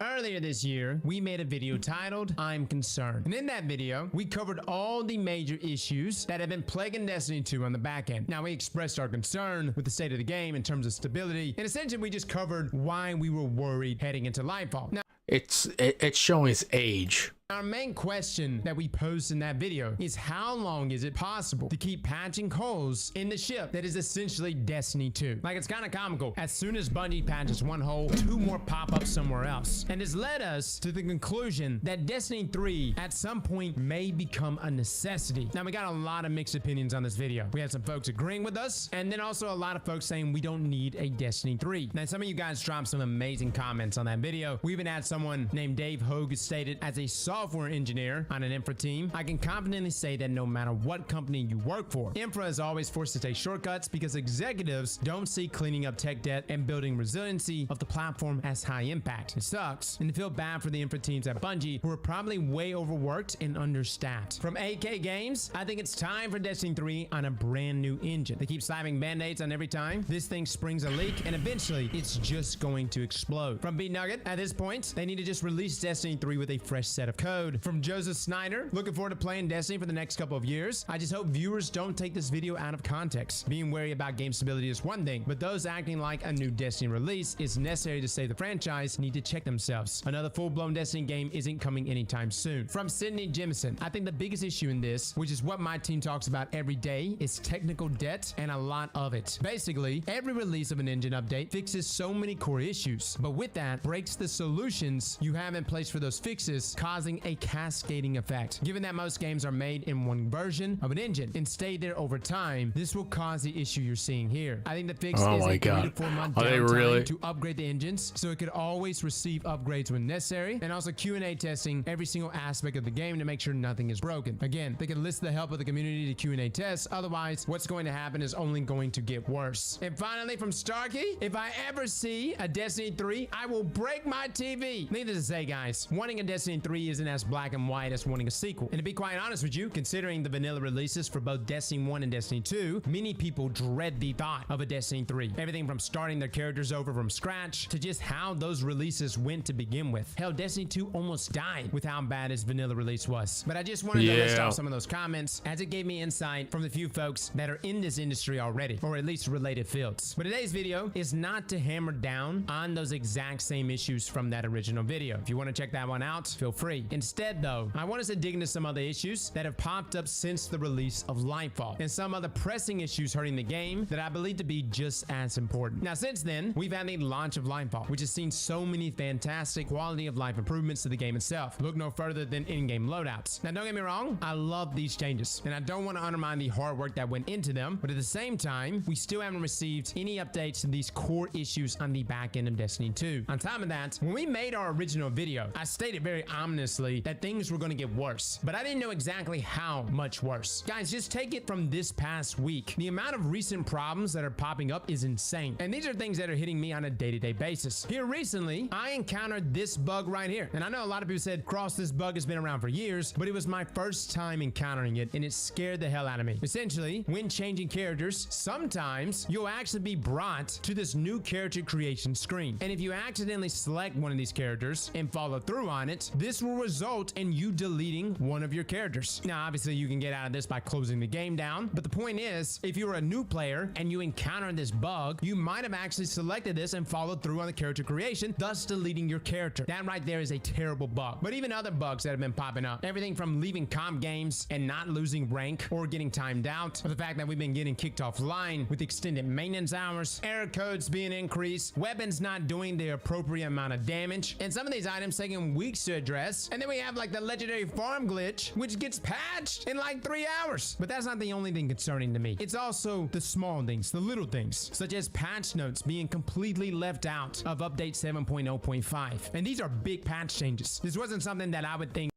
Earlier this year, we made a video titled, I'm Concerned. And in that video, we covered all the major issues that have been plaguing Destiny 2 on the back end. Now, we expressed our concern with the state of the game in terms of stability, and essentially we just covered why we were worried heading into Lightfall. Now, It's showing its age. our main question that we posed in that video is how long is it possible to keep patching holes in the ship that is essentially Destiny 2? Like, it's kind of comical. As soon as Bungie patches one hole, 2 more pop up somewhere else. And this led us to the conclusion that Destiny 3 at some point may become a necessity. Now, we got a lot of mixed opinions on this video. We had some folks agreeing with us, and then also a lot of folks saying we don't need a Destiny 3. Now, some of you guys dropped some amazing comments on that video. We even had someone named Dave Hogue who stated, as a software engineer on an infra team, I can confidently say that no matter what company you work for, infra is always forced to take shortcuts because executives don't see cleaning up tech debt and building resiliency of the platform as high impact. It sucks, and I feel bad for the infra teams at Bungie who are probably way overworked and understaffed. From AK Games, I think it's time for Destiny 3 on a brand new engine. They keep slapping band-aids on every time this thing springs a leak, and eventually it's just going to explode. From B Nugget, at this point, they need to just release Destiny 3 with a fresh set of code. From Joseph Snyder, looking forward to playing Destiny for the next couple of years. I just hope viewers don't take this video out of context. Being wary about game stability is one thing, but those acting like a new Destiny release is necessary to save the franchise need to check themselves. Another full-blown Destiny game isn't coming anytime soon. From Sydney Jemison, I think the biggest issue in this, which is what my team talks about every day, is technical debt and a lot of it. Basically, every release of an engine update fixes so many core issues, but with that, breaks the solutions you have in place for those fixes, causing a cascading effect. Given that most games are made in one version of an engine and stay there over time, this will cause the issue you're seeing here. I think the fix is a 3 to 4 month downtime to upgrade the engines so it could always receive upgrades when necessary, and also Q&A testing every single aspect of the game to make sure nothing is broken. Again, they could enlist the help of the community to Q&A tests, otherwise what's going to happen is only going to get worse. And finally, from Starkey, if I ever see a Destiny 3, I will break my TV. Needless to say, guys, wanting a Destiny 3 isn't as black and white as wanting a sequel. And to be quite honest with you, considering the vanilla releases for both Destiny 1 and Destiny 2, many people dread the thought of a Destiny 3. Everything from starting their characters over from scratch to just how those releases went to begin with. Hell, Destiny 2 almost died with how bad its vanilla release was. But I just wanted to list off some of those comments as it gave me insight from the few folks that are in this industry already, or at least related fields. But today's video is not to hammer down on those exact same issues from that original video. If you want to check that one out, feel free. Instead, though, I want us to dig into some other issues that have popped up since the release of Lightfall, and some other pressing issues hurting the game that I believe to be just as important. Now, since then, we've had the launch of Lightfall, which has seen so many fantastic quality of life improvements to the game itself. Look no further than in-game loadouts. Now, don't get me wrong, I love these changes, and I don't want to undermine the hard work that went into them, but at the same time, we still haven't received any updates to these core issues on the back end of Destiny 2. On top of that, when we made our original video, I stated very ominously that things were going to get worse, but I didn't know exactly how much worse. Guys, just take it from this past week. The amount of recent problems that are popping up is insane, and these are things that are hitting me on a day-to-day basis. Here recently, I encountered this bug right here, and I know a lot of people said, Cross, this bug has been around for years, but it was my first time encountering it, and it scared the hell out of me. Essentially, when changing characters, sometimes you'll actually be brought to this new character creation screen, and if you accidentally select one of these characters and follow through on it, this will result in you deleting one of your characters. Now, obviously, you can get out of this by closing the game down, but the point is, if you're a new player and you encounter this bug, you might have actually selected this and followed through on the character creation, thus deleting your character. That right there is a terrible bug. But even other bugs that have been popping up, everything from leaving comp games and not losing rank or getting timed out, or the fact that we've been getting kicked offline with extended maintenance hours, error codes being increased, weapons not doing the appropriate amount of damage, and some of these items taking weeks to address, and then we have like the legendary farm glitch, which gets patched in like 3 hours. But that's not the only thing concerning to me. It's also the small things, the little things, such as patch notes being completely left out of update 7.0.5. And these are big patch changes. This wasn't something that I would think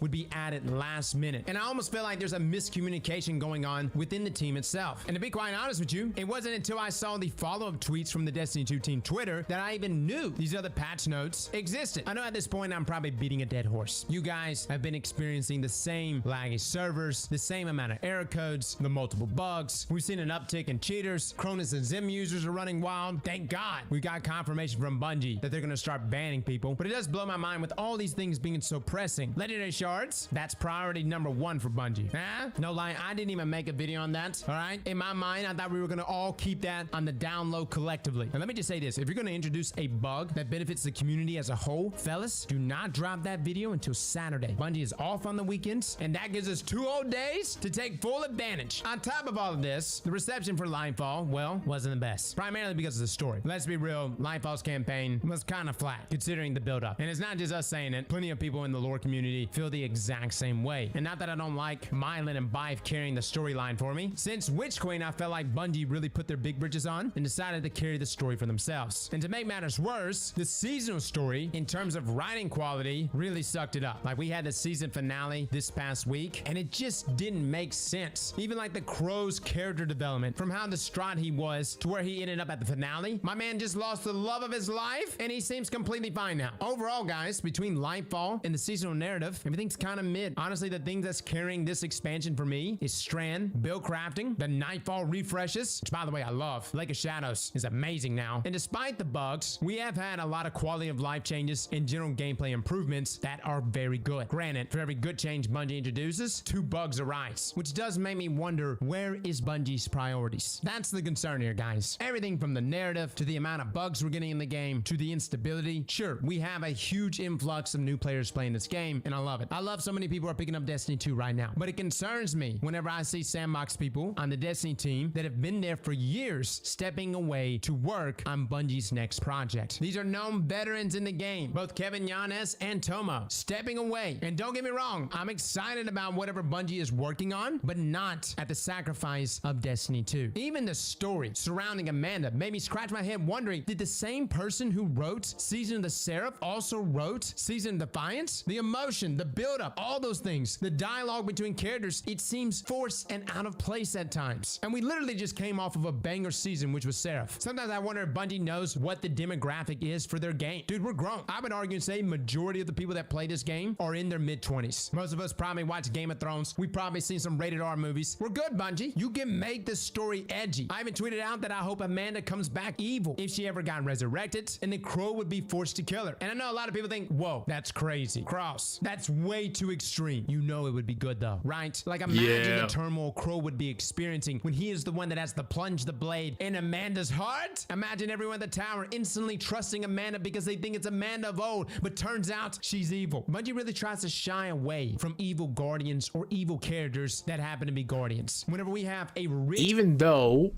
would be added last minute. And I almost feel like there's a miscommunication going on within the team itself. And to be quite honest with you, it wasn't until I saw the follow-up tweets from the Destiny 2 team Twitter that I even knew these other patch notes existed. I know at this point I'm probably beating a dead horse. You guys have been experiencing the same laggy servers, the same amount of error codes, the multiple bugs. We've seen an uptick in cheaters. Cronus and Zim users are running wild. Thank God we got confirmation from Bungie that they're going to start banning people. But it does blow my mind with all these things being so pressing. Legendary shards, that's priority number 1 for Bungie. No lie, I didn't even make a video on that. All right, in my mind I thought we were gonna all keep that on the down low collectively. And let me just say this, if you're gonna introduce a bug that benefits the community as a whole, fellas, do not drop that video until Saturday. Bungie is off on the weekends, and that gives us 2 whole days to take full advantage. On top of all of this, the reception for Linefall, well, wasn't the best, primarily because of the story. Let's be real, Linefall's campaign was kind of flat considering the build-up. And it's not just us saying it, plenty of people in the lore community feel the exact same way. And not that I don't like Mylan and Bive carrying the storyline for me. Since Witch Queen, I felt like Bungie really put their big britches on and decided to carry the story for themselves. And to make matters worse, the seasonal story, in terms of writing quality, really sucked it up. Like, we had the season finale this past week, and it just didn't make sense. Even like the Crow's character development, from how distraught he was to where he ended up at the finale, my man just lost the love of his life, and he seems completely fine now. Overall, guys, between Lightfall and the seasonal narrative, everything's kind of mid. Honestly, the thing that's carrying this expansion for me is Strand, build crafting, the Nightfall refreshes, which by the way I love. Lake of Shadows is amazing now. And despite the bugs, we have had a lot of quality of life changes and general gameplay improvements that are very good. Granted, for every good change Bungie introduces, 2 bugs arise, which does make me wonder, where is Bungie's priorities? That's the concern here, guys. Everything from the narrative to the amount of bugs we're getting in the game to the instability. Sure, we have a huge influx of new players playing this game, and I love it. I love so many people are picking up Destiny 2 right now, but it concerns me whenever I see Sandbox people on the Destiny team that have been there for years stepping away to work on Bungie's next project. These are known veterans in the game, both Kevin Yanes and Tomo, stepping away. And don't get me wrong, I'm excited about whatever Bungie is working on, but not at the sacrifice of Destiny 2. Even the story surrounding Amanda made me scratch my head wondering, did the same person who wrote Season of the Seraph also wrote Season of Defiance? The emotion, the build-up, all those things, the dialogue between characters, it seems forced and out of place at times. And we literally just came off of a banger season, which was Seraph. Sometimes I wonder if Bungie knows what the demographic is for their game. Dude, we're grown. I would argue and say majority of the people that play this game are in their mid-20s. Most of us probably watch Game of Thrones. We've probably seen some rated R movies. We're good, Bungie. You can make the story edgy. I even tweeted out that I hope Amanda comes back evil if she ever got resurrected, and the Crow would be forced to kill her. And I know a lot of people think, whoa, that's crazy. Cross, that's way too extreme. You know it would be good though, right? Like, imagine the turmoil Crow would be experiencing when he is the one that has to plunge the blade in Amanda's heart. Imagine everyone at the tower instantly trusting Amanda because they think it's Amanda of old, but turns out she's evil. Bungie really tries to shy away from evil guardians or evil characters that happen to be guardians. Whenever we have a rich... Even though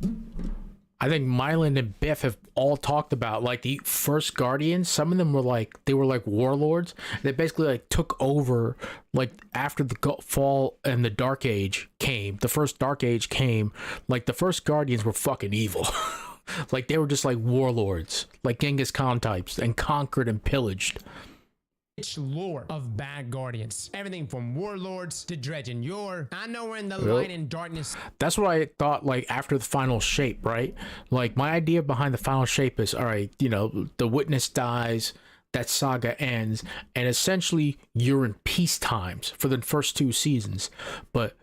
I think Mylan and Biff have all talked about, like, the first Guardians, some of them were like, they were like warlords. They basically like took over, like, after the fall and the Dark Age came, the first Dark Age came, like, the first Guardians were fucking evil. Like, they were just like warlords, like Genghis Khan types, and conquered and pillaged. Lore of bad guardians, everything from warlords to Dredgen Yor. I know we're in the light and darkness. That's what I thought, like, after the final shape, right? Like, my idea behind the final shape is, all right, you know, the Witness dies, that saga ends, and essentially you're in peace times for the first 2 seasons. But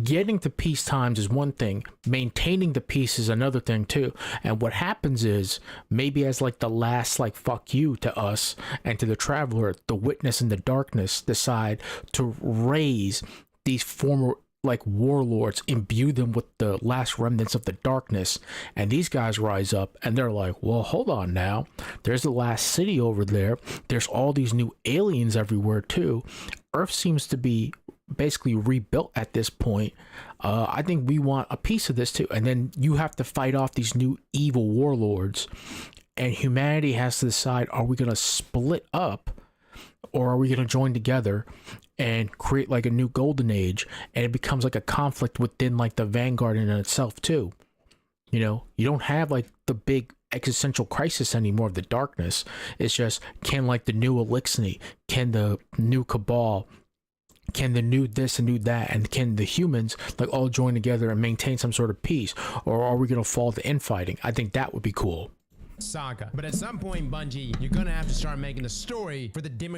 getting to peace times is one thing, maintaining the peace is another thing too. And what happens is, maybe as like the last like fuck you to us and to the Traveler, the Witness and the Darkness decide to raise these former like warlords, imbue them with the last remnants of the darkness, and these guys rise up and they're like, well, hold on now, there's the last city over there, there's all these new aliens everywhere too. Earth seems to be basically rebuilt at this point. I think we want a piece of this too. And then you have to fight off these new evil warlords, and humanity has to decide, are we going to split up or are we going to join together and create like a new golden age? And it becomes like a conflict within like the Vanguard in itself too. You know, you don't have like the big existential crisis anymore of the darkness. It's just, can like the new Elixir, can the new Cabal, can the new this and new that, and can the humans like all join together and maintain some sort of peace, or are we gonna fall to infighting? I think that would be cool. Saga. But at some point, Bungie, you're gonna have to start making a story for the demographic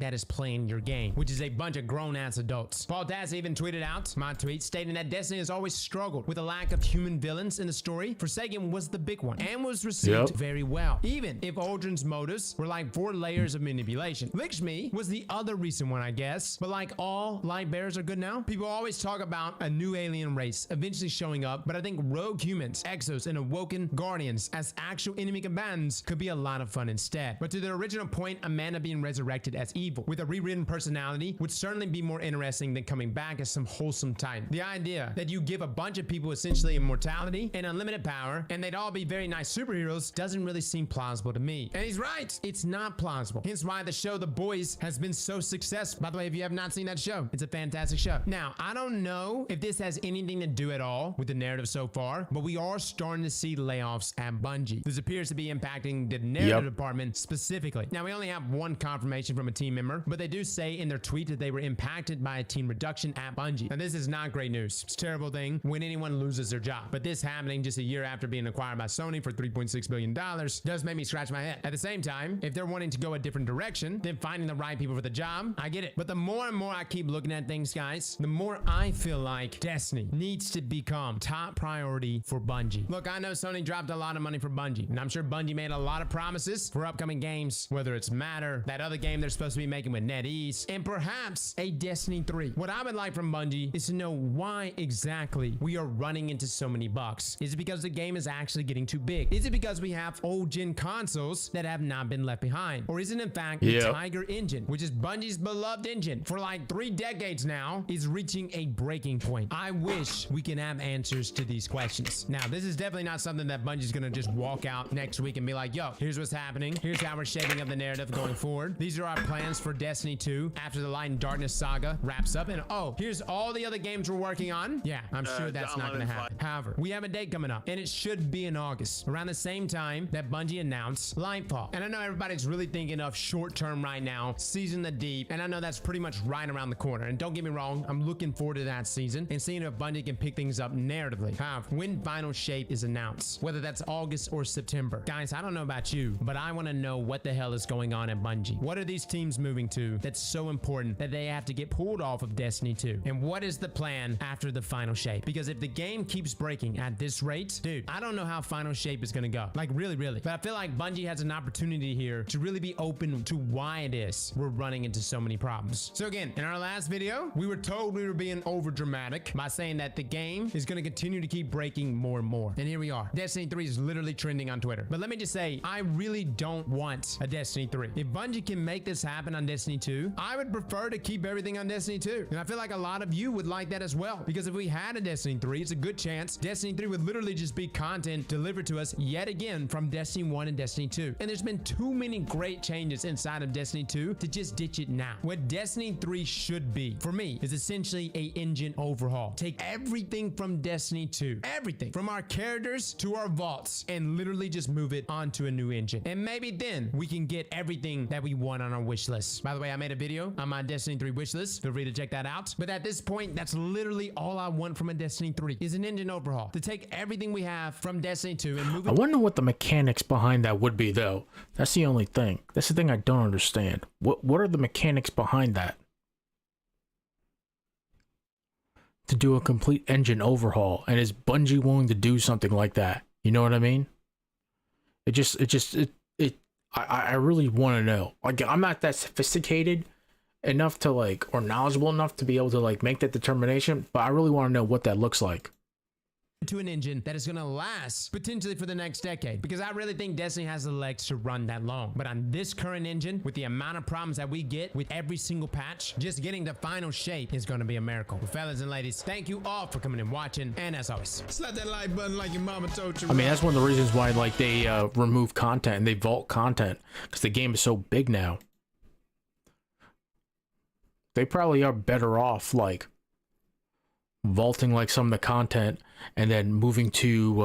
that is playing your game, which is a bunch of grown-ass adults. Paul Tass even tweeted out my tweet stating that Destiny has always struggled with a lack of human villains in the story. Forsaken was the big one and was received very well, even if Aldrin's motives were like 4 layers of manipulation. Lichme was the other recent one, I guess, but like all light bearers are good now. People always talk about a new alien race eventually showing up, but I think rogue humans, Exos, and awoken guardians as actual enemy combatants could be a lot of fun instead. But to the original point, Amanda being resurrected as evil with a rewritten personality would certainly be more interesting than coming back as some wholesome titan. The idea that you give a bunch of people essentially immortality and unlimited power and they'd all be very nice superheroes doesn't really seem plausible to me. And he's right, it's not plausible. Hence why the show The Boys has been so successful. By the way, if you have not seen that show, it's a fantastic show. Now, I don't know if this has anything to do at all with the narrative so far, but we are starting to see layoffs at Bungie. This appears to be impacting the narrative department specifically. Now, we only have one confirmation from a team member, but they do say in their tweet that they were impacted by a team reduction at Bungie. Now, this is not great news. It's a terrible thing when anyone loses their job, but this happening just a year after being acquired by Sony for $3.6 billion does make me scratch my head. At the same time, if they're wanting to go a different direction, then finding the right people for the job, I get it. But the more and more I keep looking at things, guys, the more I feel like Destiny needs to become top priority for Bungie. Look, I know Sony dropped a lot of money for Bungie, and I'm sure Bungie made a lot of promises for upcoming games, whether it's Matter, that other game they're supposed to be making with NetEase, and perhaps a Destiny 3. What I would like from Bungie is to know why exactly we are running into so many bugs. Is it because the game is actually getting too big? Is it because we have old gen consoles that have not been left behind? Or is it in fact the Tiger engine, which is Bungie's beloved engine for like 3 decades now, is reaching a breaking point? I wish we can have answers to these questions. Now, this is definitely not something that Bungie's gonna just walk out next week and be like, yo, here's what's happening. Here's how we're shaping up the narrative going forward. These are our plans for Destiny 2 after the Light and Darkness saga wraps up. And oh, here's all the other games we're working on. Yeah, I'm sure that's not gonna happen. However, we have a date coming up, and it should be in August, around the same time that Bungie announced Lightfall. And I know everybody's really thinking of short term right now, Season the Deep, and I know that's pretty much right around the corner. And don't get me wrong, I'm looking forward to that season and seeing if Bungie can pick things up narratively. However, when Final Shape is announced, whether that's August or September, guys, I don't know about you, but I want to know what the hell is going on at Bungie. What are these teams moving to that's so important that they have to get pulled off of Destiny 2? And what is the plan after the Final Shape? Because if the game keeps breaking at this rate, dude, I don't know how Final Shape is gonna go. Like, really. But I feel like Bungie has an opportunity here to really be open to why it is we're running into so many problems. So again, in our last video, we were told we were being over dramatic by saying that the game is gonna continue to keep breaking more and more. And here we are. Destiny 3 is literally trending on Twitter. But let me just say, I really don't want a Destiny 3. If Bungie can make this happen on Destiny 2, I would prefer to keep everything on Destiny 2. And I feel like a lot of you would like that as well. Because if we had a Destiny 3, it's a good chance Destiny 3 would literally just be content delivered to us yet again from Destiny 1 and Destiny 2. And there's been too many great changes inside of Destiny 2 to just ditch it now. What Destiny 3 should be, for me, is essentially a engine overhaul. Take everything from Destiny 2, everything from our characters to our vaults, and literally just move it onto a new engine. And maybe then we can get everything that we want on our wish list. By the way, I made a video on my Destiny 3 wish list. Feel free to check that out. But at this point, that's literally all I want from a Destiny 3 is an engine overhaul. To take everything we have from Destiny 2 and move it. I wonder what the mechanics behind that would be, though. That's the only thing. That's the thing I don't understand. What are the mechanics behind that? To do a complete engine overhaul, and is Bungie willing to do something like that? You know what I mean? I really want to know. Like, I'm not that sophisticated enough to like, or knowledgeable enough to be able to like make that determination, but I really want to know what that looks like. To an engine that is going to last potentially for the next decade, because I really think Destiny has the legs to run that long. But on this current engine, with the amount of problems that we get with every single patch, just getting the Final Shape is going to be a miracle. Well, fellas and ladies, thank you all for coming and watching, and as always, slap that like button like your mama told you. I mean, that's one of the reasons why like they remove content and they vault content, because the game is so big now. They probably are better off like vaulting like some of the content and then moving to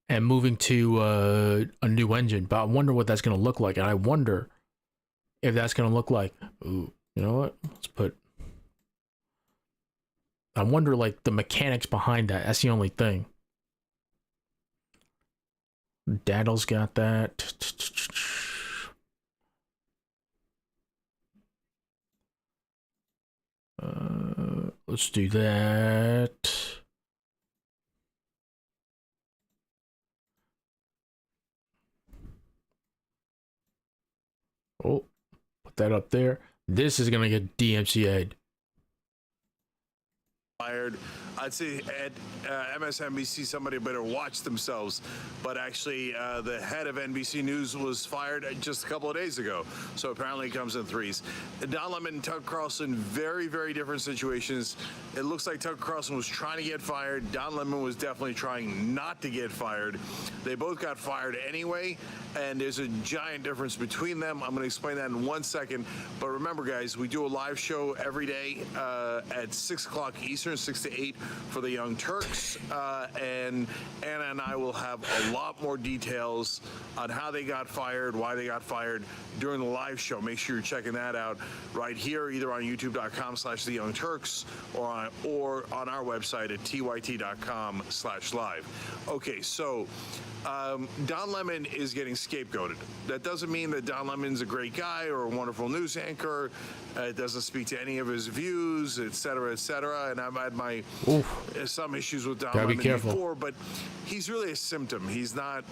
a new engine. But I wonder what that's going to look like, and I wonder if that's gonna look like. Ooh, you know what? Let's put. I wonder like the mechanics behind that. That's the only thing. Daddle's got that. Let's do that. Oh, put that up there. This is gonna get DMCA'd. Fired. I'd say at MSNBC, somebody better watch themselves. But actually, the head of NBC News was fired just a couple of days ago. So apparently it comes in threes. Don Lemon and Tucker Carlson, very, very different situations. It looks like Tucker Carlson was trying to get fired. Don Lemon was definitely trying not to get fired. They both got fired anyway. And there's a giant difference between them. I'm going to explain that in 1 second. But remember, guys, we do a live show every day at 6 o'clock Eastern, 6 to 8 for the Young Turks. And Anna and I will have a lot more details on how they got fired, why they got fired during the live show. Make sure you're checking that out right here, either on youtube.com/The Young Turks or on our website at tyt.com/live. Okay, so Don Lemon is getting scapegoated. That doesn't mean that Don Lemon's a great guy or a wonderful news anchor. It doesn't speak to any of his views, et cetera, et cetera. And I've had my some issues with Don Lemon before, but he's really a symptom. He's not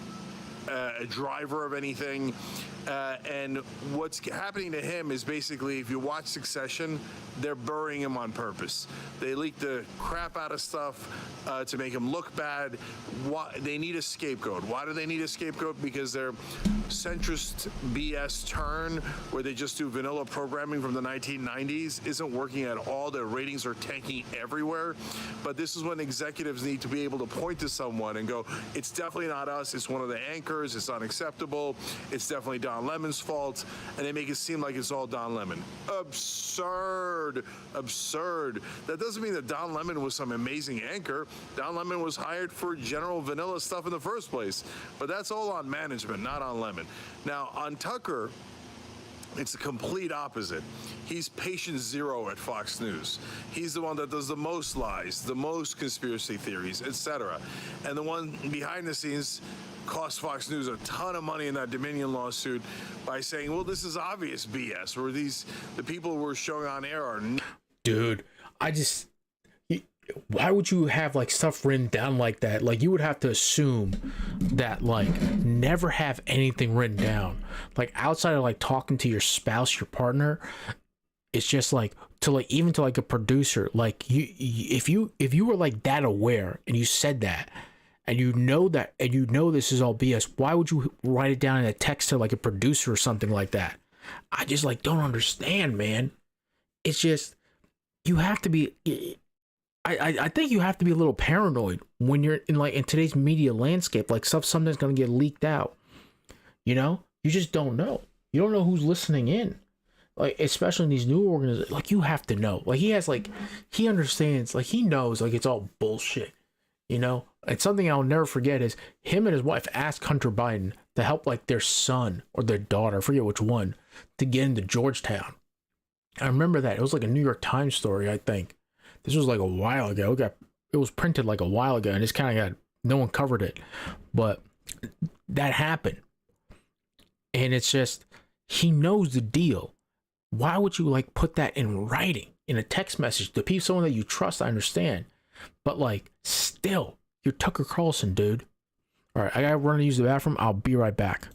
a driver of anything. And what's happening to him is basically, if you watch Succession, they're burying him on purpose. They leak the crap out of stuff to make him look bad. They need a scapegoat. Why do they need a scapegoat? Because their centrist BS turn, where they just do vanilla programming from the 1990s, isn't working at all. Their ratings are tanking everywhere. But this is when executives need to be able to point to someone and go, it's definitely not us. It's one of the anchors. It's unacceptable. It's definitely Don Lemon's fault. And they make it seem like it's all Don Lemon. Absurd. Absurd. That doesn't mean that Don Lemon was some amazing anchor. Don Lemon was hired for general vanilla stuff in the first place. But that's all on management, not on Lemon. Now, on Tucker, it's the complete opposite. He's patient zero at Fox News. He's the one that does the most lies, the most conspiracy theories, etc. And the one behind the scenes cost Fox News a ton of money in that Dominion lawsuit by saying, well, this is obvious BS, where the people we're showing on air are... Dude, why would you have like stuff written down like that? Like, you would have to assume that like never have anything written down. Like, outside of like talking to your spouse, your partner, it's just like to like, even to like a producer, like if you were like that aware and you said that, and you know that, and you know this is all BS, why would you write it down in a text to like a producer or something like that? I just like don't understand, man. It's just, you have to be... I think you have to be a little paranoid when you're in today's media landscape. Like, something's gonna get leaked out. You know, you just don't know. You don't know who's listening in. Like, especially in these new organizations. Like, you have to know. Like, he understands. Like, he knows. Like, it's all bullshit. You know, and something I'll never forget is him and his wife asked Hunter Biden to help like their son or their daughter, I forget which one, to get into Georgetown. I remember that. It was like a New York Times story, I think. This was like a while ago. It was printed like a while ago, and it's kind of no one covered it. But that happened. And it's just, he knows the deal. Why would you like put that in writing, in a text message to people, someone that you trust? I understand. But like, still, you're Tucker Carlson, dude. All right, I gotta run to use the bathroom. I'll be right back.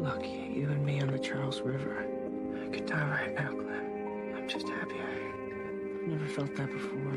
Look, you and me on the Charles River. I could die right now, Clem. I'm just happy I've never felt that before.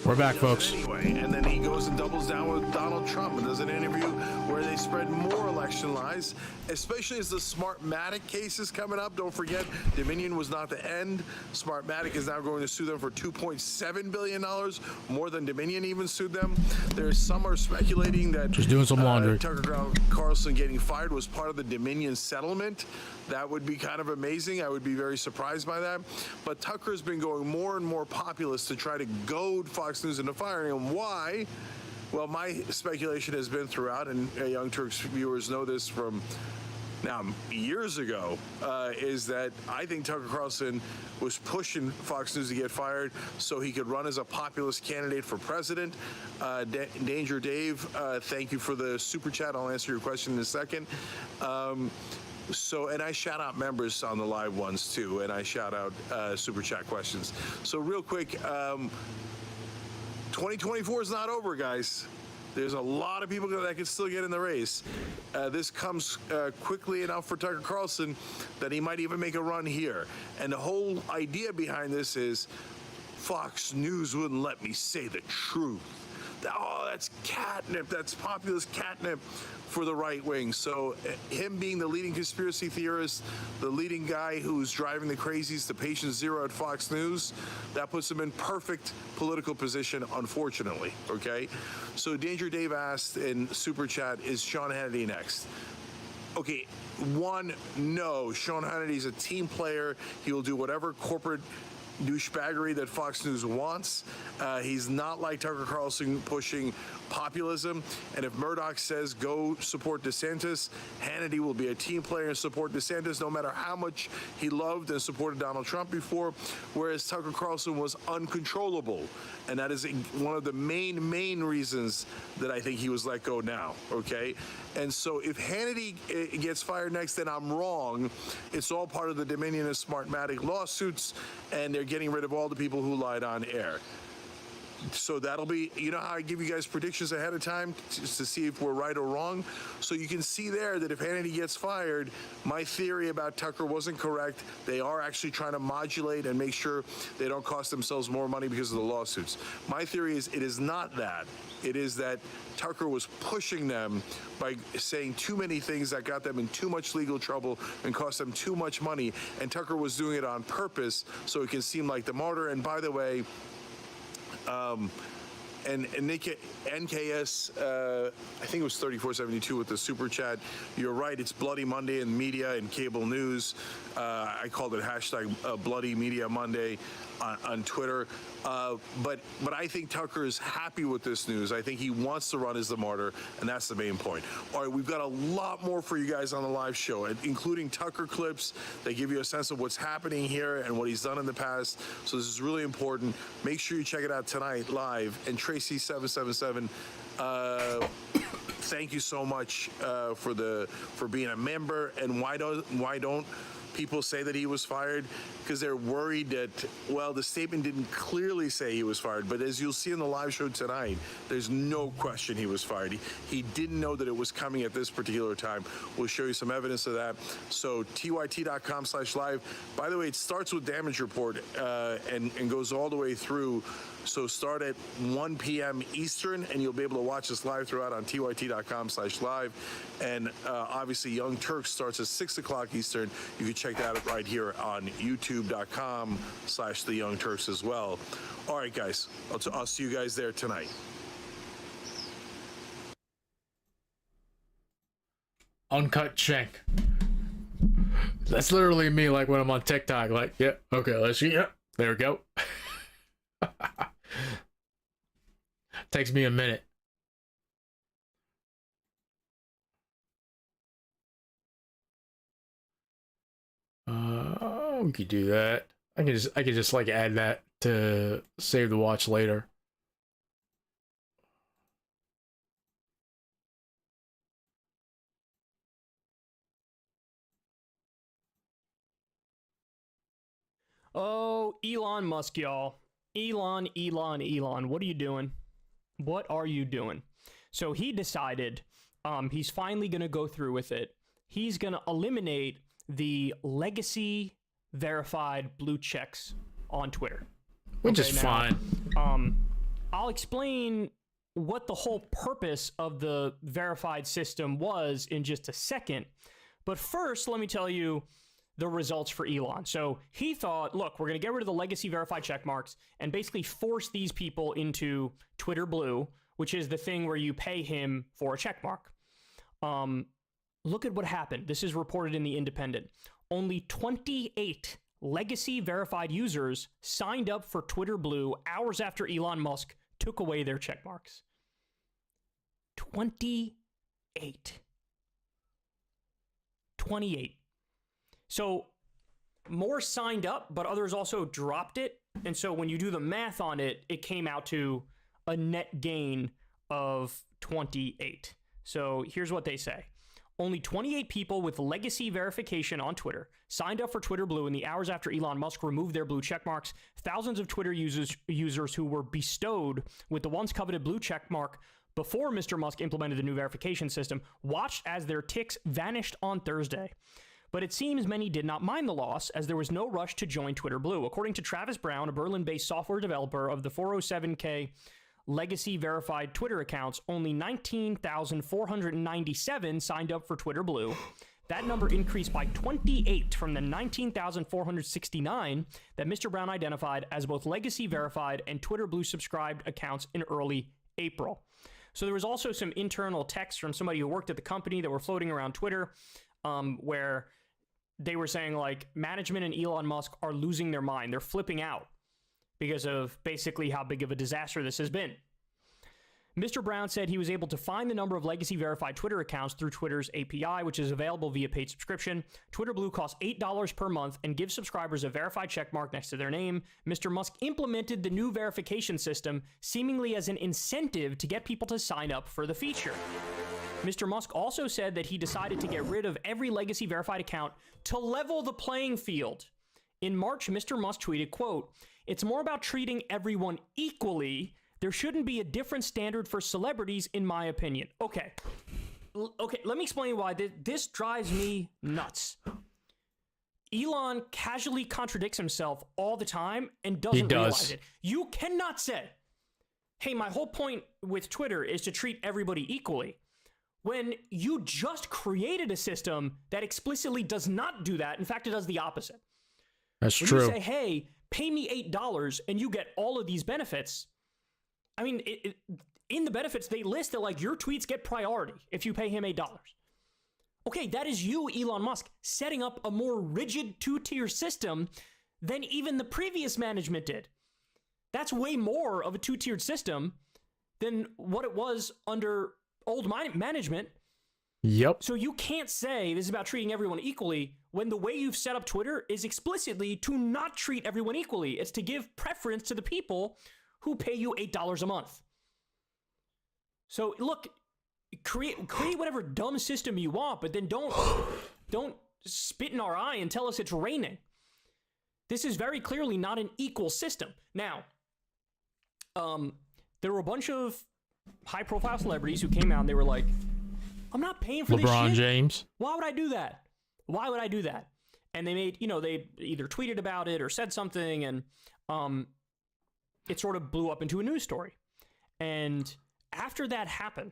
We're back, folks. Anyway, and then he goes and doubles down with Donald Trump and does an interview where they spread more election lies, especially as the Smartmatic case is coming up. Don't forget, Dominion was not the end. Smartmatic is now going to sue them for $2.7 billion, more than Dominion even sued them. There's some are speculating that just doing some laundry. Tucker Carlson getting fired was part of the Dominion settlement. That would be kind of amazing. I would be very surprised by that. But Tucker's been going more and more populist to try to goad Fox News into firing him. Why? Well, my speculation has been throughout, and Young Turks viewers know this from now years ago, is that I think Tucker Carlson was pushing Fox News to get fired so he could run as a populist candidate for president. Danger Dave, thank you for the super chat. I'll answer your question in a second. And I shout out members on the live ones too, and I shout out super chat questions. So real quick, 2024 is not over, guys. There's a lot of people that can still get in the race. This comes quickly enough for Tucker Carlson that he might even make a run here. And the whole idea behind this is Fox News wouldn't let me say the truth. Oh, that's catnip. That's populist catnip for the right wing. So him being the leading conspiracy theorist, the leading guy who's driving the crazies to patient zero at Fox News, that puts him in perfect political position, unfortunately, okay? So Danger Dave asked in Super Chat, is Sean Hannity next? Okay, no, Sean Hannity's a team player. He will do whatever corporate douchebaggery that Fox News wants. He's not like Tucker Carlson pushing populism. And if Murdoch says go support DeSantis, Hannity will be a team player and support DeSantis no matter how much he loved and supported Donald Trump before, whereas Tucker Carlson was uncontrollable. And that is one of the main reasons that I think he was let go now, okay? And so if Hannity gets fired next, then I'm wrong. It's all part of the Dominion and Smartmatic lawsuits, and they're getting rid of all the people who lied on air. So that'll be, you know how I give you guys predictions ahead of time just to see if we're right or wrong? So you can see there that if Hannity gets fired, my theory about Tucker wasn't correct. They are actually trying to modulate and make sure they don't cost themselves more money because of the lawsuits. My theory is it is not that. It is that Tucker was pushing them by saying too many things that got them in too much legal trouble and cost them too much money. And Tucker was doing it on purpose so it can seem like the martyr. And by the way, and Nick NKS, I think it was 3472 with the super chat. You're right. It's Bloody Monday in media and cable news. I called it hashtag Bloody Media Monday on Twitter. But I think Tucker is happy with this news. I think he wants to run as the martyr, and that's the main point. All right, we've got a lot more for you guys on the live show, including Tucker clips that give you a sense of what's happening here and what he's done in the past. So this is really important. Make sure you check it out tonight live. And Tracy777, thank you so much for being a member. And why don't people say that he was fired? Because they're worried that, well, the statement didn't clearly say he was fired, but as you'll see in the live show tonight, there's no question he was fired. He didn't know that it was coming at this particular time. We'll show you some evidence of that. So tyt.com/live. By the way, it starts with damage report and goes all the way through. So start at 1 p.m. Eastern, and you'll be able to watch us live throughout on tyt.com/live. And obviously, Young Turks starts at 6 o'clock Eastern. You can check that out right here on youtube.com/The Young Turks as well. All right, guys, I'll see you guys there tonight. Uncut check. That's literally me, like when I'm on TikTok. Like, yeah, okay, let's see. Yeah, there we go. Takes me a minute. We could do that. I can just like add that to save the watch later. Oh, Elon Musk, y'all. Elon, what are you doing? What are you doing? So he decided he's finally going to go through with it. He's going to eliminate the legacy verified blue checks on Twitter. Which is fine. I'll explain what the whole purpose of the verified system was in just a second. But first, let me tell you the results for Elon. So he thought, look, we're going to get rid of the legacy verified check marks and basically force these people into Twitter Blue, which is the thing where you pay him for a check mark. Look at what happened. This is reported in The Independent. Only 28 legacy verified users signed up for Twitter Blue hours after Elon Musk took away their check marks. 28. So more signed up, but others also dropped it. And so when you do the math on it, it came out to a net gain of 28. So here's what they say. Only 28 people with legacy verification on Twitter signed up for Twitter Blue in the hours after Elon Musk removed their blue checkmarks. Thousands of Twitter users who were bestowed with the once coveted blue checkmark before Mr. Musk implemented the new verification system watched as their ticks vanished on Thursday. But it seems many did not mind the loss, as there was no rush to join Twitter Blue. According to Travis Brown, a Berlin-based software developer of the 407k legacy verified Twitter accounts, only 19,497 signed up for Twitter Blue. That number increased by 28 from the 19,469 that Mr. Brown identified as both legacy verified and Twitter Blue subscribed accounts in early April. So there was also some internal texts from somebody who worked at the company that were floating around Twitter, where they were saying, like, management and Elon Musk are losing their mind. They're flipping out because of basically how big of a disaster this has been. Mr. Brown said he was able to find the number of legacy verified Twitter accounts through Twitter's API, which is available via paid subscription. Twitter Blue costs $8 per month and gives subscribers a verified checkmark next to their name. Mr. Musk implemented the new verification system seemingly as an incentive to get people to sign up for the feature. Mr. Musk also said that he decided to get rid of every legacy verified account to level the playing field. In March, Mr. Musk tweeted, quote, "It's more about treating everyone equally. There shouldn't be a different standard for celebrities, in my opinion." Okay, let me explain why this drives me nuts. Elon casually contradicts himself all the time and doesn't realize it. You cannot say, hey, my whole point with Twitter is to treat everybody equally, when you just created a system that explicitly does not do that. In fact, it does the opposite. That's when true. You say, hey, pay me $8 and you get all of these benefits. I mean, in the benefits, they list that, like, your tweets get priority if you pay him $8. Okay, that is you, Elon Musk, setting up a more rigid two-tier system than even the previous management did. That's way more of a two-tiered system than what it was under old management. Yep. So you can't say this is about treating everyone equally when the way you've set up Twitter is explicitly to not treat everyone equally. It's to give preference to the people who pay you $8 a month. So look, create whatever dumb system you want, but then don't spit in our eye and tell us it's raining. This is very clearly not an equal system. Now, there were a bunch of high-profile celebrities who came out and they were like, I'm not paying for this shit. LeBron James. Why would I do that? Why would I do that? And they made, they either tweeted about it or said something, and it sort of blew up into a news story. And after that happened,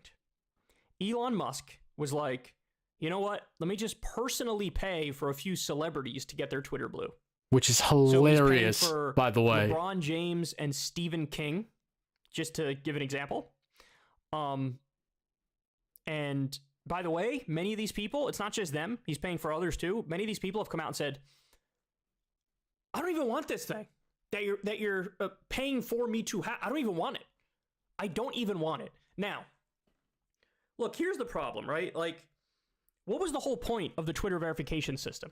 Elon Musk was like, you know what? Let me just personally pay for a few celebrities to get their Twitter Blue. Which is hilarious, so by the way. LeBron James and Stephen King, just to give an example. And by the way, many of these people, it's not just them, he's paying for others too. Many of these people have come out and said, I don't even want this thing that you're paying for me to have. I don't even want it. I don't even want it. Now, look, here's the problem, right? Like, what was the whole point of the Twitter verification system?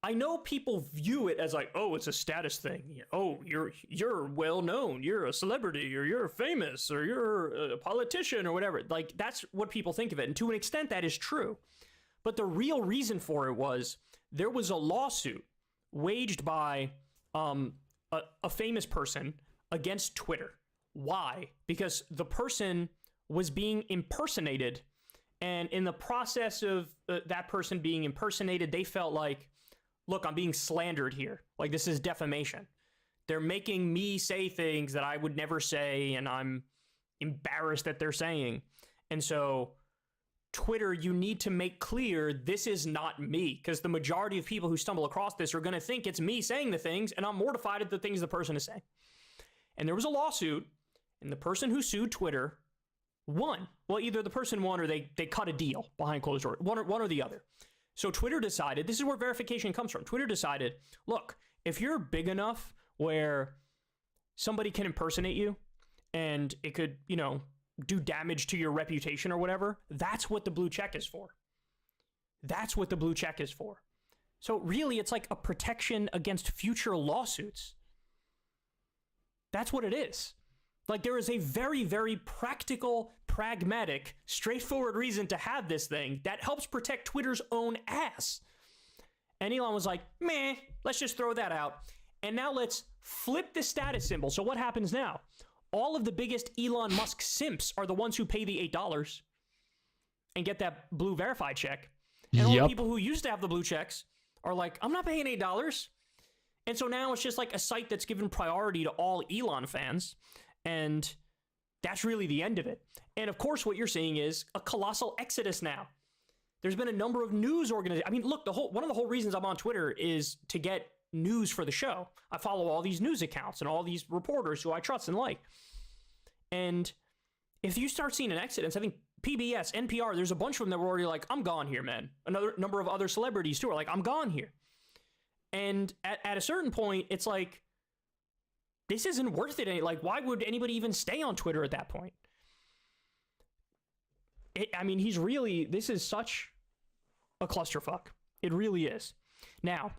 I know people view it as like, oh, it's a status thing. Oh, you're well known, you're a celebrity, or you're famous, or you're a politician, or whatever. Like, that's what people think of it. And to an extent, that is true. But the real reason for it was there was a lawsuit waged by a famous person against Twitter. Why? Because the person was being impersonated, and in the process of that person being impersonated, they felt like, look, I'm being slandered here. Like, this is defamation. They're making me say things that I would never say, and I'm embarrassed that they're saying. And so Twitter, you need to make clear this is not me, because the majority of people who stumble across this are going to think it's me saying the things, and I'm mortified at the things the person is saying. And there was a lawsuit, and the person who sued Twitter won. Well, either the person won or they cut a deal behind closed doors, one or the other. So Twitter decided, this is where verification comes from. Twitter decided, look, if you're big enough where somebody can impersonate you and it could, do damage to your reputation or whatever, that's what the blue check is for. That's what the blue check is for. So really, it's like a protection against future lawsuits. That's what it is. Like, there is a very, very practical, pragmatic, straightforward reason to have this thing that helps protect Twitter's own ass. And Elon was like, meh, let's just throw that out. And now let's flip the status symbol. So what happens now? All of the biggest Elon Musk simps are the ones who pay the $8 and get that blue verified check. And all the people who used to have the blue checks are like, I'm not paying $8. And so now it's just like a site that's given priority to all Elon fans. And that's really the end of it. And of course, what you're seeing is a colossal exodus now. There's been a number of news organizations. I mean, look, one of the whole reasons I'm on Twitter is to get news for the show. I follow all these news accounts and all these reporters who I trust and like. And if you start seeing an exodus, I think PBS, NPR, there's a bunch of them that were already like, I'm gone here, man. Another number of other celebrities too are like, I'm gone here. And at a certain point, it's like, this isn't worth it. Like, why would anybody even stay on Twitter at that point? This is such a clusterfuck. It really is. Now,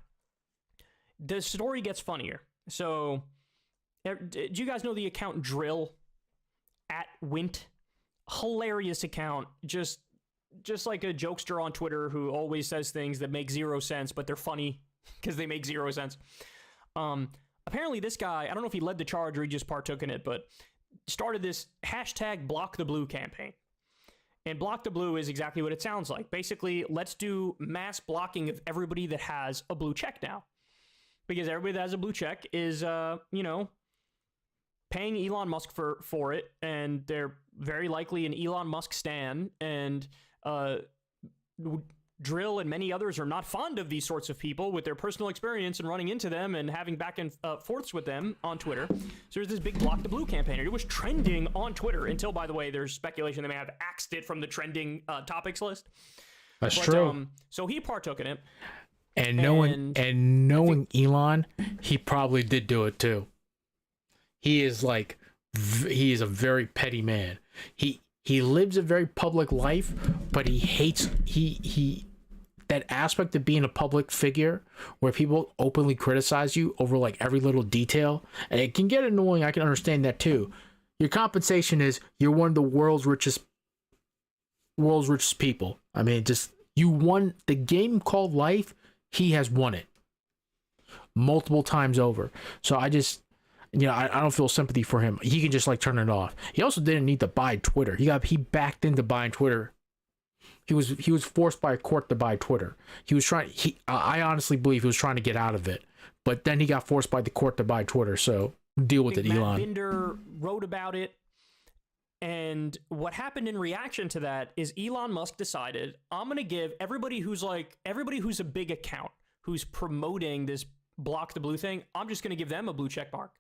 the story gets funnier. So, do you guys know the account Drill @Wint? Hilarious account. Just like a jokester on Twitter who always says things that make zero sense, but they're funny because they make zero sense. Apparently this guy, I don't know if he led the charge or he just partook in it, but started this #BlockTheBlue campaign. And Block the Blue is exactly what it sounds like. Basically, let's do mass blocking of everybody that has a blue check now. Because everybody that has a blue check is, paying Elon Musk for it, and they're very likely an Elon Musk stan, and Drill and many others are not fond of these sorts of people with their personal experience and running into them and having back and forths with them on Twitter. So there's this big Block the Blue campaign. It was trending on Twitter until, by the way, there's speculation they may have axed it from the trending topics list. That's true. So he partook in it. And knowing Elon, he probably did do it too. He is a very petty man. He lives a very public life, but he hates that aspect of being a public figure where people openly criticize you over like every little detail, and it can get annoying. I can understand that too. Your compensation is you're one of the world's richest people. I mean, just you won the game called life. He has won it multiple times over. So I just, I don't feel sympathy for him. He can just like turn it off. He also didn't need to buy Twitter. He backed into buying Twitter. He was forced by a court to buy Twitter. I honestly believe he was trying to get out of it, but then he got forced by the court to buy Twitter. So deal with it, Elon. Matt Binder wrote about it, and what happened in reaction to that is Elon Musk decided, I'm going to give everybody who's a big account who's promoting this Block the Blue thing, I'm just going to give them a blue check mark.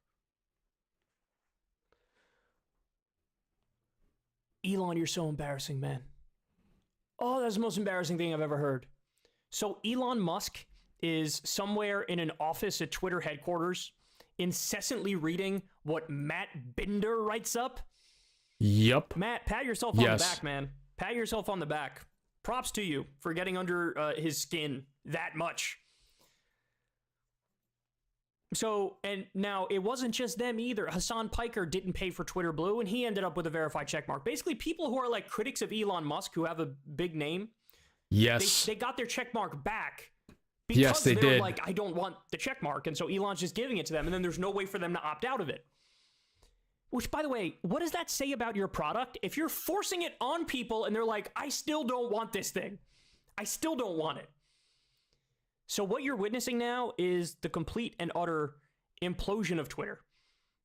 Elon, you're so embarrassing, man. Oh, that's the most embarrassing thing I've ever heard. So Elon Musk is somewhere in an office at Twitter headquarters, incessantly reading what Matt Binder writes up. Yep. Matt, pat yourself on the back, man. Pat yourself on the back. Props to you for getting under his skin that much. So, and now it wasn't just them either. Hassan Piker didn't pay for Twitter Blue, and he ended up with a verified checkmark. Basically, people who are like critics of Elon Musk who have a big name, yes, they got their checkmark back because yes, they did. Like, I don't want the checkmark, and so Elon's just giving it to them, and then there's no way for them to opt out of it. Which, by the way, what does that say about your product? If you're forcing it on people and they're like, I still don't want this thing. I still don't want it. So what you're witnessing now is the complete and utter implosion of Twitter.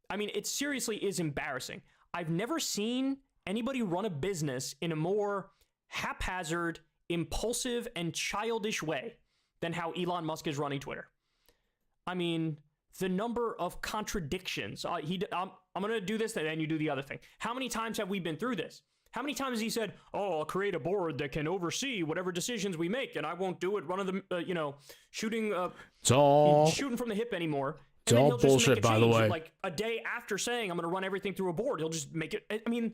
I mean, it seriously is embarrassing. I've never seen anybody run a business in a more haphazard, impulsive, and childish way than how Elon Musk is running Twitter. I mean, the number of contradictions. I'm going to do this, and then you do the other thing. How many times have we been through this? How many times has he said, oh, I'll create a board that can oversee whatever decisions we make, and I won't do it, one of them, shooting from the hip anymore. It's all bullshit, by the way. Like a day after saying, I'm going to run everything through a board, he'll just make it. I mean,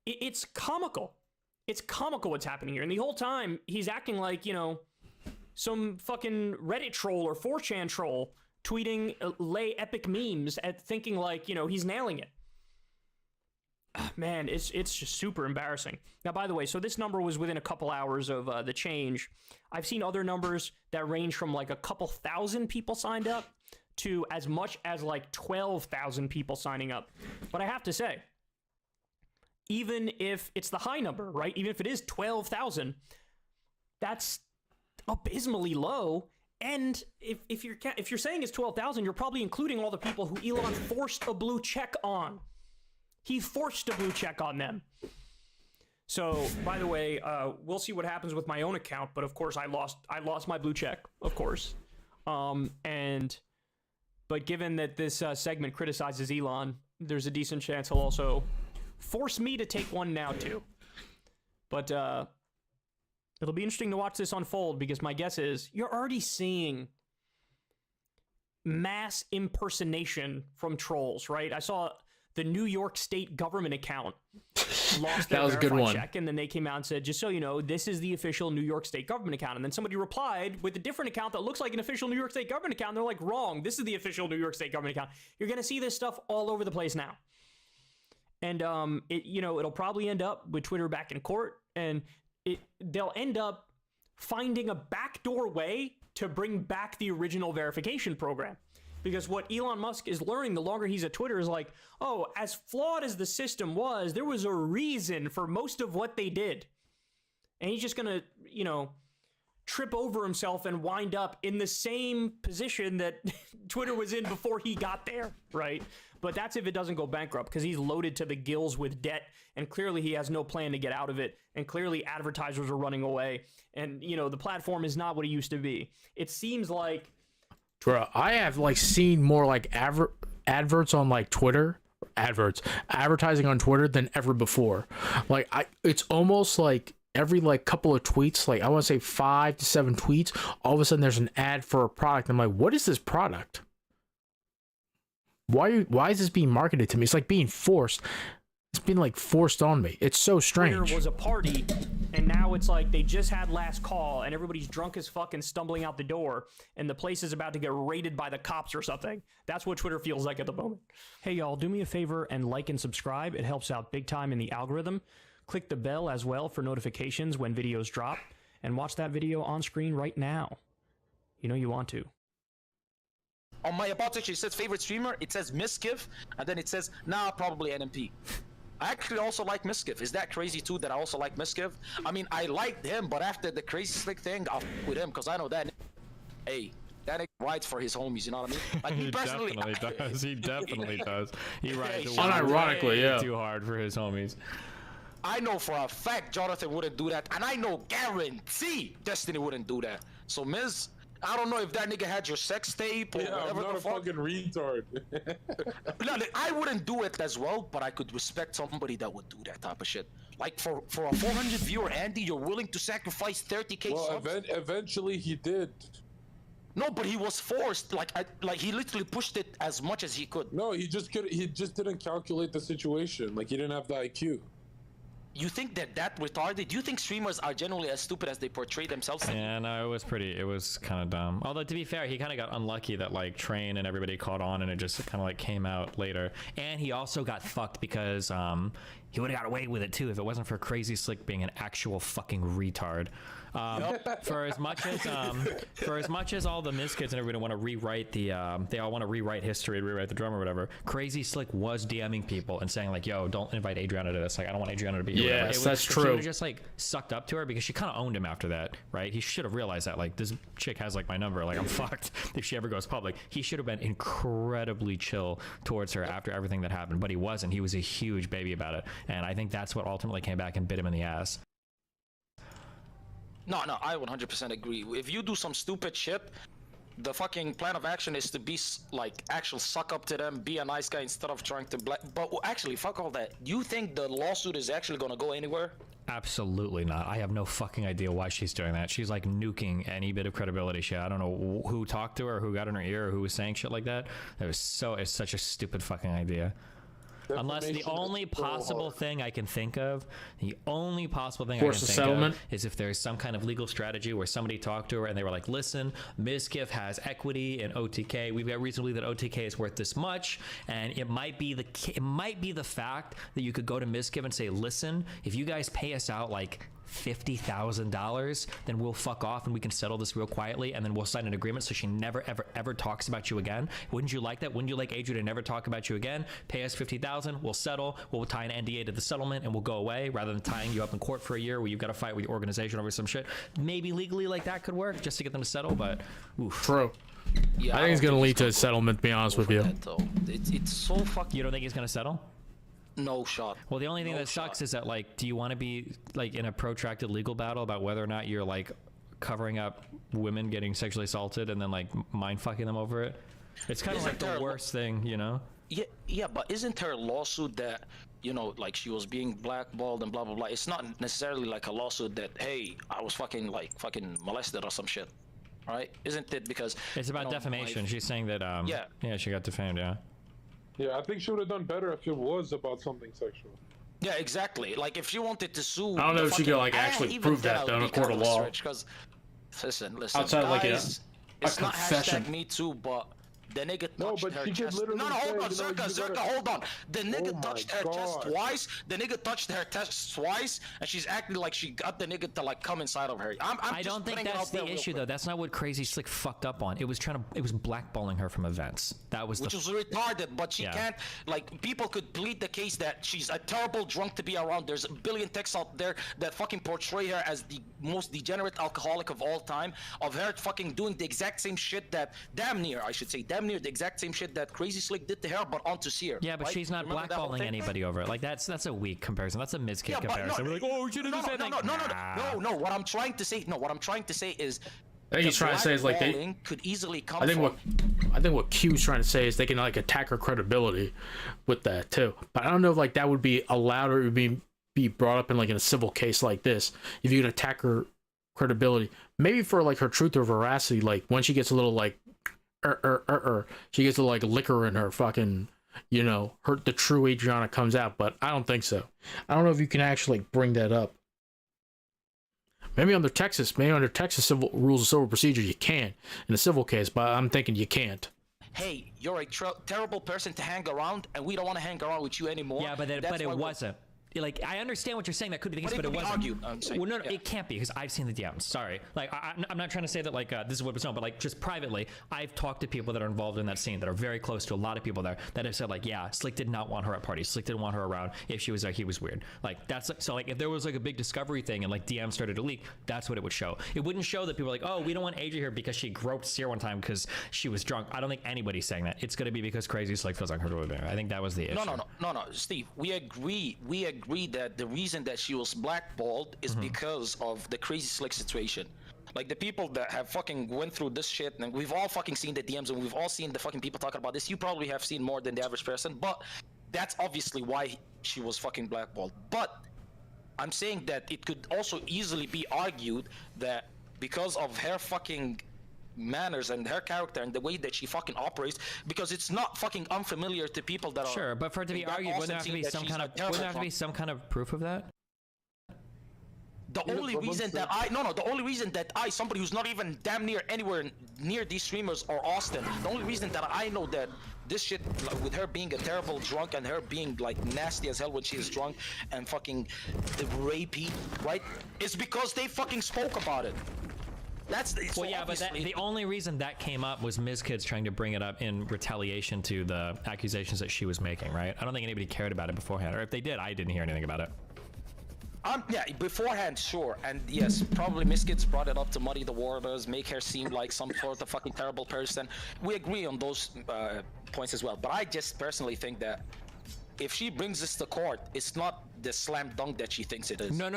it's comical. It's comical what's happening here. And the whole time, he's acting like, some fucking Reddit troll or 4chan troll tweeting lay epic memes at thinking like, he's nailing it. Man, it's just super embarrassing. Now, by the way, so this number was within a couple hours of the change. I've seen other numbers that range from like a couple thousand people signed up to as much as like 12,000 people signing up. But I have to say, even if it's the high number, right? Even if it is 12,000, that's abysmally low. And if you're saying it's 12,000, you're probably including all the people who Elon forced a blue check on. He forced a blue check on them. So, by the way, we'll see what happens with my own account. But of course, I lost my blue check, of course. But given that this segment criticizes Elon, there's a decent chance he'll also force me to take one now too. But it'll be interesting to watch this unfold, because my guess is you're already seeing mass impersonation from trolls, right? I saw the New York State government account lost their verified check, and then they came out and said, just so you know, this is the official New York State government account. And then somebody replied with a different account that looks like an official New York State government account, and they're like, wrong, this is the official New York State government account. You're going to see this stuff all over the place now. And it'll probably end up with Twitter back in court, and they'll end up finding a backdoor way to bring back the original verification program. Because what Elon Musk is learning the longer he's at Twitter is like, oh, as flawed as the system was, there was a reason for most of what they did. And he's just going to, trip over himself and wind up in the same position that Twitter was in before he got there, right? But that's if it doesn't go bankrupt, because he's loaded to the gills with debt, and clearly he has no plan to get out of it, and clearly advertisers are running away, and, the platform is not what it used to be. It seems like... Bro, I have seen more adverts on Twitter, advertising on Twitter than ever before. It's almost like every couple of tweets, I want to say 5 to 7 tweets, all of a sudden there's an ad for a product. I'm like, what is this product? Why is this being marketed to me? It's like being forced. It's been forced on me. It's so strange. Twitter was a party, and now it's like they just had last call, and everybody's drunk as fuck and stumbling out the door, and the place is about to get raided by the cops or something. That's what Twitter feels like at the moment. Hey y'all, do me a favor and like and subscribe. It helps out big time in the algorithm. Click the bell as well for notifications when videos drop, and watch that video on screen right now. You know you want to. On my about section, it says favorite streamer, it says Miskiv, and then it says, probably NMP. I actually also like Miskiv. Is that crazy too that I also like Miskiv? I mean, I liked him, but after the crazy slick thing, I'll with him, because I know that hey, that nigga rides for his homies, you know what I mean? Me personally, he does. He definitely does. He rides unironically, too hard for his homies. I know for a fact Jonathan wouldn't do that, and I know guarantee Destiny wouldn't do that. So Miz, I don't know if that nigga had your sex tape or whatever. I'm not a fucking retard. No, I wouldn't do it as well, but I could respect somebody that would do that type of shit. For a 400 viewer Andy, you're willing to sacrifice 30k subs? Eventually he did. No, but he was forced. He literally pushed it as much as he could. No, he just didn't calculate the situation. He didn't have the IQ. You think that retarded? Do you think streamers are generally as stupid as they portray themselves? Yeah, no, it was kind of dumb. Although, to be fair, he kind of got unlucky that Train and everybody caught on, and it just kind of came out later. And he also got fucked because he would have got away with it too if it wasn't for Crazy Slick being an actual fucking retard. For as much as all the Mizkids and everybody want to rewrite they all want to rewrite history and rewrite the drum or whatever. Crazy Slick was DMing people and saying like, "Yo, don't invite Adriana to this. Like, I don't want Adriana to be here." Yes, that's true. He would have just like sucked up to her because she kind of owned him after that, right? He should have realized that like this chick has like my number. Like, I'm fucked if she ever goes public. He should have been incredibly chill towards her after everything that happened, but he wasn't. He was a huge baby about it, and I think that's what ultimately came back and bit him in the ass. No, I 100% agree. If you do some stupid shit, the fucking plan of action is to be like, actually suck up to them, be a nice guy instead of trying to but actually, fuck all that. You think the lawsuit is actually gonna go anywhere? Absolutely not. I have no fucking idea why she's doing that. She's like nuking any bit of credibility shit. I don't know who talked to her, who got in her ear, or who was saying shit like that. It's such a stupid fucking idea. Unless the only possible thing I can think of, is if there's some kind of legal strategy where somebody talked to her and they were like, listen, Mizkif has equity in OTK. We've got reason to believe that OTK is worth this much. And it might be the fact that you could go to Mizkif and say, listen, if you guys pay us out like $50,000, then we'll fuck off and we can settle this real quietly, and then we'll sign an agreement so she never ever talks about you again. Wouldn't you like that? Wouldn't you like Adrian to never talk about you again? Pay us $50,000, we'll settle, we'll tie an NDA to the settlement, and we'll go away, rather than tying you up in court for a year where you've got to fight with your organization over some shit. Maybe legally like that could work just to get them to settle, but oof. True. Yeah, I think it's gonna lead to a settlement, to be honest with you. It's so fucking. You don't think he's gonna settle? No shot. Well, the only thing that sucks is that, like, do you want to be like in a protracted legal battle about whether or not you're like covering up women getting sexually assaulted and then like mind fucking them over it? It's kind of like the worst thing, you know? Yeah, but isn't there a lawsuit that, you know, like she was being blackballed and blah blah blah? It's not necessarily like a lawsuit that, hey, I was fucking molested or some shit, right? Isn't it? Because it's about defamation. She's saying that yeah, she got defamed. Yeah, I think she would have done better if it was about something sexual. Yeah, exactly. Like if she wanted to sue, I don't know if she could like actually prove that in a court of law. Because listen, outside guys, like it's not confession. hashtag me too, but the nigga touched her she chest. literally Hold on, said, Zerka, hold on. The nigga touched her chest twice. The nigga touched her chest twice, and she's acting like she got the nigga to like come inside of her. I don't think that's the issue though. That's not what Crazy Slick fucked up on. It was blackballing her from events. That was which was retarded, but she can't, like, people could plead the case that she's a terrible drunk to be around. There's a billion texts out there that fucking portray her as the most degenerate alcoholic of all time, of her fucking doing the exact same shit that damn near the exact same shit that Crazy Slick did to her, but onto Seer. Yeah, but she's not blackballing anybody over it. Like that's a weak comparison. That's a Mizkif comparison. We're like, oh, she didn't say that. No. What I'm trying to say is. I think he's trying to say is like they could easily come. I think what Q's trying to say is they can like attack her credibility with that too. But I don't know if like that would be allowed or it would be brought up in like in a civil case like this. If you can attack her credibility, maybe for like her truth or veracity, like when she gets a little like she gets a like liquor in her fucking, you know, the true Adriana comes out. But I don't think so. I don't know if you can actually like, bring that up. Maybe under Texas civil rules of civil procedure you can in a civil case, but I'm thinking you can't. Hey, you're a terrible person to hang around, and we don't want to hang around with you anymore. Yeah, but it wasn't. Like, I understand what you're saying. That could be the case, but it wasn't. Well, no, it can't be because I've seen the DMs. Sorry. Like, I'm not trying to say that like this is what was known, but like just privately, I've talked to people that are involved in that scene that are very close to a lot of people there that have said like, yeah, Slick did not want her at parties. Slick didn't want her around. If she was there, he was weird. Like that's so like if there was like a big discovery thing and like DMs started to leak, that's what it would show. It wouldn't show that people are like, oh, we don't want Adria here because she groped Seer one time because she was drunk. I don't think anybody's saying that. It's gonna be because Crazy Slick feels uncomfortable with her. I think that was the issue. No, Steve. We agree that the reason that she was blackballed is because of the Crazy Slick situation. Like the people that have fucking went through this shit, and we've all fucking seen the DMs and we've all seen the fucking people talking about this. You probably have seen more than the average person, but that's obviously why she was fucking blackballed. But I'm saying that it could also easily be argued that because of her fucking manners and her character and the way that she fucking operates, because it's not fucking unfamiliar to people that are sure, but for it to be argued, wouldn't there have to be some kind of proof of that? The only reason that somebody who's not even damn near anywhere near these streamers or Austin, the only reason that I know that this shit, like, with her being a terrible drunk and her being like nasty as hell when she is drunk and fucking rapey, right, is because they fucking spoke about it. That's the Well, yeah, but the only reason that came up was Mizkid's trying to bring it up in retaliation to the accusations that she was making, right? I don't think anybody cared about it beforehand, or if they did, I didn't hear anything about it. Yeah, beforehand, sure, and yes, probably Mizkid's brought it up to muddy the waters, make her seem like some sort of fucking terrible person. We agree on those points as well, but I just personally think that if she brings this to court, it's not the slam dunk that she thinks it is. No.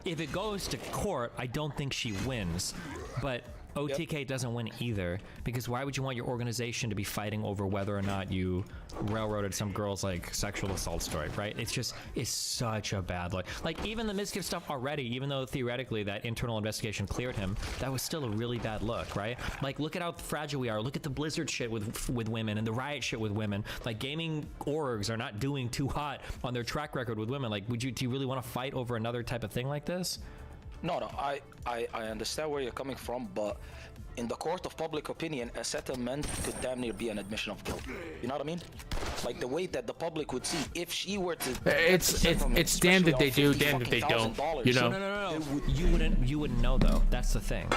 If it goes to court, I don't think she wins, but OTK doesn't win either, because why would you want your organization to be fighting over whether or not you railroaded some girl's like sexual assault story, right? It's such a bad look. Like even the Mizkif stuff already, even though theoretically that internal investigation cleared him, that was still a really bad look, right? Like look at how fragile we are. Look at the Blizzard shit with women and the Riot shit with women. Like gaming orgs are not doing too hot on their track record with women. Like do you really want to fight over another type of thing like this? No, I understand where you're coming from, but in the court of public opinion, a settlement could damn near be an admission of guilt. You know what I mean? Like the way that the public would see if she were to. It's damned if they do, damned if they don't. You know. No. You wouldn't know though. That's the thing.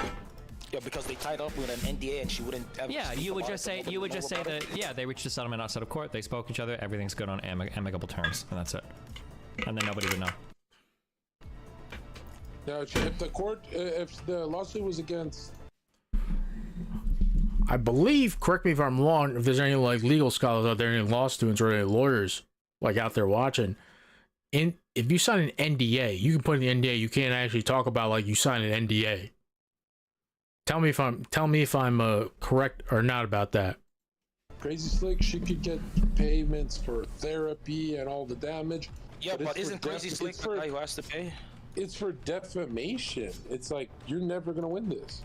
Yeah, because they tied up with an NDA and she wouldn't. Yeah, you would just say that. Yeah, they reached a settlement outside of court. They spoke to each other. Everything's good on amicable terms, and that's it. And then nobody would know. Now, if the lawsuit was against, I believe, correct me if I'm wrong, if there's any like legal scholars out there, any law students or any lawyers like out there watching, if you sign an NDA, you can put in the NDA, you can't actually talk about like you signed an NDA. Tell me if I'm correct or not about that. Crazy Slick, she could get payments for therapy and all the damage. Yeah, but isn't Crazy Slick the guy who has to pay? It's for defamation. It's like, you're never gonna win this.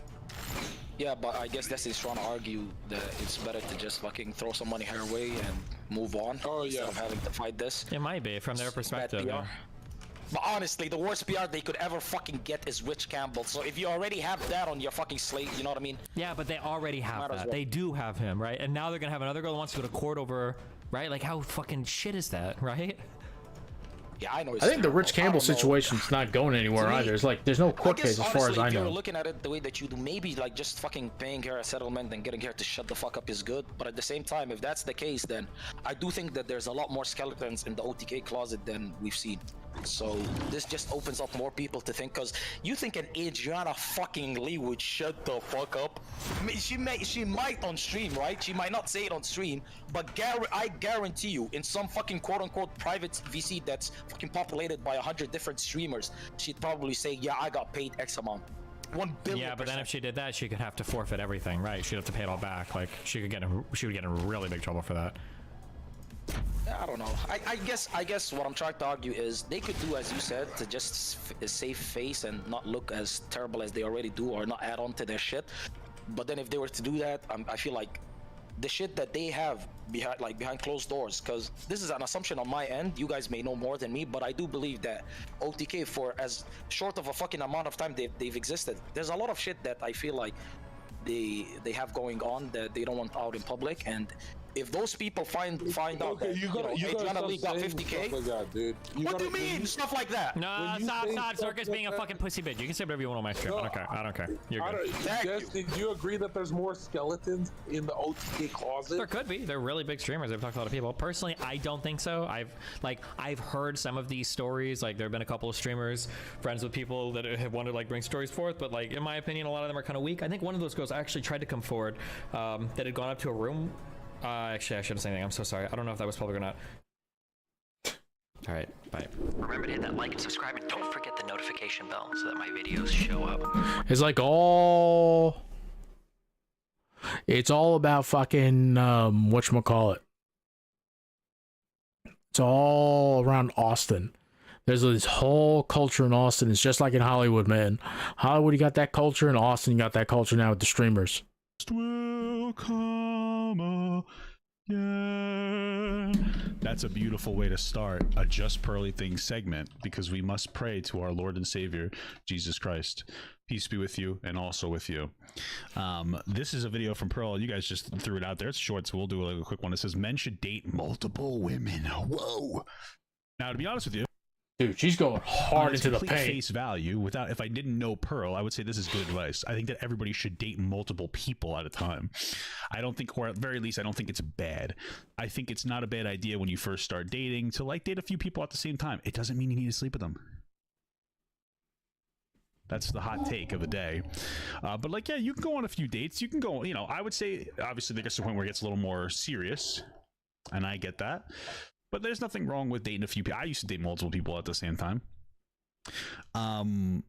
Yeah, but I guess that's he's trying to argue that it's better to just fucking throw some money her way and move on. Oh, yeah. Instead of having to fight this. It might be from their perspective. Yeah. But honestly, the worst PR they could ever fucking get is Rich Campbell. So if you already have that on your fucking slate, you know what I mean? Yeah, but they already have that. Well. They do have him, right? And now they're gonna have another girl that wants to go to court over, right? Like how fucking shit is that, right? Yeah, I know. I think the Rich Campbell situation's not going anywhere either. It's like there's no court case as far as I know. If you're know. looking at it the way that you do, maybe like just fucking paying her a settlement and getting her to shut the fuck up is good. But at the same time, if that's the case, then I do think that there's a lot more skeletons in the OTK closet than we've seen. So this just opens up more people to think, because you think an Adriana fucking Lee would shut the fuck up? I mean, she might on stream, right? She might not say it on stream, but I guarantee you, in some fucking quote-unquote private VC that's fucking populated by 100 different streamers, she'd probably say, yeah, I got paid X amount. 1 billion. Yeah, but then if she did that, she could have to forfeit everything, right? She'd have to pay it all back. Like she would get in really big trouble for that. I don't know. I guess what I'm trying to argue is they could do as you said, to just save face and not look as terrible as they already do, or not add on to their shit. But then if they were to do that, I feel like the shit that they have behind closed doors, because this is an assumption on my end, you guys may know more than me, but I do believe that OTK, for as short of a fucking amount of time they've existed, there's a lot of shit that I feel like they have going on that they don't want out in public. And if those people find out that Adriana Lee got 50K, like that, dude. What do you mean stuff like that? No, stop, Circus being a fucking pussy bitch. You can say whatever you want on my stream. I don't care. You're good. Do you agree that there's more skeletons in the OTK closet? There could be. They're really big streamers. They've talked to a lot of people. Personally, I don't think so. I've heard some of these stories. Like there have been a couple of streamers, friends with people that have wanted to like bring stories forth. But like in my opinion, a lot of them are kind of weak. I think one of those girls actually tried to come forward that had gone up to a room. Actually, I shouldn't say anything. I'm so sorry. I don't know if that was public or not. All right, bye. Remember to hit that like and subscribe, and don't forget the notification bell so that my videos show up. It's like it's all about fucking whatchamacallit. It's all around Austin. There's this whole culture in Austin. It's just like in Hollywood, man. Hollywood, you got that culture, and Austin, you got that culture now with the streamers. Will come Yeah. That's a beautiful way to start a Just Pearly Things segment, because we must pray to our Lord and Savior, Jesus Christ. Peace be with you and also with you. This is a video from Pearl. You guys just threw it out there. It's short, so we'll do a quick one. It says, men should date multiple women. Whoa. Now, to be honest with you, dude, she's going hard into the paint. Face value, without, if I didn't know Pearl, I would say this is good advice. I think that everybody should date multiple people at a time. I don't think, or at the very least, I don't think it's bad. I think it's not a bad idea when you first start dating to like date a few people at the same time. It doesn't mean you need to sleep with them. That's the hot take of the day. But like, yeah, you can go on a few dates. You can go, you know, I would say, obviously, there gets to a point where it gets a little more serious, and I get that. But there's nothing wrong with dating a few people. I used to date multiple people at the same time. But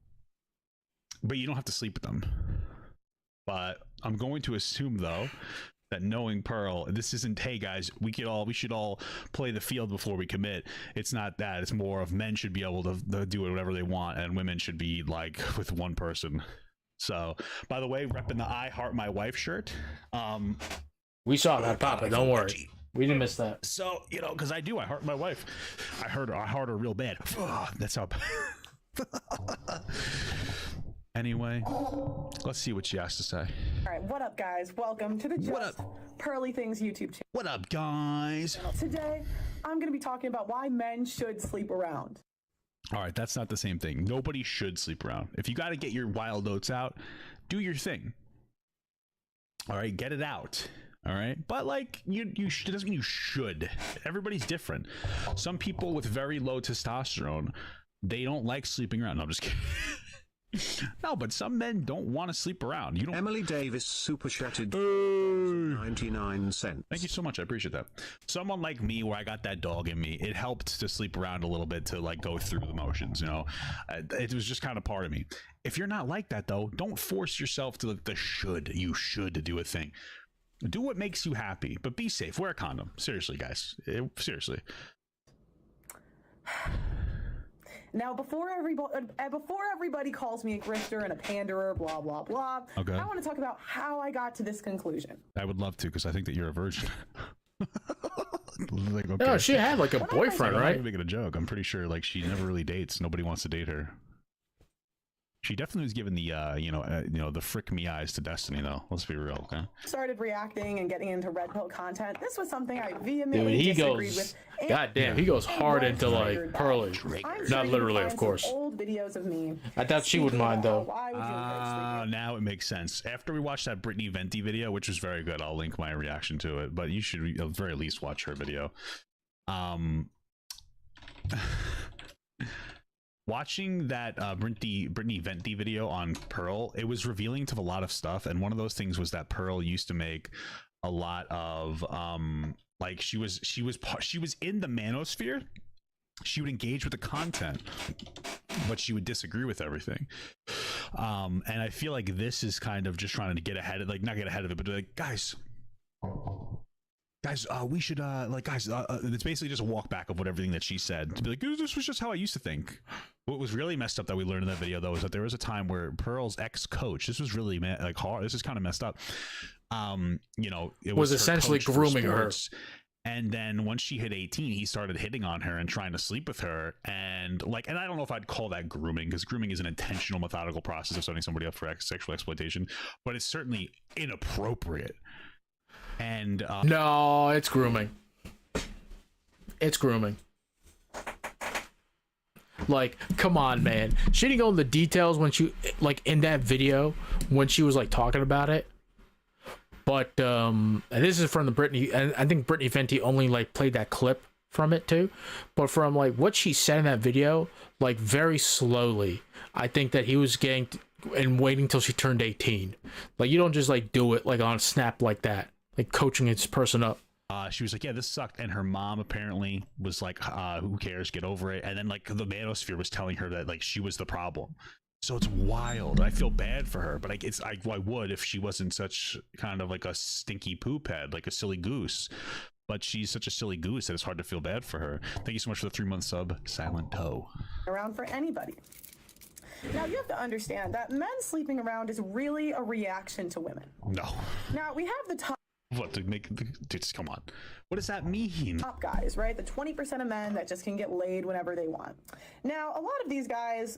you don't have to sleep with them. But I'm going to assume, though, that knowing Pearl, this isn't, hey guys, we should all play the field before we commit. It's not that. It's more of men should be able to do whatever they want, and women should be like with one person. So, by the way, repping the I Heart My Wife shirt. We saw that popping. Don't worry. We didn't miss that. So, you know, because I do. I heart my wife. I heart her real bad. That's how. Anyway, let's see what she has to say. All right, what up, guys? Welcome to the Just Pearly Things YouTube channel. What up, guys? Today, I'm going to be talking about why men should sleep around. All right, that's not the same thing. Nobody should sleep around. If you got to get your wild oats out, do your thing. All right, get it out. All right, but like it doesn't mean you should. Everybody's different. Some people with very low testosterone, they don't like sleeping around. No, I'm just kidding. No, but some men don't want to sleep around. You don't. Emily Davis super chatted 99 cents. Thank you so much. I appreciate that. Someone like me, where I got that dog in me, it helped to sleep around a little bit, to like go through the motions. You know, it was just kind of part of me. If you're not like that though, don't force yourself to the should. You should do a thing. Do what makes you happy, but be safe. Wear a condom. Seriously, guys. Seriously. Now, before everybody calls me a grifter and a panderer, blah, blah, blah, okay, I want to talk about how I got to this conclusion. I would love to, because I think that you're a virgin. Like, okay. No, she had like a boyfriend, right? I'm making a joke. I'm pretty sure like she never really dates. Nobody wants to date her. She definitely was given the the frick me eyes to Destiny, though. Let's be real, okay? Started reacting and getting into red pill content. This was something I vehemently disagreed with. God damn, he goes hard into like Pearly. Not literally, of course. Old videos of me. I thought she would mind though. Now it makes sense. After we watched that Brittany Venti video, which was very good, I'll link my reaction to it. But you should at the very least watch her video. Watching that Brittany Venti video on Pearl, it was revealing to a lot of stuff, and one of those things was that Pearl used to make a lot of like she was in the manosphere. She would engage with the content, but she would disagree with everything. And I feel like this is kind of just trying to get ahead of, like, not get ahead of it, but like, guys, we should it's basically just a walk back of what everything that she said, to be like, this was just how I used to think. What was really messed up that we learned in that video, though, is that there was a time where Pearl's ex-coach, this was really like hard, this is kind of messed up, it was essentially grooming her. And then once she hit 18, he started hitting on her and trying to sleep with her. And I don't know if I'd call that grooming, because grooming is an intentional, methodical process of setting somebody up for sexual exploitation, but it's certainly inappropriate. And no, it's grooming. It's grooming. Like, come on, man. She didn't go into the details when she, like, in that video when she was like talking about it. But and this is from the Brittany, and I think Brittany Venti only like played that clip from it too. But from like what she said in that video, like very slowly, I think that he was getting and waiting till she turned 18. Like, you don't just like do it like on a snap like that. Like coaching its person up. She was like, yeah, this sucked. And her mom apparently was like, who cares? Get over it. And then like the manosphere was telling her that like she was the problem. So it's wild. I feel bad for her, but I would if she wasn't such kind of like a stinky poop head, like a silly goose. But she's such a silly goose that it's hard to feel bad for her. Thank you so much for the 3-month sub, Silent Toe. Around for anybody. Now, you have to understand that men sleeping around is really a reaction to women. No. Now, we have the What to make? Dude, come on. What does that mean? Top guys, right? The 20% of men that just can get laid whenever they want. Now, a lot of these guys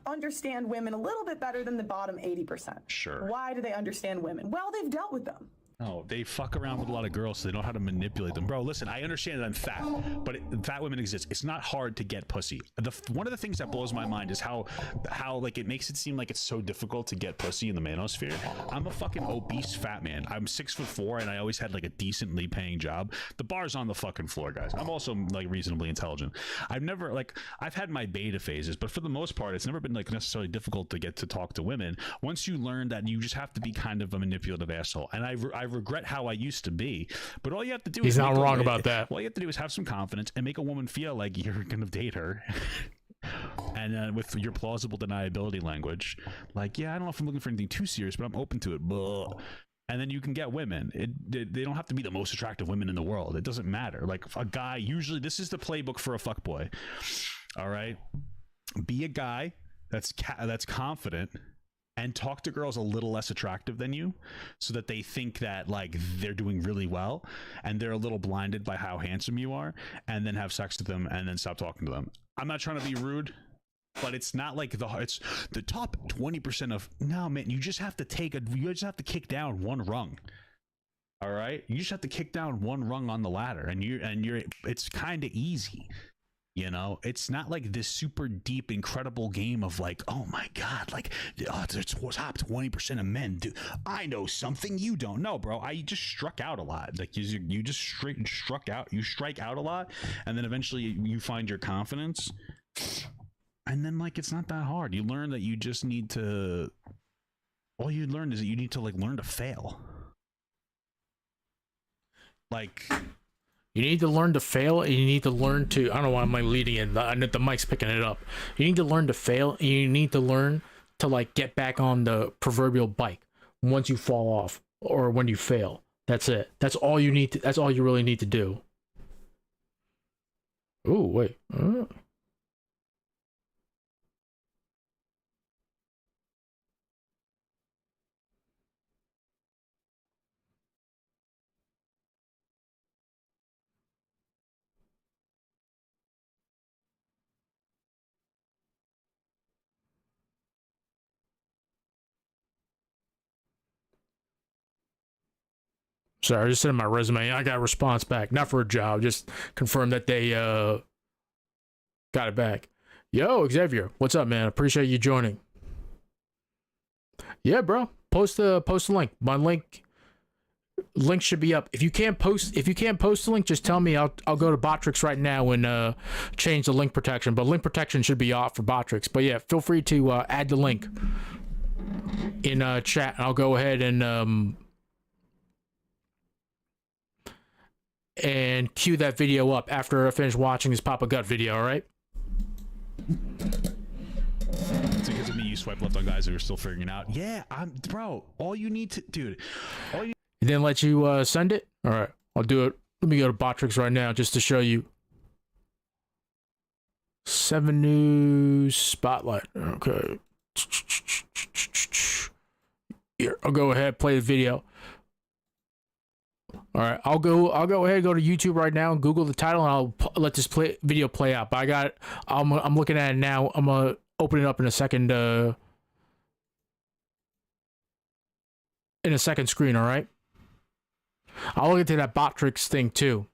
understand women a little bit better than the bottom 80%. Sure. Why do they understand women? Well, they've dealt with them. No, they fuck around with a lot of girls, so they know how to manipulate them. Bro, listen, I understand that I'm fat, but fat women exist. It's not hard to get pussy. One of the things that blows my mind is how like it makes it seem like it's so difficult to get pussy in the manosphere. I'm a fucking obese fat man. I'm 6'4", and I always had like a decently paying job. The bar's on the fucking floor, guys. I'm also like reasonably intelligent. I've had my beta phases, but for the most part, it's never been like necessarily difficult to get to talk to women. Once you learn that you just have to be kind of a manipulative asshole, and I regret how I used to be, but all you have to do He's is not wrong about that. All you have to do is have some confidence and make a woman feel like you're gonna date her. And with your plausible deniability language, like, yeah, I don't know if I'm looking for anything too serious, but I'm open to it. Blah. And then you can get women. They don't have to be the most attractive women in the world. It doesn't matter. Like a guy, usually this is the playbook for a fuckboy. All right, be a guy that's confident, and talk to girls a little less attractive than you, so that they think that like they're doing really well and they're a little blinded by how handsome you are, and then have sex with them and then stop talking to them. I'm not trying to be rude, but it's not like it's the top 20% of, no, man, you just have to kick down one rung. All right, you just have to kick down one rung on the ladder, and it's kind of easy. You know, it's not like this super deep, incredible game of like, oh my God, like, it's top 20% of men do. I know something you don't know, bro. I just struck out a lot. Like you just struck out. You strike out a lot, and then eventually you find your confidence, and then like it's not that hard. You learn that you just need to. All you learn is that you need to like learn to fail. Like. You need to learn to fail, and you need to learn to, I don't know why I'm like leading in, the mic's picking it up. You need to learn to fail, and you need to learn to like get back on the proverbial bike once you fall off or when you fail. That's it. That's all you need to, that's all you really need to do. Oh, wait. Sorry, I just sent in my resume. I got a response back. Not for a job, just confirm that they got it back. Yo, Xavier, what's up, man? Appreciate you joining. Yeah, bro. Post the link. My link should be up. If you can't post the link, just tell me. I'll go to Botrix right now and change the link protection. But link protection should be off for Botrix. But yeah, feel free to add the link in chat. I'll go ahead and cue that video up after I finish watching this Papa Gut video, all right? It's because of me, you swipe left on guys who are still figuring it out. Yeah, bro, all you need to, dude, It didn't let you send it? All right, I'll do it. Let me go to Botrix right now just to show you. 7 News Spotlight. Okay. Here, I'll go ahead, play the video. All right, I'll go ahead and go to YouTube right now and Google the title, and I'll let this video play out. But I got it. I'm looking at it now. I'm gonna open it up in a second. In a second screen. All right. I'll look into that Botrix thing too,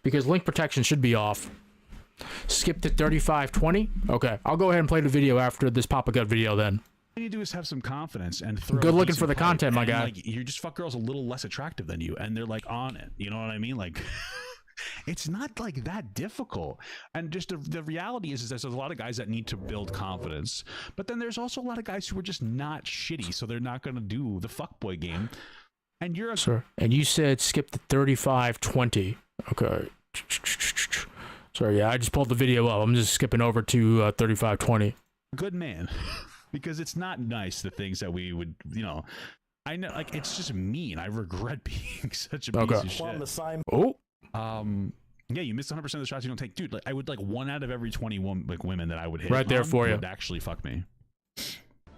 because link protection should be off. Skip to 3520. Okay, I'll go ahead and play the video after this Papa Gut video then. All you do is have some confidence and throw good looking for the content, my guy. Like, you just fuck girls a little less attractive than you, and they're like on it. You know what I mean? Like, it's not like that difficult. And just the reality is there's a lot of guys that need to build confidence, but then there's also a lot of guys who are just not shitty, so they're not going to do the fuckboy game. And you're Sir, and you said skip to 3520. Okay. Sorry, yeah, I just pulled the video up. I'm just skipping over to 3520. Good man. Because it's not nice, the things that we would, you know, I know, like, it's just mean. I regret being such a piece of shit. Oh. Yeah, you missed 100% of the shots you don't take. Dude, like, I would, like, 1 out of every 20 women that I would hit right there for you would actually fuck me.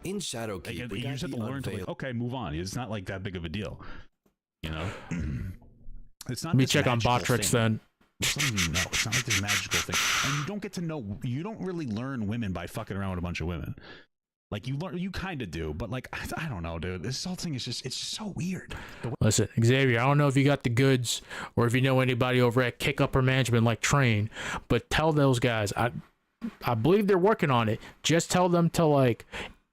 In Shadowkeep, like, you just have to learn to, like, okay, move on. It's not like that big of a deal. You know, it's not. Let me this check on magical Botrix thing. then. It's not even- no, it's not like this magical thing, and you don't get to know. You don't really learn women by fucking around with a bunch of women. Like you learn, you kind of do, but like I don't know, dude. This whole thing is just so weird. Listen, Xavier, I don't know if you got the goods or if you know anybody over at Kick Upper Management like Train, but tell those guys, I believe they're working on it. Just tell them to like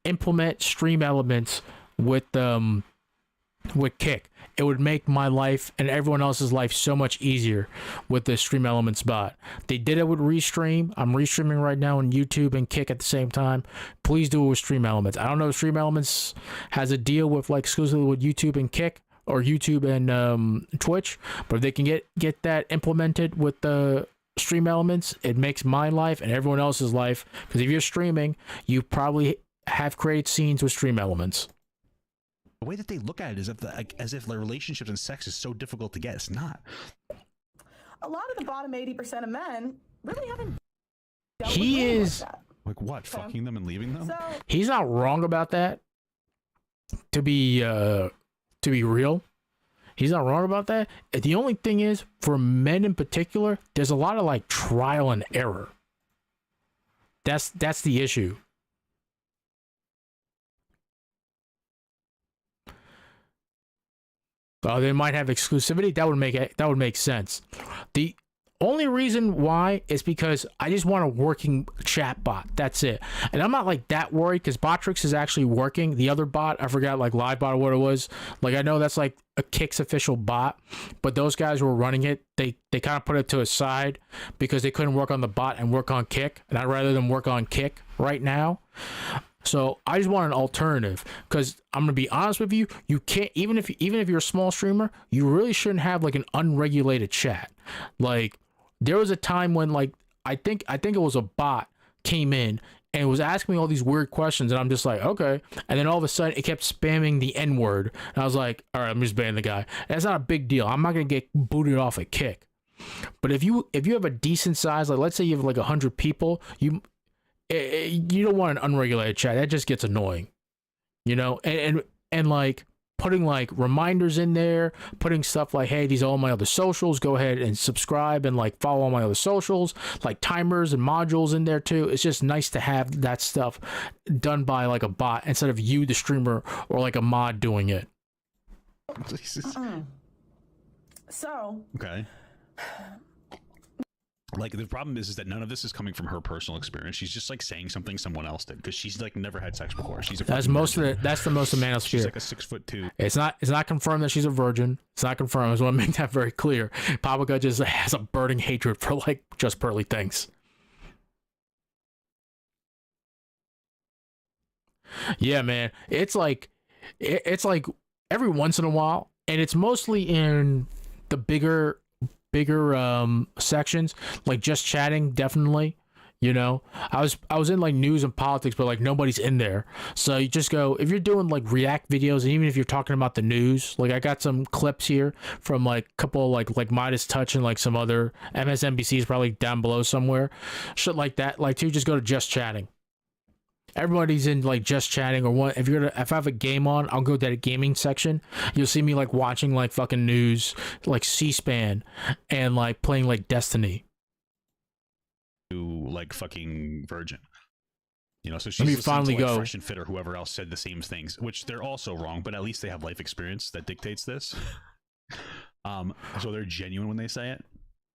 implement stream elements with Kick. It would make my life and everyone else's life so much easier with the Stream Elements bot. They did it with Restream. I'm restreaming right now on YouTube and Kick at the same time. Please do it with Stream Elements. I don't know if Stream Elements has a deal with like exclusively with YouTube and Kick or YouTube and Twitch, but if they can get that implemented with the Stream Elements, it makes my life and everyone else's life. Because if you're streaming, you probably have created scenes with Stream Elements. The way that they look at it is as if their relationships and sex is so difficult to get. It's not. A lot of the bottom 80% of men really haven't. He is like what? Fucking them and leaving them? He's not wrong about that. To be real, he's not wrong about that. The only thing is, for men in particular, there's a lot of like trial and error. That's the issue. They might have exclusivity. That would make sense. The only reason why is because I just want a working chat bot. That's it. And I'm not like that worried because Botrix is actually working. The other bot, I forgot, like Livebot or what it was. Like I know that's like a Kick's official bot, but those guys were running it. They kind of put it to a side because they couldn't work on the bot and work on Kick. And I'd rather them work on Kick right now. So I just want an alternative because I'm gonna be honest with you. You can't even if you're a small streamer, you really shouldn't have like an unregulated chat. Like there was a time when like I think it was a bot came in and was asking me all these weird questions, and I'm just like okay. And then all of a sudden it kept spamming the N-word, and I was like, all right, I'm just banning the guy. And that's not a big deal. I'm not gonna get booted off a Kick. But if you have a decent size, like let's say you have like 100 people, you don't want an unregulated chat. That just gets annoying, you know. And like putting like reminders in there, putting stuff like, hey, these are all my other socials, go ahead and subscribe and like follow all my other socials, like timers and modules in there too. It's just nice to have that stuff done by like a bot instead of you, the streamer, or like a mod doing it. So okay. Like the problem is that none of this is coming from her personal experience. She's just like saying something someone else did because she's like never had sex before. She's a that's the most of Manosphere. She's like a 6'2". It's not confirmed that she's a virgin. It's not confirmed. I just want to make that very clear. Paprika just has a burning hatred for like just pearly things. Yeah, man. It's like every once in a while, and it's mostly in the bigger sections, like just chatting, definitely. You know, I was in like news and politics, but like nobody's in there. So you just go, if you're doing like react videos, and even if you're talking about the news, like I got some clips here from like a couple like Midas Touch and like some other MSNBC is probably down below somewhere, shit like that. Like to just go to just chatting. Everybody's in like just chatting, or if I have a game on, I'll go to that gaming section. You'll see me like watching like fucking news, like C-SPAN, and like playing like Destiny. To like fucking virgin, you know. So she's Let me listening finally to like go. Fresh and Fit or whoever else said the same things, which they're also wrong, but at least they have life experience that dictates this. So they're genuine when they say it.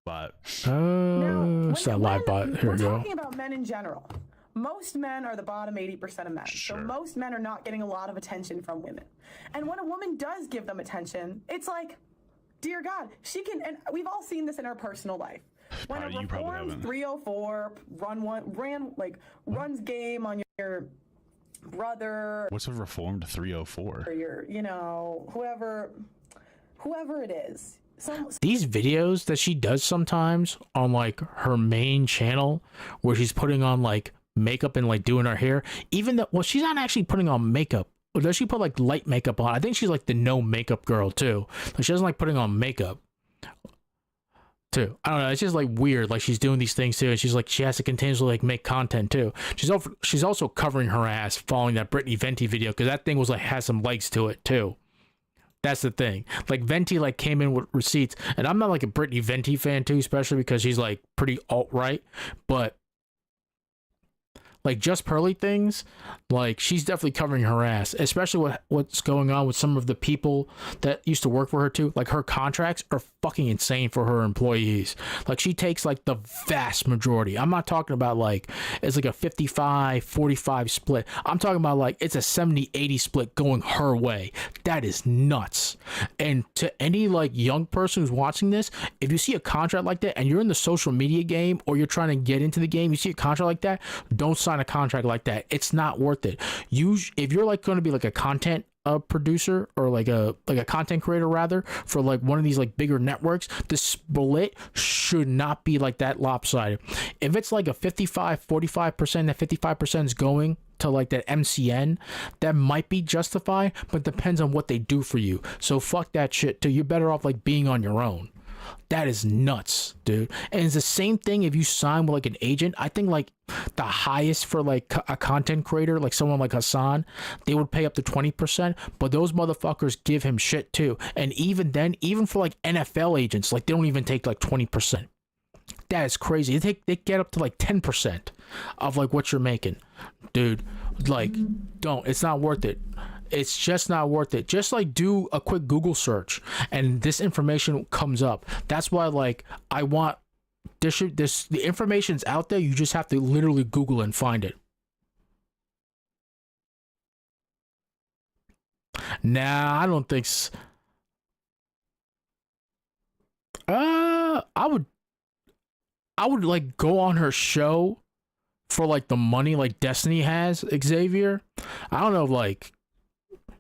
But it's that live bot. Here We're we go. talking about men in general. Most men are the bottom 80% of men. Sure. So most men are not getting a lot of attention from women. And when a woman does give them attention, it's like, dear God, she can, and we've all seen this in our personal life. When a reformed 304 runs game on your brother. What's a reformed 304? Or your, you know, whoever it is. These videos that she does sometimes on like her main channel, where she's putting on like makeup and like doing her hair, even though, well, she's not actually putting on makeup. Or does she put like light makeup on? I think she's like the no makeup girl too. Like she doesn't like putting on makeup too. I don't know. It's just like weird. Like she's doing these things too, and she's like she has to continuously like make content too. She's also covering her ass following that Britney Venti video because that thing was like has some legs to it too. That's the thing. Like Venti like came in with receipts, and I'm not like a Brittany Venti fan too, especially because she's like pretty alt-right, but like Just Pearly Things, like she's definitely covering her ass, especially what's going on with some of the people that used to work for her too. Like her contracts are fucking insane for her employees. Like she takes like the vast majority. I'm not talking about like it's like a 55-45 split. I'm talking about like it's a 70-80 split going her way. That is nuts. And to any like young person who's watching this, if you see a contract like that and you're in the social media game or you're trying to get into the game, you see a contract like that, don't sign a contract like that. It's not worth it. If you're like going to be like a content producer or like a content creator rather for like one of these like bigger networks, the split should not be like that lopsided. If it's like a 55-45%, that 55% is going to like that MCN, that might be justified, but depends on what they do for you. So fuck that shit too. You're better off like being on your own. That is nuts, dude. And it's the same thing if you sign with like an agent. I think like the highest for like a content creator, like someone like Hassan, they would pay up to 20%, but those motherfuckers give him shit too. And even then, even for like NFL agents, like they don't even take like 20%. That is crazy. They get up to like 10% of like what you're making, dude. Like, don't. It's not worth it. It's just not worth it. Just like do a quick Google search and this information comes up. That's why like I want the information's out there. You just have to literally Google and find it. Nah, I don't think I would like go on her show for like the money like Destiny has, Xavier. I don't know, like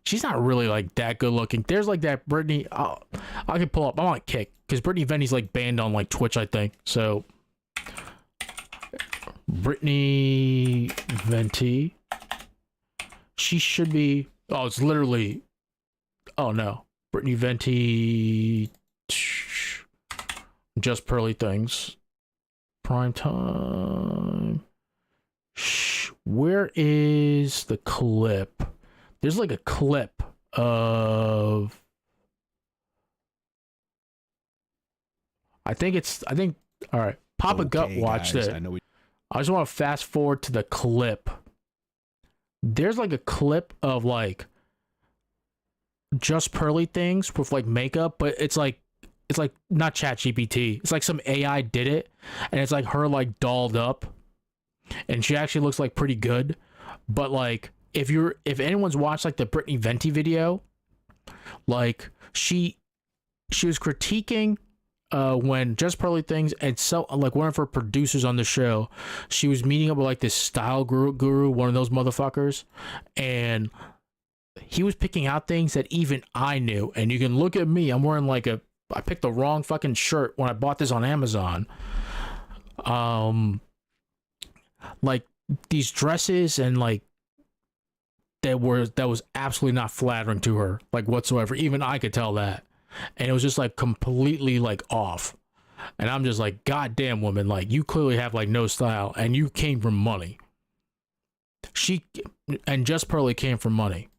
she's not really like that good looking. There's like that Brittany. I can pull up. I'm on Kick because Brittany Venti's like banned on like Twitch, I think. So Brittany Venti, she should be. Oh, it's literally. Oh no, Brittany Venti. Just Pearly Things. Prime time. Where is the clip? There's like a clip of I think all right. Papa Gut watched it. I just want to fast forward to the clip. There's like a clip of like Just Pearly Things with like makeup, but it's like not ChatGPT. It's like some AI did it, and it's like her like dolled up, and she actually looks like pretty good. But like if anyone's watched like the Brittany Venti video, like she was critiquing when Just Pearly Things and so like one of her producers on the show, she was meeting up with like this style guru, one of those motherfuckers, and he was picking out things that even I knew. And you can look at me, I'm wearing like I picked the wrong fucking shirt when I bought this on Amazon. Like these dresses and like that was absolutely not flattering to her, like whatsoever. Even I could tell that. And it was just like completely like off. And I'm just like, God damn, woman, like you clearly have like no style and you came from money. And Just Pearly came from money.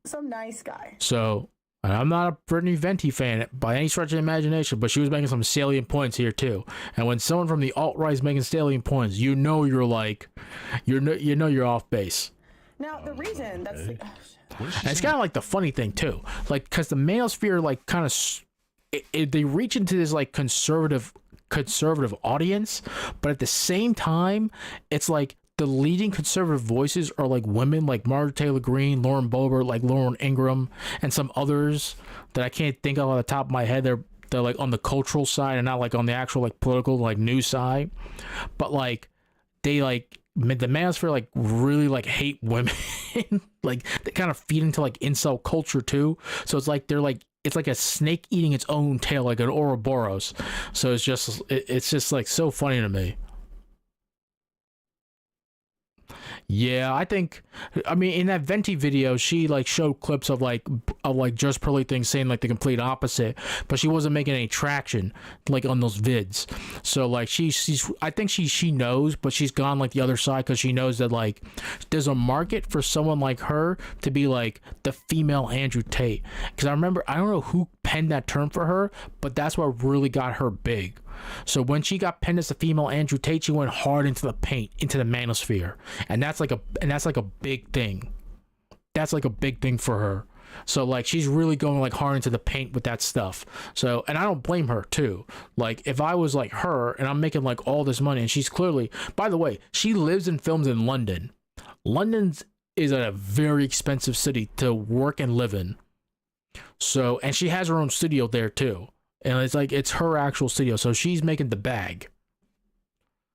Some nice guy. So I'm not a Brittany Venti fan by any stretch of the imagination, but she was making some salient points here too. And when someone from the alt-right is making salient points, you know you're like, you're off base. Now the reason that's and it's kind of like the funny thing too, like because the manosphere like kind of they reach into this like conservative audience, but at the same time, it's like the leading conservative voices are like women like Margaret Taylor Greene, Lauren Boebert, like Lauren Ingram, and some others that I can't think of on the top of my head. They're like on the cultural side and not like on the actual like political like news side, but like they like the manosphere like really like hate women. Like they kind of feed into like incel culture too, so it's like it's like a snake eating its own tail, like an Ouroboros. So it's just like so funny to me. Yeah, I mean, in that Venti video, she like showed clips of just Pearly things saying like the complete opposite, but she wasn't making any traction like on those vids. So like I think she knows, but she's gone like the other side because she knows that like there's a market for someone like her to be like the female Andrew Tate. Because I remember, I don't know who penned that term for her, but that's what really got her big. So when she got penned as the female Andrew Tate, she went hard into the paint, into the manosphere, and that's like a big thing. That's like a big thing for her. So like she's really going like hard into the paint with that stuff. So, and I don't blame her too. Like if I was like her and I'm making like all this money, and she's clearly, by the way, she lives and films in London. London's is a very expensive city to work and live in. So, and she has her own studio there too. And it's like, it's her actual studio. So she's making the bag.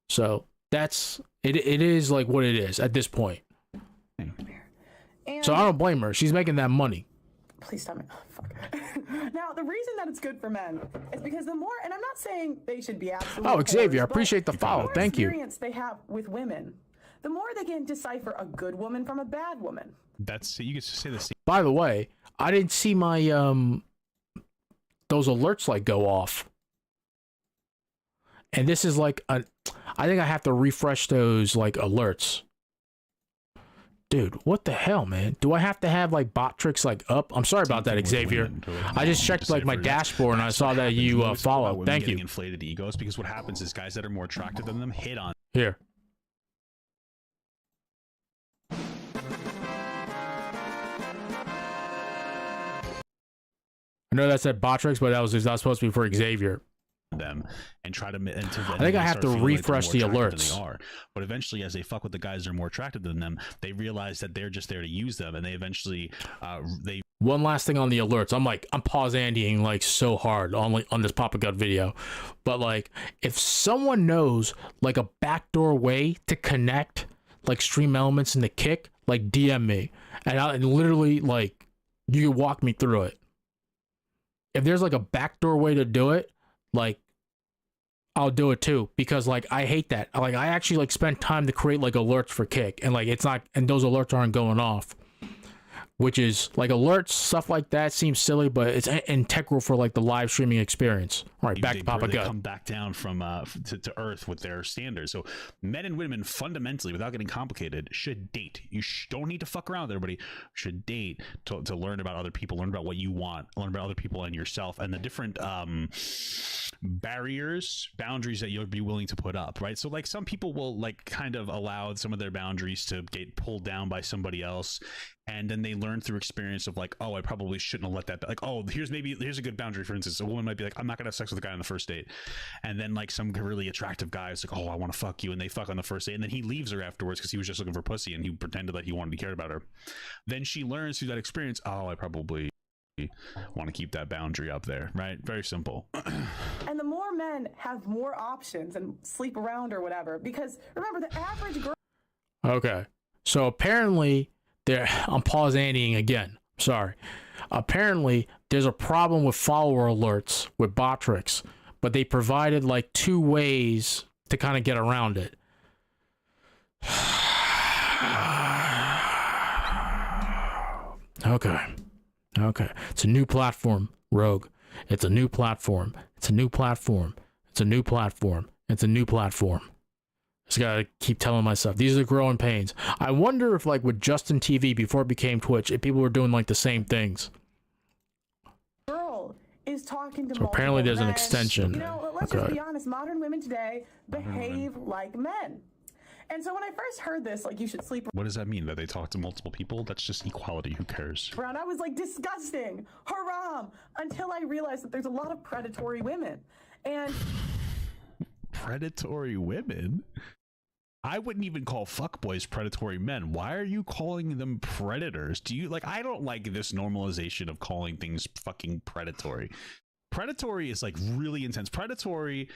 So that's, it is like what it is at this point. And So I don't blame her. She's making that money. Please stop me. Oh, fuck. Now, the reason that it's good for men is because the more, and I'm not saying they should be absolutely. Oh, Xavier, I opposed, but appreciate the follow. more Thank you. experience they have with women, the more they can decipher a good woman from a bad woman. That's, you can say the same. By the way, I didn't see my those alerts like go off. And this is like I think I have to refresh those like alerts. Dude, what the hell, man? Do I have to have like bot tricks like up? I'm sorry about that, Xavier. I just checked like my dashboard and I saw that you followed. Thank you. Inflated egos, because what happens is guys that are more attractive than them hit on. Here. I know that said bot tricks, but that was not supposed to be for Xavier. Them and try to. I think I have to refresh the alerts. They are, but eventually, as they fuck with the guys that are more attractive than them, they realize that they're just there to use them, and they eventually they. One last thing on the alerts. I'm pause Andying like so hard on this Papa Gut video, but like if someone knows like a backdoor way to connect like Stream Elements into Kick, like DM me, and literally like you can walk me through it. If there's like a backdoor way to do it, like I'll do it too, because like I hate that. Like I actually like spend time to create like alerts for Kick, and like it's not, and those alerts aren't going off, which is like alerts, stuff like that seems silly, but it's integral for like the live streaming experience. All right, back to Papa Gut. Come back down from to earth with their standards. So men and women fundamentally, without getting complicated, should date. You don't need to fuck around with everybody. Should date to learn about other people, learn about what you want, learn about other people and yourself, and the different boundaries that you'll be willing to put up, right? So like some people will like kind of allow some of their boundaries to get pulled down by somebody else, and then they learn through experience of like, oh, I probably shouldn't have let that, like, oh, here's a good boundary. For instance, a woman might be like, I'm not gonna have sex with a guy on the first date, and then like some really attractive guy is like, oh, I want to fuck you, and they fuck on the first date, and then he leaves her afterwards because he was just looking for pussy and he pretended that he wanted to care about her. Then she learns through that experience, oh, I probably want to keep that boundary up there, right? Very simple. And the more men have more options and sleep around or whatever, because remember the average girl. Okay, so apparently I'm pause Andying again. Sorry. Apparently there's a problem with follower alerts with bot tricks, but they provided like 2 ways to kind of get around it. Okay. It's a new platform, Rogue. It's a new platform. It's a new platform. It's a new platform. It's a new platform. Just gotta keep telling myself these are the growing pains. I wonder if like with Justin TV before it became Twitch, if people were doing like the same things. Girl is talking to So apparently there's an extension. You know, let's just be honest. Modern women today behave like men. And so when I first heard this, like you should sleep What does that mean? That they talk to multiple people? That's just equality. Who cares? around, I was like, disgusting, haram, until I realized that there's a lot of predatory women. And predatory women? I wouldn't even call fuckboys predatory men. Why are you calling them predators? Do you like, I don't like this normalization of calling things fucking predatory. Predatory is like really intense. Predatory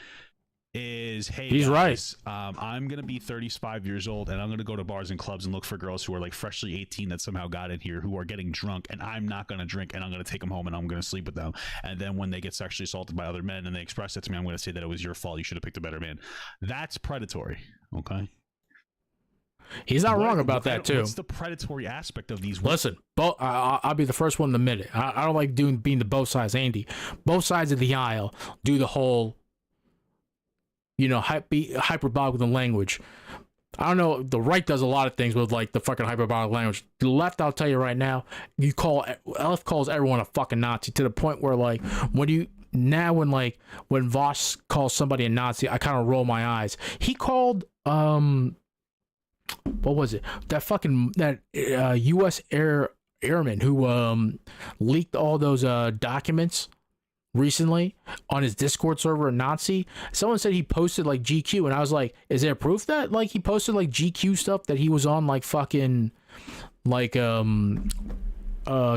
is, hey, he's guys, right. I'm gonna be 35 years old and I'm gonna go to bars and clubs and look for girls who are like freshly 18 that somehow got in here, who are getting drunk, and I'm not gonna drink, and I'm gonna take them home and I'm gonna sleep with them, and then when they get sexually assaulted by other men and they express it to me, I'm gonna say that it was your fault, you should have picked a better man. That's predatory. Okay. He's not wrong about that too. What's the predatory aspect of these? Listen, I'll be the first one to admit it. I don't like being the both sides Andy. Both sides of the aisle do the whole, be hyperbolic with the language. I don't know. The right does a lot of things with like the fucking hyperbolic language. The left, I'll tell you right now, left calls everyone a fucking Nazi to the point where like when Voss calls somebody a Nazi, I kind of roll my eyes. He called what was it? That U.S. airman who leaked all those documents recently on his Discord server a Nazi. Someone said he posted like GQ, and I was like, is there proof that like he posted like GQ stuff that he was on like fucking like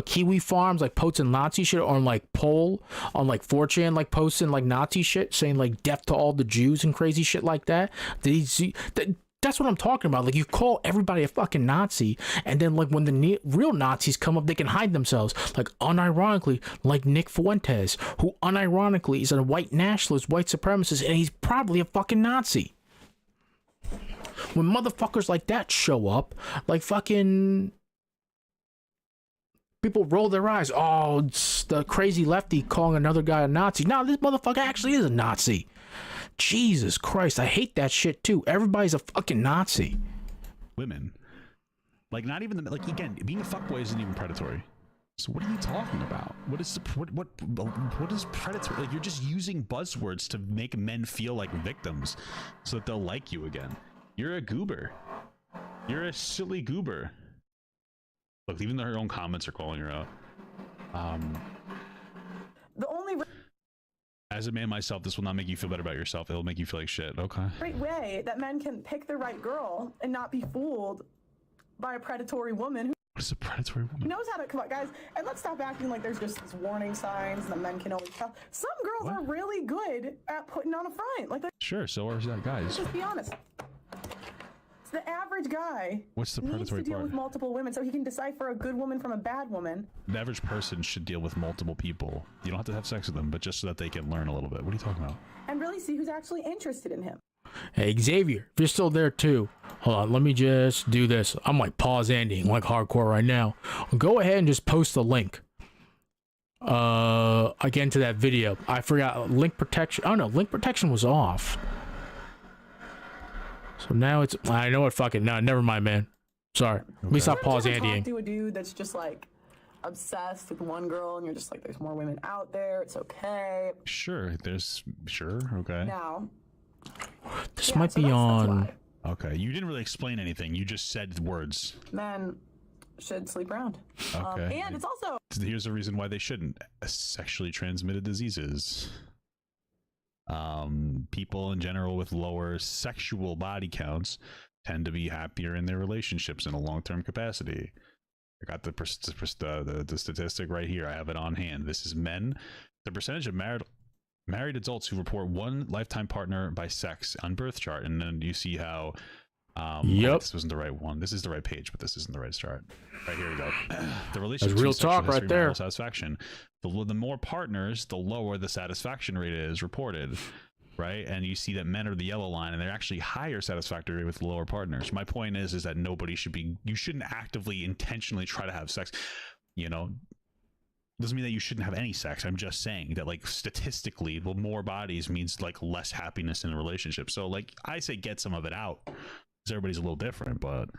Kiwi Farms like posting Nazi shit on like Poll on like 4chan like posting like Nazi shit saying like death to all the Jews and crazy shit like that? Did he see that? That's what I'm talking about. Like, you call everybody a fucking Nazi, and then like when the real Nazis come up, they can hide themselves. Like, unironically, like Nick Fuentes, who unironically is a white nationalist, white supremacist, and he's probably a fucking Nazi. When motherfuckers like that show up, like fucking people roll their eyes. Oh, it's the crazy lefty calling another guy a Nazi. No, this motherfucker actually is a Nazi. Jesus Christ, I hate that shit too. Everybody's a fucking Nazi. Women, like not even like again, being a fuckboy isn't even predatory. So what are you talking about? What is predatory? Like, you're just using buzzwords to make men feel like victims, so that they'll like you again. You're a goober. You're a silly goober. Look, even though her own comments are calling her out. The only As a man myself, this will not make you feel better about yourself. It'll make you feel like shit. Okay. great way that men can pick the right girl and not be fooled by a predatory woman who What is a predatory woman? knows how to come on, guys. And let's stop acting like there's just these warning signs that men can always tell. Some girls are really good at putting on a front. Like, Sure, so are guys. let's just be honest. The average guy What's the needs predatory to deal part? with multiple women so he can decipher a good woman from a bad woman. The average person should deal with multiple people. You don't have to have sex with them, but just so that they can learn a little bit. What are you talking about? And really see who's actually interested in him. Hey, Xavier, if you're still there too, hold on, let me just do this. I'm like pause ending like hardcore right now. Go ahead and just post the link. Again to that video. I forgot link protection. Oh no, link protection was off. So now it's, I know what fucking, no, never mind, man. Sorry. At least I'll pause Talk Andying. to a dude that's just like obsessed with one girl and you're just like, there's more women out there. It's okay. Sure, okay. Now, This might be on. Okay, you didn't really explain anything. You just said words. men should sleep around. Okay. And it's also Here's the reason why they shouldn't. Sexually transmitted diseases. People in general with lower sexual body counts tend to be happier in their relationships in a long-term capacity. I got the statistic right here. I have it on hand. This is men. The percentage of married adults who report one lifetime partner by sex on birth chart, and then you see how Yep. this wasn't the right one. This is the right page, but this isn't the right chart. Right here we go. The relationship That's real between sexual talk right history and there. marital satisfaction. The more partners, the lower the satisfaction rate is reported, right? And you see that men are the yellow line, and they're actually higher satisfactory with lower partners. My point is that nobody should be. You shouldn't actively, intentionally try to have sex. You know, doesn't mean that you shouldn't have any sex. I'm just saying that, like, statistically, the more bodies means like less happiness in a relationship. So, like, I say get some of it out. Because everybody's a little different, but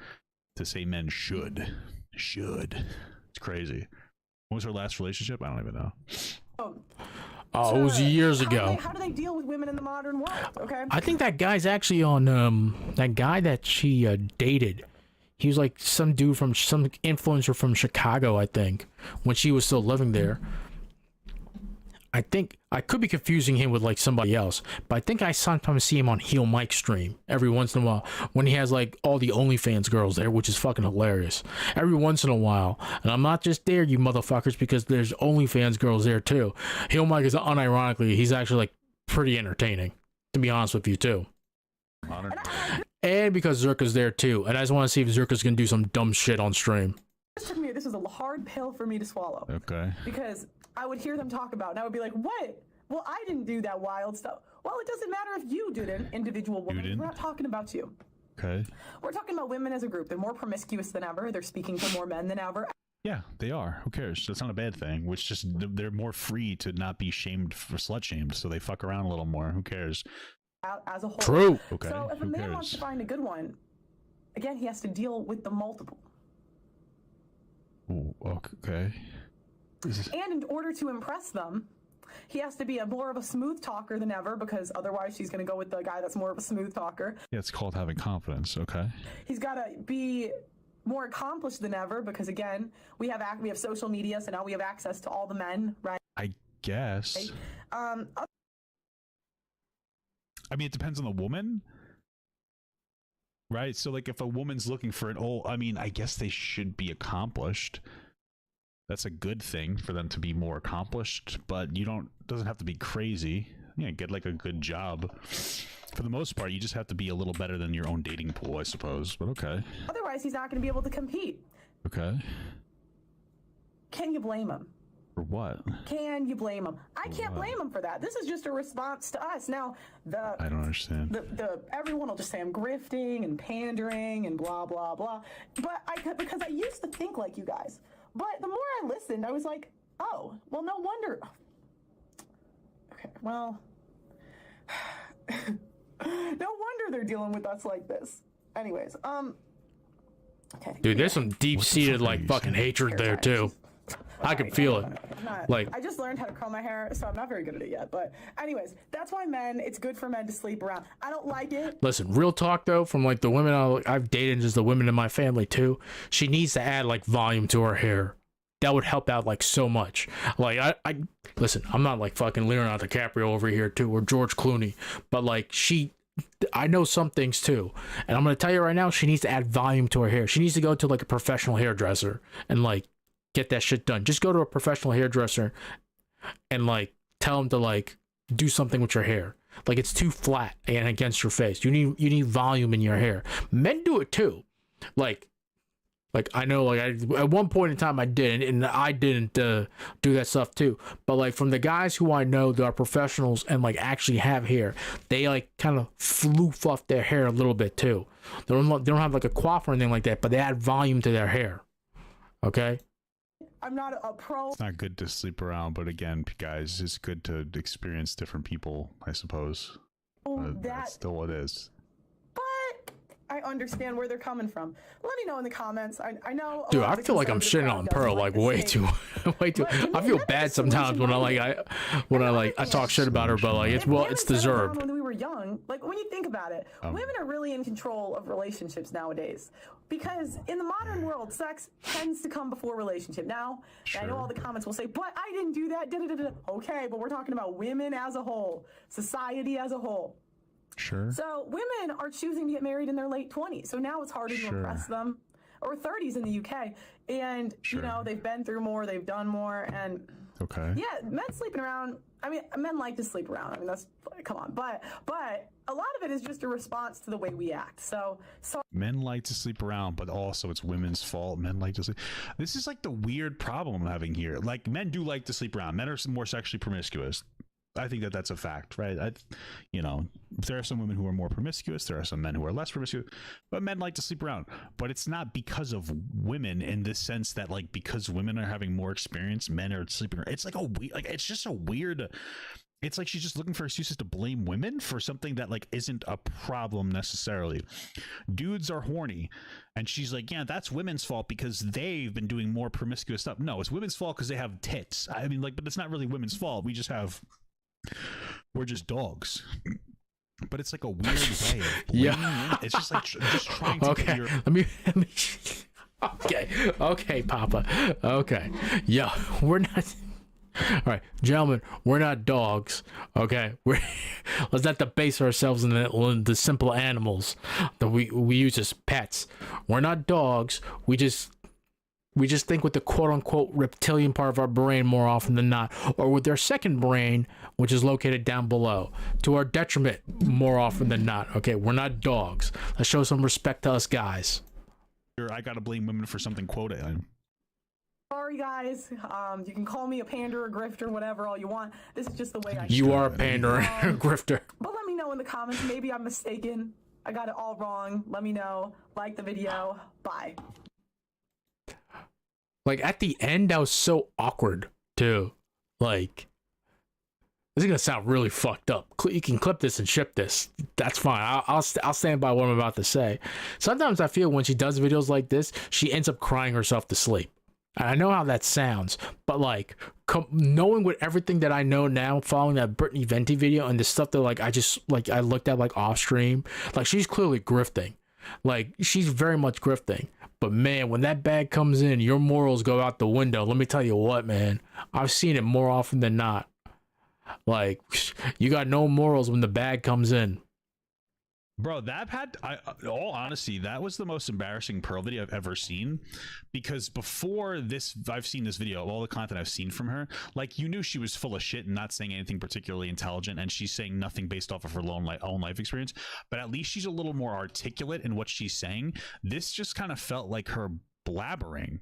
to say men should, it's crazy. What was her last relationship? I don't even know. Oh, it was years ago. how do they deal with women in the modern world? Okay. I think that guy's actually on that guy that she dated. He was like some dude from some influencer from Chicago, I think, when she was still living there. I think I could be confusing him with like somebody else, but I think I sometimes see him on Heel Mike stream every once in a while when he has like all the OnlyFans girls there, which is fucking hilarious. Every once in a while, and I'm not just there, you motherfuckers, because there's OnlyFans girls there too. Heel Mike is unironically, he's actually like pretty entertaining, to be honest with you too. And because Zerka's there too, and I just want to see if Zerka's gonna do some dumb shit on stream. This was a hard pill for me to swallow. Okay. Because I would hear them talk about it, and I would be like, what? Well, I didn't do that wild stuff. Well, it doesn't matter if you did an individual woman. We're not talking about you. Okay. We're talking about women as a group. They're more promiscuous than ever. They're speaking to more men than ever. Yeah, they are. Who cares? That's not a bad thing. Which just they're more free to not be shamed for slut shamed, so they fuck around a little more. Who cares? As a whole. True. Okay. So if a man wants to find a good one, again, he has to deal with the multiple. Ooh, okay. And in order to impress them, he has to be more of a smooth talker than ever, because otherwise she's going to go with the guy that's more of a smooth talker. Yeah, it's called having confidence. Okay. He's got to be more accomplished than ever, because again, we have social media, so now we have access to all the men, right? I guess. I mean, it depends on the woman, right? So, like, if a woman's looking for I guess they should be accomplished. That's a good thing for them to be more accomplished, but doesn't have to be crazy. Yeah, get like a good job. For the most part, you just have to be a little better than your own dating pool, I suppose. But okay. Otherwise, he's not going to be able to compete. Okay. Can you blame him? For what? Can you blame him? I can't blame him for that. This is just a response to us. Now, I don't understand. Everyone will just say I'm grifting and pandering and blah blah blah. But because I used to think like you guys. But the more I listened, I was like, oh, well, no wonder. Okay, well, no wonder they're dealing with us like this. Anyways, okay. Dude, there's some deep-seated like fucking hatred there too. I can feel it. I just learned how to curl my hair, so I'm not very good at it yet. But anyways, that's why it's good for men to sleep around. I don't like it. Listen, real talk though, from like the women I've dated, just the women in my family too. She needs to add like volume to her hair. That would help out like so much. Like I listen, I'm not like fucking Leonardo DiCaprio over here too, or George Clooney, but like I know some things too, and I'm gonna tell you right now, she needs to add volume to her hair. She needs to go to like a professional hairdresser and like get that shit done. Just go to a professional hairdresser and like tell him to like do something with your hair. Like it's too flat and against your face. You need volume in your hair. Men do it too. Like I know, like at one point in time I did, and I didn't do that stuff too. But like from the guys who I know that are professionals and like actually have hair, they like kind of floof off their hair a little bit too. They don't have like a coif or anything like that, but they add volume to their hair. Okay. I'm not a pro. It's not good to sleep around, but again, guys, it's good to experience different people, I suppose. That's still what it is. I understand where they're coming from. Let me know in the comments. I know. Dude, I feel like I'm shitting on Pearl like way too. I feel bad sometimes when I talk shit about her, but like it's deserved. When we were young, like when you think about it, women are really in control of relationships nowadays. Because in the modern world, sex tends to come before relationship. Now, I know all the comments will say, but I didn't do that. Okay, but we're talking about women as a whole, society as a whole. Sure. So women are choosing to get married in their late 20s. So now it's harder to impress them. Or 30s in the UK. And, you know, they've been through more, they've done more. And yeah, men sleeping around. I mean, men like to sleep around. I mean, that's, come on. But a lot of it is just a response to the way we act. So men like to sleep around, but also it's women's fault. Men like to sleep. This is like the weird problem I'm having here. Like, men do like to sleep around. Men are more sexually promiscuous. I think that's a fact, right? There are some women who are more promiscuous. There are some men who are less promiscuous, but men like to sleep around. But it's not because of women in this sense that, like, because women are having more experience, men are sleeping around. It's like it's just a weird. It's like she's just looking for excuses to blame women for something that like isn't a problem necessarily. Dudes are horny, and she's like, yeah, that's women's fault because they've been doing more promiscuous stuff. No, it's women's fault because they have tits. I mean, like, but it's not really women's fault. We're just dogs. But it's like a weird way of blaming women. It's just like just trying to get your... Let me okay, Papa. Okay. Yeah, we're not... All right, gentlemen, we're not dogs, okay? Let's not debase ourselves in the simple animals that we use as pets. We're not dogs. We just think with the quote-unquote reptilian part of our brain more often than not, or with our second brain, which is located down below, to our detriment more often than not. Okay, we're not dogs. Let's show some respect to us guys. I gotta blame women for something, quote. Sorry, guys. You can call me a pander, a grifter, whatever, all you want. This is just the way I... You are a pander and a grifter. But let me know in the comments. Maybe I'm mistaken. I got it all wrong. Let me know. Like the video. Bye. Like at the end, that was so awkward too. Like, this is gonna sound really fucked up. You can clip this and ship this. That's fine. I'll stand by what I'm about to say. Sometimes I feel when she does videos like this, she ends up crying herself to sleep. And I know how that sounds, but like knowing with everything that I know now, following that Brittany Venti video and the stuff that I looked at like off stream, like she's clearly grifting. Like she's very much grifting. But man, when that bag comes in, your morals go out the window. Let me tell you what, man. I've seen it more often than not. Like, you got no morals when the bag comes in. Bro, all honesty, that was the most embarrassing Pearl video I've ever seen, because before this, I've seen this video, all the content I've seen from her, like, you knew she was full of shit and not saying anything particularly intelligent, and she's saying nothing based off of her own life experience, but at least she's a little more articulate in what she's saying. This just kind of felt like her blabbering.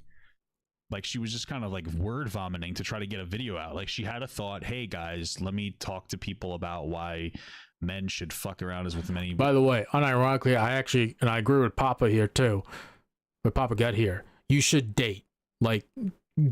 Like she was just kind of like word vomiting to try to get a video out. Like she had a thought, hey guys, let me talk to people about why men should fuck around as with many. By the way, unironically, I agree with Papa here too. With Papa Gut here, you should date. Like,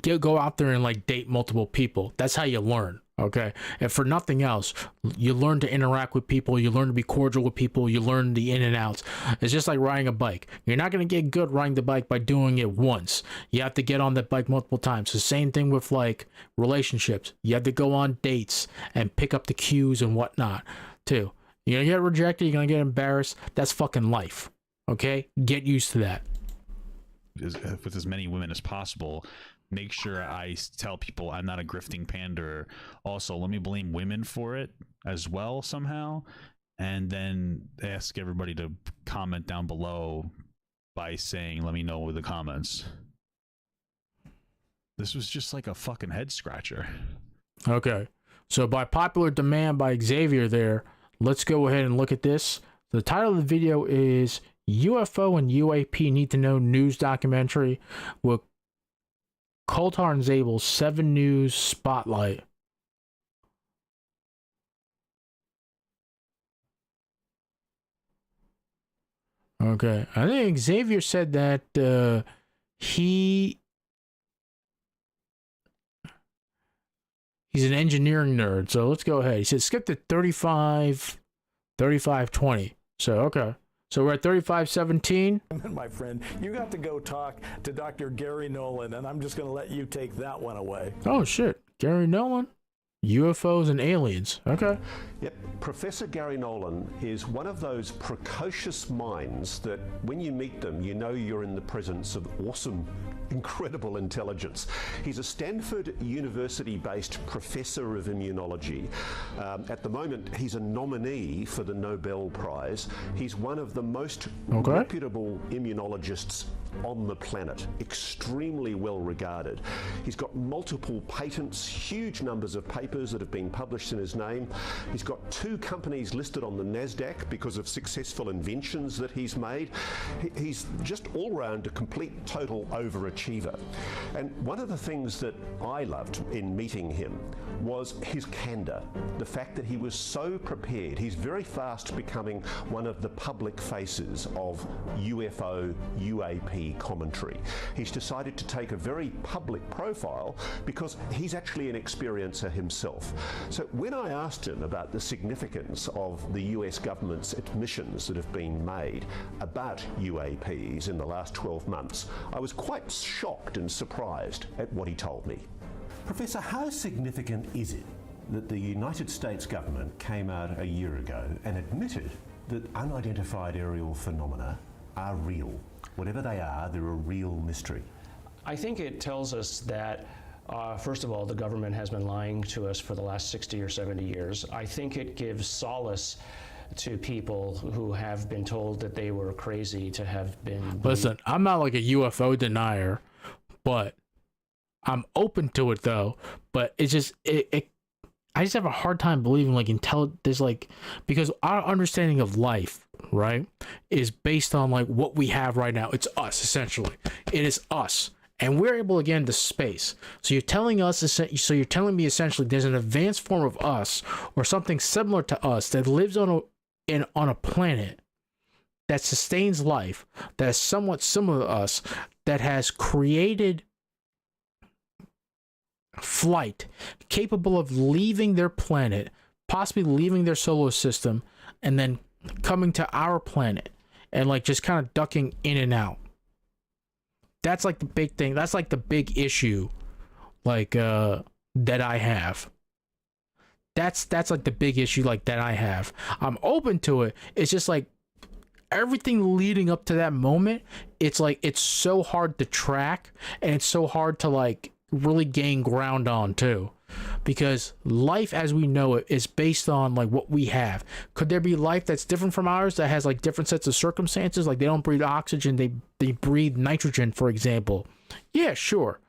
go out there and like date multiple people. That's how you learn. Okay, and for nothing else, you learn to interact with people, you learn to be cordial with people, you learn the in and outs. It's just like riding a bike. You're not going to get good riding the bike by doing it once. You have to get on that bike multiple times. The same thing with like relationships. You have to go on dates and pick up the cues and whatnot too. You're going to get rejected, you're going to get embarrassed. That's fucking life. Okay, get used to that. With as many women as possible, make sure I tell people I'm not a grifting pander. Also, let me blame women for it as well somehow, and then ask everybody to comment down below by saying, let me know with the comments. This was just like a fucking head scratcher. Okay, so by popular demand by Xavier there, let's go ahead and look at this. The title of the video is UFO and UAP Need to Know News Documentary with Coulthard and Zabel's 7 News Spotlight. Okay, I think Xavier said that he's an engineering nerd, so let's go ahead. He said skip to 35:20. So okay. So we're at 35:17. My friend, you got to go talk to Dr. Gary Nolan, and I'm just going to let you take that one away. Oh shit, Gary Nolan, UFOs and aliens. Okay. Yep, Professor Gary Nolan is one of those precocious minds that when you meet them, you know you're in the presence of awesome, incredible intelligence. He's a Stanford University-based professor of immunology. At the moment, he's a nominee for the Nobel Prize. He's one of the most reputable immunologists on the planet, extremely well regarded. He's got multiple patents, huge numbers of papers that have been published in his name. He's got 2 companies listed on the NASDAQ because of successful inventions that he's made. He's just all round a complete total overachiever. And one of the things that I loved in meeting him was his candor, the fact that he was so prepared. He's very fast becoming one of the public faces of UFO, UAP commentary. He's decided to take a very public profile because he's actually an experiencer himself. So when I asked him about the significance of the US government's admissions that have been made about UAPs in the last 12 months, I was quite shocked and surprised at what he told me. Professor, how significant is it that the United States government came out a year ago and admitted that unidentified aerial phenomena are real? Whatever they are, they're a real mystery. I think it tells us that, first of all, the government has been lying to us for the last 60 or 70 years. I think it gives solace to people who have been told that they were crazy to have been... Listen, I'm not like a UFO denier, but I'm open to it though. But it's just, I just have a hard time believing like there's like, because our understanding of life, right, is based on like what we have right now. It's us, essentially. It is us. And we're able to get into space. So you're telling me essentially there's an advanced form of us or something similar to us that lives on a planet that sustains life, that is somewhat similar to us, that has created flight capable of leaving their planet, possibly leaving their solar system, and then coming to our planet and like just kind of ducking in and out. That's like the big thing. That's like the big issue, like that I have. That's like the big issue, like that I have. I'm open to it. It's just like everything leading up to that moment. It's like it's so hard to track, and it's so hard to like really gain ground on too, because life as we know it is based on like what we have. Could there be life that's different from ours that has like different sets of circumstances? Like they don't breathe oxygen, they breathe nitrogen, for example. Yeah, sure.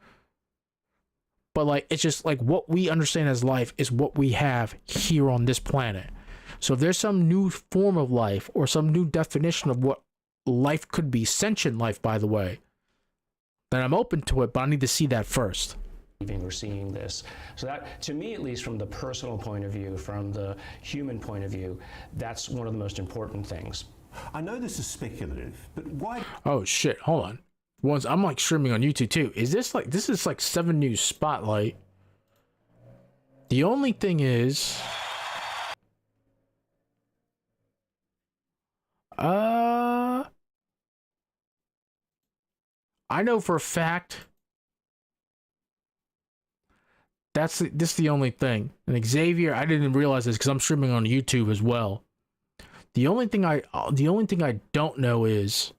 But like it's just like what we understand as life is what we have here on this planet. So if there's some new form of life or some new definition of what life could be, sentient life by the way, then I'm open to it, but I need to see that first. We're seeing this. So that, to me at least, from the personal point of view, from the human point of view, that's one of the most important things. I know this is speculative, but why? Oh shit, hold on. Once I'm like streaming on YouTube too. Is this like, this is like 7 News Spotlight. The only thing is, I know for a fact this is the only thing. And Xavier, I didn't realize this because I'm streaming on YouTube as well. The only thing I don't know is,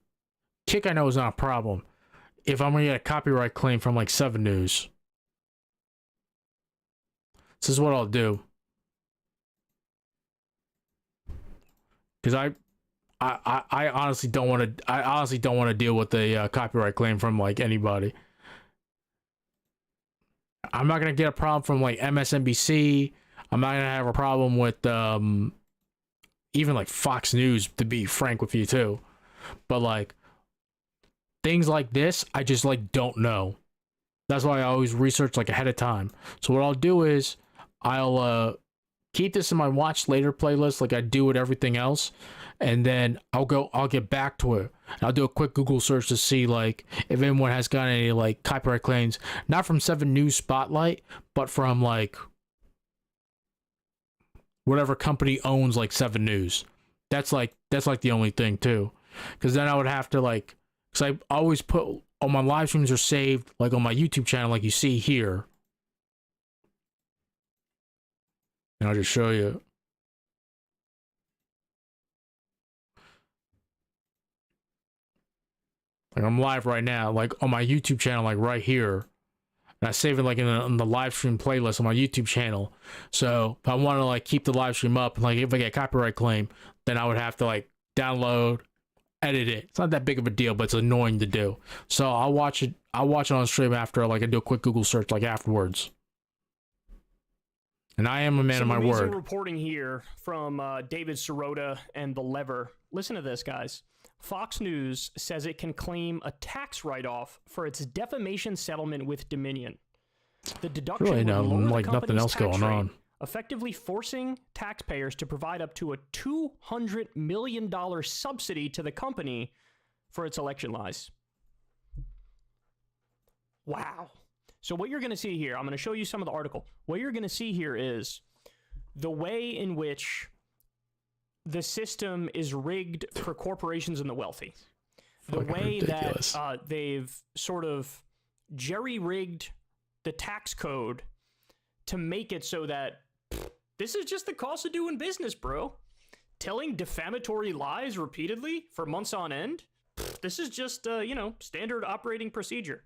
Kick I know is not a problem, if I'm gonna get a copyright claim from like 7 News. This is what I'll do. Because I honestly don't want to deal with the copyright claim from like anybody. I'm not gonna get a problem from like MSNBC. I'm not gonna have a problem with even like Fox News, to be frank with you too. But like things like this, I just like don't know. That's why I always research like ahead of time. So what I'll do is I'll keep this in my watch later playlist like I do with everything else, and then I'll get back to it. I'll do a quick Google search to see like if anyone has got any like copyright claims, not from 7 News Spotlight, but from like whatever company owns like 7 News. That's like the only thing too, because then I would have to like, because I always put all my live streams are saved like on my YouTube channel, like you see here. And I'll just show you. Like I'm live right now, like on my YouTube channel, like right here. And I save it like in the live stream playlist on my YouTube channel. So if I want to like keep the live stream up, like if I get a copyright claim, then I would have to like download, edit it. It's not that big of a deal, but it's annoying to do. So I'll watch it on stream after like I do a quick Google search like afterwards. And I am a man of my word. Amazing reporting here from David Sirota and The Lever. Listen to this, guys. Fox News says it can claim a tax write-off for its defamation settlement with Dominion. The deduction really would lower like the nothing else company's tax going rate, on. effectively forcing taxpayers to provide up to a $200 million subsidy to the company for its election lies. Wow. So what you're going to see here, I'm going to show you some of the article. What you're going to see here is the way in which the system is rigged for corporations and the wealthy. The way ridiculous. that they've sort of jerry-rigged the tax code to make it so that this is just the cost of doing business, bro. Telling defamatory lies repeatedly for months on end, this is just, standard operating procedure.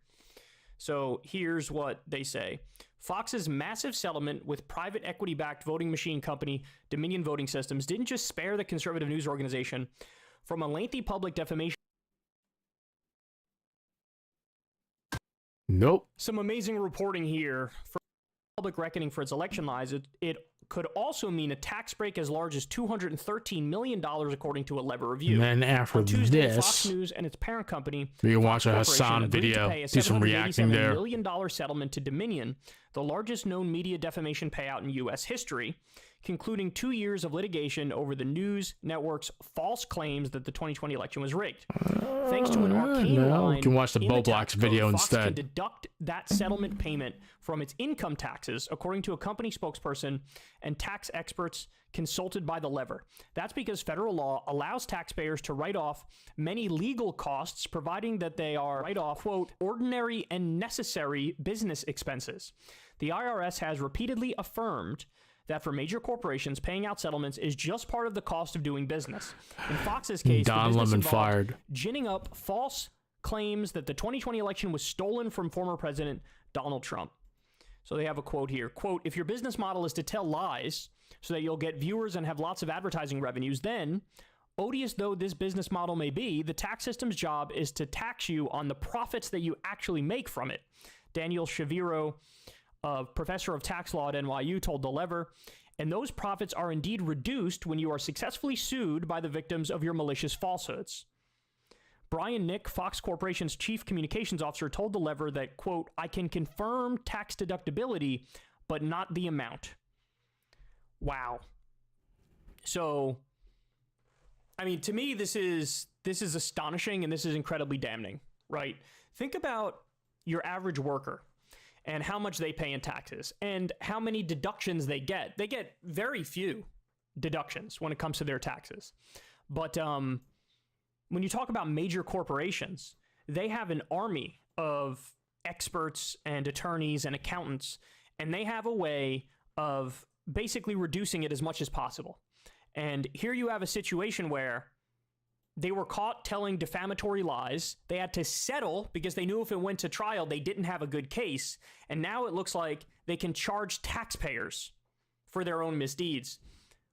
So here's what they say. Fox's massive settlement with private equity-backed voting machine company Dominion Voting Systems didn't just spare the conservative news organization from a lengthy public defamation. Nope. Some amazing reporting here for public reckoning for its election lies. It could also mean a tax break as large as $213 million, according to a Lever review. And then after On Tuesday, this, Fox News and its parent company, you can Fox watch a Corporation, Hassan agreed to video, pay a do some reacting $787 there. million settlement to Dominion, the largest known media defamation payout in U.S. history. concluding 2 years of litigation over the news network's false claims that the 2020 election was rigged. Thanks to an arcane line you can watch the in Bo tax Blacks code, video Fox can instead. deduct that settlement payment from its income taxes, according to a company spokesperson and tax experts consulted by The Lever. That's because federal law allows taxpayers to write off many legal costs, providing that they are write off, quote, ordinary and necessary business expenses. The IRS has repeatedly affirmed that for major corporations, paying out settlements is just part of the cost of doing business. In Fox's case, Don the business Lemon involved fired. ginning up false claims that the 2020 election was stolen from former President Donald Trump. So they have a quote here. Quote, if your business model is to tell lies so that you'll get viewers and have lots of advertising revenues, then, odious though this business model may be, the tax system's job is to tax you on the profits that you actually make from it. Daniel Shaviro, professor of tax law at NYU, told The Lever, and those profits are indeed reduced when you are successfully sued by the victims of your malicious falsehoods. Brian Nick, Fox Corporation's chief communications officer, told The Lever that, quote, I can confirm tax deductibility, but not the amount. Wow. So, I mean, to me, this is astonishing, and this is incredibly damning, right? Think about your average worker and how much they pay in taxes and how many deductions they get. They get very few deductions when it comes to their taxes. But when you talk about major corporations, they have an army of experts and attorneys and accountants, and they have a way of basically reducing it as much as possible. And here you have a situation where they were caught telling defamatory lies. They had to settle because they knew if it went to trial, they didn't have a good case. And now it looks like they can charge taxpayers for their own misdeeds.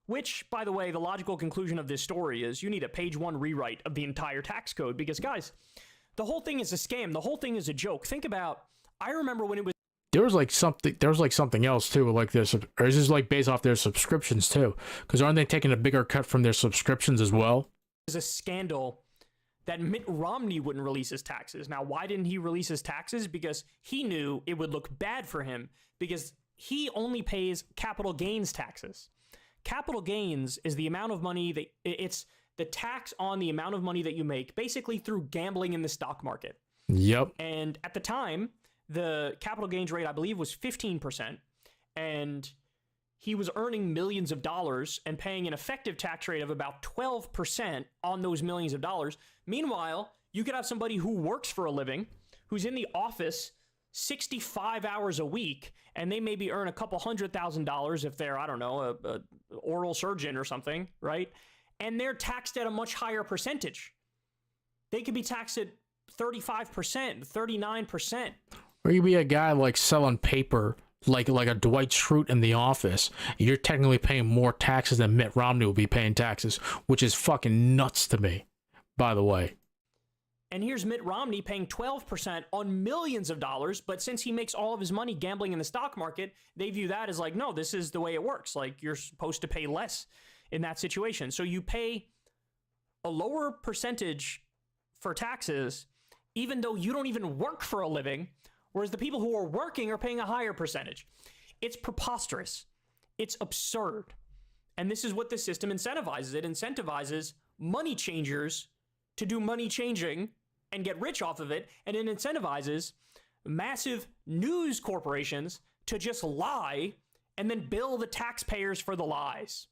Which, by the way, the logical conclusion of this story is you need a page 1 rewrite of the entire tax code because, guys, the whole thing is a scam. The whole thing is a joke. Think about, I remember when it was... There was like something else too, like this, or is this like based off their subscriptions too? Because aren't they taking a bigger cut from their subscriptions as well? A scandal that Mitt Romney wouldn't release his taxes. Now, why didn't he release his taxes? Because he knew it would look bad for him because he only pays capital gains taxes. Capital gains is the amount of money that it's the tax on the amount of money that you make basically through gambling in the stock market. Yep. And at the time, the capital gains rate, I believe, was 15%. And he was earning millions of dollars and paying an effective tax rate of about 12% on those millions of dollars. Meanwhile, you could have somebody who works for a living, who's in the office 65 hours a week, and they maybe earn a couple $100,000 if they're, I don't know, a oral surgeon or something, right? And they're taxed at a much higher percentage. They could be taxed at 35%, 39%. Or you be a guy like selling paper, like a Dwight Schrute in the office. You're technically paying more taxes than Mitt Romney will be paying taxes, which is fucking nuts to me, by the way. And here's Mitt Romney paying 12% on millions of dollars, but since he makes all of his money gambling in the stock market, they view that as like, no, this is the way it works. Like, you're supposed to pay less in that situation. So you pay a lower percentage for taxes, even though you don't even work for a living, whereas the people who are working are paying a higher percentage. It's preposterous. It's absurd. And this is what the system incentivizes. It incentivizes money changers to do money changing and get rich off of it, and it incentivizes massive news corporations to just lie and then bill the taxpayers for the lies.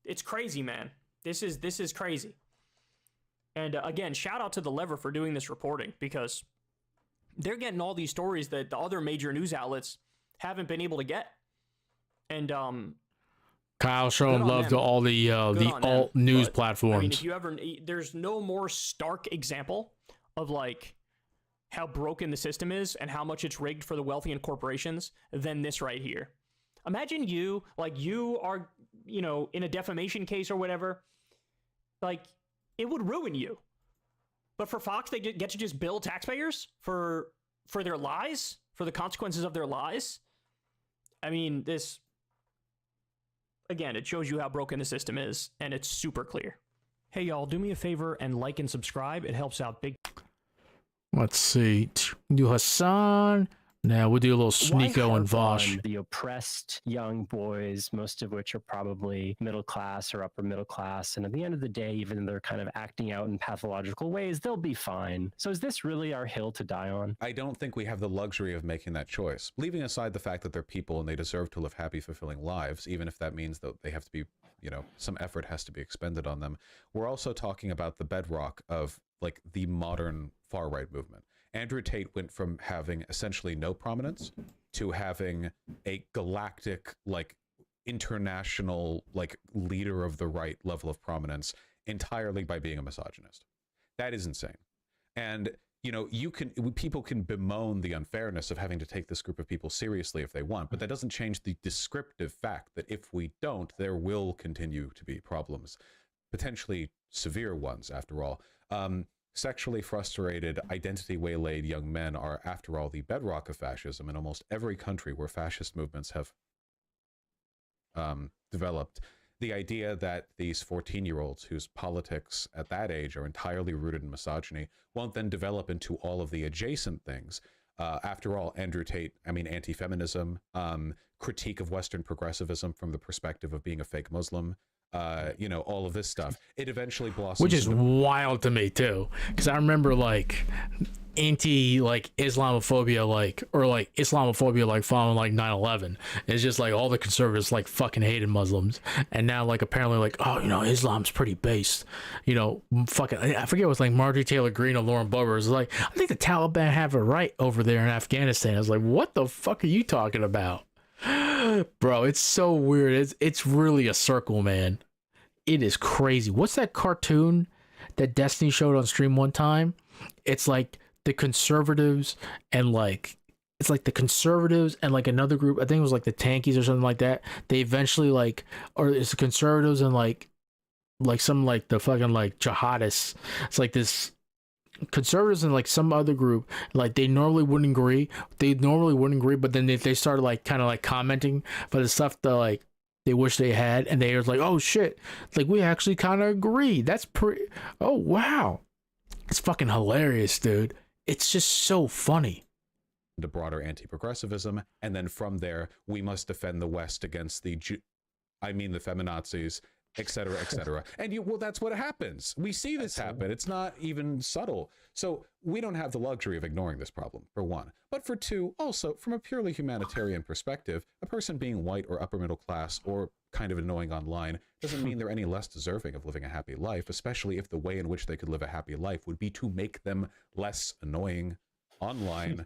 It's crazy, man. This is crazy. And again, shout out to The Lever for doing this reporting, because they're getting all these stories that the other major news outlets haven't been able to get. And Kyle showing love to all the alt news platforms. I mean, if you ever, there's no more stark example of like how broken the system is and how much it's rigged for the wealthy and corporations than this right here. Imagine you are, in a defamation case or whatever, like it would ruin you. But for Fox, they get to just bill taxpayers for their lies, for the consequences of their lies. I mean, this, again, it shows you how broken the system is, and it's super clear. Hey, y'all, do me a favor and like and subscribe. It helps out big. Let's see. Do Hassan, Now we'll do a little Why Sneeko and harp Vosh. on the oppressed young boys, most of which are probably middle class or upper middle class, and at the end of the day, even though they're kind of acting out in pathological ways, they'll be fine. So is this really our hill to die on? I don't think we have the luxury of making that choice. Leaving aside the fact that they're people and they deserve to live happy, fulfilling lives, even if that means that they have to be, you know, some effort has to be expended on them. We're also talking about the bedrock of like the modern far-right movement. Andrew Tate went from having essentially no prominence to having a galactic, like international, like leader of the right level of prominence entirely by being a misogynist. That is insane. And, you know, people can bemoan the unfairness of having to take this group of people seriously if they want, but that doesn't change the descriptive fact that if we don't, there will continue to be problems, potentially severe ones after all. Sexually frustrated, identity waylaid young men are, after all, the bedrock of fascism in almost every country where fascist movements have developed. The idea that these 14-year-olds whose politics at that age are entirely rooted in misogyny won't then develop into all of the adjacent things. After all, Andrew Tate, I mean, anti-feminism, critique of Western progressivism from the perspective of being a fake Muslim, you know, all of this stuff. It eventually blossoms. Which is wild to me too, because I remember like Islamophobia, like following like 9/11. It's just like all the conservatives like fucking hated Muslims, and now like apparently like, oh, you know, Islam's pretty based, you know, fucking, I forget what was like Marjorie Taylor Greene or Lauren Boebert was like, I think the Taliban have a right over there in Afghanistan. I was like, what the fuck are you talking about? Bro, it's so weird. It's really a circle, man. It is crazy. What's that cartoon that Destiny showed on stream one time? It's like the conservatives and like another group. I think it was like the Tankies or something like that. They eventually like, or it's the conservatives and like some like the fucking like jihadists. It's like this conservatives and like some other group, like they normally wouldn't agree, but then they started like kind of like commenting for the stuff that like they wish they had, and they was like, oh shit, like we actually kind of agree. That's pretty, oh wow, it's fucking hilarious, dude. It's just so funny. The broader anti-progressivism, and then from there we must defend the West against the feminazis, etc., etc. And well, that's what happens. We see this happen. It's not even subtle. So we don't have the luxury of ignoring this problem, for one. But for two, also, from a purely humanitarian perspective, a person being white or upper middle class or kind of annoying online doesn't mean they're any less deserving of living a happy life, especially if the way in which they could live a happy life would be to make them less annoying online.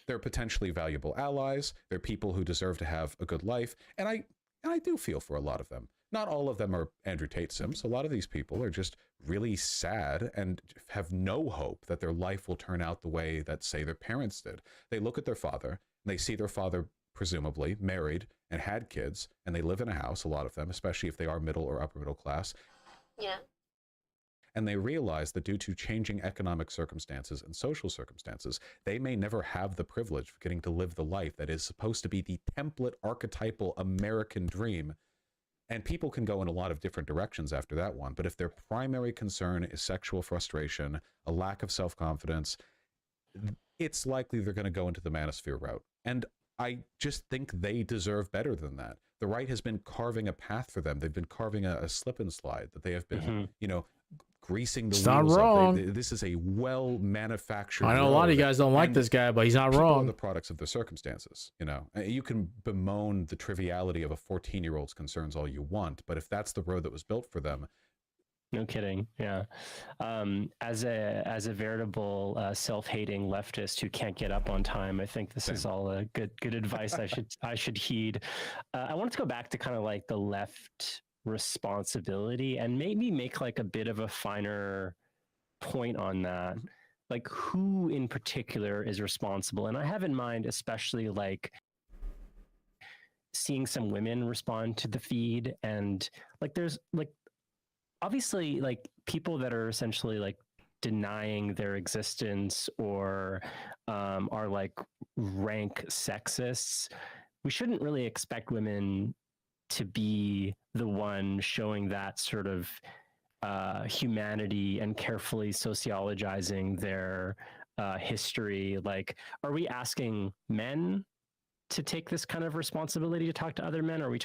They're potentially valuable allies. They're people who deserve to have a good life. And I do feel for a lot of them. Not all of them are Andrew Tate Sims. A lot of these people are just really sad and have no hope that their life will turn out the way that, say, their parents did. They look at their father, and they see their father presumably married and had kids, and they live in a house, a lot of them, especially if they are middle or upper middle class. Yeah. And they realize that due to changing economic circumstances and social circumstances, they may never have the privilege of getting to live the life that is supposed to be the template, archetypal American dream. And people can go in a lot of different directions after that one. But if their primary concern is sexual frustration, a lack of self-confidence, it's likely they're going to go into the manosphere route. And I just think they deserve better than that. The right has been carving a path for them. They've been carving a slip and slide that they have been, you know, greasing the It's wheels. not wrong. This is a well-manufactured. I know a lot of you guys don't like and this guy, but he's not people wrong. are the products of their circumstances. You know, you can bemoan the triviality of a 14-year-old's concerns all you want, but if that's the road that was built for them. No kidding. Yeah. As a veritable self-hating leftist who can't get up on time, I think this is all a good advice I should heed. I wanted to go back to kind of like the left responsibility and maybe make like a bit of a finer point on that. Like who in particular is responsible? And I have in mind especially like seeing some women respond to the feed, and like there's like obviously like people that are essentially like denying their existence or are like rank sexists. We shouldn't really expect women to be the one showing that sort of humanity and carefully sociologizing their history. Like, are we asking men to take this kind of responsibility to talk to other men? Are we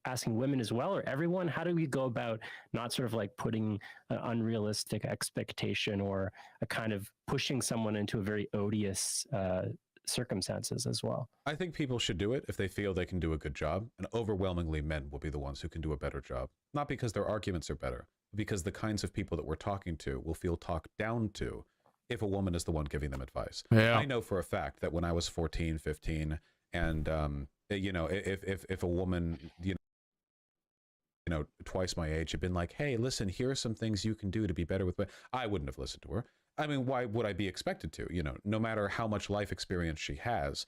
asking women as well, or everyone? How do we go about not sort of like putting an unrealistic expectation or a kind of pushing someone into a very odious circumstances as well? I think people should do it if they feel they can do a good job, and overwhelmingly men will be the ones who can do a better job. Not because their arguments are better, but because the kinds of people that we're talking to will feel talked down to if a woman is the one giving them advice. Yeah. I know for a fact that when I was 14, 15, and if a woman, twice my age had been like, hey, listen, here are some things you can do to be better with, I wouldn't have listened to her. I mean, why would I be expected to? No matter how much life experience she has.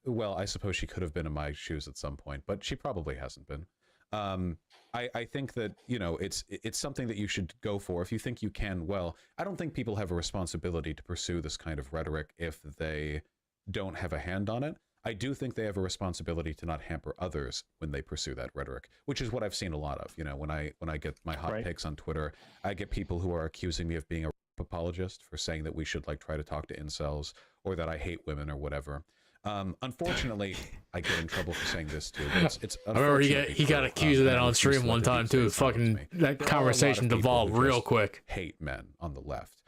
Well, I suppose she could have been in my shoes at some point, but she probably hasn't been. I think that, it's something that you should go for if you think you can. Well, I don't think people have a responsibility to pursue this kind of rhetoric if they don't have a hand on it. I do think they have a responsibility to not hamper others when they pursue that rhetoric, which is what I've seen a lot of. When I get my hot takes on Twitter, I get people who are accusing me of being a apologist for saying that we should try to talk to incels, or that I hate women or whatever. Unfortunately, I get in trouble for saying this too. It's I remember he got accused of that on stream one time too. Fucking that conversation devolved real quick. Hate men on the left.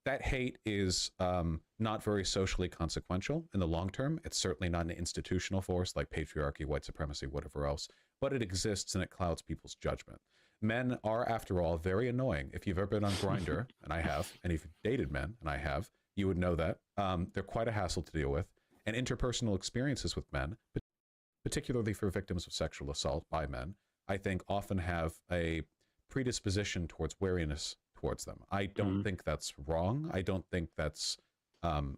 That hate is not very socially consequential in the long term. It's certainly not an institutional force like patriarchy, white supremacy, whatever else, but it exists and it clouds people's judgment. Men are, after all, very annoying. If you've ever been on Grindr, and I have, and if you've dated men, and I have, you would know that. They're quite a hassle to deal with. And interpersonal experiences with men, particularly for victims of sexual assault by men, I think often have a predisposition towards wariness towards them. I don't think that's wrong. I don't think that's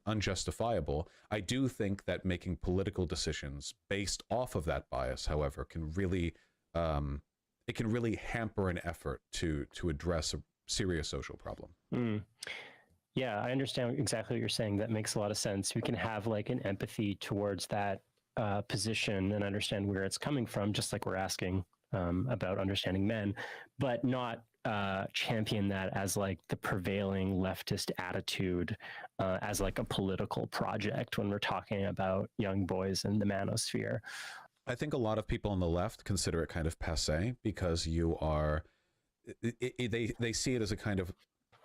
unjustifiable. I do think that making political decisions based off of that bias, however, can really it can really hamper an effort to address a serious social problem. Yeah, I understand exactly what you're saying. That makes a lot of sense. We can have an empathy towards that position and understand where it's coming from, just like we're asking about understanding men, but not champion that as the prevailing leftist attitude as a political project when we're talking about young boys in the manosphere. I think a lot of people on the left consider it kind of passé because you are, they see it as a kind of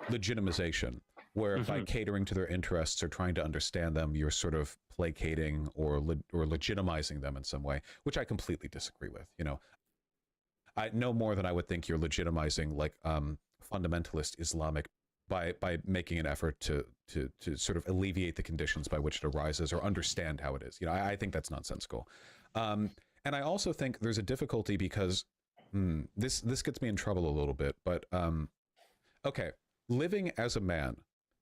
legitimization, where by catering to their interests or trying to understand them, you're sort of placating or legitimizing them in some way, which I completely disagree with. I no more than I would think you're legitimizing fundamentalist Islamic by making an effort to sort of alleviate the conditions by which it arises or understand how it is. I think that's nonsensical. And I also think there's a difficulty because this gets me in trouble a little bit, but okay, living as a man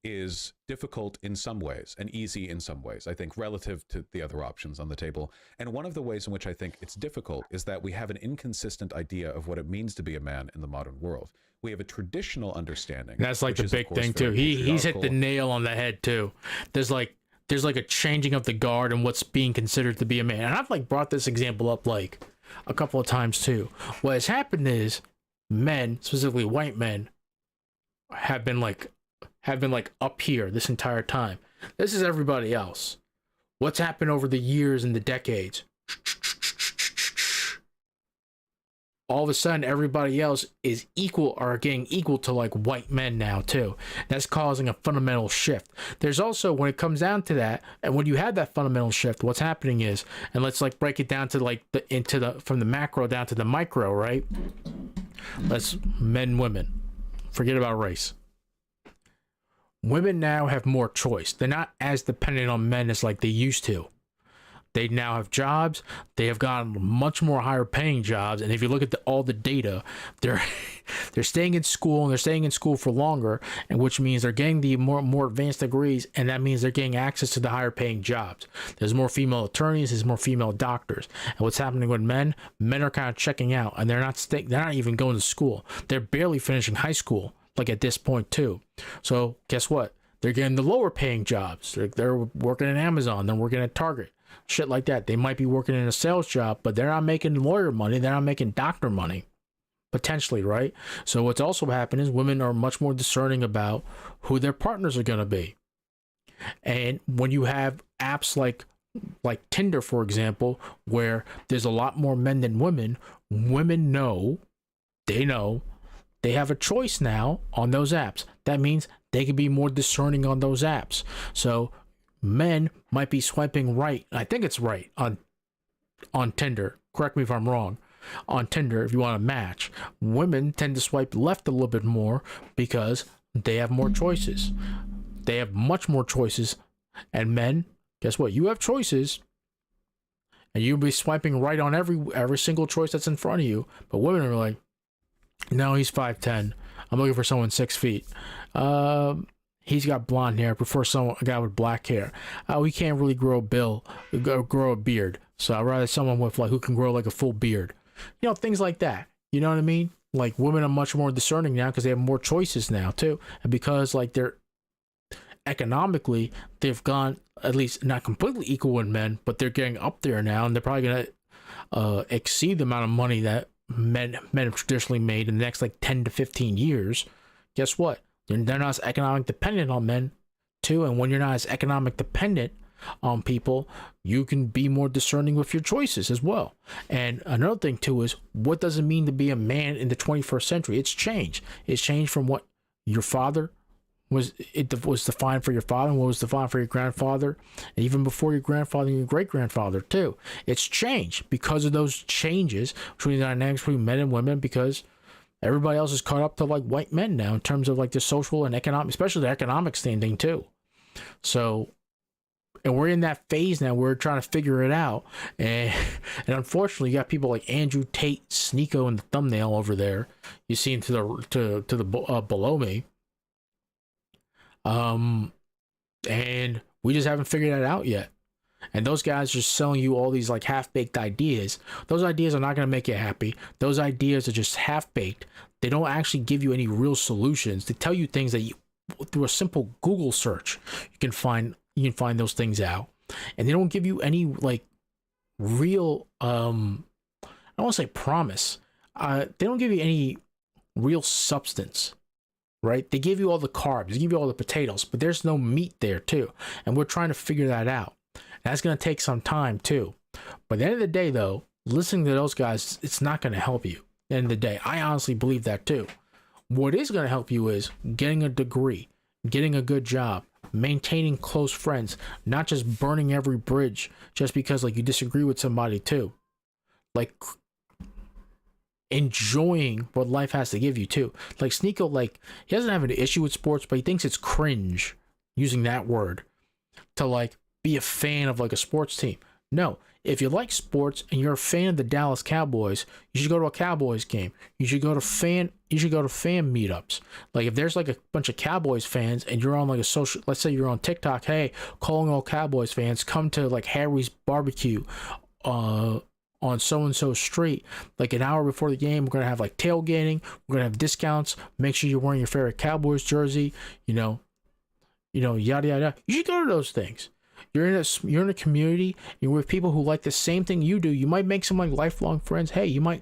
is difficult in some ways and easy in some ways, I think, relative to the other options on the table. And one of the ways in which I think it's difficult is that we have an inconsistent idea of what it means to be a man in the modern world. We have a traditional understanding. That's the big thing too. He's hit the nail on the head too. There's a changing of the guard and what's being considered to be a man. And I've brought this example up a couple of times too. What has happened is men, specifically white men, have been up here this entire time. This is everybody else. What's happened over the years and the decades? All of a sudden, everybody else is equal or getting equal to white men now too. That's causing a fundamental shift. There's also, when it comes down to that, and when you have that fundamental shift, what's happening is, and let's break it down to from the macro down to the micro, right? Let's men, women. Forget about race. Women now have more choice. They're not as dependent on men as they used to. They now have jobs. They have gotten much more higher paying jobs. And if you look at all the data, they're staying in school, and they're staying in school for longer, and which means they're getting the more advanced degrees, and that means they're getting access to the higher paying jobs. There's more female attorneys, there's more female doctors. And what's happening with men are kind of checking out, and they're not even going to school. They're barely finishing high school, at this point too. So guess what? They're getting the lower paying jobs. They're working at Amazon, they're working at Target. Shit like that. They might be working in a sales job, but they're not making lawyer money. They're not making doctor money. potentially, right? So what's also happened is women are much more discerning about who their partners are going to be. And when you have apps like Tinder, for example, where there's a lot more men than women, women know they have a choice now on those apps. That means they can be more discerning on those apps. So men might be swiping right, I think it's right, on Tinder. Correct me if I'm wrong. On Tinder, if you want to match, women tend to swipe left a little bit more because they have more choices. They have much more choices. And men, guess what? You have choices, and you'll be swiping right on every single choice that's in front of you. But women are like, no, he's 5'10". I'm looking for someone 6 feet. He's got blonde hair. I prefer a guy with black hair. We can't really grow a beard. So I'd rather someone with who can grow like a full beard. You know, things like that. You know what I mean? Like, women are much more discerning now because they have more choices now too, and because they're economically, they've gone at least not completely equal with men, but they're getting up there now, and they're probably gonna exceed the amount of money that men have traditionally made in the next 10 to 15 years. Guess what? They're not as economic dependent on men too, and when you're not as economic dependent on people, you can be more discerning with your choices as well. And another thing too is, what does it mean to be a man in the 21st century? It's changed. It's changed from what your father was defined for your father, and what was defined for your grandfather, and even before your grandfather and your great-grandfather too. It's changed because of those changes between the dynamics between men and women, because everybody else is caught up to white men now in terms of the social and economic, especially the economic standing too. So, and we're in that phase now where we're trying to figure it out, and unfortunately you got people like Andrew Tate Sneeko in the thumbnail over there. You see him to the below me. And we just haven't figured that out yet. And those guys are selling you all these half-baked ideas. Those ideas are not going to make you happy. Those ideas are just half-baked. They don't actually give you any real solutions. They tell you things that through a simple Google search, you can find those things out. And they don't give you any real, I don't want to say promise. They don't give you any real substance. Right? They give you all the carbs, they give you all the potatoes, but there's no meat there too. And we're trying to figure that out. And that's going to take some time too. But at the end of the day though, listening to those guys, it's not going to help you. At the end of the day, I honestly believe that too. What is going to help you is getting a degree, getting a good job, maintaining close friends, not just burning every bridge just because you disagree with somebody too. Enjoying what life has to give you too. Sneeko, he doesn't have an issue with sports, but he thinks it's cringe, using that word, to be a fan of a sports team. No, if you like sports and you're a fan of the Dallas Cowboys, you should go to a Cowboys game. You should go to fan meetups. If there's a bunch of Cowboys fans and you're on a social, let's say you're on TikTok, hey, calling all Cowboys fans, come to Harry's barbecue on so-and-so street, an hour before the game. We're going to have tailgating. We're going to have discounts. Make sure you're wearing your favorite Cowboys jersey, yada, yada. You should go to those things. You're in a community, you're with people who like the same thing you do. You might make some lifelong friends. Hey, you might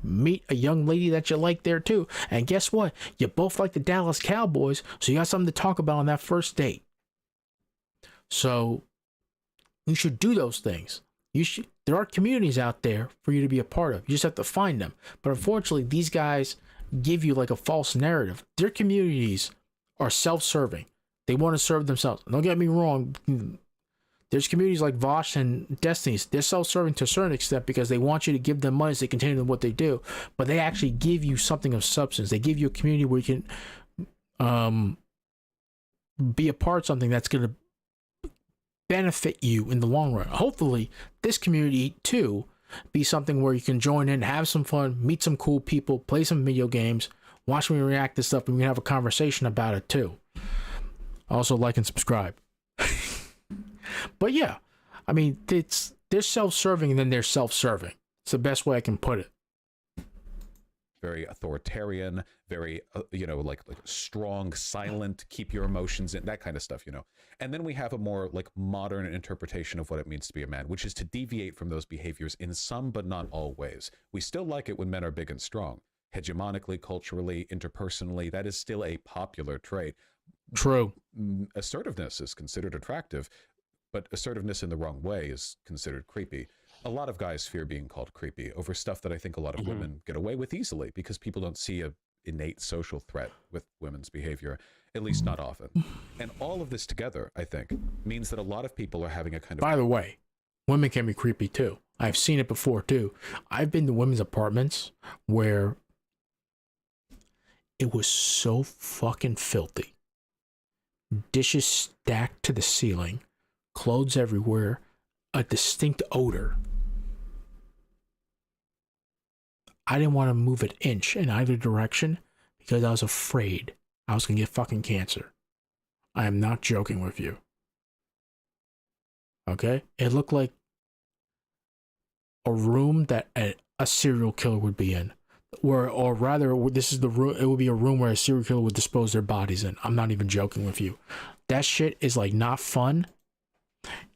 meet a young lady that you like there too. And guess what? You both like the Dallas Cowboys, so you got something to talk about on that first date. So you should do those things. There are communities out there for you to be a part of. You just have to find them. But unfortunately, these guys give you a false narrative. Their communities are self-serving. They want to serve themselves. Don't get me wrong. There's communities like Vosh and Destiny's. They're self-serving to a certain extent because they want you to give them money so they continue in what they do. But they actually give you something of substance. They give you a community where you can be a part of something that's going to benefit you in the long run. Hopefully this community too be something where you can join in, have some fun, meet some cool people, play some video games, watch me react to stuff, and we can have a conversation about it too. Also, like and subscribe. But yeah, I mean, they're self-serving and then they're self-serving. It's the best way I can put it. Very authoritarian, very strong, silent, keep your emotions in, that kind of stuff, And then we have a more modern interpretation of what it means to be a man, which is to deviate from those behaviors in some but not all ways. We still like it when men are big and strong, hegemonically, culturally, interpersonally, that is still a popular trait. True. Assertiveness is considered attractive, but assertiveness in the wrong way is considered creepy. A lot of guys fear being called creepy over stuff that I think a lot of women get away with easily because people don't see a innate social threat with women's behavior, at least not often. And all of this together, I think, means that a lot of people are having a kind of... By the way, women can be creepy too. I've seen it before too. I've been to women's apartments where it was so fucking filthy. Dishes stacked to the ceiling, clothes everywhere, a distinct odor. I didn't want to move an inch in either direction because I was afraid I was going to get fucking cancer. I am not joking with you. Okay? It looked like a room that a serial killer would be in. Or rather, this is the room. It would be a room where a serial killer would dispose their bodies in. I'm not even joking with you. That shit is like not fun,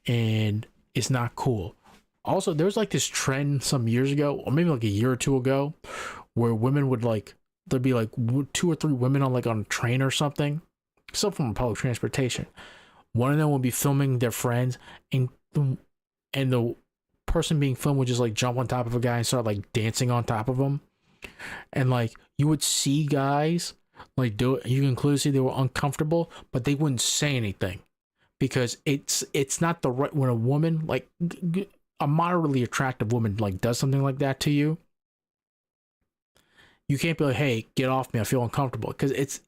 and it's not cool. Also, there was like this trend some years ago, or maybe like a year or two ago, where women would like, there'd be like 2 or 3 women on a train or something, some form of public transportation. One of them would be filming their friends, and the person being filmed would just like jump on top of a guy and start like dancing on top of him. And like you would see guys like do it, you can clearly see they were uncomfortable, but they wouldn't say anything because it's not the right when a woman like a moderately attractive woman like does something like that to you. You can't be like, hey, get off me, I feel uncomfortable, because it's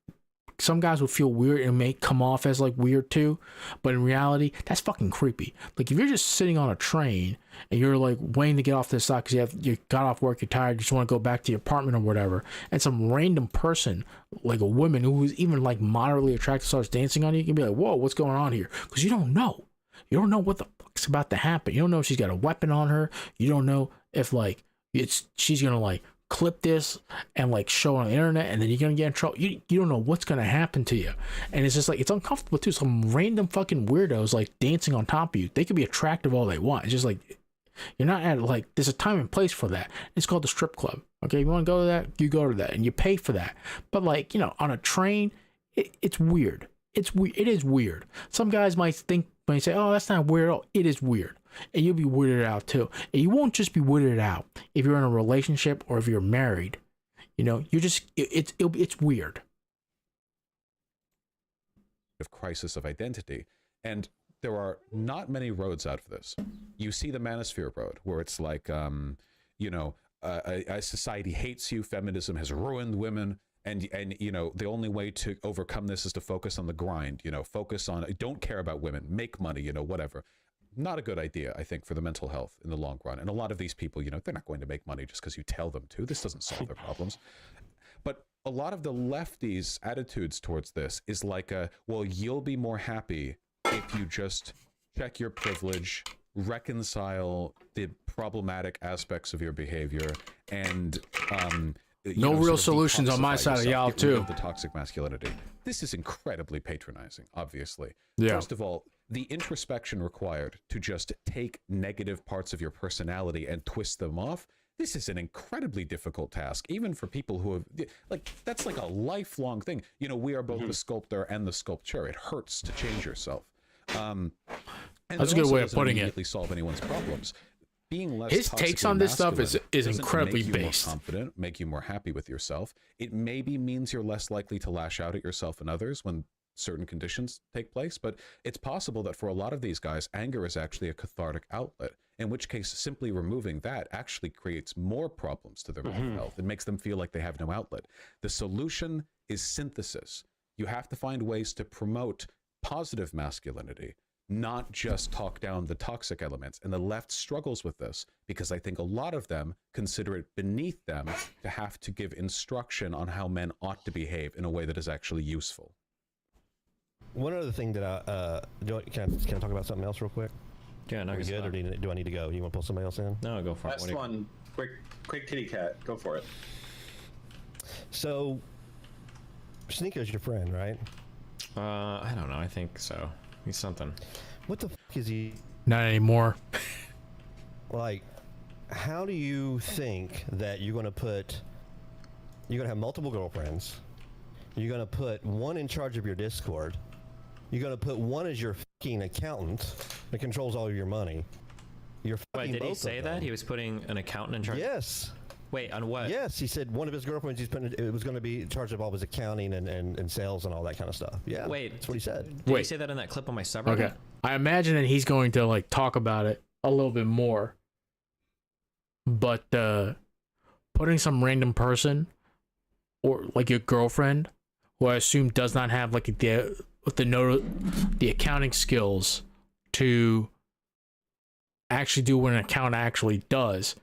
some guys will feel weird and may come off as like weird too, but in reality that's fucking creepy. Like if you're just sitting on a train and you're like waiting to get off this side because you got off work, you're tired, you just want to go back to your apartment or whatever, and some random person like a woman who is even like moderately attractive starts dancing on you, you can be like, whoa, what's going on here? Because you don't know what the fuck's about to happen. You don't know if she's got a weapon on her. You don't know if like she's gonna like clip this and like show on the internet, and then you're gonna get in trouble. You don't know what's gonna happen to you, and it's just like it's uncomfortable too. Some random fucking weirdos like dancing on top of you. They could be attractive all they want. It's just like you're not at like there's a time and place for that. It's called the strip club. Okay, you want to go to that, you go to that, and you pay for that. But like on a train, it's weird. It is weird. Some guys might think when you say, "Oh, that's not weird," it is weird. And you'll be weirded out too. And you won't just be weirded out if you're in a relationship or if you're married. You just it's weird. Of crisis of identity, and there are not many roads out of this. You see the Manosphere road, where it's like, a society hates you. Feminism has ruined women. And the only way to overcome this is to focus on the grind. Focus on don't care about women, make money. Whatever. Not a good idea, I think, for the mental health in the long run. And a lot of these people, they're not going to make money just because you tell them to. This doesn't solve their problems. But a lot of the lefties' attitudes towards this is like, well, you'll be more happy if you just check your privilege, reconcile the problematic aspects of your behavior, and no real solutions on my side of y'all too. The toxic masculinity. This is incredibly patronizing, obviously. Yeah. First of all, the introspection required to just take negative parts of your personality and twist them off, this is an incredibly difficult task, even for people who have, that's like a lifelong thing. We are both the sculptor and the sculpture. It hurts to change yourself. And that's a good way of putting it. Immediately solve anyone's problems. Being less his takes on this stuff is incredibly make you based. More confident, make you more happy with yourself. It maybe means you're less likely to lash out at yourself and others when certain conditions take place, but it's possible that for a lot of these guys, anger is actually a cathartic outlet, in which case simply removing that actually creates more problems to their mental health. It makes them feel like they have no outlet. The solution is synthesis. You have to find ways to promote positive masculinity, not just talk down the toxic elements. And the left struggles with this because I think a lot of them consider it beneath them to have to give instruction on how men ought to behave in a way that is actually useful. One other thing that can I talk about something else real quick? Yeah, no, are we good, or do I need to go? You want to pull somebody else in? No, go for it. Last one, quick kitty cat. Go for it. So, Sneako's your friend, right? I don't know. I think so. He's something. What the fuck is he? Not anymore. Like, how do you think that you're going to put You're gonna have multiple girlfriends. You're gonna put one in charge of your Discord. You're gonna put one as your fucking accountant that controls all of your money. You're fucking Wait, did he both say of that them. he was putting an accountant in charge? Yes. Wait, on what? Yes, he said one of his girlfriends it was going to be in charge of all of his accounting and sales and all that kind of stuff. Yeah. Wait, that's what he said. Did he say that in that clip on my subreddit? Okay. I imagine that he's going to like talk about it a little bit more. But putting some random person or like your girlfriend, who I assume does not have like the accounting skills to actually do what an account actually does,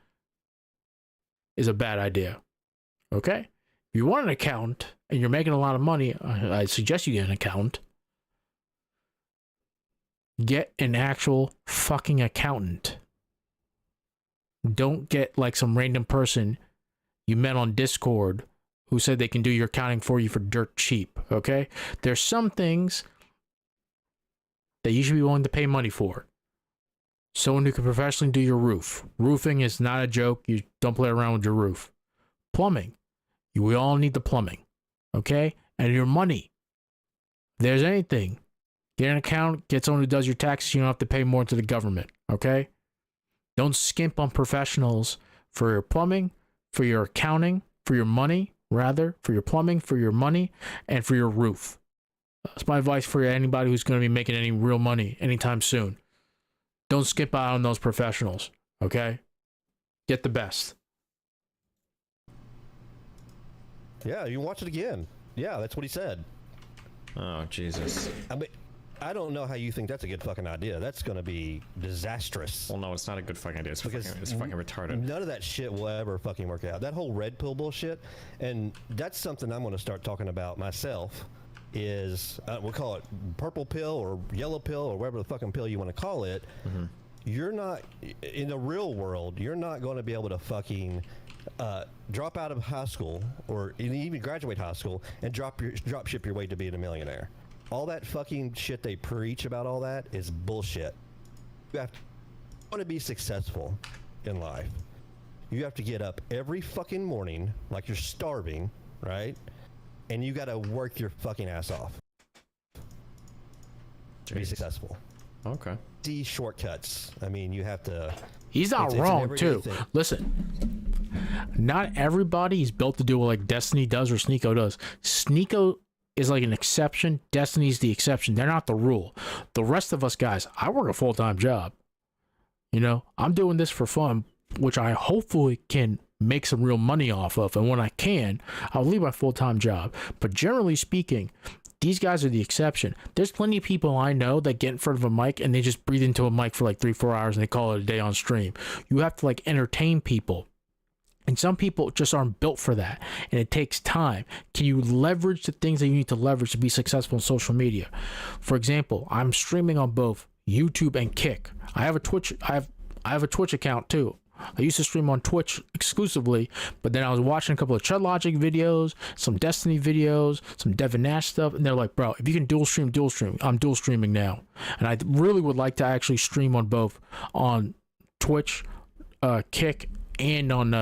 is a bad idea. Okay? If you want an accountant and you're making a lot of money, I suggest you get an accountant. Get an actual fucking accountant. Don't get like some random person you met on Discord who said they can do your accounting for you for dirt cheap. Okay? There's some things that you should be willing to pay money for. Someone who can professionally do your roof. Roofing is not a joke. You don't play around with your roof. Plumbing. We all need the plumbing. Okay? And your money. If there's anything, get an account, get someone who does your taxes. You don't have to pay more to the government. Okay? Don't skimp on professionals for your plumbing, for your accounting, for your money, rather, for your plumbing, for your money, and for your roof. That's my advice for anybody who's going to be making any real money anytime soon. Don't skip out on those professionals, okay? Get the best. Yeah, you can watch it again. Yeah, that's what he said. Oh, Jesus. I mean, I don't know how you think that's a good fucking idea. That's going to be disastrous. Well, no, it's not a good fucking idea. It's fucking retarded. None of that shit will ever fucking work out. That whole red pill bullshit, and that's something I'm going to start talking about myself, is, we'll call it purple pill or yellow pill or whatever the fucking pill you want to call it. Mm-hmm. You're not, in the real world, you're not going to be able to fucking drop out of high school or even graduate high school and drop ship your way to being a millionaire. All that fucking shit they preach about all that is bullshit. You have to want to be successful in life. You have to get up every fucking morning like you're starving, right? And you got to work your fucking ass off to be successful. Okay. See shortcuts. I mean, you have to. He's not it's an wrong everyday too. thing. Listen, not everybody is built to do what like Destiny does or Sneeko does. Sneeko is like an exception. Destiny's the exception. They're not the rule. The rest of us guys, I work a full-time job. You know, I'm doing this for fun, which I hopefully can make some real money off of. And when I can, I'll leave my full-time job. But generally speaking, these guys are the exception. There's plenty of people I know that get in front of a mic and they just breathe into a mic for like 3-4 hours and they call it a day on stream. You have to like entertain people. And some people just aren't built for that. And it takes time. Can you leverage the things that you need to leverage to be successful in social media? For example, I'm streaming on both YouTube and Kick. I have a Twitch account too. I used to stream on Twitch exclusively, but then I was watching a couple of Chud Logic videos, some Destiny videos, some Devin Nash stuff, and they're like, bro, if you can dual stream. I'm dual streaming now. And I really would like to actually stream on both, on Twitch, Kick, and on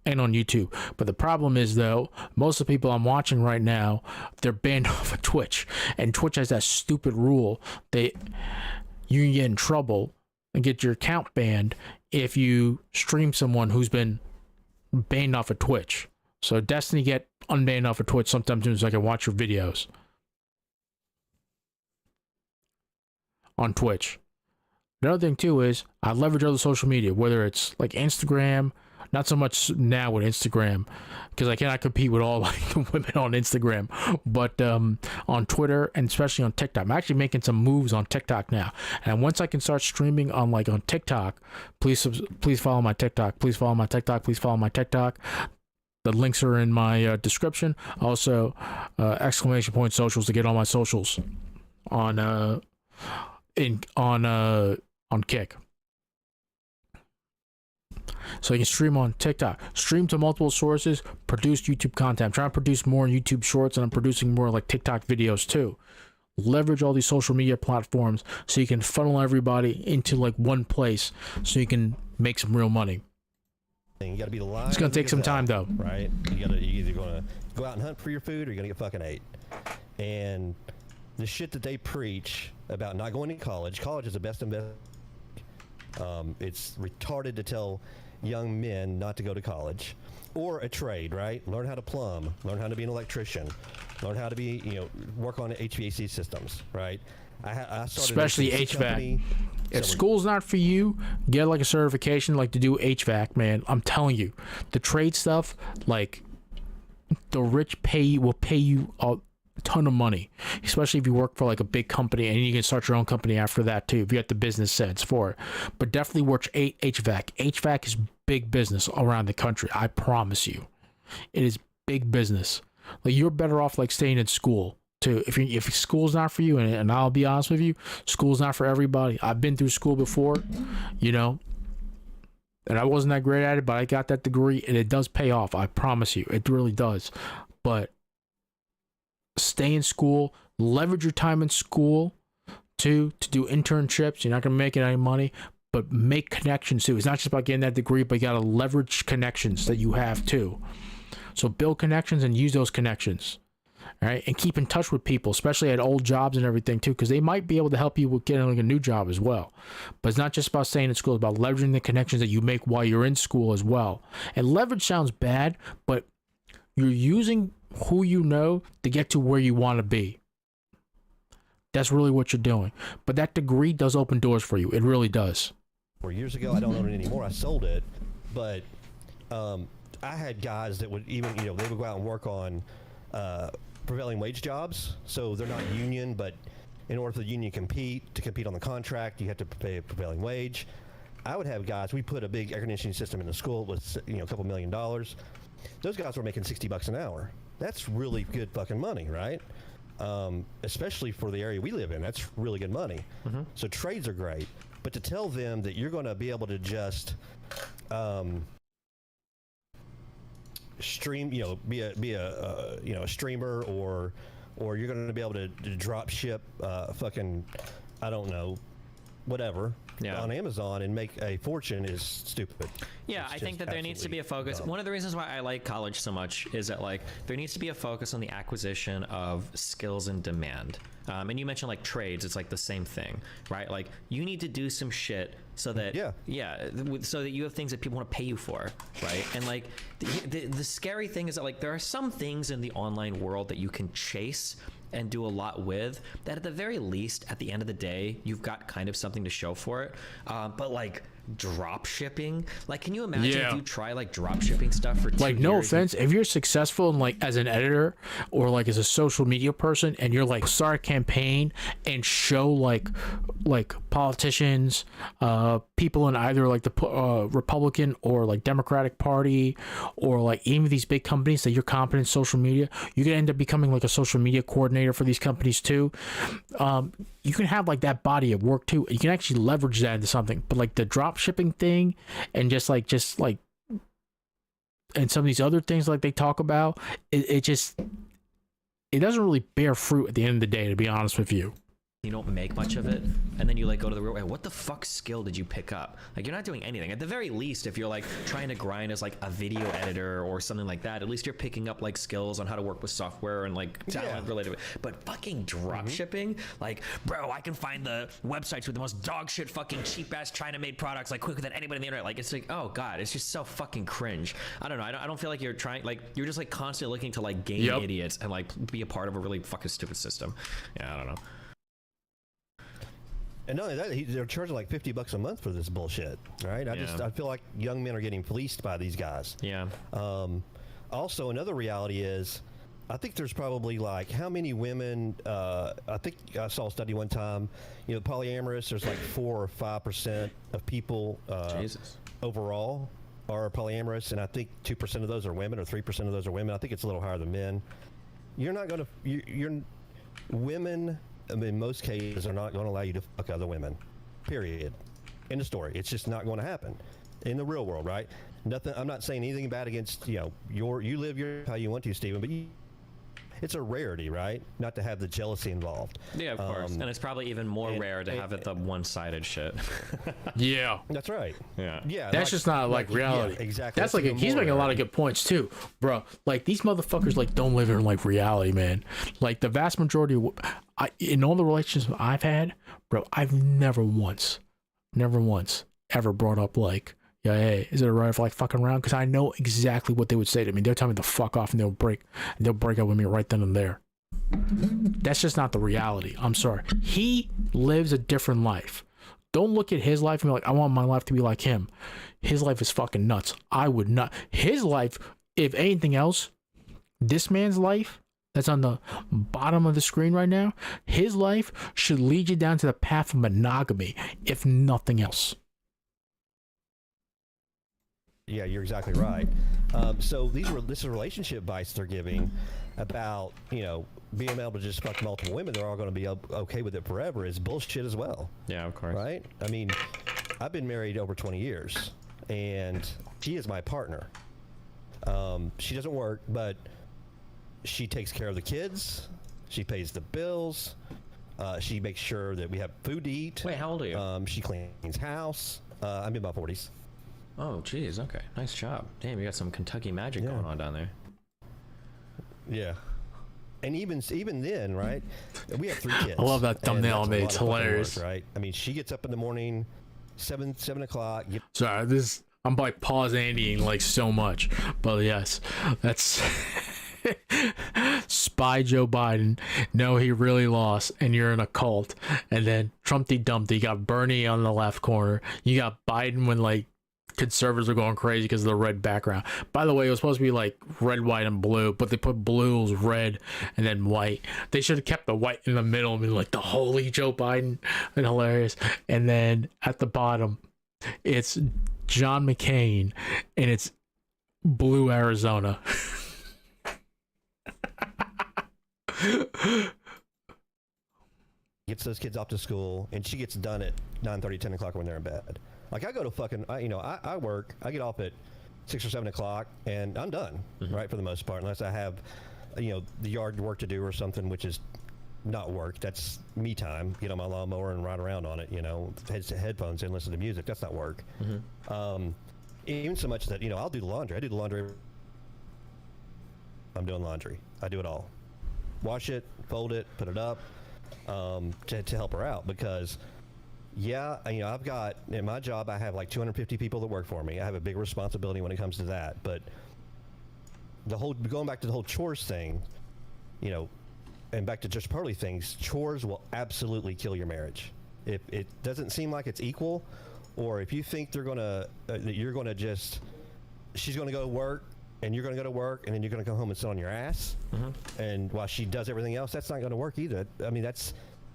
YouTube. But the problem is though, most of the people I'm watching right now, they're banned off of Twitch. And Twitch has that stupid rule that you can get in trouble and get your account banned if you stream someone who's been banned off of Twitch. So Destiny get unbanned off of Twitch sometimes so I can watch your videos on Twitch. Another thing too is I leverage other social media, whether it's like Instagram, not so much now with Instagram because I cannot compete with all like the women on Instagram, but on Twitter and especially on TikTok. I'm actually making some moves on TikTok now, and once I can start streaming on TikTok, please follow my TikTok. Please follow my TikTok. Please follow my TikTok. The links are in my description. Also, ! socials to get all my socials on Kick. So you can stream on TikTok, stream to multiple sources, produce YouTube content. I'm trying to produce more YouTube shorts, and I'm producing more like TikTok videos too. Leverage all these social media platforms so you can funnel everybody into like one place so you can make some real money. You got to be the lion. It's gonna take some time, though. Right? You're either gonna go out and hunt for your food, or you're gonna get fucking ate. And the shit that they preach about not going to college is the best investment. It's retarded to tell young men not to go to college or a trade, right? Learn how to plumb, learn how to be an electrician, learn how to be, work on HVAC systems, right? I started especially a HVAC. company. If school's not for you, get like a certification like to do HVAC, man. I'm telling you, the trade stuff, like the rich will pay you a ton of money, especially if you work for like a big company, and you can start your own company after that too if you got the business sense for it. But definitely work HVAC. HVAC is big business around the country. I promise you, it is big business. Like you're better off like staying in school too. If school's not for you, and I'll be honest with you, school's not for everybody. I've been through school before, and I wasn't that great at it, but I got that degree, and it does pay off. I promise you, it really does. But stay in school, leverage your time in school to do internships. You're not going to make any money, but make connections too. It's not just about getting that degree, but you got to leverage connections that you have too. So build connections and use those connections. All right, and keep in touch with people, especially at old jobs and everything too, because they might be able to help you with getting like a new job as well. But it's not just about staying in school; it's about leveraging the connections that you make while you're in school as well. And leverage sounds bad, but you're using who you know to get to where you want to be. That's really what you're doing. But that degree does open doors for you. It really does. 4 years ago, I don't own it anymore. I sold it, but I had guys that would even, they would go out and work on prevailing wage jobs. So they're not union, but in order for the union to compete on the contract, you have to pay a prevailing wage. I would have guys, we put a big air conditioning system in the school with, a couple $1 million. Those guys were making $60 an hour. That's really good fucking money, right? Especially for the area we live in, that's really good money. Mm-hmm. So trades are great, but to tell them that you're going to be able to just stream, be a streamer, or you're going to be able to drop ship fucking, I don't know, whatever, on Amazon and make a fortune is stupid. Yeah, I think that there needs to be a focus. dumb. One of the reasons why I like college so much is that like there needs to be a focus on the acquisition of skills and demand. And you mentioned like trades, it's like the same thing, right? Like you need to do some shit so that so that you have things that people want to pay you for, right? And like the scary thing is that like there are some things in the online world that you can chase and do a lot with that at the very least at the end of the day you've got kind of something to show for it, but like drop shipping, like can you imagine if you try like drop shipping stuff for 2 like years? no offense, if you're successful in like as an editor or like as a social media person and you're like start a campaign and show like politicians, people in either like the Republican or like Democratic Party or like even these big companies that you're competent in social media, you can end up becoming like a social media coordinator for these companies too. You can have like that body of work too. You can actually leverage that into something. But like the drop shipping thing and just like and some of these other things like they talk about, it doesn't really bear fruit at the end of the day, to be honest with you. You don't make much of it, and then you like go to the real way. What the fuck skill did you pick up? Like you're not doing anything. At the very least, if you're like trying to grind as like a video editor or something like that, at least you're picking up like skills on how to work with software and like talent related. But fucking drop shipping, like bro, I can find the websites with the most dog shit fucking cheap ass China made products like quicker than anybody on the internet. Like it's like, oh god, it's just so fucking cringe. I don't know. I don't feel like you're trying, like you're just like constantly looking to like game idiots and like be a part of a really fucking stupid system. Yeah, I don't know. And not only that, they're charging like $50 a month for this bullshit, right? I feel like young men are getting fleeced by these guys. Yeah. Also, another reality is, I think there's probably like how many women? I think I saw a study one time. Polyamorous. There's like 4 or 5% of people overall are polyamorous, and I think 2% of those are women, or 3% of those are women. I think it's a little higher than men. You're not going to. You're women. In most cases, are not going to allow you to fuck other women. Period. End of story. It's just not going to happen in the real world, right? Nothing. I'm not saying anything bad against you live your how you want to, Stephen, but it's a rarity, right? Not to have the jealousy involved. Yeah, of course. And it's probably even more rare to have it the one-sided shit. Yeah. That's right. Yeah. Yeah. That's just not like reality. Yeah, exactly. That's like he's making a lot of good points too, bro. Like these motherfuckers like don't live in like reality, man. Like the vast majority of in all the relationships I've had, bro, I've never once ever brought up like, yeah, hey, is it alright if I like fucking around? Because I know exactly what they would say to me. They'll tell me to fuck off, and they'll break up with me right then and there. That's just not the reality. I'm sorry. He lives a different life. Don't look at his life and be like, I want my life to be like him. His life is fucking nuts. I would not. His life, if anything else, this man's life that's on the bottom of the screen right now, his life should lead you down to the path of monogamy, if nothing else. Yeah, you're exactly right. So this is relationship advice they're giving about, you know, being able to just fuck multiple women. They're all going to be okay with it forever is bullshit as well. Yeah, of course. Right? I mean, I've been married over 20 years, and she is my partner. She doesn't work, but she takes care of the kids. She pays the bills. She makes sure that we have food to eat. Wait, how old are you? She cleans house. I'm in my 40s. Oh, geez. Okay. Nice job. Damn, you got some Kentucky magic going on down there. Yeah. And even then, right? We have 3 kids. I love that thumbnail I made. It's of fucking hilarious. work, right? I mean, she gets up in the morning, 7 o'clock. Sorry, I'm like pause Andying like so much, but yes, that's spy Joe Biden. No, he really lost, and you're in a cult. And then Trumpty Dumpty, you got Bernie on the left corner. You got Biden when like conservatives are going crazy because of the red background. By the way, it was supposed to be like red, white, and blue, but they put blues, red, and then white. They should have kept the white in the middle and been like the holy Joe Biden, and hilarious. And then at the bottom, it's John McCain, and it's blue Arizona. Gets those kids off to school, and she gets done at 9:30, 10 o'clock when they're in bed. Like I go to fucking, I work. I get off at 6 or 7 o'clock, and I'm done, right, for the most part, unless I have, the yard work to do or something, which is not work. That's me time. Get on my lawnmower and ride around on it. Headphones in, listen to music. That's not work. Even so much that I'll do the laundry. I do the laundry. I'm doing laundry. I do it all. Wash it, fold it, put it up, to help her out because. Yeah, I've got, in my job, I have like 250 people that work for me. I have a big responsibility when it comes to that. But going back to the whole chores thing, and back to just Pearly things, chores will absolutely kill your marriage. If it doesn't seem like it's equal, or if you think she's going to go to work, and you're going to go to work, and then you're going to come home and sit on your ass, and while she does everything else, that's not going to work either. I mean,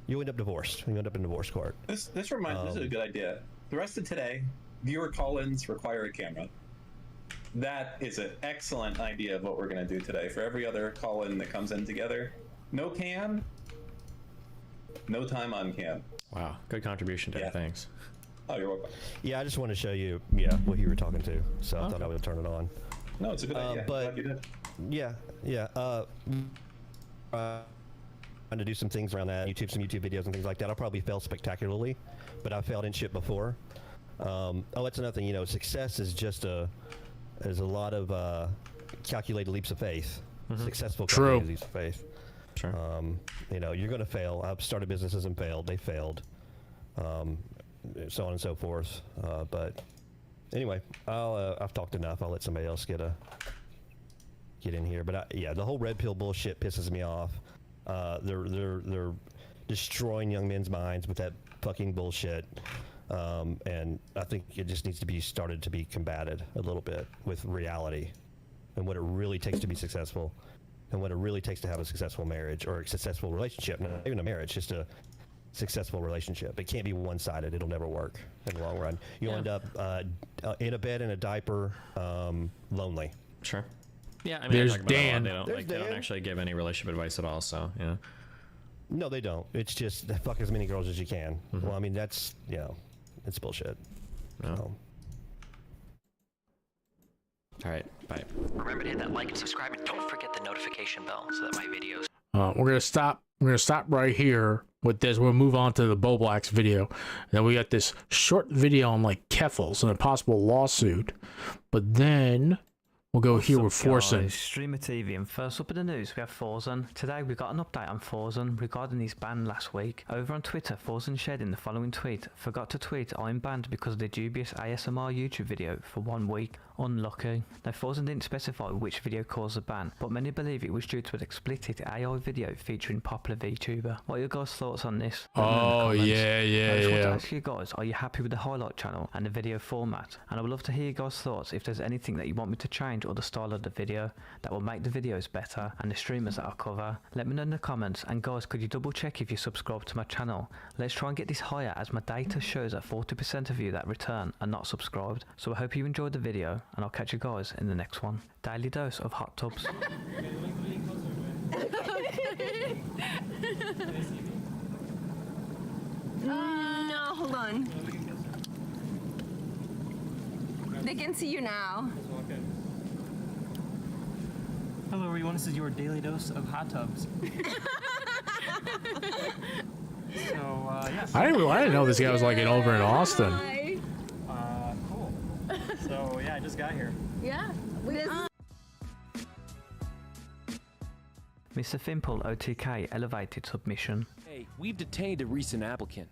you end up divorced. You end up in divorce court. This is a good idea. The rest of today, viewer call-ins require a camera. That is an excellent idea of what we're going to do today. For every other call-in that comes in together, no cam, no time on cam. Wow, good contribution, Dave. Yeah. Thanks. Oh, you're welcome. Yeah, I just want to show you, what you were talking to. So I thought I would turn it on. No, it's a good idea. But you did. Yeah. To do some things around that, some YouTube videos and things like that. I'll probably fail spectacularly, but I've failed in shit before. That's another thing. Success is just a lot of calculated leaps of faith. Successful calculated leaps of faith. Sure. You're going to fail. I've started businesses and failed. They failed. So on and so forth. But anyway, I've talked enough. I'll let somebody else get in here. But the whole red pill bullshit pisses me off. They're destroying young men's minds with that fucking bullshit, and I think it just needs to be started to be combated a little bit with reality and what it really takes to be successful, and what it really takes to have a successful marriage or a successful relationship. Not even a marriage, just a successful relationship. It can't be one-sided. It'll never work in the long run. You'll end up in a bed in a diaper, lonely. Sure. Yeah, I mean, there's Dan. They don't actually give any relationship advice at all, so, yeah. No, they don't. It's just fuck as many girls as you can. Well, I mean, that's, it's bullshit. Yeah. All right, bye. Remember to hit that like and subscribe, and don't forget the notification bell so that my videos. We're gonna stop right here with this. We'll move on to the Bo Blacks video. Then we got this short video on like Keffels and a possible lawsuit. But then we'll go here with Forsen. Streamer TV, and first up in the news we have Forsen. Today we got an update on Forsen regarding his ban last week. Over on Twitter, Forsen shared in the following tweet: "Forgot to tweet, I'm banned because of the dubious ASMR YouTube video for 1 week. Unlucky." Now Forsen didn't specify which video caused the ban, but many believe it was due to an explicit AI video featuring popular VTuber. What are your guys' thoughts on this? Oh I just want to yeah. ask you guys, are you happy with the highlight channel and the video format? And I would love to hear you guys' thoughts if there's anything that you want me to change or the style of the video that will make the videos better and the streamers that I cover. Let me know in the comments, and guys, could you double check if you subscribe to my channel? Let's try and get this higher, as my data shows that 40% of you that return are not subscribed. So I hope you enjoyed the video, and I'll catch you guys in the next one. Daily dose of hot tubs. No, hold on. They can see you now. Hello everyone, this is your daily dose of hot tubs. Yeah. I didn't know this guy was like over in Austin. Cool. So yeah, I just got here. Yeah. Mr. Fimple OTK elevated submission. Hey, we've detained a recent applicant.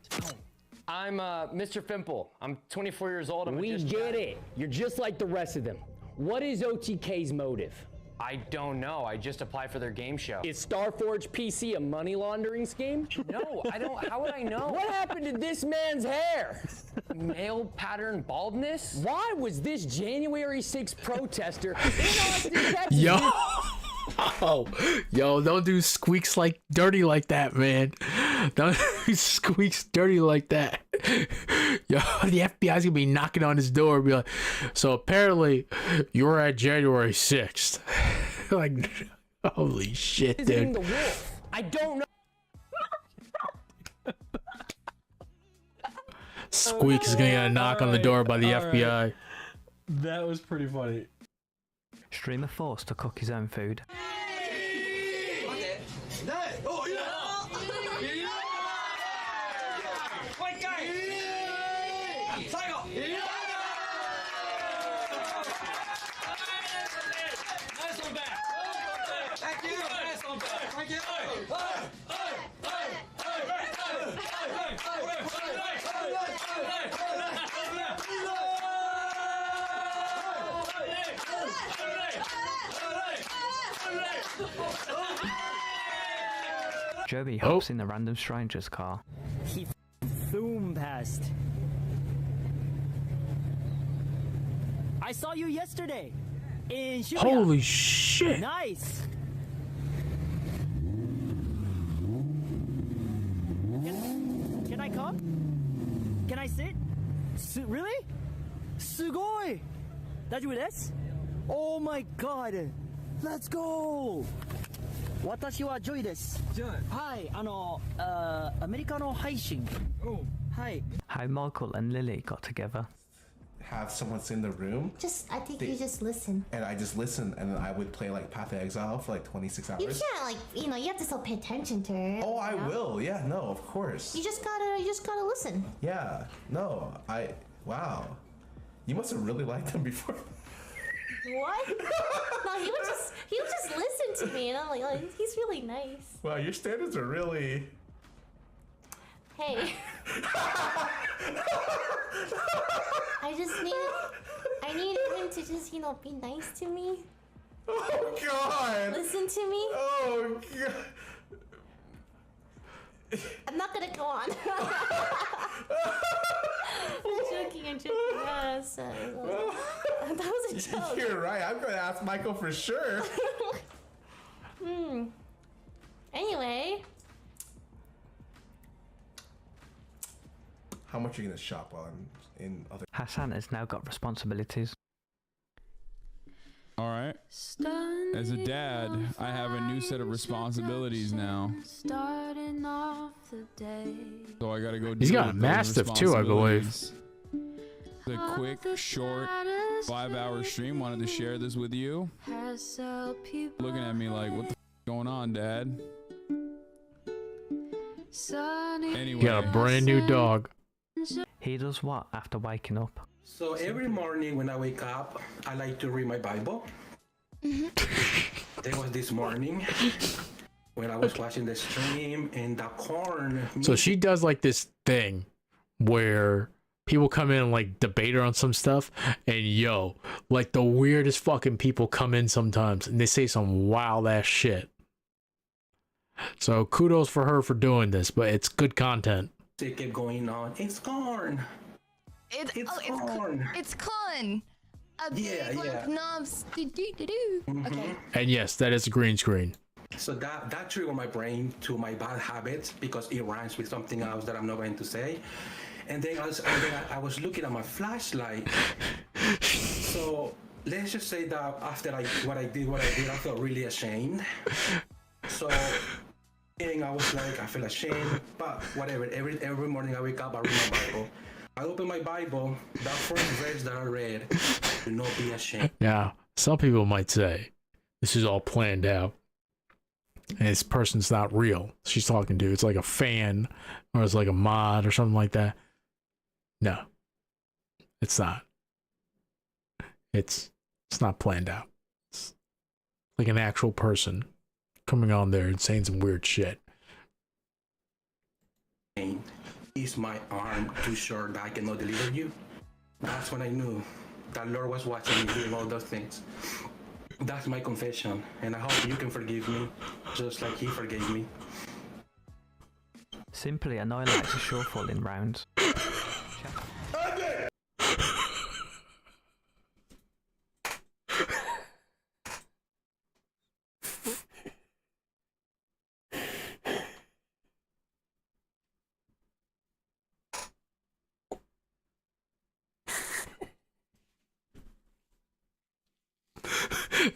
I'm Mr. Fimple. I'm 24 years old. We get it. You're just like the rest of them. What is OTK's motive? I don't know. I just applied for their game show. Is Starforge PC a money laundering scheme? No, I don't. How would I know? What happened to this man's hair? Male pattern baldness? Why was this January 6th protester in Austin, Texas? Yo, don't do squeaks like dirty like that, man. Don't do squeaks dirty like that. Yo, the FBI's gonna be knocking on his door and be like, so apparently you were at January 6th. Like, holy shit, dude. The wolf. I don't know. Squeaks is gonna get a knock on the door by the FBI. That was pretty funny. Streamer forced to cook his own food. Joey hops in the random stranger's car. He zoomed past. I saw you yesterday in Shibuya. Holy shit. Nice. Can I come? Can I sit? Really? Sugoi! 大丈夫です? Oh my god! Let's go! 私はジョイです。はい、アメリカの配信。はい。 How Michael and Lily got together. Have someone in the room. I think you just listen. And I just listen, and then I would play like Path of Exile for like 26 hours. You can't you have to still pay attention to it. Oh, I will. Yeah, no, of course. You just gotta listen. Yeah, no, wow. You must have really liked them before. What? No, he would just listen to me, and I'm like, he's really nice. Wow, your standards are really. Hey. I needed him to just, be nice to me. Oh God. Listen to me. Oh God. I'm not gonna go on. I'm joking. Yes. That was a joke. You're right. I'm gonna ask Michael for sure. Anyway. How much are you gonna shop while I'm in other? Hassan has now got responsibilities. All right. As a dad, I have a new set of responsibilities now. Starting off the day. So I gotta go. He's got a mastiff too, I believe. The quick, short, 5-hour stream. Wanted to share this with you. Looking at me like, what the going on, Dad? Anyway. You got a brand new dog. He does what after waking up? So every morning when I wake up, I like to read my Bible. There was this morning when I was watching the stream and the corn. So she does like this thing where people come in and like debate her on some stuff, and yo, like the weirdest fucking people come in sometimes and they say some wild ass shit. So kudos for her for doing this, but it's good content. They kept going on. It's corn. It's corn. It's corn. A big lump knobs. Okay. And yes, that is a green screen. So that triggered my brain to my bad habits because it rhymes with something else that I'm not going to say. And then I was looking at my flashlight. So let's just say that after what I did, I felt really ashamed. So I was like, I feel ashamed, but whatever. Every morning I wake up, I read my Bible. I open my Bible. That first verse that I read, do not be ashamed. Now, some people might say this is all planned out, and this person's not real. She's talking to. It's like a fan, or it's like a mod, or something like that. No, it's not. It's not planned out. It's like an actual person coming on there and saying some weird shit. Is my arm too short that I cannot deliver you? That's when I knew that Lord was watching me doing all those things. That's my confession, and I hope you can forgive me, just like He forgave me. Simply annihilate the shuffle in rounds.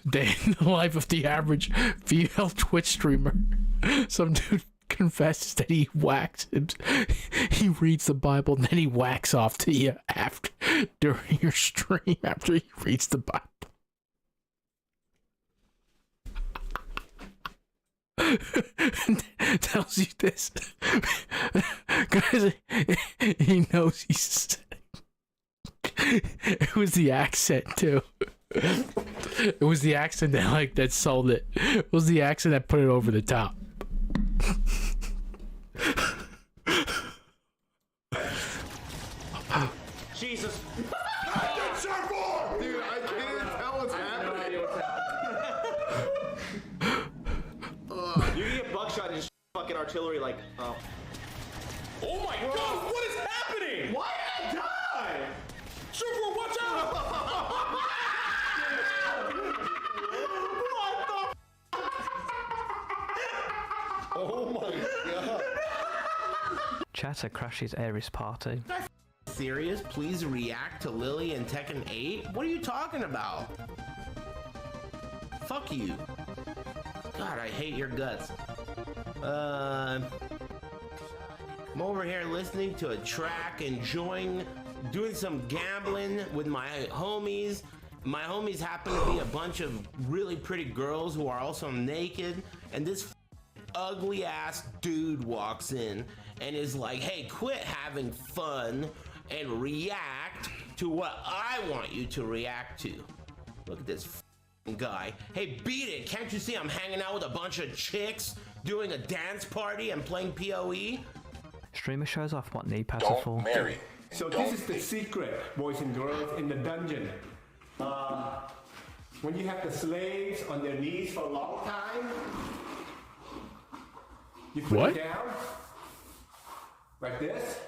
Day in the life of the average female Twitch streamer. Some dude confesses that he whacks him. He reads the Bible and then he whacks off to you after during your stream after he reads the Bible. Tells you this. Guys, he knows he's it was the accent too. It was the accent that sold it. It was the accent that put it over the top. Jesus. Dude, I can't tell what's happening. You get buckshot and just fucking artillery like, oh. Oh my god, what is happening? Why did I die? Super, watch out! Oh my god. Chatter crashes Ares party. Serious? Please react to Lily and Tekken 8? What are you talking about? Fuck you. God, I hate your guts. I'm over here listening to a track, enjoying, doing some gambling with my homies. My homies happen to be a bunch of really pretty girls who are also naked, and this ugly ass dude walks in and is like, hey, quit having fun and react to what I want you to react to. Look at this guy. Hey, beat it. Can't you see I'm hanging out with a bunch of chicks doing a dance party and playing PoE? Streamer shows off what knee pads are for. So this is the secret, boys and girls, in the dungeon. When you have the slaves on their knees for a long time, you put it down like this,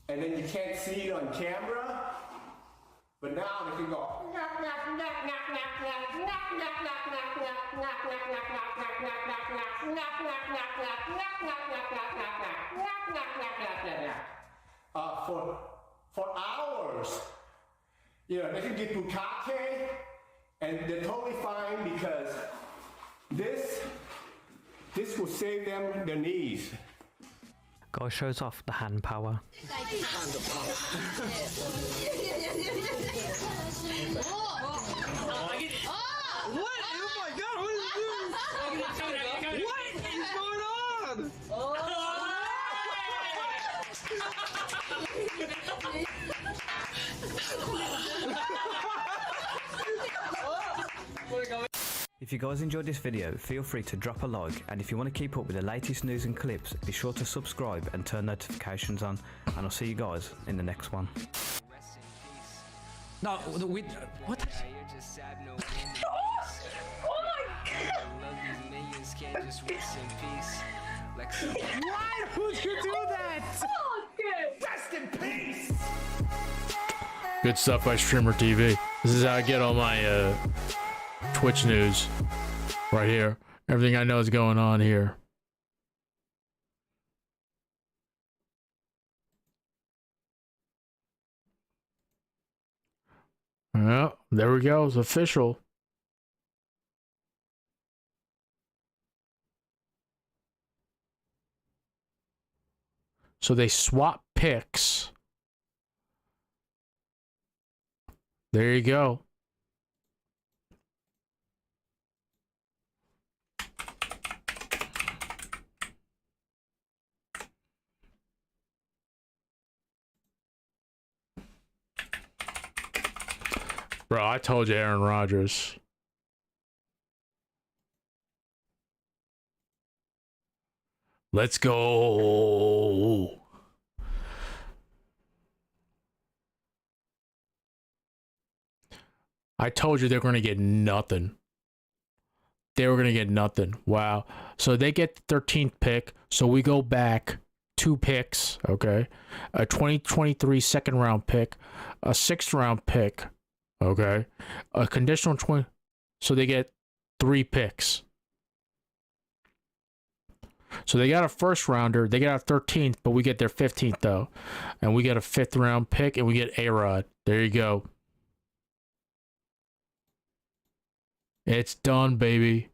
and then you can't see it on camera, but now they can go. For hours, you know, they can get bukkake, and they're totally fine because this will save them their knees. Guy shows off the hand power. If you guys enjoyed this video, feel free to drop a like, and if you want to keep up with the latest news and clips, be sure to subscribe and turn notifications on, and I'll see you guys in the next one. No, we... What the... Why would you do that? Rest in peace! Good stuff by Streamer TV. This is how I get all my Twitch news right here. Everything I know is going on here. Well, there we go. It's official. So they swap picks. There you go. Bro, I told you Aaron Rodgers. Let's go. I told you they're going to get nothing. They were going to get nothing. Wow. So they get the 13th pick. So we go back 2 picks, okay? A 2023 second round pick, a 6th round pick, okay? A conditional 20. So they get 3 picks. So they got a 1st rounder, they got a 13th, but we get their 15th though. And we get a 5th round pick and we get A-Rod. There you go. It's done, baby.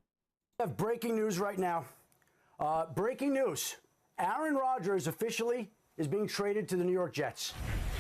I have breaking news right now. Breaking news. Aaron Rodgers officially is being traded to the New York Jets.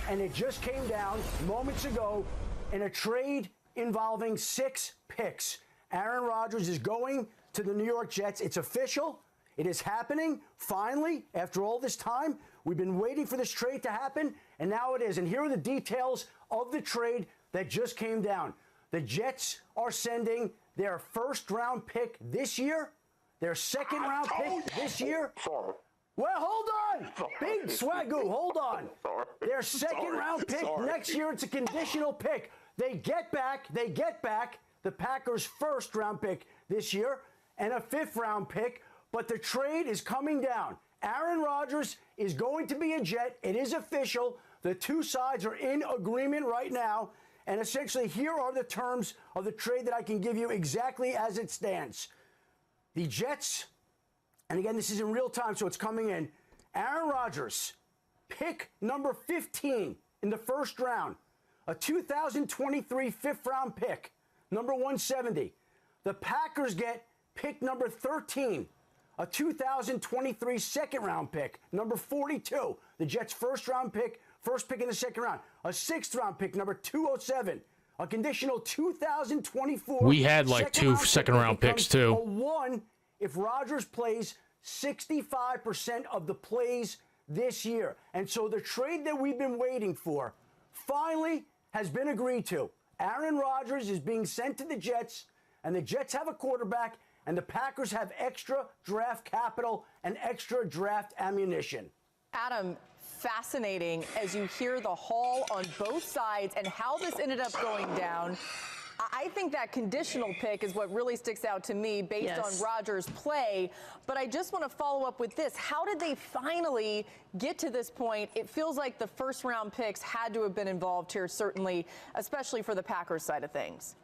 And it just came down moments ago in a trade involving 6 picks. Aaron Rodgers is going to the New York Jets. It's official. It is happening, finally, after all this time. We've been waiting for this trade to happen, and now it is. And here are the details of the trade that just came down. The Jets are sending their 1st round pick this year, their 2nd round pick this year. Well, hold on. Big Swagoo, hold on. Their 2nd round pick next year, it's a conditional pick. They get back the Packers' 1st round pick this year and a 5th round pick. But the trade is coming down. Aaron Rodgers is going to be a Jet. It is official. The 2 sides are in agreement right now. And essentially, here are the terms of the trade that I can give you exactly as it stands. The Jets, and again, this is in real time, so it's coming in. Aaron Rodgers, pick number 15 in the 1st round. A 2023 5th round pick, number 170. The Packers get pick number 13. A 2023 2nd round pick, number 42. The Jets' 1st round pick, 1st pick in the 2nd round. A 6th round pick, number 207. A conditional 2024. We had like 2 second round picks too. A 1 if Rodgers plays 65% of the plays this year. And so the trade that we've been waiting for finally has been agreed to. Aaron Rodgers is being sent to the Jets, and the Jets have a quarterback, and the Packers have extra draft capital and extra draft ammunition. Adam, fascinating as you hear the haul on both sides and how this ended up going down. I think that conditional pick is what really sticks out to me based on Rodgers' play. But I just want to follow up with this. How did they finally get to this point? It feels like the 1st round picks had to have been involved here, certainly, especially for the Packers side of things.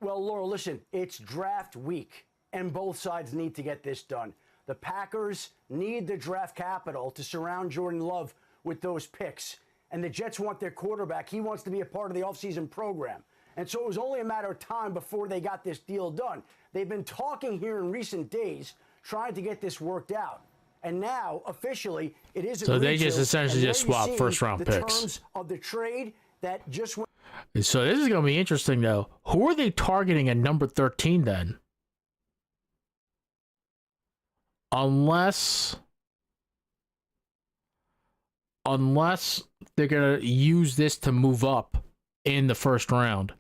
Well, Laura, listen, it's draft week, and both sides need to get this done. The Packers need the draft capital to surround Jordan Love with those picks. And the Jets want their quarterback. He wants to be a part of the offseason program. And so it was only a matter of time before they got this deal done. They've been talking here in recent days, trying to get this worked out. And now, officially, it is So they agreed just to. essentially And just there you swap see first-round the picks. terms of the trade that just went. So this is going to be interesting, though. Who are they targeting at number 13 then? Unless they're going to use this to move up in the first round.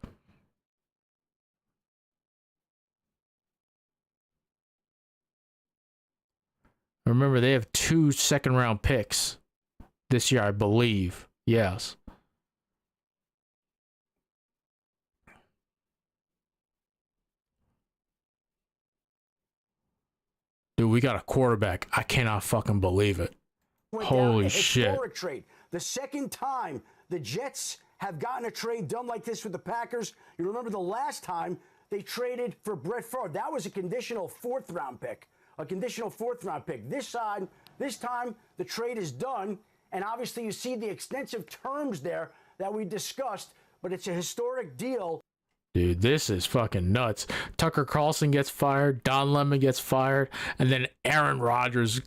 Remember, they have 2 second-round picks this year, I believe. Yes. Dude, we got a quarterback. I cannot fucking believe it. Went Holy down, a shit. historic trade. The second time the Jets have gotten a trade done like this with the Packers. You remember the last time they traded for Brett Favre. That was a conditional fourth-round pick. A conditional fourth-round pick. This time, the trade is done, and obviously you see the extensive terms there that we discussed, but it's a historic deal. Dude, this is fucking nuts. Tucker Carlson gets fired, Don Lemon gets fired, and then Aaron Rodgers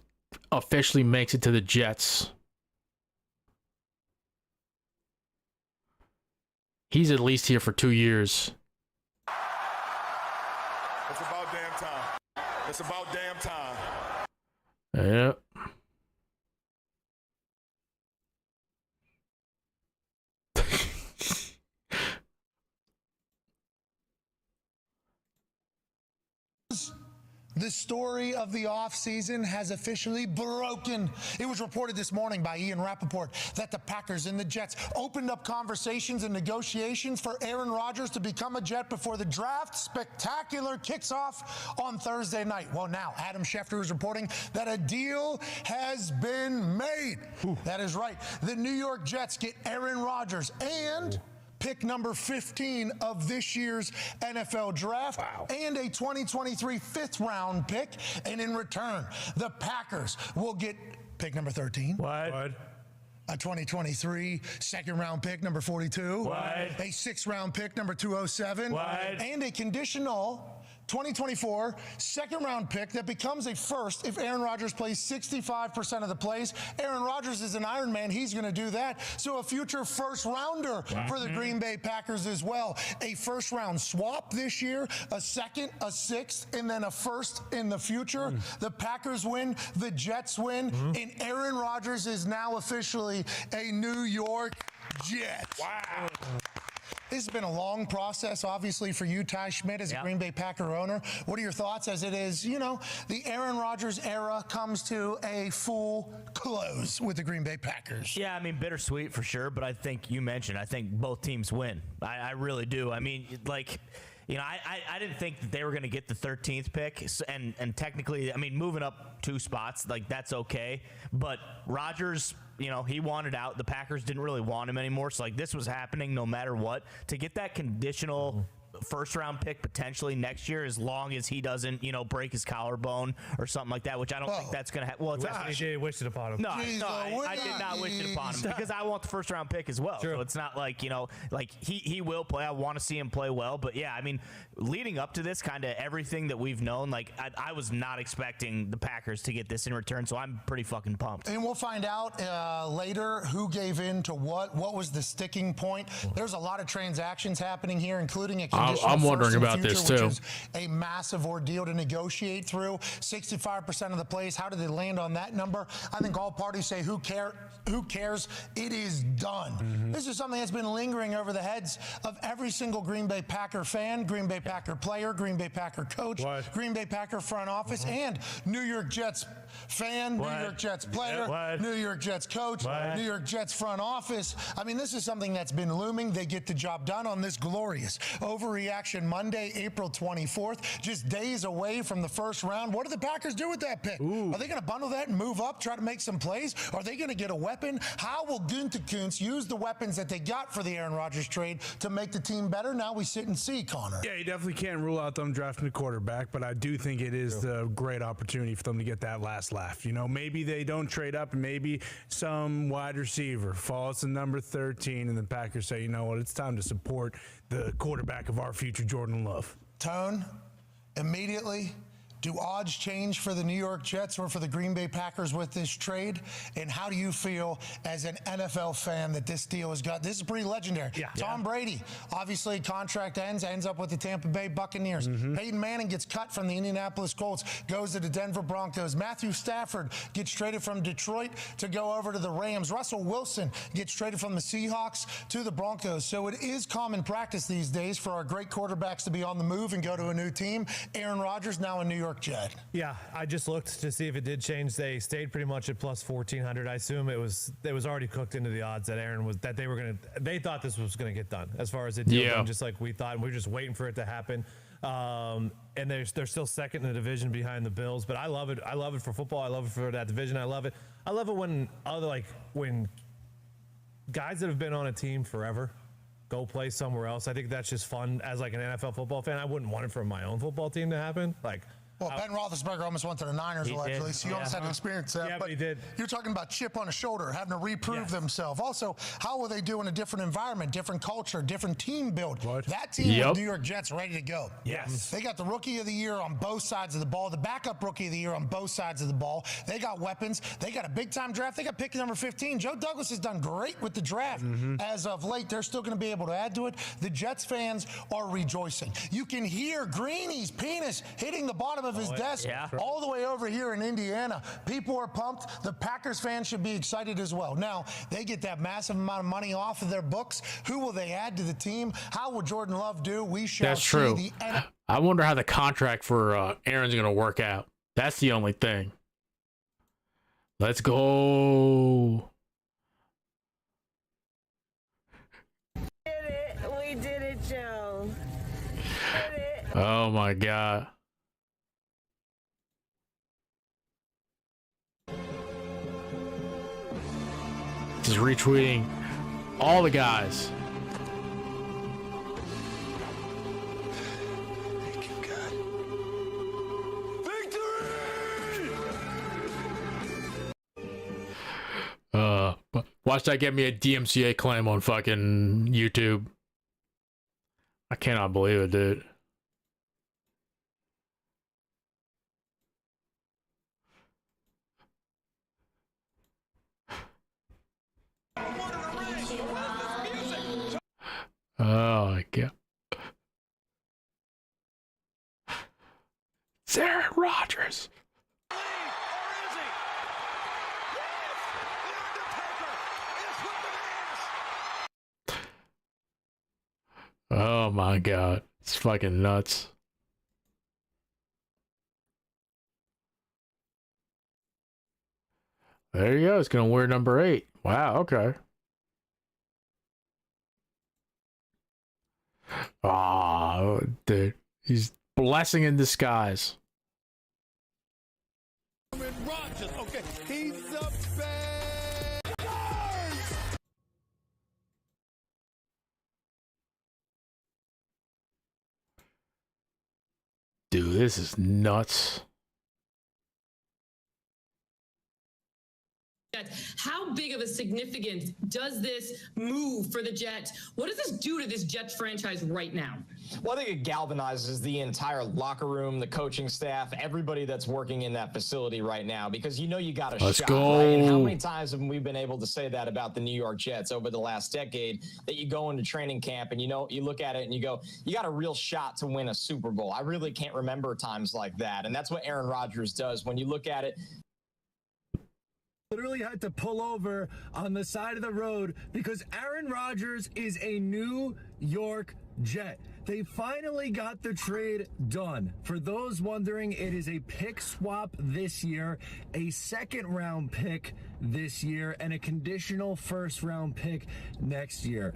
officially makes it to the Jets. He's at least here for 2 years. It's about damn time. It's about damn time. Yep. The story of the offseason has officially broken. It was reported this morning by Ian Rappaport that the Packers and the Jets opened up conversations and negotiations for Aaron Rodgers to become a Jet before the draft spectacular kicks off on Thursday night. Well, now Adam Schefter is reporting that a deal has been made. That is right. The New York Jets get Aaron Rodgers and pick number 15 of this year's NFL draft and a 2023 fifth-round pick. And in return, the Packers will get pick number 13. What? A 2023 second-round pick, number 42. What? A sixth-round pick, number 207. What? And a conditional 2024 second-round pick that becomes a first if Aaron Rodgers plays 65% of the plays. Aaron Rodgers is an Iron Man. He's going to do that. So a future first-rounder for the Green Bay Packers as well. A first-round swap this year, a second, a sixth, and then a first in the future. The Packers win, the Jets win, and Aaron Rodgers is now officially a New York Jet. Wow. This has been a long process, obviously, for you, Ty Schmidt, as a Green Bay Packer owner. What are your thoughts as it is, you know, the Aaron Rodgers era comes to a full close with the Green Bay Packers? Yeah, I mean, bittersweet for sure, but I think you mentioned, I think both teams win. I really do. I mean, like, you know, I didn't think that they were going to get the 13th pick, and technically, I mean, moving up 2 spots, like, that's okay. But Rodgers, you know, he wanted out. The Packers didn't really want him anymore. So, like, this was happening no matter what. To get that conditional first-round pick potentially next year, as long as he doesn't, you know, break his collarbone or something like that, which I don't think that's going to happen. Well, it's Jay wished it upon him. No, I did not wish it upon him because I want the first-round pick as well. True. So it's not like, you know, like he will play. I want to see him play well. But, yeah, I mean, leading up to this, kind of everything that we've known, like, I was not expecting the Packers to get this in return, so I'm pretty fucking pumped. And we'll find out later who gave in to what was the sticking point. There's a lot of transactions happening here, including a conditional I'm wondering first in about the future, this too. which is a massive ordeal to negotiate through. 65% of the plays. How did they land on that number? I think all parties say, who cares? It is done. This is something that's been lingering over the heads of every single Green Bay Packer fan, Green Bay Packer player, Green Bay Packer coach, Green Bay Packer front office, and New York Jets fan, New York Jets player, New York Jets coach, New York Jets front office. I mean, this is something that's been looming. They get the job done on this glorious overreaction Monday, April 24th, just days away from the first round. What do the Packers do with that pick? Are they going to bundle that and move up, try to make some plays? Are they going to get a weapon? How will Gunther Kuntz use the weapons that they got for the Aaron Rodgers trade to make the team better? Now we sit and see, Connor. Yeah, you definitely can't rule out them drafting a quarterback, but I do think it is the great opportunity for them to get that last laugh. You know, maybe they don't trade up and maybe some wide receiver falls to number 13 and the Packers say, you know what, it's time to support the quarterback of our future, Jordan Love. Tone, immediately, Do odds change for the New York Jets or for the Green Bay Packers with this trade? And how do you feel as an NFL fan that this deal has got? This is pretty legendary. Tom Brady, obviously contract ends up with the Tampa Bay Buccaneers. Peyton Manning gets cut from the Indianapolis Colts, goes to the Denver Broncos. Matthew Stafford gets traded from Detroit to go over to the Rams. Russell Wilson gets traded from the Seahawks to the Broncos. So it is common practice these days for our great quarterbacks to be on the move and go to a new team. Aaron Rodgers now a New York Jet. Yeah, I just looked to see if it did change. They stayed pretty much at plus 1,400. I assume it was already cooked into the odds that they thought this was gonna get done as far as it deal done, just like we thought. And we were just waiting for it to happen. And they're still second in the division behind the Bills. But I love it. I love it for football. I love it for that division. I love it. I love it when when guys that have been on a team forever go play somewhere else. I think that's just fun as like an NFL football fan. I wouldn't want it for my own football team to happen. Well, Ben Roethlisberger almost went to the Niners allegedly, so you almost had to experience that. Yeah, but he did. You're talking about chip on a shoulder, having to reprove themselves. Also, how will they do in a different environment, different culture, different team build? That team with New York Jets ready to go. Yes. They got the rookie of the year on both sides of the ball, the backup rookie of the year on both sides of the ball. They got weapons. They got a big-time draft. They got pick number 15. Joe Douglas has done great with the draft. As of late, they're still going to be able to add to it. The Jets fans are rejoicing. You can hear Greeny's penis hitting the bottom of his desk. All the way over here in Indiana. People are pumped. The Packers fans should be excited as well. Now, they get that massive amount of money off of their books. Who will they add to the team? How will Jordan Love do? We shall That's see. true. I wonder how the contract for Aaron's going to work out. That's the only thing. Let's go. We did it, Joe. Oh, my God. Just retweeting all the guys. Thank you, God. Victory! Watch that get me a DMCA claim on fucking YouTube. I cannot believe it, dude. Oh my God. It's Aaron Rodgers. Oh my God. It's fucking nuts. There you go. It's going to wear number 8. Wow. Okay. Oh, dude. He's blessing in disguise. Rodgers, okay, he's a Dude, this is nuts. How big of a significance does this move for the Jets? What does this do to this Jets franchise right now? Well, I think it galvanizes the entire locker room, the coaching staff, everybody that's working in that facility right now, because you know you got a Let's shot, go. right? And how many times have we been able to say that about the New York Jets over the last decade, that you go into training camp and you look at it and you go, you got a real shot to win a Super Bowl. I really can't remember times like that. And that's what Aaron Rodgers does. When you look at it, literally had to pull over on the side of the road because Aaron Rodgers is a New York Jet. They finally got the trade done. For those wondering, it is a pick swap this year, a second-round pick this year, and a conditional first-round pick next year.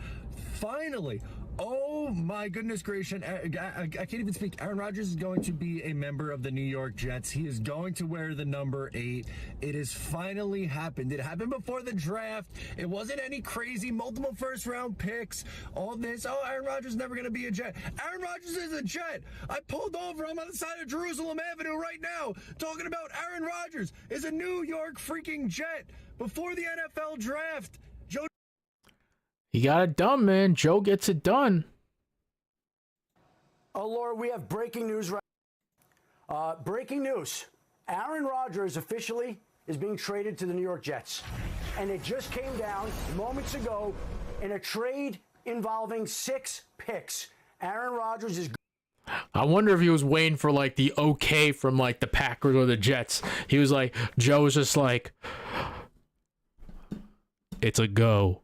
Finally, oh my goodness gracious, I can't even speak. Aaron Rodgers is going to be a member of the New York Jets. He is going to wear the number 8. It has finally happened. It happened before the draft. It wasn't any crazy multiple first-round picks. All this, oh, Aaron Rodgers is never going to be a Jet. Aaron Rodgers is a Jet. I pulled over. I'm on the side of Jerusalem Avenue right now talking about Aaron Rodgers is a New York freaking Jet before the NFL draft. Joe. He got it done, man. Joe gets it done. Oh, Laura, we have breaking news right Breaking news. Aaron Rodgers officially is being traded to the New York Jets. And it just came down moments ago in a trade involving 6 picks. Aaron Rodgers is... I wonder if he was waiting for like the okay from like the Packers or the Jets. He was like, Joe was just like, it's a go.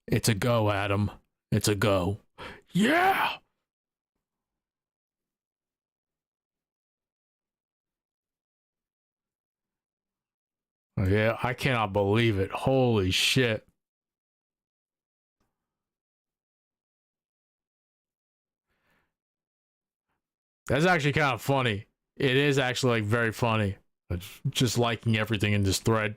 It's a go, Adam. It's a go. Yeah. Yeah, I cannot believe it. Holy shit. That's actually kind of funny. It is actually like very funny. Just liking everything in this thread.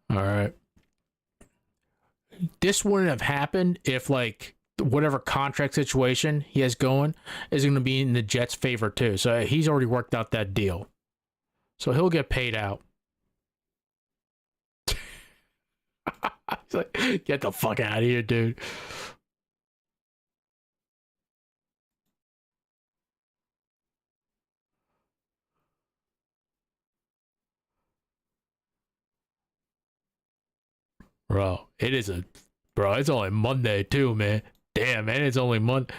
All right. This wouldn't have happened if like whatever contract situation he has going is going to be in the Jets' favor too. So he's already worked out that deal. So he'll get paid out. He's like, get the fuck out of here, dude. Bro, it's only Monday too, man. Damn, man, it's only Monday.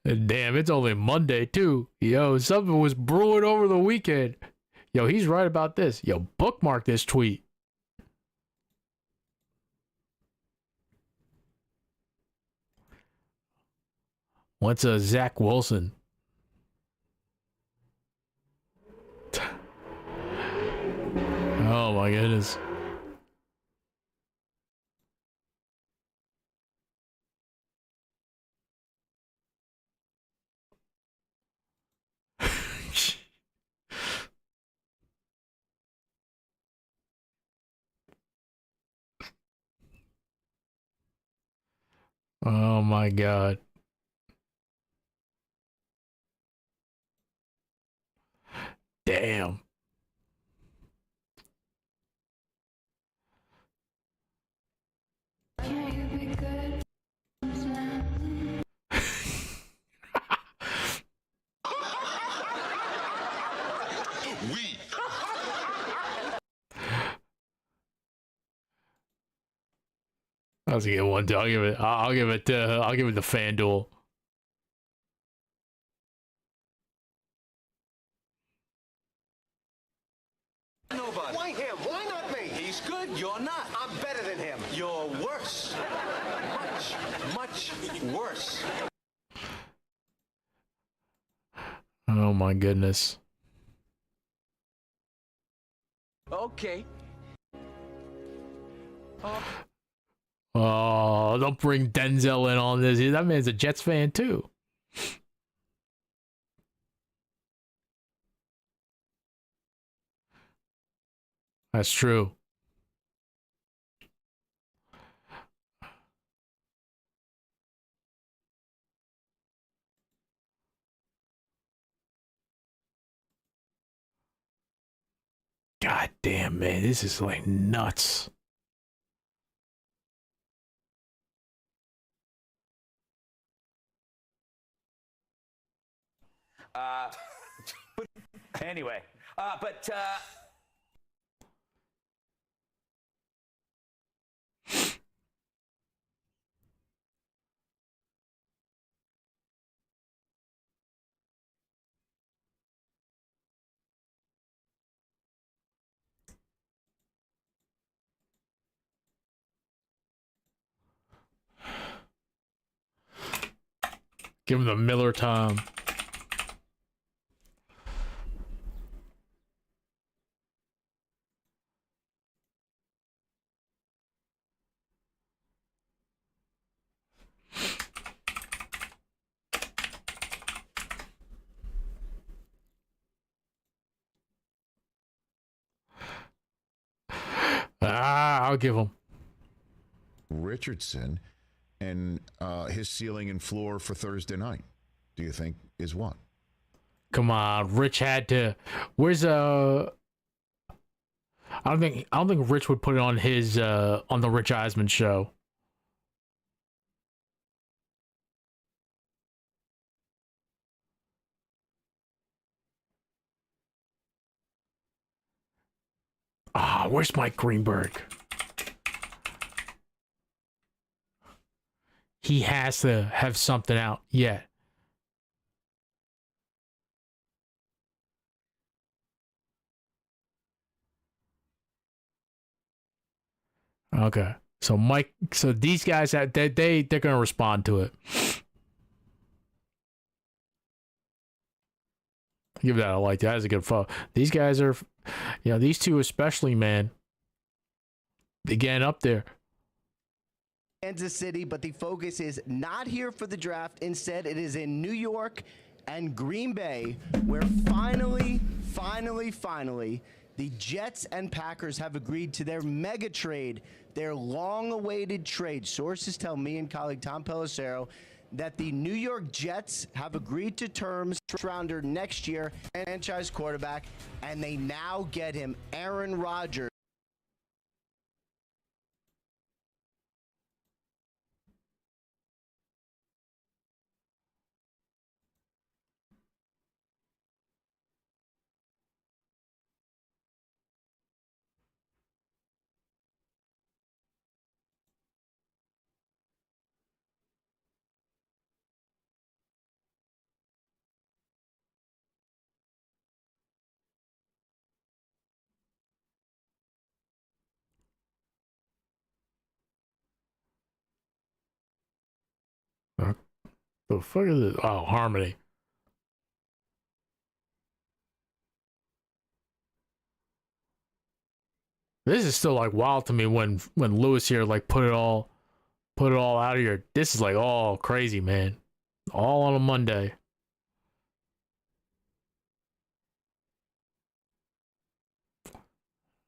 And damn, it's only Monday too. Yo, something was brewing over the weekend. Yo, he's right about this. Yo, bookmark this tweet. What's Zach Wilson? Oh my goodness. Oh my God. Damn. That was a good one too. I'll give it to FanDuel. Nobody. Why him? Why not me? He's good. You're not. I'm better than him. You're worse. Much worse. Oh my goodness. Okay. Oh, don't bring Denzel in on this. That man's a Jets fan too. That's true. God damn, man, this is like nuts. Anyway, Give him the Miller time. I'll give him Richardson, and his ceiling and floor for Thursday night, do you think is what? Come on, Rich had to. Where's I don't think Rich would put it on his on the Rich Eisman show. Where's Mike Greenberg? He has to have something out yet. Okay. So Mike, so these guys they're gonna respond to it. Give that a like. That is a good photo. These guys are, these two especially, man. They getting up there. Kansas City, but the focus is not here for the draft. Instead, it is in New York and Green Bay, where finally, the Jets and Packers have agreed to their mega trade, their long-awaited trade. Sources tell me and colleague Tom Pelissero that the New York Jets have agreed to terms rounder next year, franchise quarterback, and they now get him, Aaron Rodgers. The fuck is this? Oh, Harmony. This is still like wild to me when Lewis here like put it all out of here. This is like all crazy, man. All on a Monday.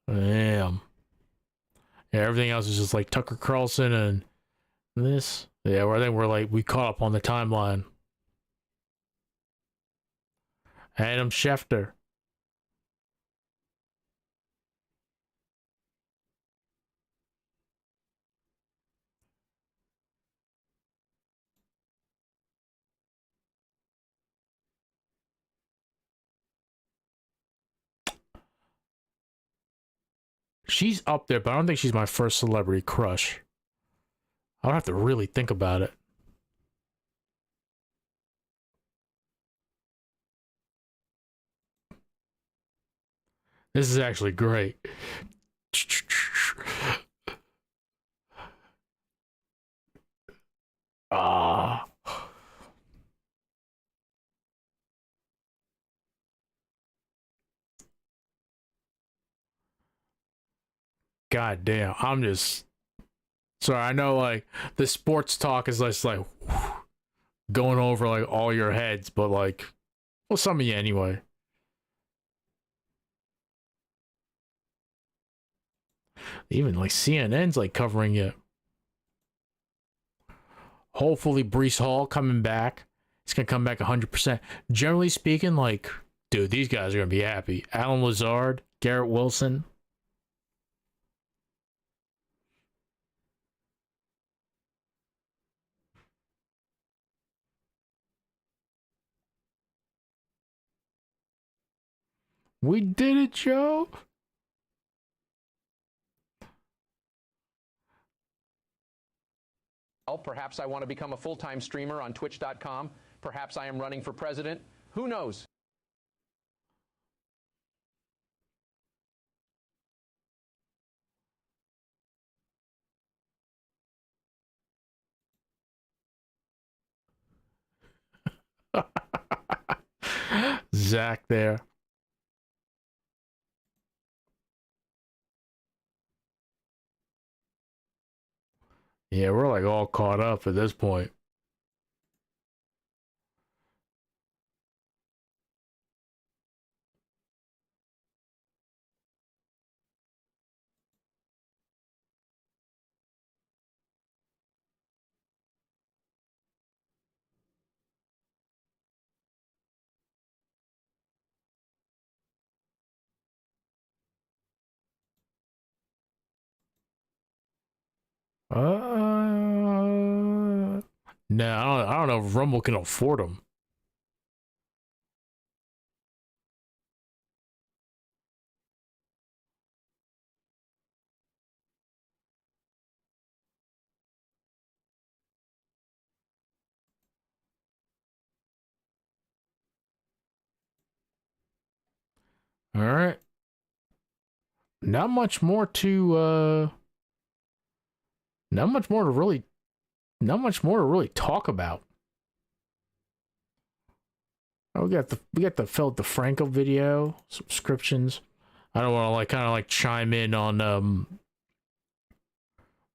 Damn. Yeah, everything else is just like Tucker Carlson and this. Yeah, I think we caught up on the timeline. Adam Schefter. She's up there, but I don't think she's my first celebrity crush. I would have to really think about it. This is actually great. Ah. God damn. I'm just sorry. I know like the sports talk is just like going over like all your heads, but like, well, some of you anyway. Even like CNN's like covering it. Hopefully Breece Hall coming back. He's gonna come back 100%. Generally speaking, like, dude, these guys are gonna be happy. Alan Lazard, Garrett Wilson. We did it, Joe. Perhaps I want to become a full-time streamer on Twitch.com. Perhaps I am running for president. Who knows? Zach there. Yeah, we're like all caught up at this point. No, I don't know if Rumble can afford them. All right. Not much more to really talk about. Oh, we got the Phil DeFranco video subscriptions. I don't want to kind of chime in on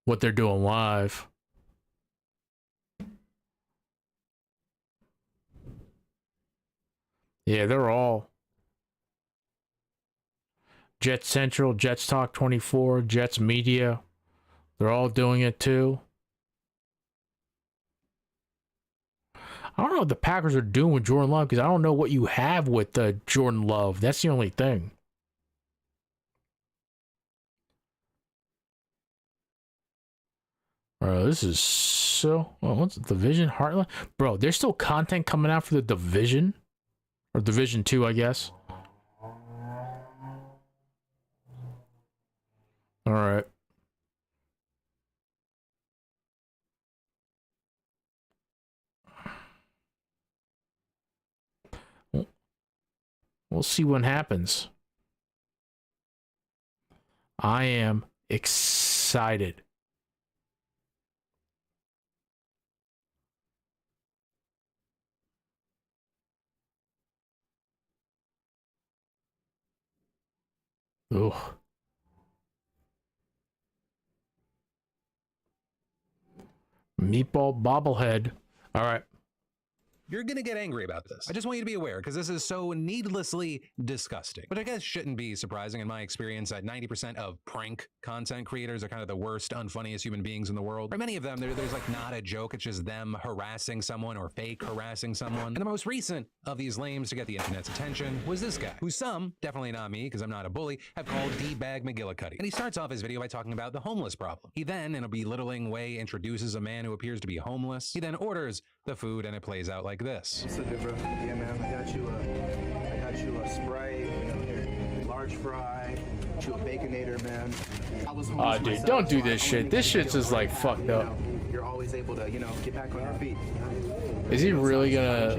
what they're doing live. Yeah, they're all Jets Central, Jets Talk 24, Jets Media. They're all doing it too. I don't know what the Packers are doing with Jordan Love because I don't know what you have with Jordan Love. That's the only thing. Bro, this is so... Oh, what's the Division? Heartland? Bro, there's still content coming out for the Division? Or Division 2, I guess. All right. We'll see what happens. I am excited. Ugh. Meatball bobblehead. All right. You're going to get angry about this. I just want you to be aware because this is so needlessly disgusting. But I guess shouldn't be surprising in my experience that 90% of prank content creators are kind of the worst, unfunniest human beings in the world. For many of them, there's not a joke. It's just them harassing someone or fake harassing someone. And the most recent of these lames to get the internet's attention was this guy, who some, definitely not me because I'm not a bully, have called D-Bag McGillicuddy. And he starts off his video by talking about the homeless problem. He then, in a belittling way, introduces a man who appears to be homeless. He then orders the food and it plays out like this. What's up, bro? Yeah, man. I got you a Sprite, large fry, got you a Baconator, man. Oh, dude, don't do this shit. This shit's just fucked up. You're always able to, get back on your feet. Is he really gonna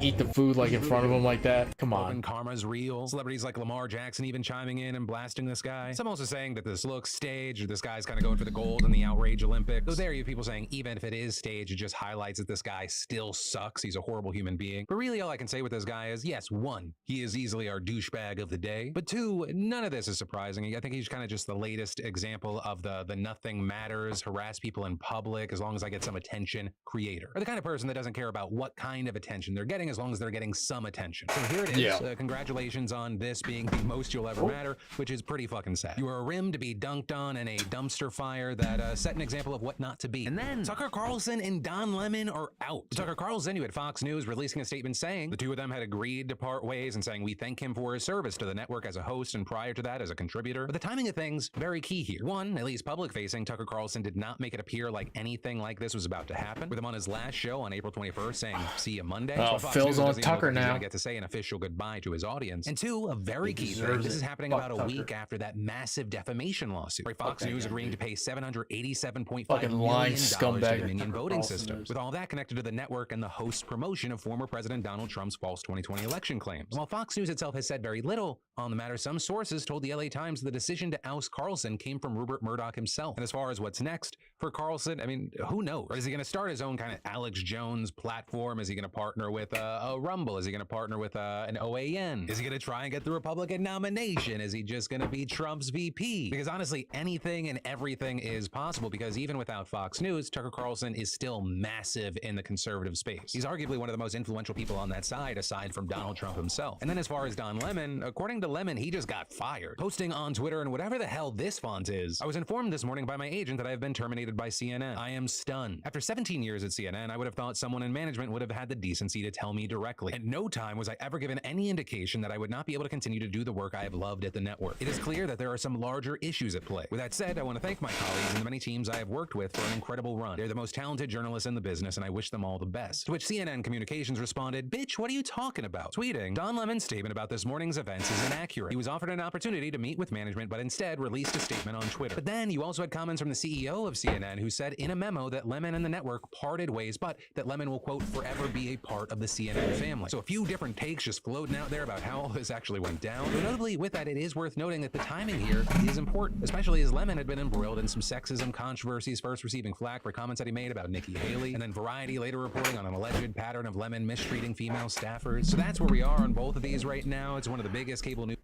eat the food in front of him like that? Come on. Karma's real. Celebrities like Lamar Jackson even chiming in and blasting this guy. Some also saying that this looks staged or this guy's kind of going for the gold in the outrage Olympics. So there you have people saying even if it is staged, it just highlights that this guy still sucks. He's a horrible human being. But really all I can say with this guy is yes, one, he is easily our douchebag of the day. But two, none of this is surprising. I think he's kind of just the latest example of the nothing matters, harass people in public as long as I get some attention creator. Or the kind of person that doesn't care about what kind of attention they're getting as long as they're getting some attention. So here it is. Yeah. Congratulations on this being the most you'll ever matter, which is pretty fucking sad. You are a rim to be dunked on and a dumpster fire that set an example of what not to be. And then Tucker Carlson and Don Lemon are out. Tucker Carlson, you had Fox News releasing a statement saying the two of them had agreed to part ways and saying we thank him for his service to the network as a host and prior to that as a contributor. But the timing of things, very key here. One, at least public facing, Tucker Carlson did not make it appear like anything like this was about to happen. With him on his last show on April 21st saying, see you Monday. Oh, Phil's on Tucker now. He's gonna get to say an official goodbye to his audience. And two, a very key thing. This is happening about a week after that massive defamation lawsuit. Fox News agreeing to pay $787.5 million to the Dominion voting system. With all that connected to the network and the host's promotion of former President Donald Trump's false 2020 election claims. While Fox News itself has said very little on the matter, some sources told the LA Times the decision to oust Carlson came from Rupert Murdoch himself. And as far as what's next for Carlson, I mean, who knows? Is he going to start his own kind of Alex Jones platform? Is he going to partner with a Rumble? Is he going to partner with an OAN? Is he going to try and get the Republican nomination? Is he just going to be Trump's VP? Because honestly, anything and everything is possible, because even without Fox News, Tucker Carlson is still massive in the conservative space. He's arguably one of the most influential people on that side, aside from Donald Trump himself. And then as far as Don Lemon, according to Lemon, he just got fired. Posting on Twitter and whatever the hell this font is, I was informed this morning by my agent that I have been terminated by CNN. I am stunned. After 17 years at CNN, I would have thought someone in management would have had the decency to tell me directly. At no time was I ever given any indication that I would not be able to continue to do the work I have loved at the network. It is clear that there are some larger issues at play. With that said, I want to thank my colleagues and the many teams I have worked with for an incredible run. They're the most talented journalists in the business, and I wish them all the best. To which CNN Communications responded, "Bitch, what are you talking about?" Tweeting, "Don Lemon's statement about this morning's events is inaccurate. He was offered an opportunity to meet with management, but instead released a statement on Twitter." But then you also had comments from the CEO of CNN who said in a memo that Lemon and the network parted ways, but that Lemon will, quote, forever be a part of the CNN family. So a few different takes just floating out there about how all this actually went down. But notably with that, it is worth noting that the timing here is important, especially as Lemon had been embroiled in some sexism controversies, first receiving flack for comments that he made about Nikki Haley, and then Variety later reporting on an alleged pattern of Lemon mistreating female staffers. So that's where we are on both of these right now. It's one of the biggest cable news.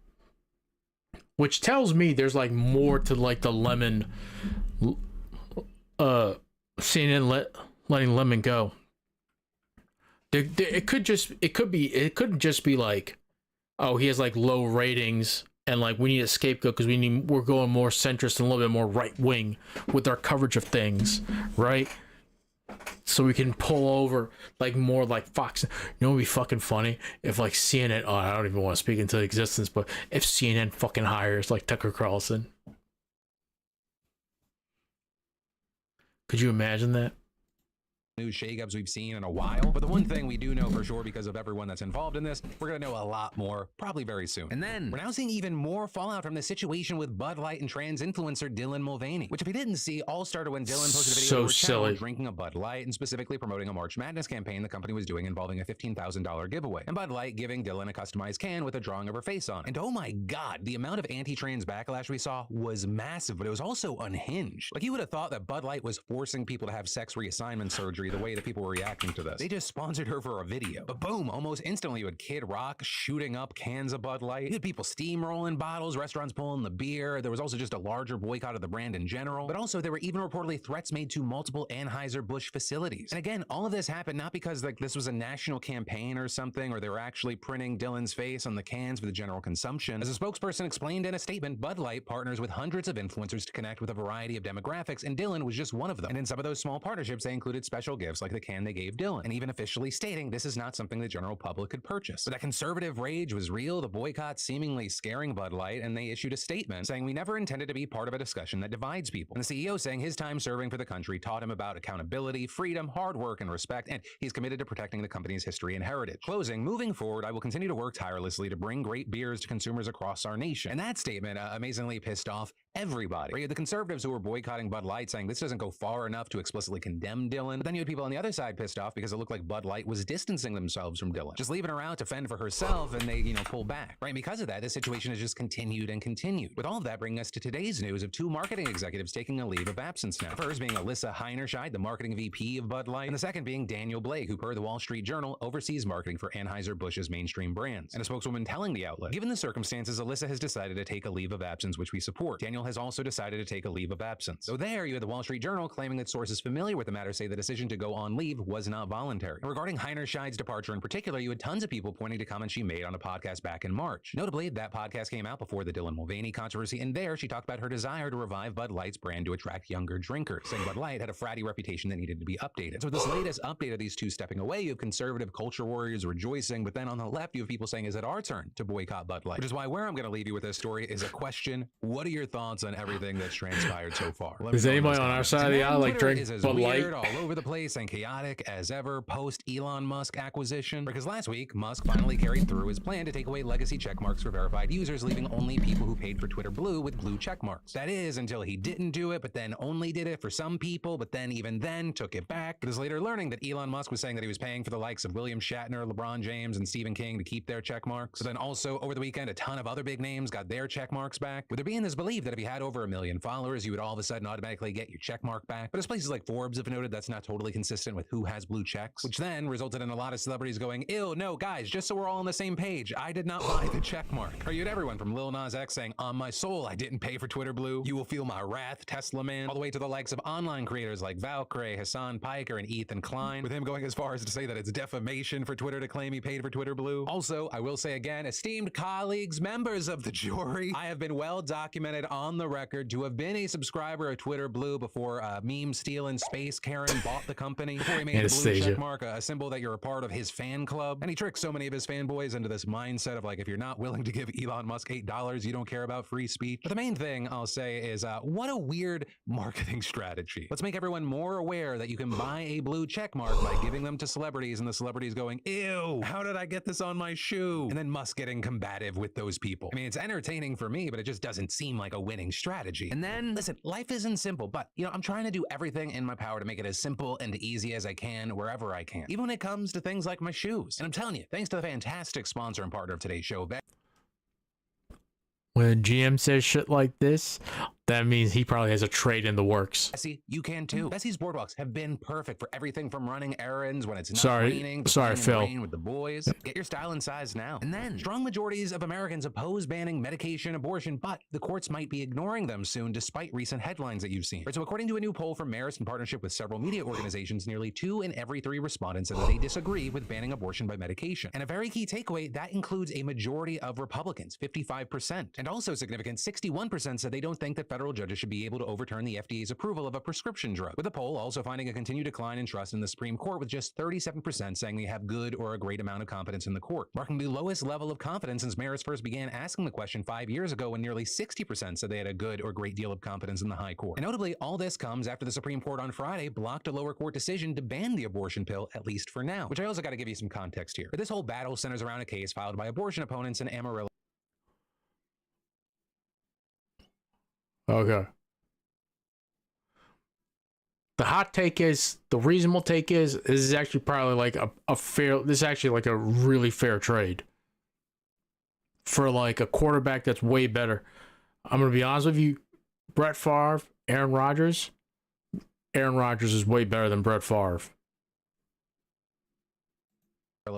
Which tells me there's like more to like the Lemon, CNN letting Lemon go. It couldn't just be like, oh, he has like low ratings and like we need a scapegoat because we're going more centrist and a little bit more right wing with our coverage of things, right? So we can pull over like more like Fox. You know what would be fucking funny? If like CNN, oh, I don't even want to speak into existence, but if CNN fucking hires like Tucker Carlson. Could you imagine that? News shakeups we've seen in a while. But the one thing we do know for sure, because of everyone that's involved in this, we're going to know a lot more probably very soon. And then we're now seeing even more fallout from the situation with Bud Light and trans influencer Dylan Mulvaney, which if you didn't see, all started when Dylan posted a video of her channel drinking a Bud Light and specifically promoting a March Madness campaign the company was doing involving a $15,000 giveaway, and Bud Light giving Dylan a customized can with a drawing of her face on it. And oh my god, the amount of anti-trans backlash we saw was massive, but it was also unhinged. Like, you would have thought that Bud Light was forcing people to have sex reassignment surgery the way that people were reacting to this. They just sponsored her for a video. But boom, almost instantly you had Kid Rock shooting up cans of Bud Light. You had people steamrolling bottles, restaurants pulling the beer. There was also just a larger boycott of the brand in general. But also there were even reportedly threats made to multiple Anheuser-Busch facilities. And again, all of this happened not because like this was a national campaign or something, or they were actually printing Dylan's face on the cans for the general consumption. As a spokesperson explained in a statement, Bud Light partners with hundreds of influencers to connect with a variety of demographics, and Dylan was just one of them. And in some of those small partnerships, they included special gifts like the can they gave Dylan, and even officially stating this is not something the general public could purchase. But that conservative rage was real, the boycott seemingly scaring Bud Light, and they issued a statement saying, "We never intended to be part of a discussion that divides people." And the CEO saying his time serving for the country taught him about accountability, freedom, hard work, and respect, and he's committed to protecting the company's history and heritage. Closing, moving forward, I will continue to work tirelessly to bring great beers to consumers across our nation. And that statement amazingly pissed off everybody. You had the conservatives who were boycotting Bud Light saying this doesn't go far enough to explicitly condemn Dylan. But then you had people on the other side pissed off because it looked like Bud Light was distancing themselves from Dylan, just leaving her out to fend for herself, and they, pull back. Right? And because of that, this situation has just continued and continued. With all of that bringing us to today's news of two marketing executives taking a leave of absence now. The first being Alyssa Heinerscheid, the marketing VP of Bud Light, and the second being Daniel Blake, who per the Wall Street Journal oversees marketing for Anheuser-Busch's mainstream brands. And a spokeswoman telling the outlet, "Given the circumstances, Alyssa has decided to take a leave of absence, which we support. Daniel has also decided to take a leave of absence." So there you had the Wall Street Journal claiming that sources familiar with the matter say the decision to go on leave was not voluntary. And regarding Heinerscheid's departure in particular, you had tons of people pointing to comments she made on a podcast back in March. Notably, that podcast came out before the Dylan Mulvaney controversy, and there she talked about her desire to revive Bud Light's brand to attract younger drinkers, saying Bud Light had a fratty reputation that needed to be updated. So with this latest update of these two stepping away, you have conservative culture warriors rejoicing, but then on the left you have people saying, is it our turn to boycott Bud Light? Which is why where I'm going to leave you with this story is a question. What are your thoughts on everything that's transpired so far? Is anybody on our side of the aisle like drink Bud Light? All over the place and chaotic as ever post Elon Musk acquisition, because last week Musk finally carried through his plan to take away legacy checkmarks for verified users, leaving only people who paid for Twitter Blue with blue checkmarks. That is, until he didn't do it, but then only did it for some people, but then even then took it back. But is later learning that Elon Musk was saying that he was paying for the likes of William Shatner, LeBron James, and Stephen King to keep their checkmarks. But then also over the weekend, a ton of other big names got their checkmarks back, with there being this belief that if if you had over 1 million followers, you would all of a sudden automatically get your check mark back. But as places like Forbes have noted, that's not totally consistent with who has blue checks, which then resulted in a lot of celebrities going, ew, no, guys, just so we're all on the same page, I did not buy the check mark. Or you had everyone from Lil Nas X saying, on my soul, I didn't pay for Twitter Blue. You will feel my wrath, Tesla Man. All the way to the likes of online creators like Valkyrie, Hassan Piker, and Ethan Klein, with him going as far as to say that it's defamation for Twitter to claim he paid for Twitter Blue. Also, I will say again, esteemed colleagues, members of the jury, I have been well documented on the record to have been a subscriber of Twitter Blue before meme stealing Space Karen bought the company, before he made the blue check mark a symbol that you're a part of his fan club. And he tricks so many of his fanboys into this mindset of like, if you're not willing to give Elon Musk $8, you don't care about free speech. But the main thing I'll say is what a weird marketing strategy. Let's make everyone more aware that you can buy a blue check mark by giving them to celebrities, and the celebrities going, ew, how did I get this on my shoe? And then Musk getting combative with those people. I mean, it's entertaining for me, but it just doesn't seem like a winning strategy. And then, listen, life isn't simple, but, you know, I'm trying to do everything in my power to make it as simple and easy as I can wherever I can, even when it comes to things like my shoes. And I'm telling you, thanks to the fantastic sponsor and partner of today's show, when GM says shit like this, that means he probably has a trade in the works. Bessie, you can too. Bessie's boardwalks have been perfect for everything from running errands when it's not raining, sorry, Phil. With the boys. Get your style and size now. And then, strong majorities of Americans oppose banning medication abortion, but the courts might be ignoring them soon despite recent headlines that you've seen. So according to a new poll from Marist in partnership with several media organizations, nearly 2 in every 3 respondents said that they disagree with banning abortion by medication. And a very key takeaway, that includes a majority of Republicans, 55%. And also significant, 61% said they don't think that federal judges should be able to overturn the FDA's approval of a prescription drug, with the poll also finding a continued decline in trust in the Supreme Court, with just 37% saying they have good or a great amount of confidence in the court, marking the lowest level of confidence since Marist first began asking the question 5 years ago, when nearly 60% said they had a good or great deal of confidence in the high court. And notably, all this comes after the Supreme Court on Friday blocked a lower court decision to ban the abortion pill, at least for now, which I also got to give you some context here. But this whole battle centers around a case filed by abortion opponents in Amarillo. Okay. The hot take is, the reasonable take is, this is actually probably like this is actually like a really fair trade for like a quarterback that's way better. I'm going to be honest with you, Brett Favre, Aaron Rodgers is way better than Brett Favre.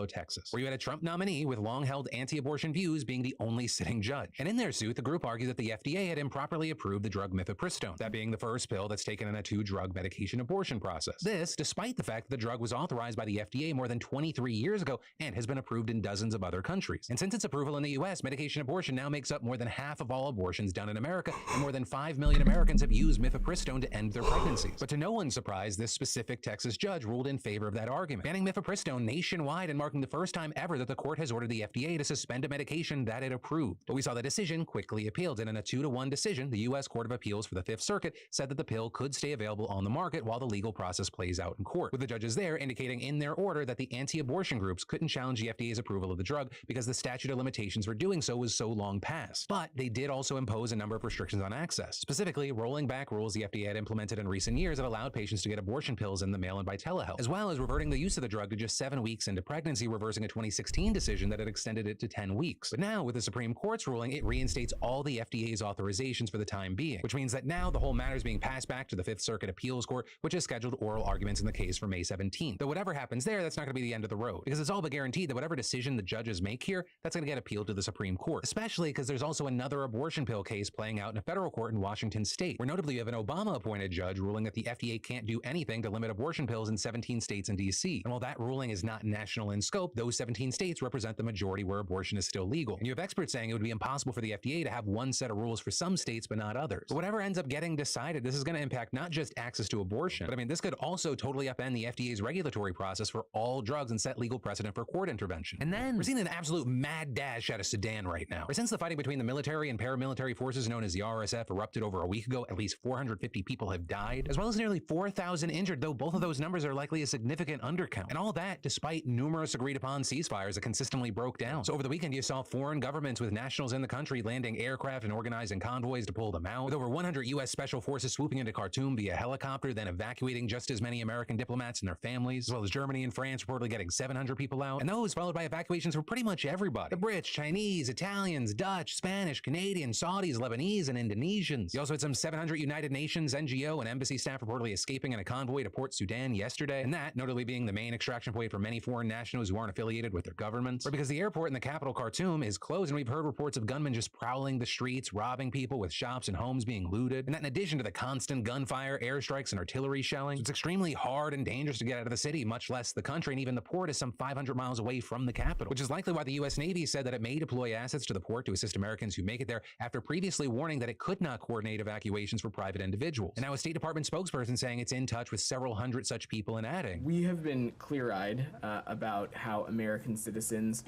Texas, where you had a Trump nominee with long-held anti-abortion views being the only sitting judge. And in their suit, the group argued that the FDA had improperly approved the drug mifepristone, that being the first pill that's taken in a 2-drug medication abortion process. This, despite the fact that the drug was authorized by the FDA more than 23 years ago and has been approved in dozens of other countries. And since its approval in the U.S., medication abortion now makes up more than half of all abortions done in America, and more than 5 million Americans have used mifepristone to end their pregnancies. But to no one's surprise, this specific Texas judge ruled in favor of that argument, banning mifepristone nationwide and marking the first time ever that the court has ordered the FDA to suspend a medication that it approved. But we saw the decision quickly appealed, and in a 2-1 decision, the U.S. Court of Appeals for the Fifth Circuit said that the pill could stay available on the market while the legal process plays out in court, with the judges there indicating in their order that the anti-abortion groups couldn't challenge the FDA's approval of the drug because the statute of limitations for doing so was so long past. But they did also impose a number of restrictions on access, specifically rolling back rules the FDA had implemented in recent years that allowed patients to get abortion pills in the mail and by telehealth, as well as reverting the use of the drug to just 7 weeks into pregnancy, reversing a 2016 decision that had extended it to 10 weeks. But now, with the Supreme Court's ruling, it reinstates all the FDA's authorizations for the time being, which means that now the whole matter is being passed back to the Fifth Circuit Appeals Court, which has scheduled oral arguments in the case for May 17th. Though whatever happens there, that's not going to be the end of the road, because it's all but guaranteed that whatever decision the judges make here, that's going to get appealed to the Supreme Court, especially because there's also another abortion pill case playing out in a federal court in Washington state, where notably you have an Obama-appointed judge ruling that the FDA can't do anything to limit abortion pills in 17 states and D.C. And while that ruling is not national in scope, those 17 states represent the majority where abortion is still legal. And you have experts saying it would be impossible for the FDA to have one set of rules for some states but not others. But whatever ends up getting decided, this is going to impact not just access to abortion, but I mean, this could also totally upend the FDA's regulatory process for all drugs and set legal precedent for court intervention. And then we're seeing an absolute mad dash out of Sudan right now, where since the fighting between the military and paramilitary forces known as the RSF erupted over a week ago, at least 450 people have died, as well as nearly 4,000 injured, though both of those numbers are likely a significant undercount. And all that despite numerous numerous agreed-upon ceasefires that consistently broke down. So over the weekend, you saw foreign governments with nationals in the country landing aircraft and organizing convoys to pull them out, with over 100 U.S. Special Forces swooping into Khartoum via helicopter, then evacuating just as many American diplomats and their families, as well as Germany and France reportedly getting 700 people out, and those followed by evacuations for pretty much everybody. The Brits, Chinese, Italians, Dutch, Spanish, Canadians, Saudis, Lebanese, and Indonesians. You also had some 700 United Nations, NGO, and embassy staff reportedly escaping in a convoy to Port Sudan yesterday, and that notably being the main extraction point for many foreign nationals who aren't affiliated with their governments. Or because the airport in the capital Khartoum is closed, and we've heard reports of gunmen just prowling the streets, robbing people, with shops and homes being looted. And that in addition to the constant gunfire, airstrikes, and artillery shelling, it's extremely hard and dangerous to get out of the city, much less the country, and even the port is some 500 miles away from the capital, which is likely why the U.S. Navy said that it may deploy assets to the port to assist Americans who make it there, after previously warning that it could not coordinate evacuations for private individuals. And now a State Department spokesperson saying it's in touch with several hundred such people and adding, "We have been clear-eyed about how American citizens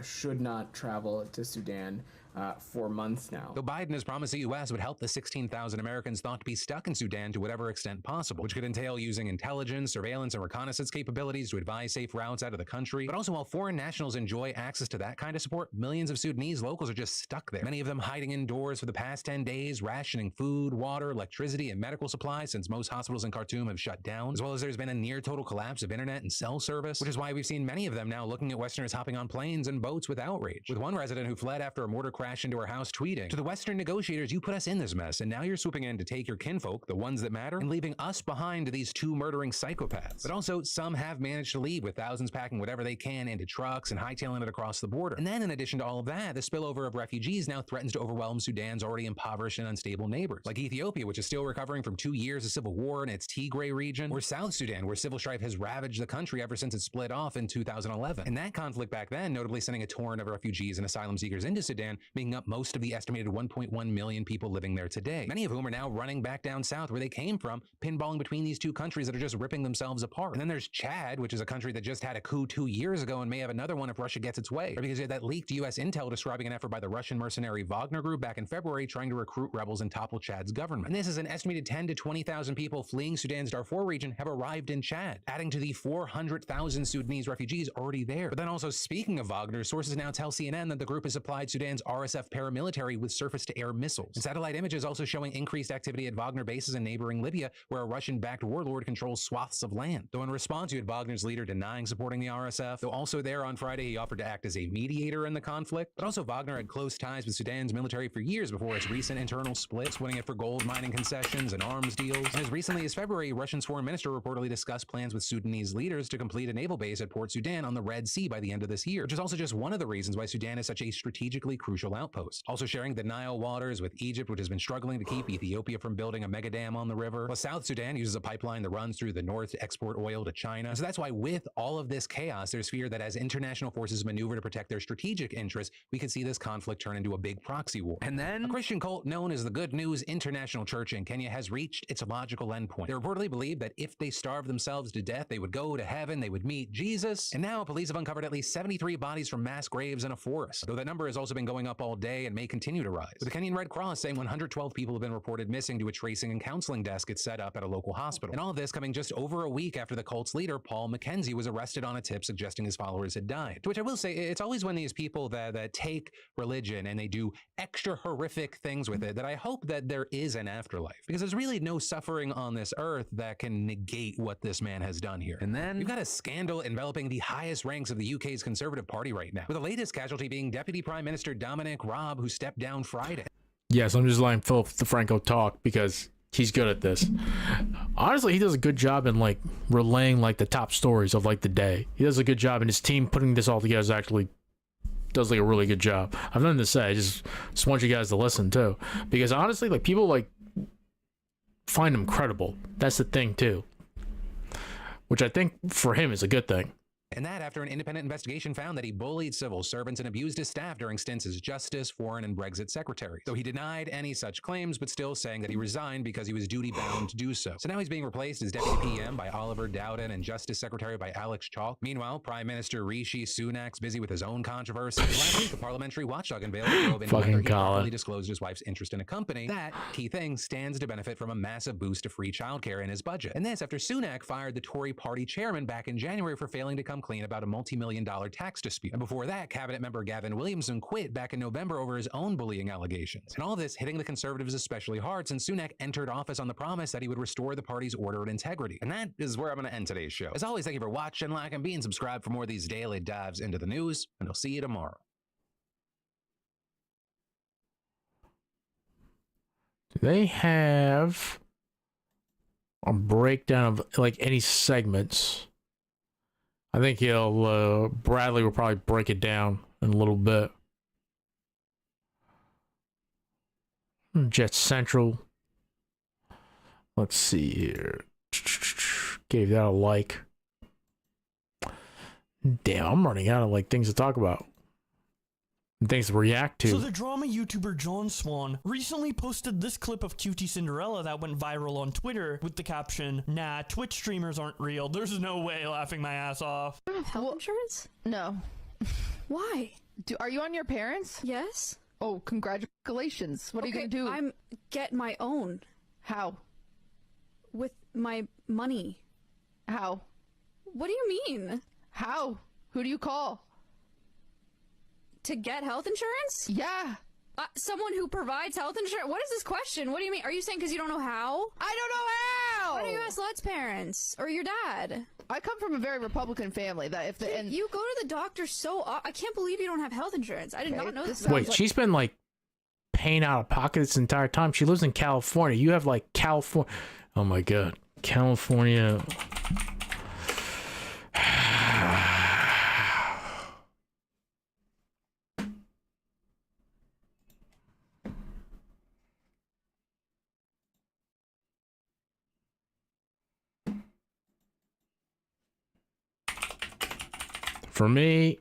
should not travel to Sudan for months now." Though Biden has promised the U.S. would help the 16,000 Americans thought to be stuck in Sudan to whatever extent possible, which could entail using intelligence, surveillance, and reconnaissance capabilities to advise safe routes out of the country. But also, while foreign nationals enjoy access to that kind of support, millions of Sudanese locals are just stuck there, many of them hiding indoors for the past 10 days, rationing food, water, electricity, and medical supplies since most hospitals in Khartoum have shut down, as well as there's been a near-total collapse of internet and cell service, which is why we've seen many of them now looking at Westerners hopping on planes and boats with outrage, with one resident who fled after a mortar crash into her house tweeting, "To the Western negotiators, you put us in this mess, and now you're swooping in to take your kinfolk, the ones that matter, and leaving us behind to these two murdering psychopaths." But also, some have managed to leave, with thousands packing whatever they can into trucks and hightailing it across the border. And then, in addition to all of that, the spillover of refugees now threatens to overwhelm Sudan's already impoverished and unstable neighbors, like Ethiopia, which is still recovering from 2 years of civil war in its Tigray region, or South Sudan, where civil strife has ravaged the country ever since it split off in 2011. And that conflict back then notably sending a torrent of refugees and asylum seekers into Sudan, making up most of the estimated 1.1 million people living there today, many of whom are now running back down south where they came from, pinballing between these two countries that are just ripping themselves apart. And then there's Chad, which is a country that just had a coup 2 years ago and may have another one if Russia gets its way, or because you had that leaked U.S. intel describing an effort by the Russian mercenary Wagner Group back in February trying to recruit rebels and topple Chad's government. And this is an estimated 10 to 20,000 people fleeing Sudan's Darfur region have arrived in Chad, adding to the 400,000 Sudanese refugees already there. But then also, speaking of Wagner, sources now tell CNN that the group has supplied Sudan's RSF paramilitary with surface-to-air missiles. And satellite images also showing increased activity at Wagner bases in neighboring Libya, where a Russian-backed warlord controls swaths of land. Though in response, you had Wagner's leader denying supporting the RSF, though also there on Friday he offered to act as a mediator in the conflict. But also, Wagner had close ties with Sudan's military for years before its recent internal split, splitting it for gold mining concessions and arms deals. And as recently as February, Russia's foreign minister reportedly discussed plans with Sudanese leaders to complete a naval base at Port Sudan on the Red Sea by the end of this year, which is also just one of the reasons why Sudan is such a strategically crucial outpost. Also sharing the Nile waters with Egypt, which has been struggling to keep Ethiopia from building a mega dam on the river. Plus, South Sudan uses a pipeline that runs through the north to export oil to China. So that's why with all of this chaos, there's fear that as international forces maneuver to protect their strategic interests, we could see this conflict turn into a big proxy war. And then a Christian cult known as the Good News International Church in Kenya has reached its logical endpoint. They reportedly believe that if they starved themselves to death, they would go to heaven, they would meet Jesus. And now police have uncovered at least 73 bodies from mass graves in a forest, though that number has also been going up all day and may continue to rise, with the Kenyan Red Cross saying 112 people have been reported missing to a tracing and counseling desk it's set up at a local hospital. And all of this coming just over a week after the cult's leader, Paul Mackenzie, was arrested on a tip suggesting his followers had died. To which I will say, it's always when these people that take religion and they do extra horrific things with it that I hope that there is an afterlife, because there's really no suffering on this earth that can negate what this man has done here. And then you've got a scandal enveloping the highest ranks of the UK's Conservative Party right now, with the latest casualty being Deputy Prime Minister Dominic Raab, who stepped down Friday. Yes, I'm just letting Philip DeFranco talk because he's good at this. Honestly, he does a good job in like relaying like the top stories of like the day. He does a good job, and his team putting this all together is actually does like a really good job. I've nothing to say. I just want you guys to listen too, because honestly, like people like find him credible. That's the thing too, which I think for him is a good thing. And that after an independent investigation found that he bullied civil servants and abused his staff during stints as Justice, Foreign, and Brexit Secretary. Though he denied any such claims, but still saying that he resigned because he was duty-bound to do so. So now he's being replaced as Deputy PM by Oliver Dowden and Justice Secretary by Alex Chalk. Meanwhile, Prime Minister Rishi Sunak's busy with his own controversy. Last week, the parliamentary watchdog unveiled a probe into whether he properly disclosed his wife's interest in a company that, key thing, stands to benefit from a massive boost to free childcare in his budget. And this after Sunak fired the Tory party chairman back in January for failing to come clean about a multi-million-dollar tax dispute. And before that, cabinet member Gavin Williamson quit back in November over his own bullying allegations. And all this hitting the Conservatives especially hard since Sunak entered office on the promise that he would restore the party's order and integrity. And that is where I'm going to end today's show. As always, thank you for watching, liking, being subscribed for more of these daily dives into the news, and I'll see you tomorrow. Do they have a breakdown of like any segments? I think Bradley will probably break it down in a little bit. Jet Central. Let's see here. Gave that a like. Damn, I'm running out of like things to talk about. Things to react to. So the drama YouTuber John Swan recently posted this clip of Cutie Cinderella that went viral on Twitter with the caption, "Nah, Twitch streamers aren't real. There's no way," laughing my ass off. You don't have health insurance? No. Why? Are you on your parents? Yes. Oh, congratulations. What are you going to do? I'm get my own. How? With my money. How? What do you mean? How? Who do you call? To get health insurance? Yeah. Someone who provides health insurance? What is this question? What do you mean? Are you saying because you don't know how? I don't know how! Why don't you ask Let's parents? Or your dad? I come from a very Republican family. That if the you go to the doctor I can't believe you don't have health insurance. I did not know this. Wait, she's been like paying out of pocket this entire time. She lives in California. You have like California. Oh my God. California. For me,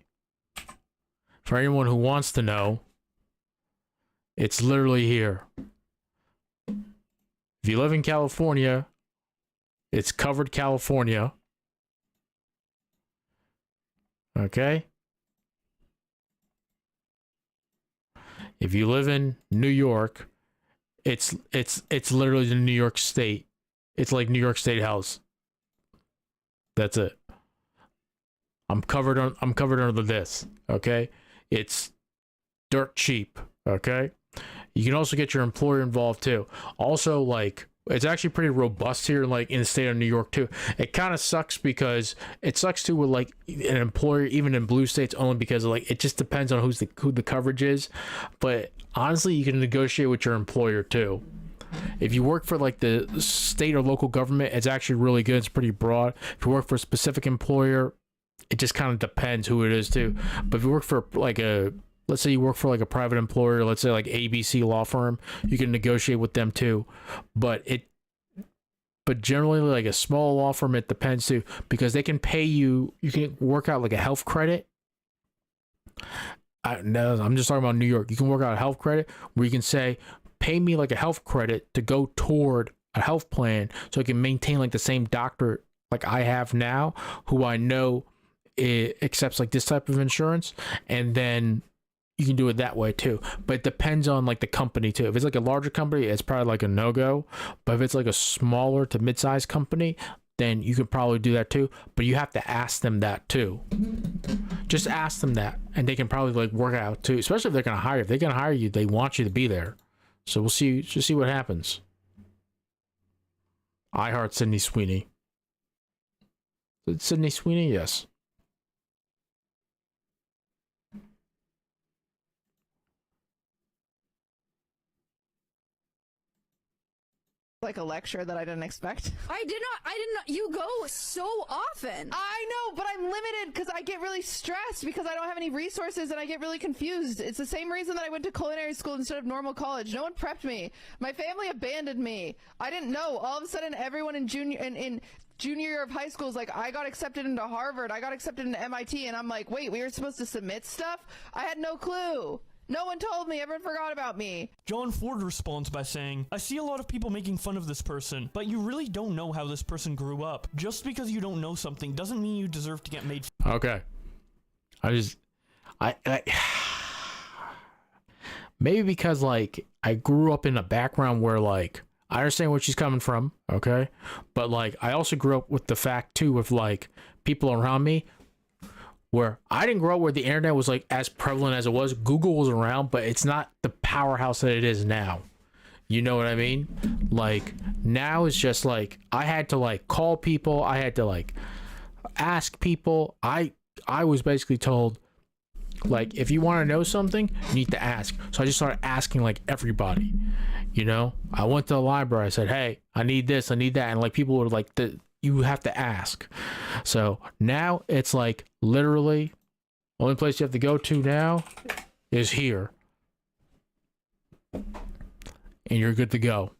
for anyone who wants to know, it's literally here. If you live in California, it's covered California. Okay? If you live in New York, it's literally the New York State. It's like New York State House. That's it. I'm covered under this, okay? It's dirt cheap, okay? You can also get your employer involved too. Also, like, it's actually pretty robust here, like in the state of New York too. It kind of sucks because it sucks too with like an employer, even in blue states, only because like it just depends on who the coverage is. But honestly, you can negotiate with your employer too. If you work for like the state or local government, it's actually really good. It's pretty broad. If you work for a specific employer, it just kind of depends who it is too. But if you work for like let's say you work for like a private employer, let's say like ABC law firm, you can negotiate with them too. But generally like a small law firm, it depends too, because they can pay you can work out like a health credit. No, I'm just talking about New York. You can work out a health credit where you can say, pay me like a health credit to go toward a health plan so I can maintain like the same doctor like I have now, who I know it accepts like this type of insurance, and then you can do it that way too. But it depends on like the company too. If it's like a larger company, it's probably like a no-go. But if it's like a smaller to mid-sized company, then you can probably do that too. But you have to ask them that too. Just ask them that, and they can probably like work out too. Especially if they're gonna hire you. If they're gonna hire you, they want you to be there. So we'll see. Just see what happens. I heart Sydney Sweeney. Is it Sydney Sweeney? Yes. Like a lecture that I didn't expect. I did not. You go so often. I know, but I'm limited because I get really stressed because I don't have any resources and I get really confused. It's the same reason that I went to culinary school instead of normal college. No one prepped me. My family abandoned me. I didn't know. All of a sudden, everyone in junior year of high school is like, I got accepted into Harvard. I got accepted into MIT. And I'm like, wait, we were supposed to submit stuff? I had no clue. No one told me. Everyone forgot about me. John Ford responds by saying, I see a lot of people making fun of this person, but you really don't know how this person grew up. Just because you don't know something doesn't mean you deserve to get made fun of. Okay. Maybe because like I grew up in a background where like I understand where she's coming from, okay? But like I also grew up with the fact too of like people around me where I didn't grow up where the internet was like as prevalent as it was. Google was around, but it's not the powerhouse that it is now. You know what I mean? Like now it's just like I had to like call people, I had to like ask people. I was basically told, like, if you want to know something, you need to ask. So I just started asking like everybody. You know, I went to the library, I said, hey, I need this, I need that, and like people were like, you have to ask. So now it's like literally only place you have to go to now is here, and you're good to go.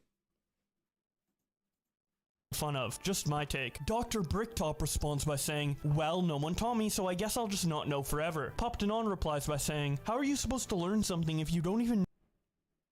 Fun of. Just my take. Dr. Bricktop responds by saying, well, no one taught me, so I guess I'll just not know forever. Poptanon replies by saying, how are you supposed to learn something if you don't even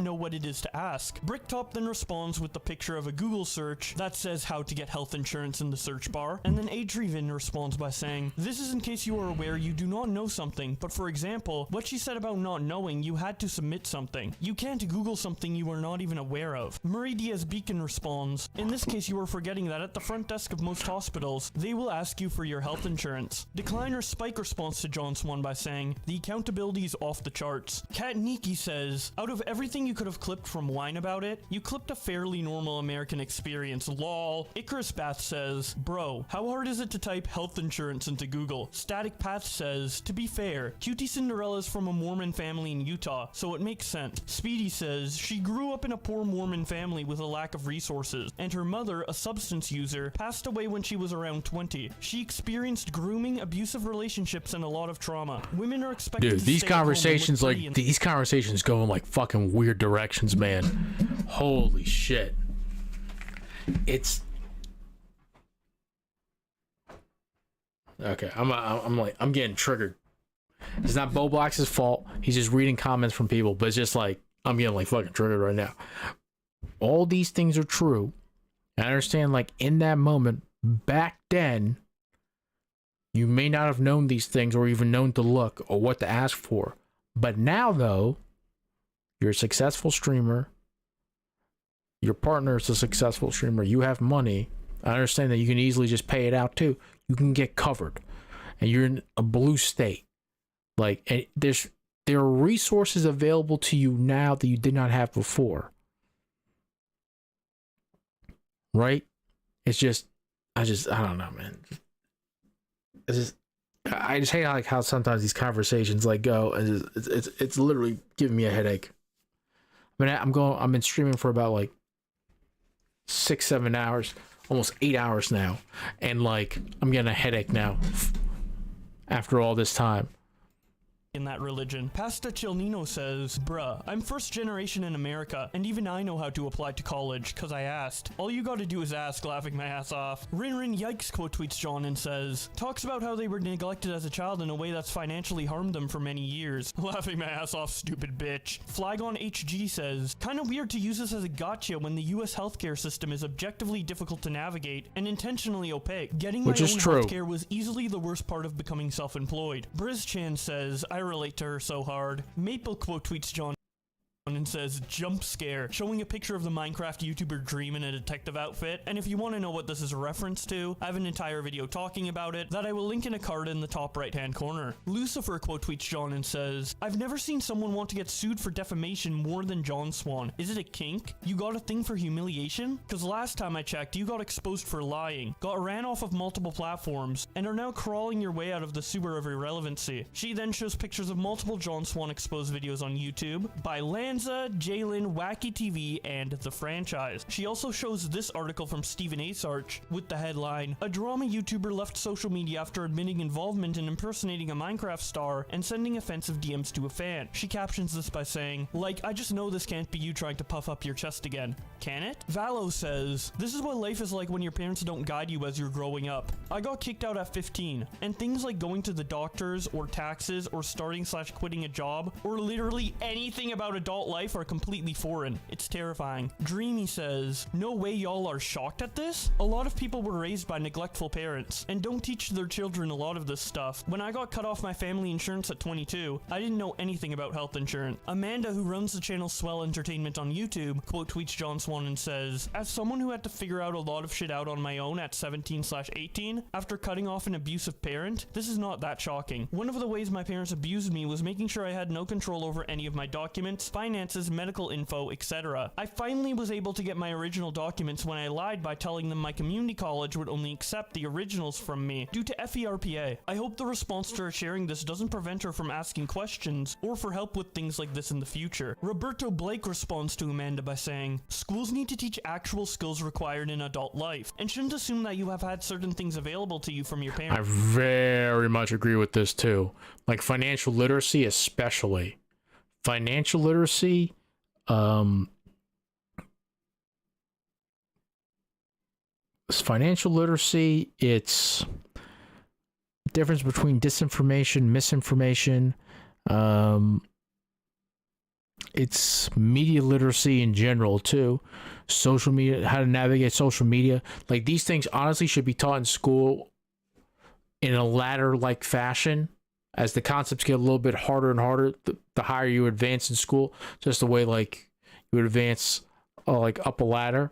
know what it is to ask? Bricktop then responds with the picture of a Google search that says how to get health insurance in the search bar, and then Adrian responds by saying, this is in case you are aware you do not know something, but for example, what she said about not knowing, you had to submit something. You can't Google something you are not even aware of. Murray Diaz Beacon responds, in this case you are forgetting that at the front desk of most hospitals, they will ask you for your health insurance. Decliner Spike responds to John Swan by saying, the accountability is off the charts. Kat Niki says, out of everything you could have clipped from Wine About It, you clipped a fairly normal American experience, lol. Icarus Bath says, bro, how hard is it to type health insurance into Google? Static Path says, to be fair, Cutie Cinderella is from a Mormon family in Utah, so it makes sense. Speedy says, she grew up in a poor Mormon family with a lack of resources, and her mother, a substance user, passed away when she was around 20. She experienced grooming, abusive relationships, and a lot of trauma. Women are expected to these stay at home and conversations, look like, pretty these conversations go in like fucking weird directions, man. Holy shit. It's okay. I'm getting triggered. It's not Bo Black's fault. He's just reading comments from people, but it's just like I'm getting like fucking triggered right now. All these things are true. I understand, like in that moment back then, you may not have known these things or even known to look or what to ask for. But now though, you're a successful streamer. Your partner is a successful streamer. You have money. I understand that you can easily just pay it out too. You can get covered. And you're in a blue state. Like, and there are resources available to you now that you did not have before. Right? It's just, I don't know, man. I just hate like how sometimes these conversations like go, and it's literally giving me a headache. I mean, I've been streaming for about like 6-7 hours, almost 8 hours now, and like I'm getting a headache now after all this time. In that religion. Pasta Chilnino says, bruh, I'm first generation in America, and even I know how to apply to college, cause I asked. All you gotta do is ask, laughing my ass off. Rin Yikes quote tweets John and says, talks about how they were neglected as a child in a way that's financially harmed them for many years. Laughing my ass off, stupid bitch. Flygon HG says, kinda weird to use this as a gotcha when the US healthcare system is objectively difficult to navigate and intentionally opaque. Getting my own healthcare was easily the worst part of becoming self-employed. Briz Chan says, I relate to her so hard. Maple quote tweets John and says, jump scare, showing a picture of the Minecraft YouTuber Dream in a detective outfit. And if you want to know what this is a reference to, I have an entire video talking about it that I will link in a card in the top right hand corner. Lucifer quote tweets John and says, I've never seen someone want to get sued for defamation more than John Swan. Is it a kink? You got a thing for humiliation? Cause last time I checked, you got exposed for lying, got ran off of multiple platforms, and are now crawling your way out of the sewer of irrelevancy. She then shows pictures of multiple John Swan exposed videos on YouTube by Lanza, Jalen, Wacky TV, and The Franchise. She also shows this article from Stephen Asarch with the headline, a drama YouTuber left social media after admitting involvement in impersonating a Minecraft star and sending offensive DMs to a fan. She captions this by saying, like, I just know this can't be you trying to puff up your chest again. Can it? Valo says, this is what life is like when your parents don't guide you as you're growing up. I got kicked out at 15, and things like going to the doctors or taxes or starting/quitting a job or literally anything about adult life life are completely foreign. It's terrifying. Dreamy says, no way y'all are shocked at this? A lot of people were raised by neglectful parents and don't teach their children a lot of this stuff. When I got cut off my family insurance at 22, I didn't know anything about health insurance. Amanda, who runs the channel Swell Entertainment on YouTube, quote tweets John Swan and says, as someone who had to figure out a lot of shit out on my own at 17/18, after cutting off an abusive parent, this is not that shocking. One of the ways my parents abused me was making sure I had no control over any of my documents, finances, medical info, etc. I finally was able to get my original documents when I lied by telling them my community college would only accept the originals from me due to FERPA. I hope the response to her sharing this doesn't prevent her from asking questions or for help with things like this in the future. Roberto Blake responds to Amanda by saying, schools need to teach actual skills required in adult life and shouldn't assume that you have had certain things available to you from your parents. I very much agree with this too. Like financial literacy, especially. Financial literacy, it's difference between disinformation, misinformation. It's media literacy in general too. Social media, how to navigate social media. Like these things honestly should be taught in school in a ladder-like fashion. As the concepts get a little bit harder and harder, the higher you advance in school, just the way like you would advance like up a ladder.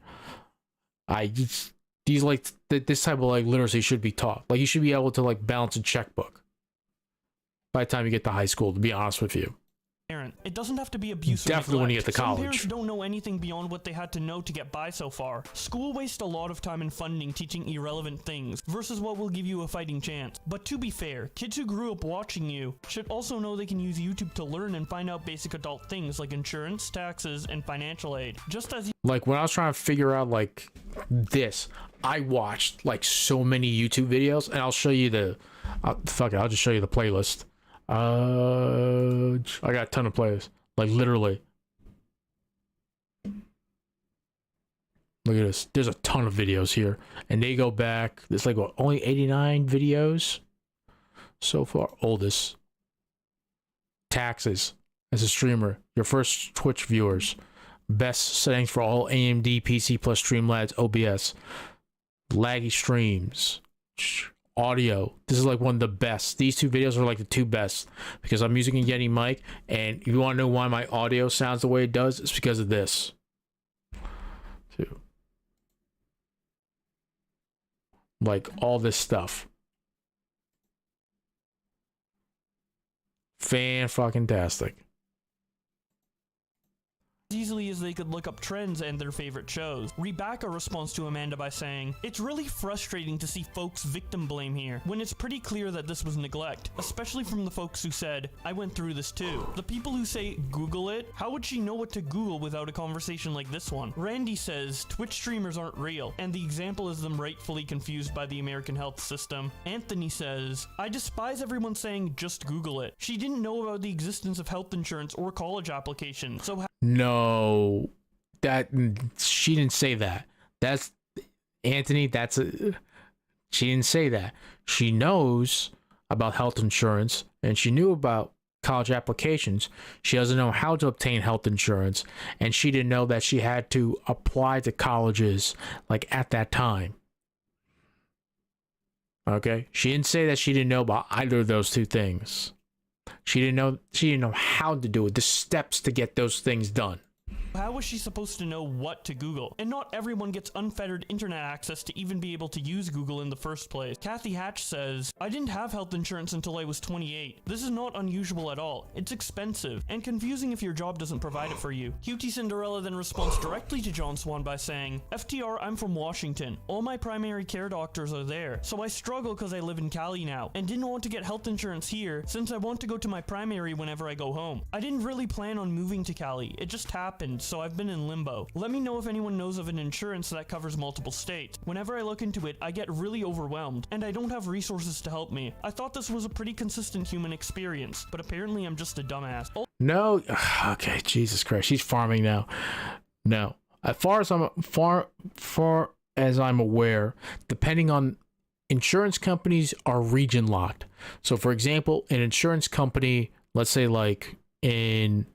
This type of like literacy should be taught. Like you should be able to like balance a checkbook by the time you get to high school, to be honest with you. It doesn't have to be abuse or Definitely when you get to Some college. parents don't know anything beyond what they had to know to get by so far. School wastes a lot of time and funding teaching irrelevant things versus what will give you a fighting chance. But to be fair, kids who grew up watching you should also know they can use YouTube to learn and find out basic adult things like insurance, taxes, and financial aid. Just as Like when I was trying to figure out like this, I watched like so many YouTube videos, and I'll show you the fuck it, I'll just show you the playlist. I got a ton of playlists, like literally. Look at this. There's a ton of videos here, and they go back. There's like what, only 89 videos so far. Oldest. Taxes as a streamer. Your first Twitch viewers. Best settings for all AMD, PC plus Streamlabs, OBS. Laggy streams. Audio. This is like one of the best. These two videos are like the two best because I'm using a Yeti mic, and if you want to know why my audio sounds the way it does, it's because of this. Too. Like all this stuff. Fan-fucking-tastic. easily as they could look up trends and their favorite shows. Rebecca responds to Amanda by saying, "It's really frustrating to see folks victim blame here, when it's pretty clear that this was neglect, especially from the folks who said, 'I went through this too.' The people who say, 'Google it,' how would she know what to Google without a conversation like this one?" Randy says, "Twitch streamers aren't real, and the example is them rightfully confused by the American health system." Anthony says, "I despise everyone saying, 'Just Google it.' She didn't know about the existence of health insurance or college applications, so No, that she didn't say that. That's Anthony. She didn't say that. She knows about health insurance and she knew about college applications. She doesn't know how to obtain health insurance, and she didn't know that she had to apply to colleges like at that time. Okay, she didn't say that she didn't know about either of those two things. She didn't know how to do it, the steps to get those things done. how was she supposed to know what to Google? And not everyone gets unfettered internet access to even be able to use Google in the first place. Kathy Hatch says, "I didn't have health insurance until I was 28. This is not unusual at all. It's expensive and confusing if your job doesn't provide it for you." Cutie Cinderella then responds directly to John Swan by saying, "FTR, I'm from Washington. All my primary care doctors are there, so I struggle because I live in Cali now and didn't want to get health insurance here since I want to go to my primary whenever I go home. I didn't really plan on moving to Cali. It just happened, so I've been in limbo. Let me know if anyone knows of an insurance that covers multiple states. Whenever I look into it, I get really overwhelmed, and I don't have resources to help me. I thought this was a pretty consistent human experience, but apparently I'm just a dumbass." No, okay, Jesus Christ, she's farming now. No, as far as I'm aware, depending on insurance companies are region locked. So, for example, an insurance company, let's say like in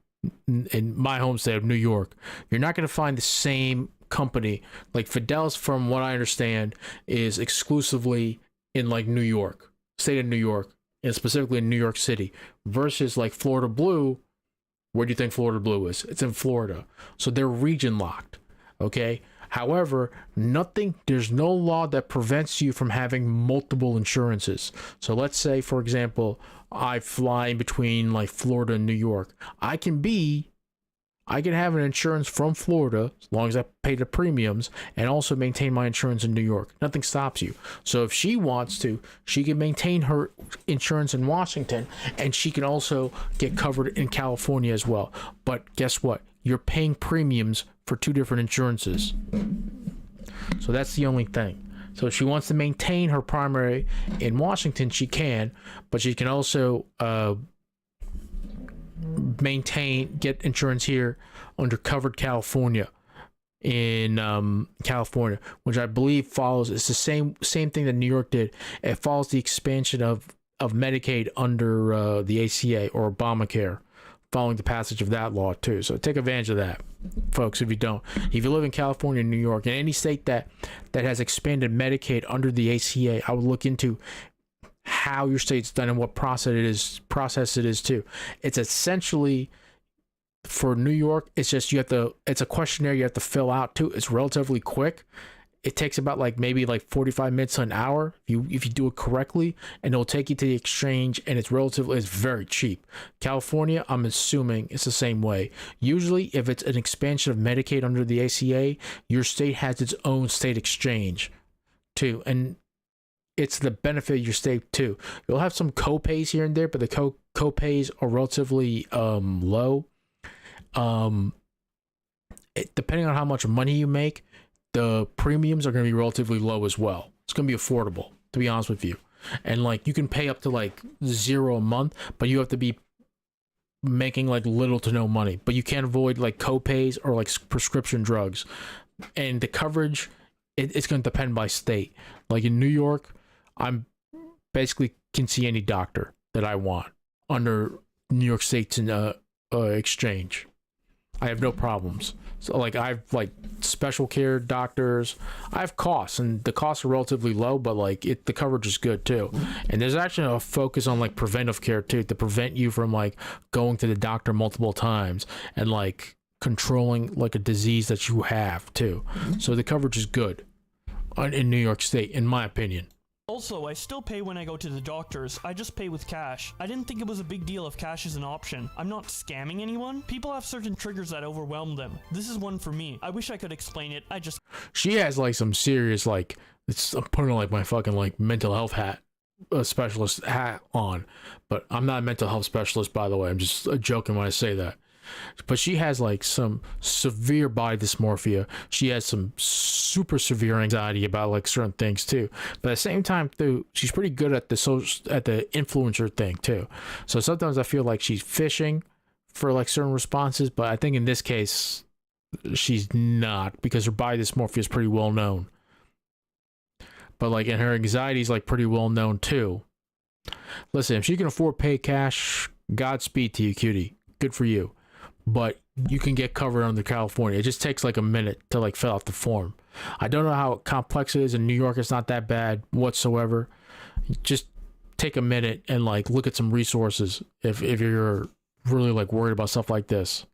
in my home state of New York, you're not going to find the same company. Like Fidelis, from what I understand, is exclusively in like New York, state of New York, and specifically in New York City, versus like Florida Blue. Where do you think Florida Blue is? It's in Florida. So they're region locked. Okay. However, there's no law that prevents you from having multiple insurances. So let's say, for example, I fly in between like Florida and New York. I can have an insurance from Florida as long as I pay the premiums and also maintain my insurance in New York. Nothing stops you. So if she wants to, she can maintain her insurance in Washington and she can also get covered in California as well. But guess what? You're paying premiums for two different insurances. So that's the only thing. So if she wants to maintain her primary in Washington, she can, but she can also get insurance here under Covered California in California, which I believe follows, it's the same thing that New York did. It follows the expansion of Medicaid under the ACA or Obamacare, following the passage of that law too. So take advantage of that, folks. If you live in California, New York, and any state that has expanded Medicaid under the ACA, I would look into how your state's done and what process it is too. It's essentially, for New York, it's just it's a questionnaire you have to fill out too. It's relatively quick. It takes about maybe 45 minutes to an hour if you do it correctly, and it'll take you to the exchange, and it's very cheap. California, I'm assuming it's the same way. Usually, if it's an expansion of Medicaid under the ACA, your state has its own state exchange too, and it's the benefit of your state too. You'll have some co-pays here and there, but the co-pays are relatively low. Depending on how much money you make, the premiums are going to be relatively low as well. It's going to be affordable, to be honest with you. And you can pay up to $0 a month, but you have to be making little to no money. But you can't avoid co-pays or prescription drugs. And the coverage, it's going to depend by state. In New York, I'm basically can see any doctor that I want under New York State's exchange. I have no problems. So I have special care doctors. I have costs, and the costs are relatively low, but the coverage is good too. And there's actually a focus on preventive care too, to prevent you from going to the doctor multiple times and controlling a disease that you have too. So the coverage is good in New York State, in my opinion. Also, I still pay when I go to the doctors. I just pay with cash. I didn't think it was a big deal if cash is an option. I'm not scamming anyone. People have certain triggers that overwhelm them. This is one for me. I wish I could explain it. She has some serious I'm putting on my fucking mental health specialist hat on, but I'm not a mental health specialist, by the way. I'm just joking when I say that. But she has some severe body dysmorphia. She has some super severe anxiety about certain things too. But at the same time too, she's pretty good at the influencer thing too. So sometimes I feel like she's fishing for certain responses, but I think in this case she's not, because her body dysmorphia is pretty well known. But and her anxiety is pretty well known too. Listen, if she can afford pay cash, Godspeed to you, cutie. Good for you. But you can get covered under California. It just takes a minute to fill out the form. I don't know how complex it is. In New York, it's not that bad whatsoever. Just take a minute and look at some resources if you're really worried about stuff like this.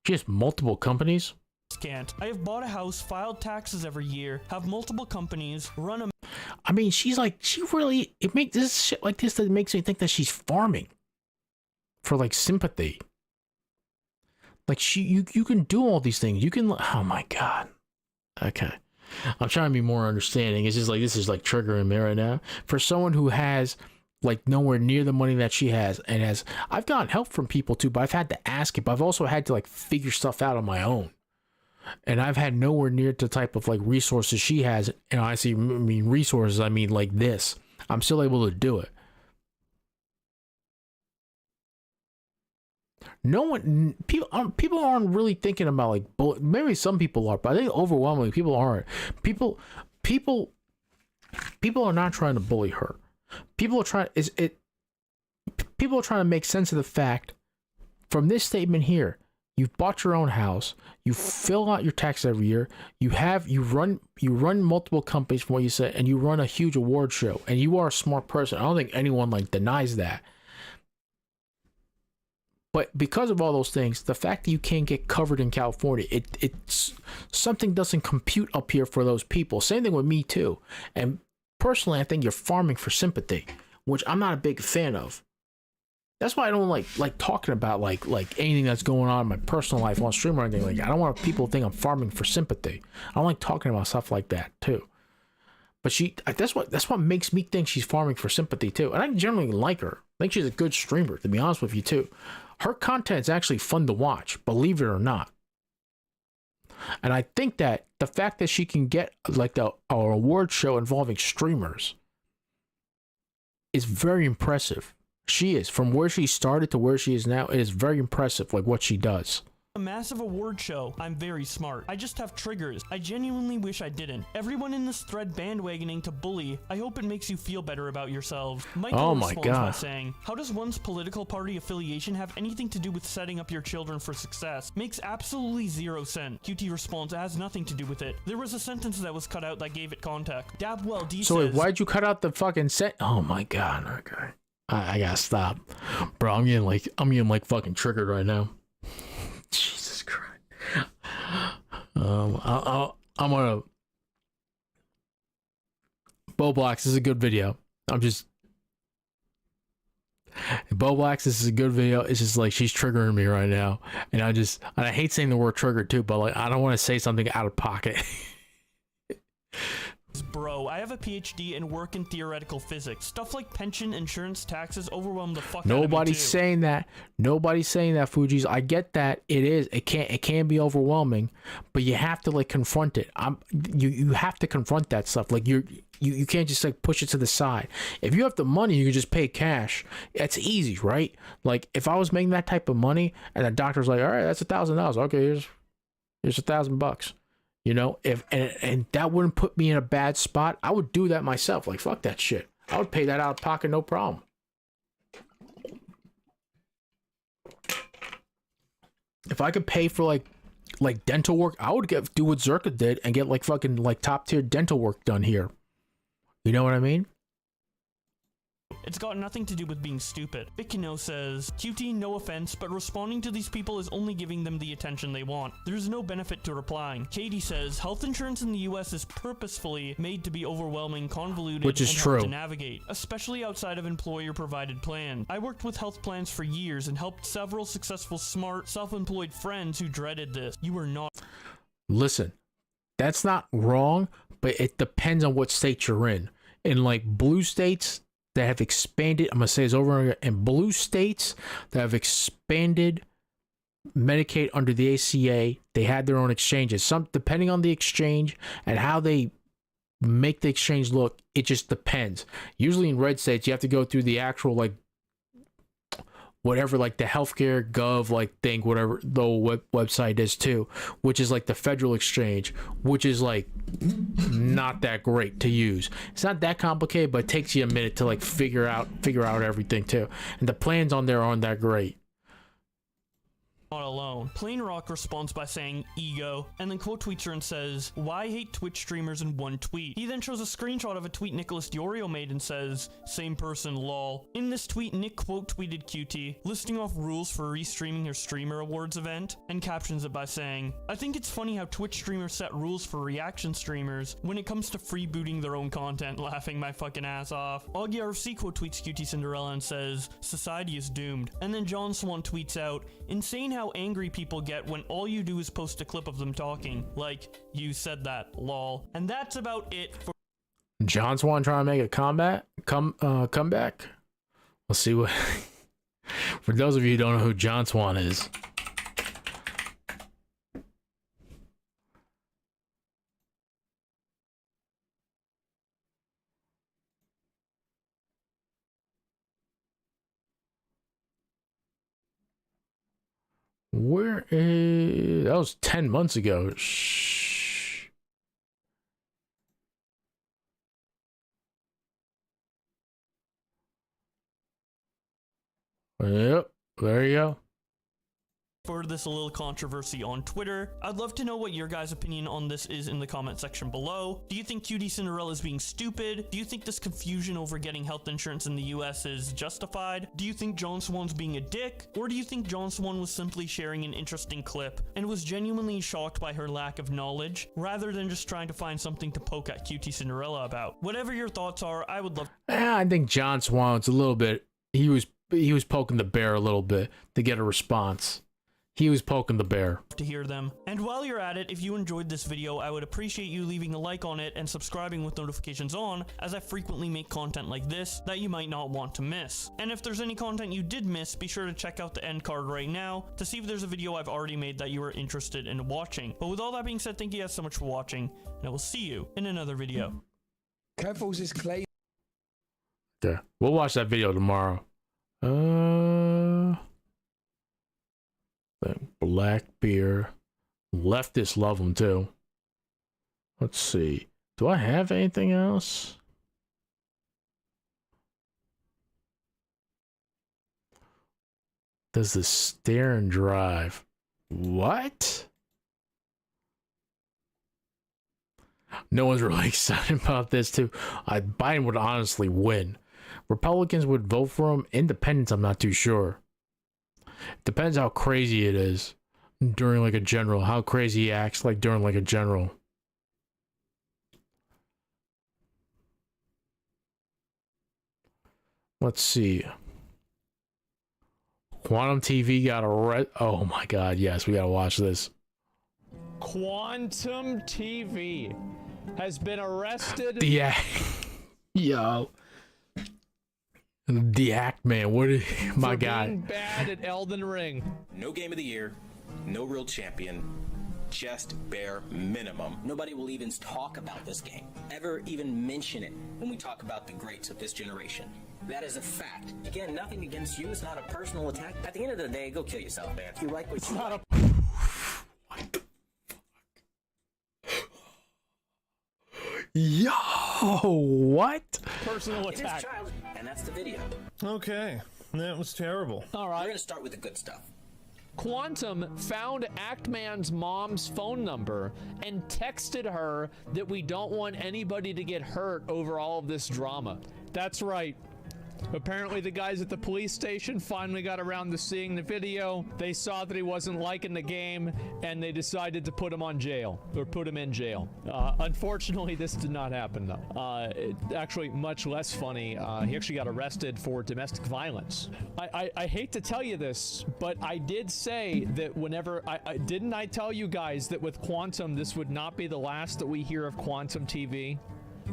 Just multiple companies? Can't. I have bought a house, filed taxes every year, have multiple companies, run a... I mean, she's it makes this shit like this that makes me think that she's farming for sympathy. You can do all these things. You can, oh my God. Okay. I'm trying to be more understanding. It's just this is triggering me right now. For someone who has nowhere near the money that she has, and I've gotten help from people too, but I've had to ask it, but I've also had to figure stuff out on my own. And I've had nowhere near the type of resources she has. And I mean resources, I mean this. I'm still able to do it. No one, people aren't really thinking about maybe some people are, but I think overwhelmingly people aren't. People are not trying to bully her. People are trying. people are trying to make sense of the fact from this statement here. You've bought your own house. You fill out your tax every year. You run multiple companies from what you said, and you run a huge award show. And you are a smart person. I don't think anyone like denies that. But because of all those things, the fact that you can't get covered in California, it's something doesn't compute up here for those people. Same thing with me too. And personally, I think you're farming for sympathy, which I'm not a big fan of. That's why I don't like talking about like anything that's going on in my personal life on stream or anything. Like, I don't want people to think I'm farming for sympathy. I don't like talking about stuff like that too. But that's what makes me think she's farming for sympathy too. And I generally like her. I think she's a good streamer, to be honest with you too. Her content's actually fun to watch, believe it or not. And I think that the fact that she can get like a award show involving streamers is very impressive. She is, from where she started to where she is now, it is very impressive, like what she does. A massive award show. I'm very smart. I just have triggers. I genuinely wish I didn't. Everyone in this thread bandwagoning to bully. I hope it makes you feel better about yourselves. Michael responds by saying, how does one's political party affiliation have anything to do with setting up your children for success? Makes absolutely zero sense. QT responds, it has nothing to do with it. There was a sentence that was cut out that gave it context. Dabwell D so says, wait, why'd you cut out the fucking set? Oh my god, okay. I gotta stop. Bro, I'm getting like fucking triggered right now. Jesus Christ. I'm gonna. Boblax, this is a good video. Boblax, this is a good video. It's just like she's triggering me right now, and I hate saying the word trigger too, but like I don't want to say something out of pocket. Bro, I have a PhD and work in theoretical physics. Stuff like pension, insurance, taxes overwhelm the fuck out of me too. Nobody's saying that. Nobody's saying that, Fuji's. I get that. It can be overwhelming, but you have to like confront it. You have to confront that stuff. Like you can't just like push it to the side. If you have the money, you can just pay cash. It's easy, right? Like if I was making that type of money and the doctor's like, all right, that's $1,000. Okay, here's $1,000. You know, and that wouldn't put me in a bad spot. I would do that myself. Like, fuck that shit. I would pay that out of pocket, no problem. If I could pay for like dental work, I would do what Zerka did and get like fucking like top tier dental work done here. You know what I mean? It's got nothing to do with being stupid. Bikino says, QT, no offense, but responding to these people is only giving them the attention they want. There's no benefit to replying. Katie says, health insurance in the US is purposefully made to be overwhelming, convoluted, which is and true hard to navigate, especially outside of employer-provided plans. I worked with health plans for years and helped several successful, smart, self-employed friends who dreaded this. You are not. Listen, that's not wrong, but it depends on what state you're in. In like blue states that have expanded, I'm going to say this over and over, in blue states that have expanded Medicaid under the ACA, they had their own exchanges. Some, depending on the exchange and how they make the exchange look, it just depends. Usually in red states, you have to go through the actual like whatever, like the healthcare gov like thing, whatever the website is too, which is like the federal exchange, which is like not that great to use. It's not that complicated, but it takes you a minute to like figure out everything too. And the plans on there aren't that great. Not alone. Plain Rock responds by saying ego, and then quote tweets her and says, why hate Twitch streamers in one tweet? He then shows a screenshot of a tweet Nicholas Diorio made and says, same person, lol. In this tweet, Nick quote tweeted QT, listing off rules for restreaming her Streamer Awards event, and captions it by saying, I think it's funny how Twitch streamers set rules for reaction streamers when it comes to freebooting their own content, laughing my fucking ass off. Augie RFC quote tweets QT Cinderella and says, society is doomed. And then John Swan tweets out, insane how angry people get when all you do is post a clip of them talking. Like, you said that, lol. And that's about it for John Swan trying to make a comeback. We'll see what. For those of you who don't know who John Swan is, that was 10 months ago. Shh. Yep, there you go. For this little controversy on Twitter. I'd love to know what your guys' opinion on this is in the comment section below. Do you think QT Cinderella is being stupid? Do you think this confusion over getting health insurance in the US is justified? Do you think John Swan's being a dick? Or do you think John Swan was simply sharing an interesting clip and was genuinely shocked by her lack of knowledge rather than just trying to find something to poke at QT Cinderella about? Whatever your thoughts are, I would love. I think John Swan's a little bit. He was poking the bear a little bit to get a response. He was poking the bear. To hear them. And while you're at it, if you enjoyed this video, I would appreciate you leaving a like on it and subscribing with notifications on, as I frequently make content like this that you might not want to miss. And if there's any content you did miss, be sure to check out the end card right now to see if there's a video I've already made that you are interested in watching. But with all that being said, thank you guys so much for watching, and I will see you in another video. Kevils is clay. Okay, we'll watch that video tomorrow. Black beer. Leftists love them too. Let's see. Do I have anything else? Does the stare and drive? What? No one's really excited about this too. Biden would honestly win. Republicans would vote for him. Independents, I'm not too sure. Depends how crazy it is during like a general. How crazy he acts like during like a general. Let's see. Quantum TV got oh my god, yes, we gotta watch this. Quantum TV has been arrested. Yeah. Yo. The Act Man, what is my God? Being bad at Elden Ring. No game of the year, no real champion, just bare minimum. Nobody will even talk about this game, ever even mention it when we talk about the greats of this generation. That is a fact. Again, nothing against you. It's not a personal attack. At the end of the day, go kill yourself, man. If you like what you like. Yo, what? Personal It is attack. child, and that's the video. Okay, that was terrible. All right. We're gonna start with the good stuff. Quantum found Actman's mom's phone number and texted her that we don't want anybody to get hurt over all of this drama. That's right. Apparently the guys at the police station finally got around to seeing the video. They saw that he wasn't liking the game and they decided to put him on jail, or put him in jail. Unfortunately, this did not happen though. Actually, much less funny, he actually got arrested for domestic violence. I hate to tell you this, but I did say that whenever, didn't I tell you guys that with Quantum, this would not be the last that we hear of Quantum TV?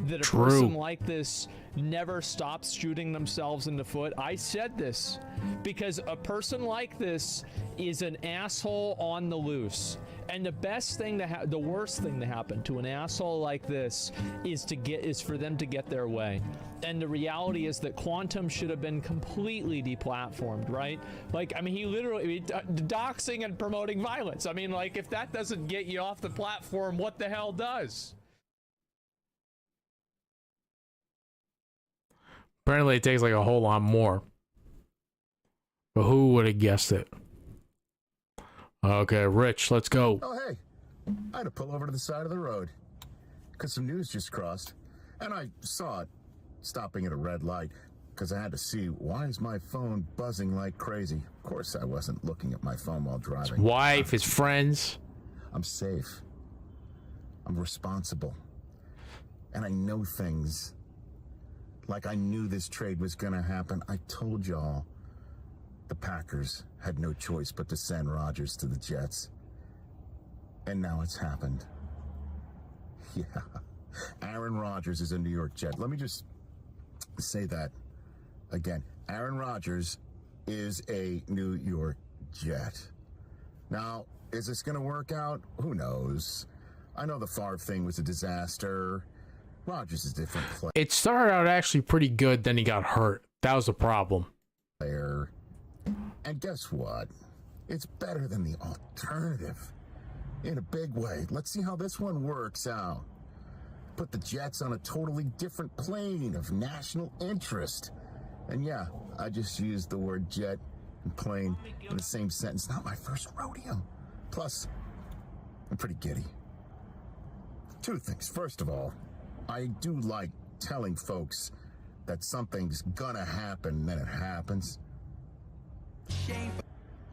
That a person like this never stops shooting themselves in the foot. I said this because a person like this is an asshole on the loose. And the best thing to the worst thing to happen to an asshole like this is for them to get their way. And the reality is that Quantum should have been completely deplatformed, right? Like, I mean, he literally doxing and promoting violence. I mean, like, if that doesn't get you off the platform, what the hell does? Apparently it takes like a whole lot more. But who would have guessed it? Okay, Rich, let's go. Oh, hey. I had to pull over to the side of the road because some news just crossed, and I saw it stopping at a red light because I had to see, why is my phone buzzing like crazy? Of course, I wasn't looking at my phone while driving. His wife, his friends. I'm safe. I'm responsible. And I know things. Like I knew this trade was going to happen. I told y'all the Packers had no choice but to send Rodgers to the Jets. And now it's happened. Yeah. Aaron Rodgers is a New York Jet. Let me just say that again. Aaron Rodgers is a New York Jet. Now, is this going to work out? Who knows? I know the Favre thing was a disaster. Rodgers is a different player. It started out actually pretty good, then he got hurt. That was the problem. And guess what? It's better than the alternative. In a big way. Let's see how this one works out. Put the Jets on a totally different plane of national interest. And yeah, I just used the word jet and plane in the same sentence. Not my first rodeo. Plus, I'm pretty giddy. Two things. First of all, I do like telling folks that something's gonna happen, then it happens.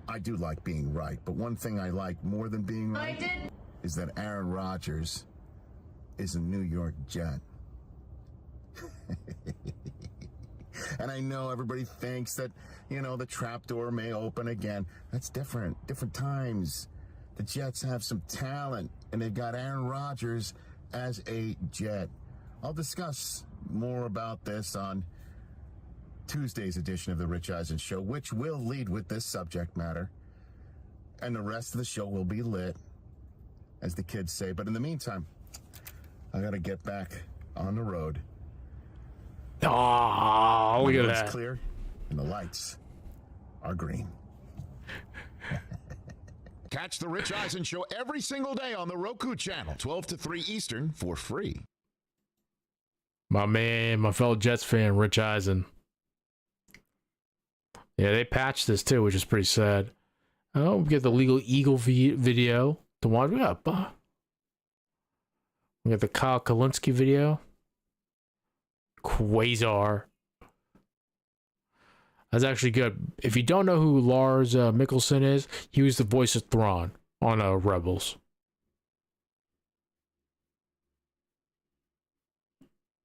I do like being right, but one thing I like more than being right is that Aaron Rodgers is a New York Jet. And I know everybody thinks that, you know, the trapdoor may open again. That's different. Different times. The Jets have some talent, and they've got Aaron Rodgers as a Jet. I'll discuss more about this on Tuesday's edition of the Rich Eisen Show, which will lead with this subject matter. And the rest of the show will be lit, as the kids say. But in the meantime, I got to get back on the road. Oh, look at that. It's clear, and the lights are green. Catch the Rich Eisen Show every single day on the Roku channel, 12 to 3 Eastern, for free. My man, my fellow Jets fan, Rich Eisen. Yeah, they patched this too, which is pretty sad. Oh, we get the Legal Eagle video to watch. We got the Kyle Kalinske video. Quasar. That's actually good. If you don't know who Lars Mikkelsen is, he was the voice of Thrawn on Rebels.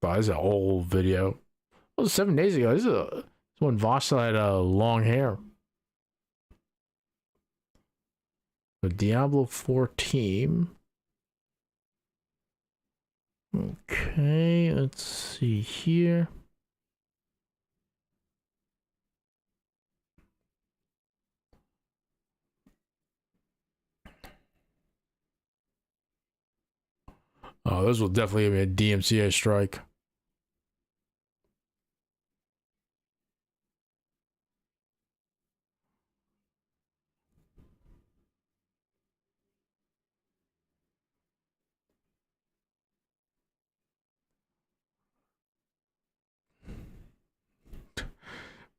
Wow, this is an old video. Oh, 7 days ago. This is when Voss had long hair. The Diablo 4 team. Okay, let's see here. Oh, this will definitely be a DMCA strike.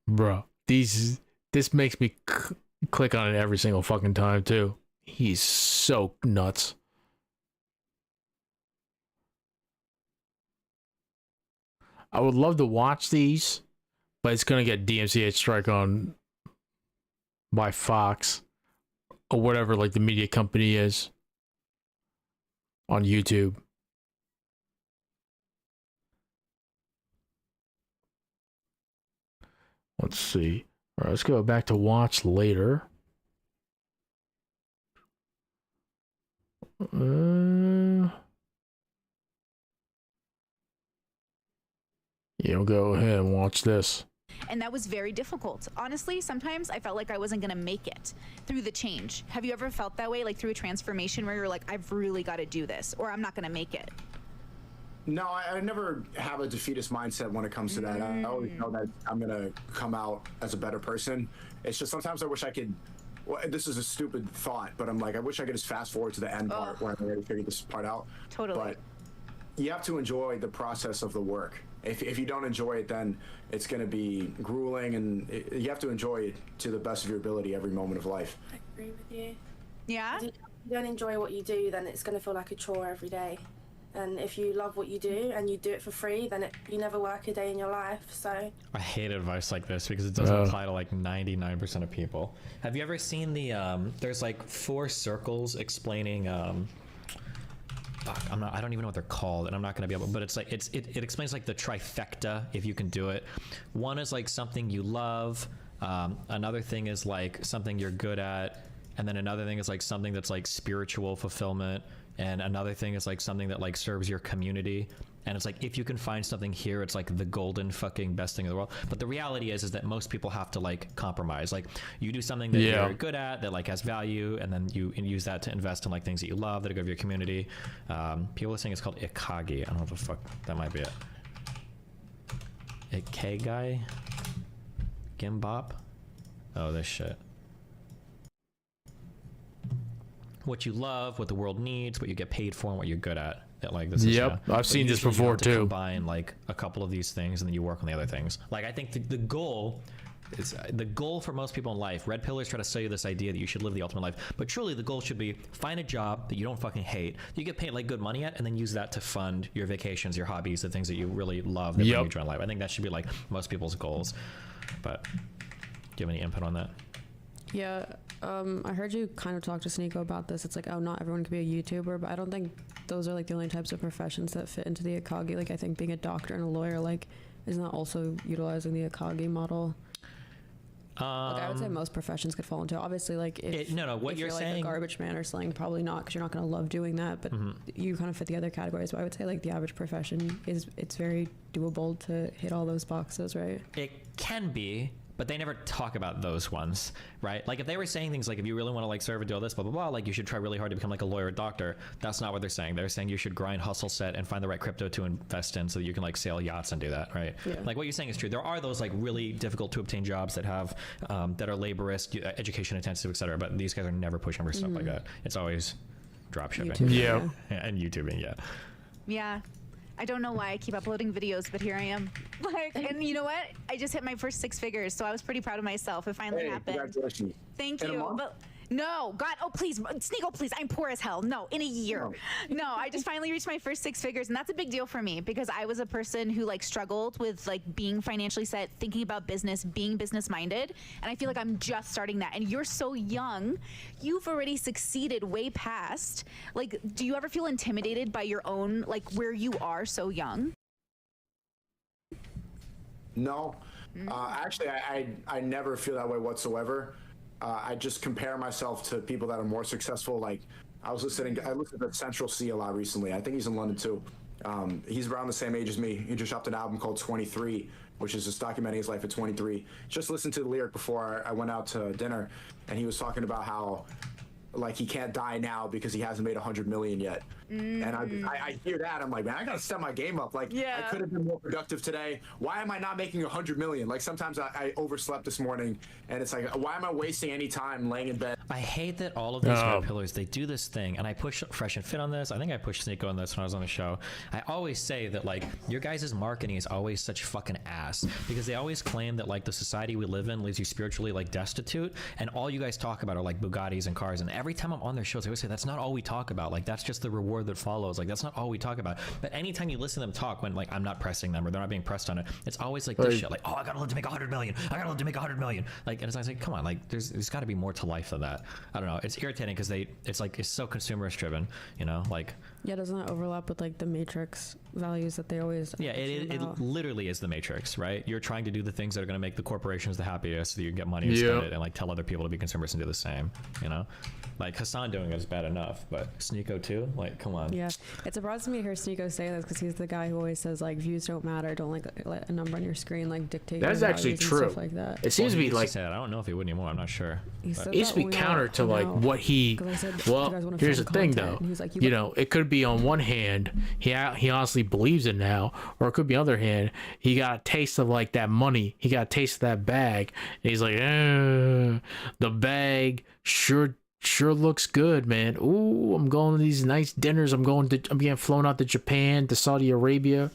Bro, this makes me click on it every single fucking time too. He's so nuts. I would love to watch these, but it's gonna get DMCA strike on by Fox or whatever, like the media company is on YouTube. Let's see. All right, let's go back to watch later. Yeah, we'll go ahead and watch this. And that was very difficult. Honestly, sometimes I felt like I wasn't going to make it through the change. Have you ever felt that way, like through a transformation where you're like, I've really got to do this, or I'm not going to make it? No, I never have a defeatist mindset when it comes to that. I always know that I'm going to come out as a better person. It's just sometimes I wish I could, well, this is a stupid thought, but I'm like, I wish I could just fast forward to the end part where I already figured this part out. Totally. But you have to enjoy the process of the work. If you don't enjoy it, then it's going to be grueling, and you have to enjoy it to the best of your ability every moment of life. I agree with you. Yeah? If you don't enjoy what you do, then it's going to feel like a chore every day. And if you love what you do and you do it for free, then you never work a day in your life. So I hate advice like this because it doesn't apply to like 99% of people. Have you ever seen the there's like 4 circles explaining I don't even know what they're called, and I'm not going to be able, but it's like it explains like the trifecta if you can do it. One is like something you love, another thing is like something you're good at, and then another thing is like something that's like spiritual fulfillment, and another thing is like something that like serves your community. And it's like, if you can find something here, it's like the golden fucking best thing in the world. But the reality is that most people have to like compromise. Like you do something that you're good at, that like has value, and then you use that to invest in like things that you love, that are good for your community. People are saying it's called Ikagi. I don't know what the fuck, that might be it. Ikigai? Gimbop? Oh, this shit. What you love, what the world needs, what you get paid for, and what you're good at. Like this is, I've seen this before too. Combine like a couple of these things, and then you work on the other things. Like I think the goal it's the goal for most people in life. Red pillars try to sell you this idea that you should live the ultimate life, but truly the goal should be find a job that you don't fucking hate, you get paid like good money at, and then use that to fund your vacations, your hobbies, the things that you really love that bring you joy in life. I think that should be like most people's goals. But do you have any input on that? Yeah, I heard you kind of talk to Sneeko about this. It's like, oh, not everyone can be a YouTuber, but I don't think those are like the only types of professions that fit into the Akagi. Like, I think being a doctor and a lawyer, like, isn't that also utilizing the Akagi model? Like, I would say most professions could fall into. Obviously, like, if, what if you're like saying, a garbage man or slang, probably not, because you're not going to love doing that. But you kind of fit the other categories. But I would say like the average profession it's very doable to hit all those boxes, right? It can be, but they never talk about those ones, right? Like if they were saying things like, if you really want to like serve and do all this, blah, blah, blah, like you should try really hard to become like a lawyer or doctor. That's not what they're saying. They're saying you should grind, hustle, set, and find the right crypto to invest in so that you can like sail yachts and do that, right? Yeah. Like what you're saying is true. There are those like really difficult to obtain jobs that have, that are laborious, education intensive, et cetera, but these guys are never pushing for stuff like that. It's always drop shipping. YouTube, And YouTubing, Yeah. I don't know why I keep uploading videos, but here I am. Like, and you know what? I just hit my first 6 figures, so I was pretty proud of myself. It finally happened. Congratulations. Thank you. But no, God, oh please, Sneeko, please, I'm poor as hell. No, in a year. No, I just finally reached my first 6 figures, and that's a big deal for me because I was a person who like struggled with like being financially set, thinking about business, being business minded, and I feel like I'm just starting that. And you're so young, you've already succeeded way past. Like, do you ever feel intimidated by your own, like where you are so young? No, actually, I never feel that way whatsoever. I just compare myself to people that are more successful. Like I listened to Central C a lot recently. I think he's in London too. He's around the same age as me. He just dropped an album called 23, which is just documenting his life at 23. Just listened to the lyric before I went out to dinner, and he was talking about how like he can't die now because he hasn't made 100 million yet. And I hear that, I'm like, man, I gotta step my game up. Like, I could have been more productive today. Why am I not making 100 million? Like sometimes I overslept this morning, and it's like, why am I wasting any time laying in bed? I hate that all of these red pillars, they do this thing, and I push Fresh and Fit on this. I think I pushed Sneeko on this when I was on the show. I always say that like your guys' marketing is always such fucking ass because they always claim that like the society we live in leaves you spiritually like destitute, and all you guys talk about are like Bugattis and cars. And every time I'm on their shows, I always say that's not all we talk about. Like that's just the reward that follows. Like that's not all we talk about. But anytime you listen to them talk, when like I'm not pressing them or they're not being pressed on it, it's always like this shit. Like, oh, I gotta live to make 100 million. I gotta live to make 100 million. Like, and it's like, come on, like there's got to be more to life than that. I don't know. It's irritating because it's like it's so consumerist driven. You know, like. Yeah, doesn't that overlap with like the Matrix values that they always? Yeah, it literally is the Matrix, right? You're trying to do the things that are going to make the corporations the happiest, so you can get money and spend it, and like tell other people to be consumers and do the same. You know, like Hassan doing it is bad enough, but Sneeko too. Like, come on. Yeah, it surprises me to hear Sneeko say this because he's the guy who always says like views don't matter. Don't like let a number on your screen like dictate. That's your actually values and true. Stuff like that. It seems to be like. I don't know if he would anymore. I'm not sure. It used to be counter to like what he. Well, here's the thing though. Like, you know, it could be on one hand he honestly believes it now, or it could be on the other hand he got a taste of like that money. He got a taste of that bag, and he's like, the bag sure looks good, man. Ooh, I'm going to these nice dinners. I'm getting flown out to Japan, to Saudi Arabia.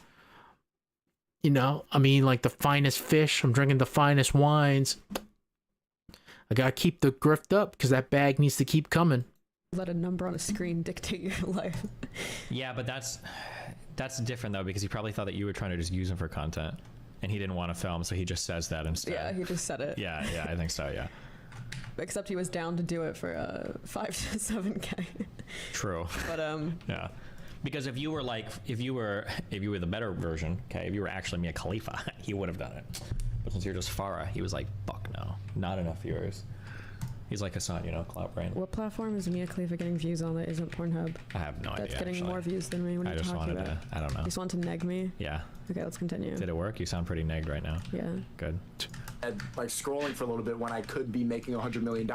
You know, I mean, like the finest fish. I'm drinking the finest wines. I gotta keep the grift up because that bag needs to keep coming. Let a number on a screen dictate your life. Yeah, but that's different though, because he probably thought that you were trying to just use him for content, and he didn't want to film, so he just says that instead. Yeah, he just said it. Yeah, I think so. Yeah. Except he was down to do it for 5 to 7K. True. But yeah. Because if you were the better version, okay, if you were actually Mia Khalifa, he would have done it. But since you're just Farah, he was like, fuck no, not enough viewers. He's like Hassan, you know, Cloud Brain. What platform is Mia Khalifa getting views on that isn't Pornhub? I have no idea. That's getting actually. more views than me. What are you talking about? I don't know. You just want to neg me? Yeah. Okay, let's continue. Did it work? You sound pretty negged right now. Yeah. Good. And like scrolling for a little bit when I could be making $100 million,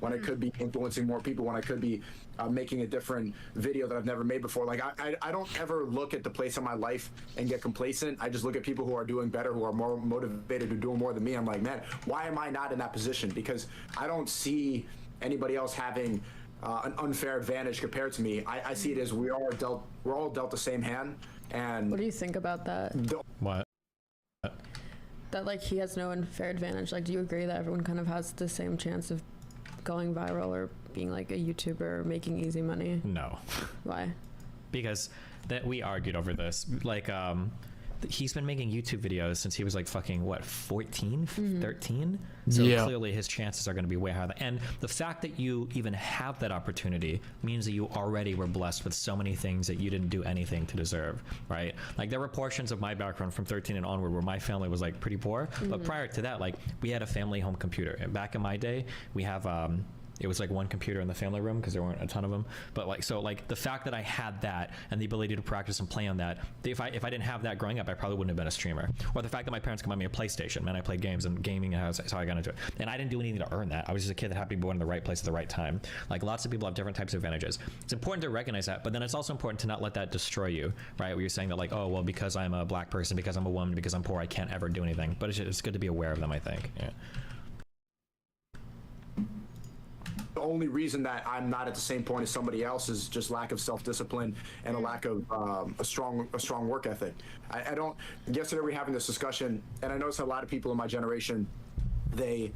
when I could be influencing more people, when I could be making a different video that I've never made before. Like I don't ever look at the place in my life and get complacent. I just look at people who are doing better, who are more motivated to do more than me. I'm like, man, why am I not in that position? Because I don't see anybody else having an unfair advantage compared to me. I see it as we're all dealt the same hand. And what do you think about that? What? that like he has no unfair advantage. Like, do you agree that everyone kind of has the same chance of going viral or being like a YouTuber or making easy money? No. Why? Because that we argued over this. Like, he's been making YouTube videos since he was like fucking what, 14, 13. So Yeah. clearly his chances are going to be way higher. And the fact that you even have that opportunity means that you already were blessed with so many things that you didn't do anything to deserve, right? Like, there were portions of my background from 13 and onward where my family was like pretty poor, but prior to that, like, we had a family home computer. And back in my day, we have it was like one computer in the family room because there weren't a ton of them. But like, so like the fact that I had that and the ability to practice and play on that, if I didn't have that growing up, I probably wouldn't have been a streamer. Or the fact that my parents could buy me a PlayStation, man, I played games, and gaming is how I got into it. And I didn't do anything to earn that. I was just a kid that happened to be born in the right place at the right time. Like, lots of people have different types of advantages. It's important to recognize that, but then it's also important to not let that destroy you, right? Where you're saying that like, oh, well, because I'm a black person, because I'm a woman, because I'm poor, I can't ever do anything. But it's good to be aware of them, I think. Yeah. The only reason that I'm not at the same point as somebody else is just lack of self-discipline and a lack of a strong work ethic. I don't. Yesterday we were having this discussion, and I noticed a lot of people in my generation, they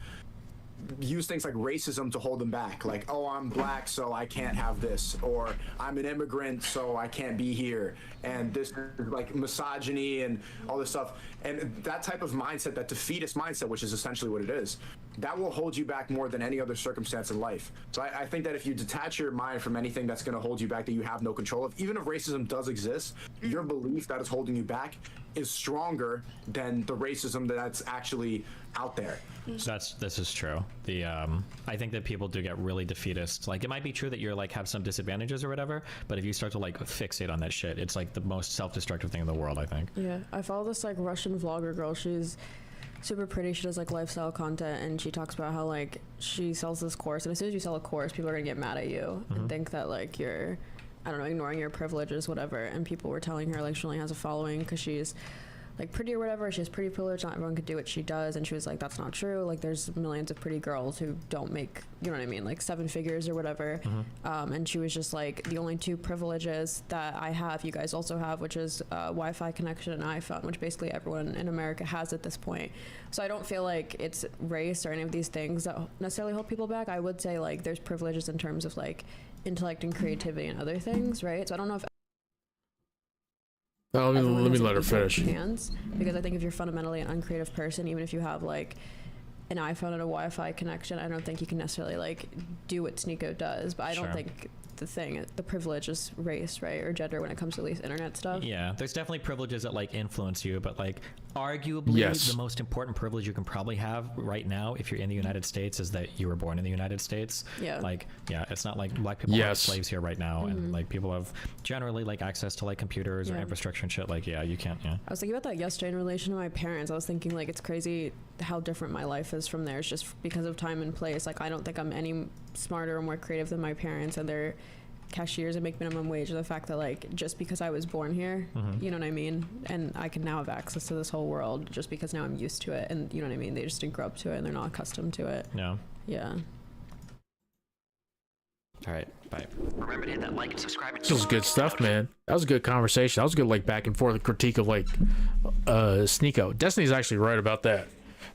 use things like racism to hold them back. Like, oh, I'm black, so I can't have this, or I'm an immigrant, so I can't be here. And this is like misogyny and all this stuff. And that type of mindset, that defeatist mindset, which is essentially what it is, that will hold you back more than any other circumstance in life. So I think that if you detach your mind from anything that's going to hold you back that you have no control of, even if racism does exist, your belief that is holding you back is stronger than the racism that's actually out there. So this is true. The I think that people do get really defeatist. Like, it might be true that you're like have some disadvantages or whatever, but if you start to like fixate on that shit, it's like the most self-destructive thing in the world, I think. Yeah, I follow this like Russian vlogger girl. She's super pretty. She does like lifestyle content, and she talks about how like she sells this course, and as soon as you sell a course, people are gonna get mad at you and think that like you're, I don't know, ignoring your privileges, whatever. And people were telling her like she only has a following because she's like pretty or whatever. She has pretty privilege. Not everyone could do what she does. And she was like, that's not true. Like, there's millions of pretty girls who don't make, you know what I mean, like 7 figures or whatever. And she was just like, the only 2 privileges that I have, you guys also have, which is Wi-Fi connection and iPhone, which basically everyone in America has at this point. So I don't feel like it's race or any of these things that necessarily hold people back. I would say like there's privileges in terms of like intellect and creativity and other things, right? So I don't know if let me let her finish. Hands, because I think if you're fundamentally an uncreative person, even if you have like an iPhone and a Wi-Fi connection, I don't think you can necessarily like do what Sneako does. But I don't think the privilege is race, right, or gender when it comes to at least internet stuff. Yeah, there's definitely privileges that like influence you, but like arguably the most important privilege you can probably have right now if you're in the United States is that you were born in the United States. Yeah. Like, yeah, it's not like black people are slaves here right now, and like people have generally like access to like computers or infrastructure and shit. Like, yeah, you can't. Yeah. I was thinking about that yesterday in relation to my parents. I was thinking like it's crazy how different my life is from theirs just because of time and place. Like, I don't think I'm any smarter or more creative than my parents, and they're cashiers and make minimum wage, or the fact that like just because I was born here, you know what I mean, and I can now have access to this whole world just because now I'm used to it, and you know what I mean, they just didn't grow up to it and they're not accustomed to it. Yeah. All right, bye. Remember to hit that like and subscribe. This was good stuff, man. That was a good conversation. That was a good like back and forth critique of like Sneako. Destiny's actually right about that.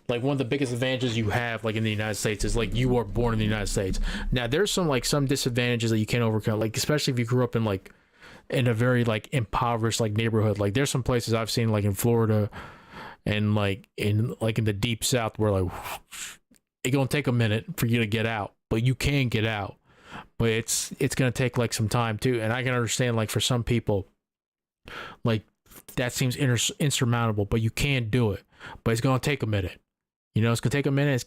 Like, one of the biggest advantages you have like in the United States is like you are born in the United States. Now there's some disadvantages that you can't overcome, like especially if you grew up in like in a very like impoverished like neighborhood. Like, there's some places I've seen like in Florida and like in the deep South where like it's gonna take a minute for you to get out, but you can get out. But it's gonna take like some time too, and I can understand like for some people like that seems insurmountable, but you can do it. But it's gonna take a minute. You know, it's gonna take a minute.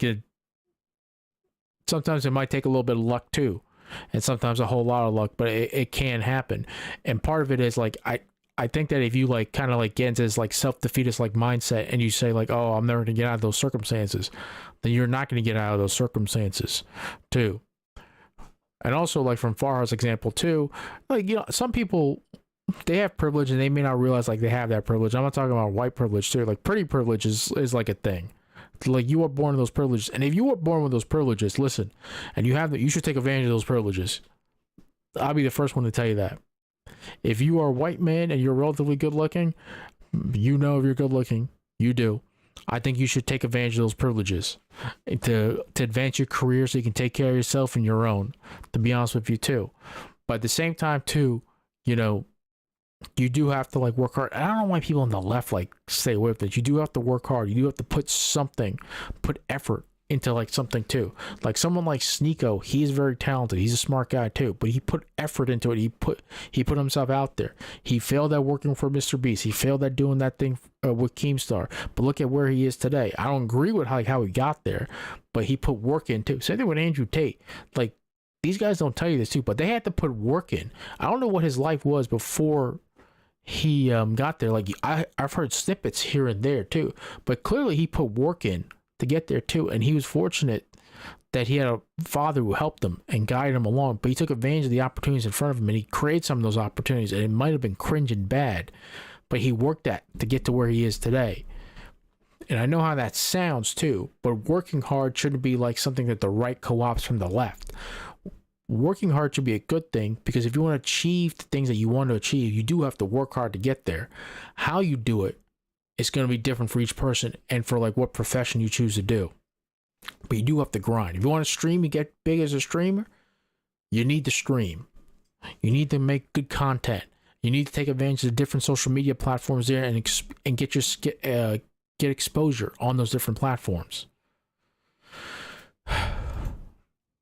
Sometimes it might take a little bit of luck too, and sometimes a whole lot of luck. But it can happen. And part of it is like I think that if you like kind of like get into this like self-defeatist like mindset, and you say like, oh, I'm never gonna get out of those circumstances, then you're not gonna get out of those circumstances too. And also, like from Farha's example too, like, you know, some people, they have privilege and they may not realize like they have that privilege. I'm not talking about white privilege too. Like, pretty privilege is like a thing. Like, you are born with those privileges, and if you were born with those privileges, listen, and you have that, you should take advantage of those privileges. I'll be the first one to tell you that. If you are a white man and you're relatively good looking, you know, if you're good looking, you do. I think you should take advantage of those privileges to advance your career so you can take care of yourself and your own, to be honest with you too. But at the same time too, you know, you do have to like work hard. I don't know why people on the left like stay away with it. You do have to work hard. You do have to put effort into like something too. Like someone like Sneeko, he is very talented. He's a smart guy too, but he put effort into it. He put himself out there. He failed at working for Mr. Beast. He failed at doing that thing with Keemstar. But look at where he is today. I don't agree with how he got there, but he put work in too. Same thing with Andrew Tate. Like these guys don't tell you this too, but they had to put work in. I don't know what his life was before he got there. Like I've heard snippets here and there too, but clearly he put work in to get there too, and he was fortunate that he had a father who helped him and guided him along. But he took advantage of the opportunities in front of him, and he created some of those opportunities, and it might have been cringe and bad, but he worked at to get to where he is today. And I know how that sounds too, but working hard shouldn't be like something that the right co-ops from the left. Working hard should be a good thing, because if you want to achieve the things that you want to achieve, you do have to work hard to get there. How you do it is going to be different for each person and for like what profession you choose to do. But you do have to grind. If you want to stream, you get big as a streamer, you need to stream. You need to make good content. You need to take advantage of the different social media platforms there and get exposure on those different platforms.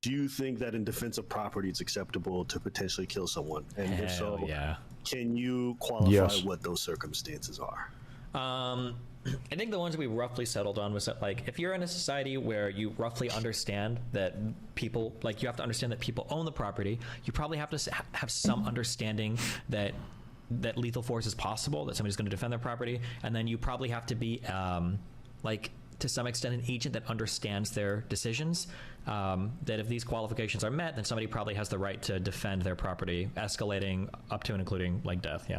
Do you think that in defense of property it's acceptable to potentially kill someone? And if so, can you qualify what those circumstances are? I think the ones we roughly settled on was that, like, if you're in a society where you roughly understand that people, like, you have to understand that people own the property, you probably have to have some understanding that lethal force is possible, that somebody's going to defend their property, and then you probably have to be, like, to some extent an agent that understands their decisions, that if these qualifications are met, then somebody probably has the right to defend their property, escalating up to and including, like, death,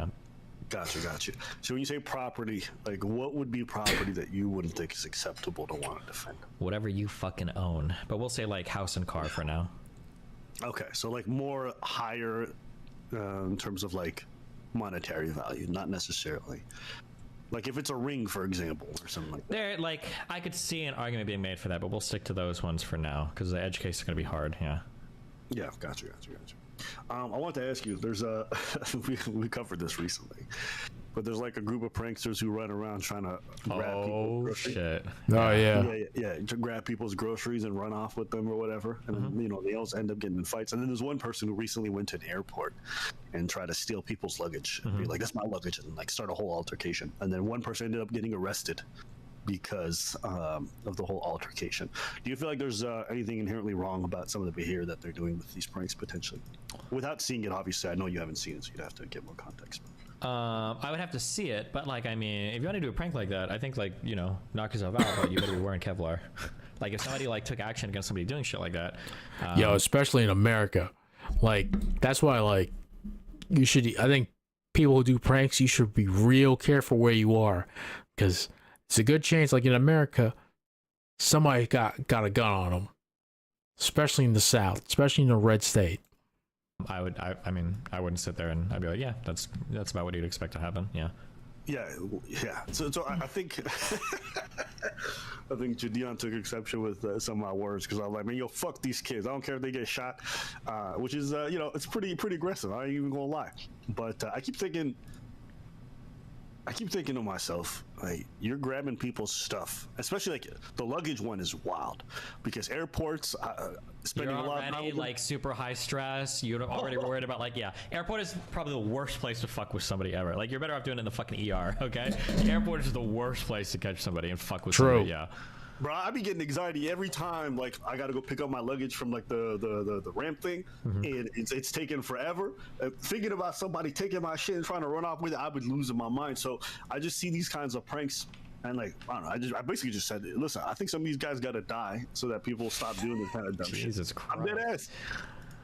Gotcha. So when you say property, like, what would be property that you wouldn't think is acceptable to want to defend? Whatever you fucking own. But we'll say, like, house and car for now. Okay, so, like, more higher in terms of, like, monetary value, not necessarily. Like, if it's a ring, for example, or something like that. There, like, I could see an argument being made for that, but we'll stick to those ones for now, because the edge case is going to be hard, Yeah, gotcha. I want to ask you, there's a, we covered this recently, but there's like a group of pranksters who run around trying to grab people's groceries. Shit. Oh, yeah. To grab people's groceries and run off with them or whatever. And then, you know, they always end up getting in fights. And then there's one person who recently went to an airport and tried to steal people's luggage and be like, that's my luggage, and like start a whole altercation. And then one person ended up getting arrested because of the whole altercation. Do you feel like there's anything inherently wrong about some of the behavior that they're doing with these pranks potentially? Without seeing it, obviously, I know you haven't seen it, so you'd have to give more context. I would have to see it, but like, I mean, if you want to do a prank like that, I think, like, you know, knock yourself out, but you better be wearing Kevlar. Like, if somebody like took action against somebody doing shit like that, especially in America, like, that's why, like, you should, I think people who do pranks, you should be real careful where you are, because it's a good chance, like in America, somebody got a gun on them, especially in the South, especially in a red state. I mean, I wouldn't sit there and I'd be like, yeah, that's about what you'd expect to happen. Yeah. So I think I think Jadion took exception with some of my words, because I was like, man, fuck these kids. I don't care if they get shot, which is you know, it's pretty aggressive. I ain't even gonna lie, but I keep thinking to myself, like, you're grabbing people's stuff, especially like the luggage one is wild, because airports spending you're a lot of time like super high stress. You're already worried about, like, airport is probably the worst place to fuck with somebody ever. Like, you're better off doing it in the fucking ER. Okay, the airport is the worst place to catch somebody and fuck with somebody. Yeah. Bro, I be getting anxiety every time, like, I gotta go pick up my luggage from like the ramp thing, and it's taking forever. Thinking about somebody taking my shit and trying to run off with it, I would lose my mind. So I just see these kinds of pranks, and like, I don't know, I basically just said, listen, I think some of these guys gotta die so that people stop doing this kind of dumb shit. Jesus Christ. I'm dead ass.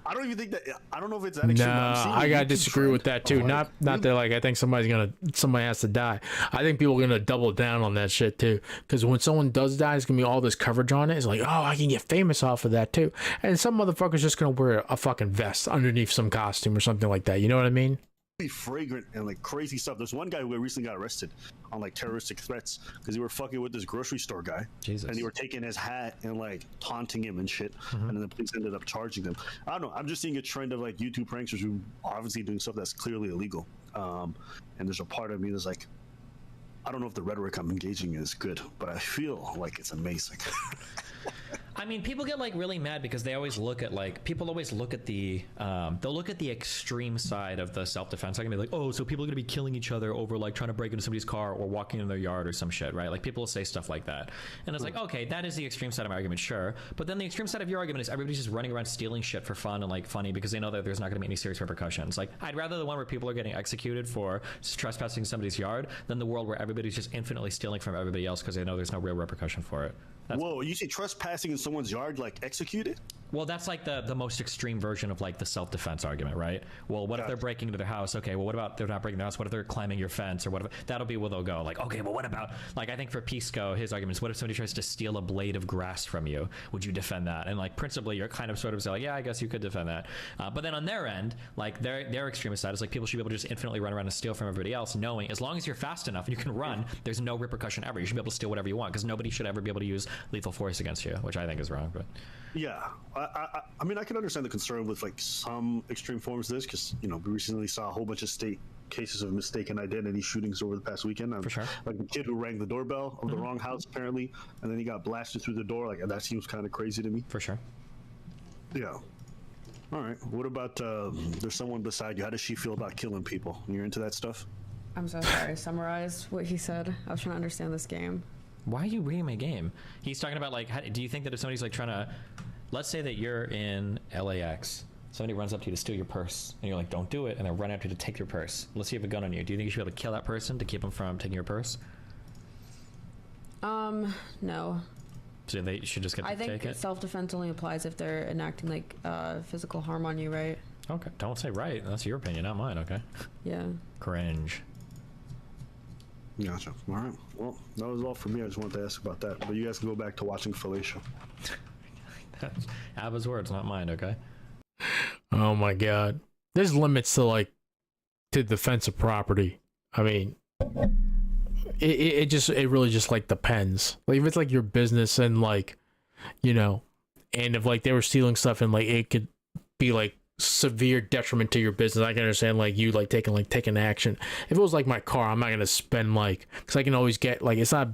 I don't even think that. I don't know if it's that extreme. No, I gotta disagree with that too. Not that, like, I think somebody has to die. I think people are gonna double down on that shit too. Because when someone does die, there's gonna be all this coverage on it. It's like, oh, I can get famous off of that too. And some motherfucker's just gonna wear a fucking vest underneath some costume or something like that. You know what I mean? fragrant and like crazy stuff. There's one guy who recently got arrested on like terroristic threats because they were fucking with this grocery store guy. Jesus. And they were taking his hat and like taunting him and shit. And then the police ended up charging them. I don't know. I'm just seeing a trend of like YouTube pranksters who are obviously doing stuff that's clearly illegal. And there's a part of me that's like, I don't know if the rhetoric I'm engaging in is good, but I feel like it's amazing. I mean, people get like really mad because they always look at like, people always look at the, they'll look at the extreme side of the self-defense. I can be like, oh, so people are gonna be killing each other over like trying to break into somebody's car or walking in their yard or some shit, right? Like people will say stuff like that. And it's like, okay, that is the extreme side of my argument, sure. But then the extreme side of your argument is everybody's just running around stealing shit for fun and like funny because they know that there's not gonna be any serious repercussions. Like, I'd rather the one where people are getting executed for trespassing somebody's yard than the world where everybody's just infinitely stealing from everybody else because they know there's no real repercussion for it. Whoa, you say trespassing in someone's yard, like executed? Well, that's like the most extreme version of like the self-defense argument, right? Well, what if they're breaking into their house? Okay, well, what about they're not breaking their house? What if they're climbing your fence or whatever? That'll be where they'll go. Like, okay, well, what about, like, I think for Pisco, his argument is, what if somebody tries to steal a blade of grass from you? Would you defend that? And like, principally, you're kind of sort of say, like, yeah, I guess you could defend that. But then on their end, like their extremist side is like people should be able to just infinitely run around and steal from everybody else, knowing as long as you're fast enough and you can run, there's no repercussion ever. You should be able to steal whatever you want because nobody should ever be able to use lethal force against you, which I think is wrong. But yeah, I mean, I can understand the concern with like some extreme forms of this because, you know, we recently saw a whole bunch of state cases of mistaken identity shootings over the past weekend. For sure. Like the kid who rang the doorbell of the wrong house apparently, and then he got blasted through the door. Like that seems kind of crazy to me. For sure. Yeah. All right. What about there's someone beside you? How does she feel about killing people? You're into that stuff? I'm so sorry. Summarize what he said. I was trying to understand this game. Why are you reading my game? He's talking about like, how, do you think that if somebody's like trying to, let's say that you're in LAX, somebody runs up to you to steal your purse, and you're like, don't do it, and they run after you to take your purse. Let's say you have a gun on you. Do you think you should be able to kill that person to keep them from taking your purse? No. So they should just get to I take think it? self-defense only applies if they're enacting like physical harm on you, right? Okay, don't say right. That's your opinion, not mine, okay? Yeah. Cringe. Gotcha. All right. Well, that was all for me. I just wanted to ask about that. But you guys can go back to watching Felicia. Abba's words, not mine, okay? Oh my god. There's limits to like to defensive property. I mean, it really just like depends. Like if it's like your business and like, you know, and if like they were stealing stuff and like it could be like severe detriment to your business, I can understand like you like taking action. If it was like my car, I'm not gonna spend like, because I can always get like, it's not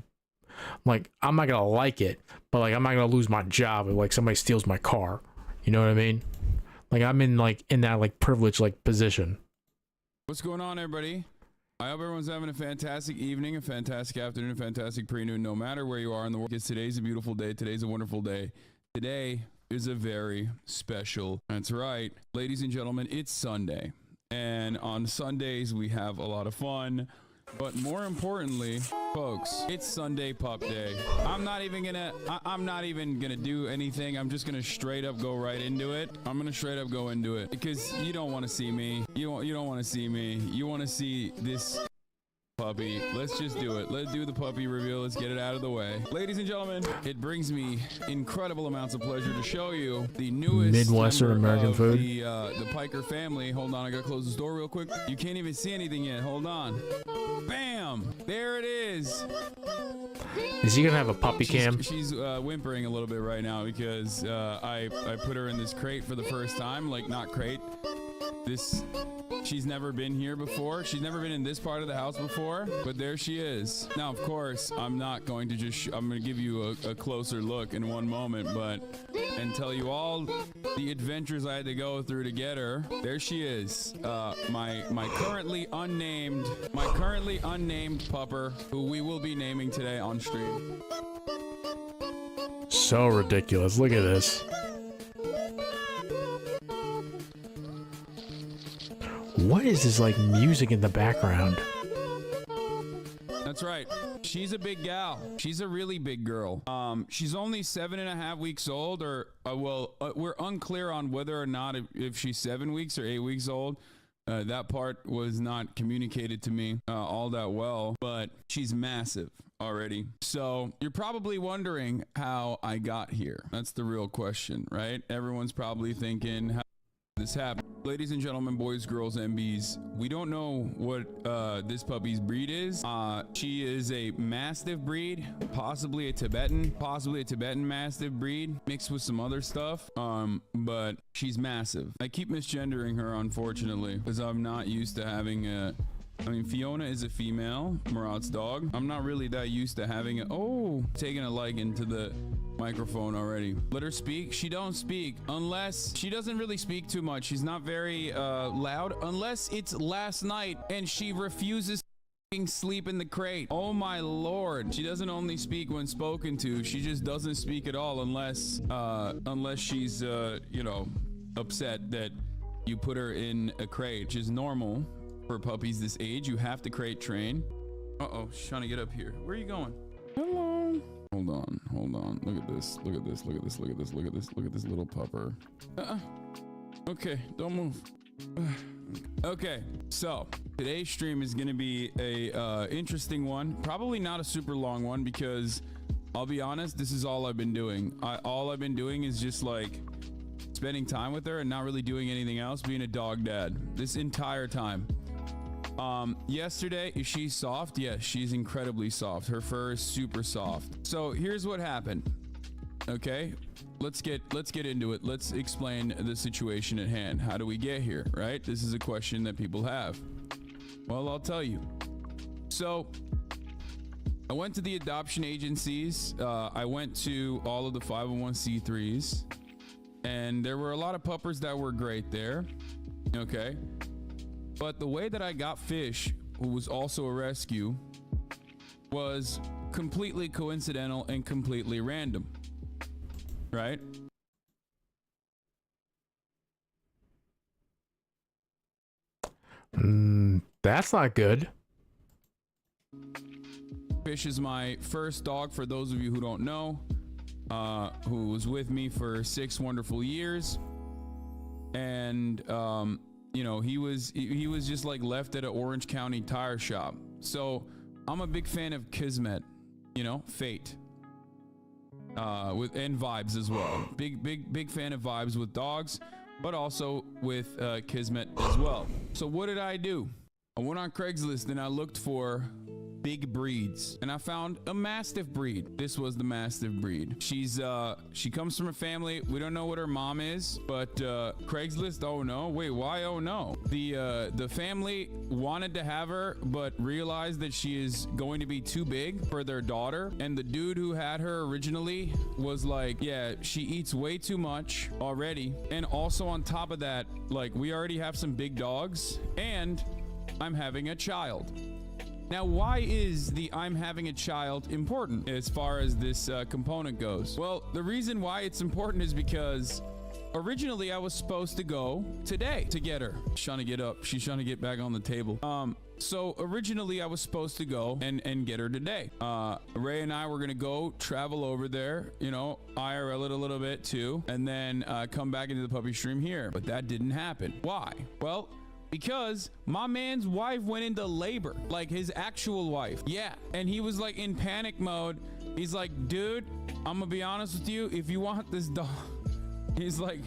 like I'm not gonna like it, but like I'm not gonna lose my job if like somebody steals my car. You know what I mean? Like I'm in that like privileged like position. What's going on, everybody? I hope everyone's having a fantastic evening, a fantastic afternoon, a fantastic pre-noon, no matter where you are in the world. Because today's a beautiful day. Today's a wonderful day. Today is a very special. That's right, ladies and gentlemen, it's Sunday. And on Sundays, we have a lot of fun. But more importantly, folks, it's Sunday Pup Day. I'm not even gonna do anything. I'm just gonna straight up go right into it. I'm gonna straight up go into it because you don't want to see me. You don't want to see me. You want to see this puppy. Let's just do it. Let's do the puppy reveal. Let's get it out of the way. Ladies and gentlemen, it brings me incredible amounts of pleasure to show you the newest Midwestern American of food. The Piker family. Hold on, I gotta close this door real quick. You can't even see anything yet. Hold on. Bam! There it is. Is he gonna have a puppy cam? She's whimpering a little bit right now because I put her in this crate for the first time. Like, not crate. She's never been here before. She's never been in this part of the house before, but there she is. Now, of course, I'm not going to just, I'm going to give you a closer look in one moment, and tell you all the adventures I had to go through to get her. There she is. My currently unnamed pupper, who we will be naming today on stream. So ridiculous. Look at this. What is this like music in the background? That's right. She's a big gal. She's a really big girl. She's only 7.5 weeks old, or we're unclear on whether or not if she's 7 weeks or 8 weeks old. That part was not communicated to me all that well, but she's massive already. So you're probably wondering how I got here. That's the real question, right? Everyone's probably thinking, this happened. Ladies and gentlemen, boys, girls, MBs, we don't know what this puppy's breed is. She is a Mastiff breed, possibly a Tibetan Mastiff breed mixed with some other stuff. But she's massive. I keep misgendering her, unfortunately, because I'm not used to having a... I mean, Fiona is a female, Murat's dog. I'm not really that used to having it. Oh, taking a liking to the microphone already. Let her speak. She don't speak unless she doesn't really speak too much. She's not very loud unless it's last night and she refuses to sleep in the crate. Oh my lord. She doesn't only speak when spoken to. She just doesn't speak at all unless she's you know, upset that you put her in a crate, which is normal. For puppies this age, you have to crate train. Uh-oh, she's trying to get up here. Where are you going? Hello. Hold on. Look at this. Look at this little pupper. Okay, don't move. Okay, so today's stream is gonna be a interesting one. Probably not a super long one because I'll be honest, this is all I've been doing. All I've been doing is just like spending time with her and not really doing anything else, being a dog dad this entire time. Yesterday, is she soft? Yes, she's incredibly soft. Her fur is super soft. So here's what happened. Okay, let's get into it. Let's explain the situation at hand. How do we get here, right? This is a question that people have. Well, I'll tell you. So I went to the adoption agencies. I went to all of the 501c3s, and there were a lot of puppers that were great there. Okay. But the way that I got Fish, who was also a rescue, was completely coincidental and completely random, right? That's not good. Fish is my first dog, for those of you who don't know, who was with me for 6 wonderful years. And, you know, he was just like left at an Orange County tire shop. So I'm a big fan of Kismet, you know, fate, and vibes as well. Big fan of vibes with dogs, but also with Kismet as well. So what did I do? I went on Craigslist and I looked for big breeds, and I found a Mastiff breed. This was the Mastiff breed. She comes from a family, we don't know what her mom is, but Craigslist, oh no, wait, why oh no? The family wanted to have her, but realized that she is going to be too big for their daughter, and the dude who had her originally was like, yeah, she eats way too much already, and also on top of that, like, we already have some big dogs, and I'm having a child. Now, why is the I'm having a child important as far as this component goes? Well, the reason why it's important is because originally I was supposed to go today to get her. She's trying to get up. She's trying to get back on the table. So originally I was supposed to go and get her today. Ray and I were going to go travel over there, you know, IRL it a little bit too, and then come back into the puppy stream here. But that didn't happen. Why? Well, because my man's wife went into labor, like his actual wife. Yeah. And he was like in panic mode. He's like, dude, I'm gonna be honest with you. If you want this dog, he's like,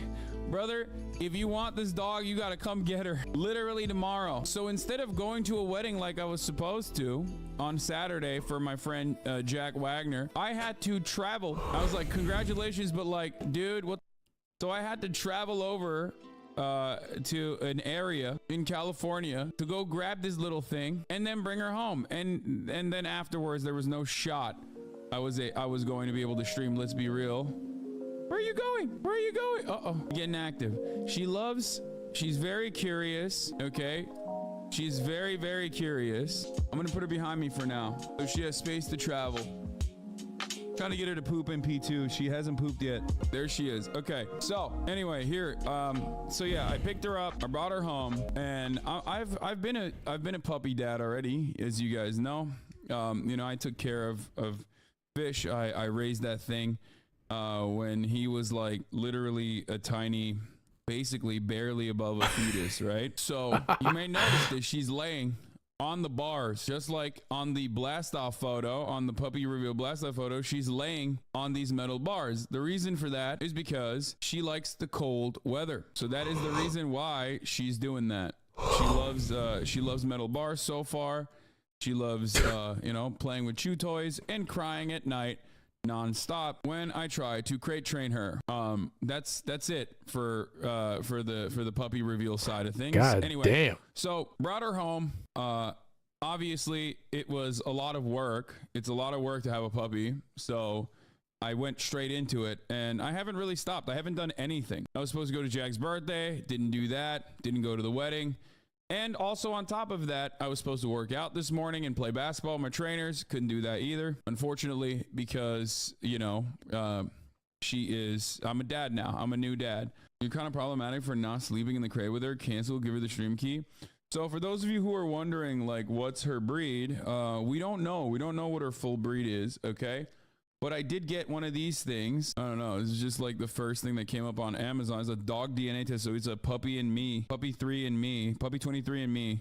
brother, if you want this dog, you gotta come get her literally tomorrow. So instead of going to a wedding like I was supposed to on Saturday for my friend Jack Wagner, I had to travel. I was like, congratulations, but like, dude, what? So I had to travel over to an area in California to go grab this little thing and then bring her home, and then afterwards there was no shot I was going to be able to stream. Let's be real. Where are you going? Where are you going? Uh-oh, getting active. She's very curious. Okay, she's very, very curious. I'm gonna put her behind me for now so she has space to travel. Trying to get her to poop in P2. She hasn't pooped yet. There she is. Okay. So anyway, here. So yeah, I picked her up. I brought her home, and I've been a puppy dad already, as you guys know. You know, I took care of Fish. I raised that thing when he was like literally a tiny, basically barely above a fetus, right? So you may notice that she's laying on the bars, just like on the blast off photo, on the puppy reveal blast off photo, she's laying on these metal bars. The reason for that is because she likes the cold weather. So that is the reason why she's doing that. She loves metal bars so far. She loves, you know, playing with chew toys and crying at night non-stop when I try to crate train her. That's it for the puppy reveal side of things. God anyway, damn. So brought her home. Obviously it was a lot of work. It's a lot of work to have a puppy. So I went straight into it and I haven't really stopped. I haven't done anything. I was supposed to go to Jack's birthday. Didn't do that. Didn't go to the wedding. And also on top of that, I was supposed to work out this morning and play basketball with my trainers. Couldn't do that either, unfortunately, because, you know, I'm a dad now. I'm a new dad. You're kind of problematic for not sleeping in the crate with her. Cancel, give her the stream key. So for those of you who are wondering, like, what's her breed? We don't know. We don't know what her full breed is, okay? But I did get one of these things. I don't know. This is just like the first thing that came up on Amazon. It's a dog DNA test. So it's a puppy and me, puppy 3 and me, puppy 23 and me.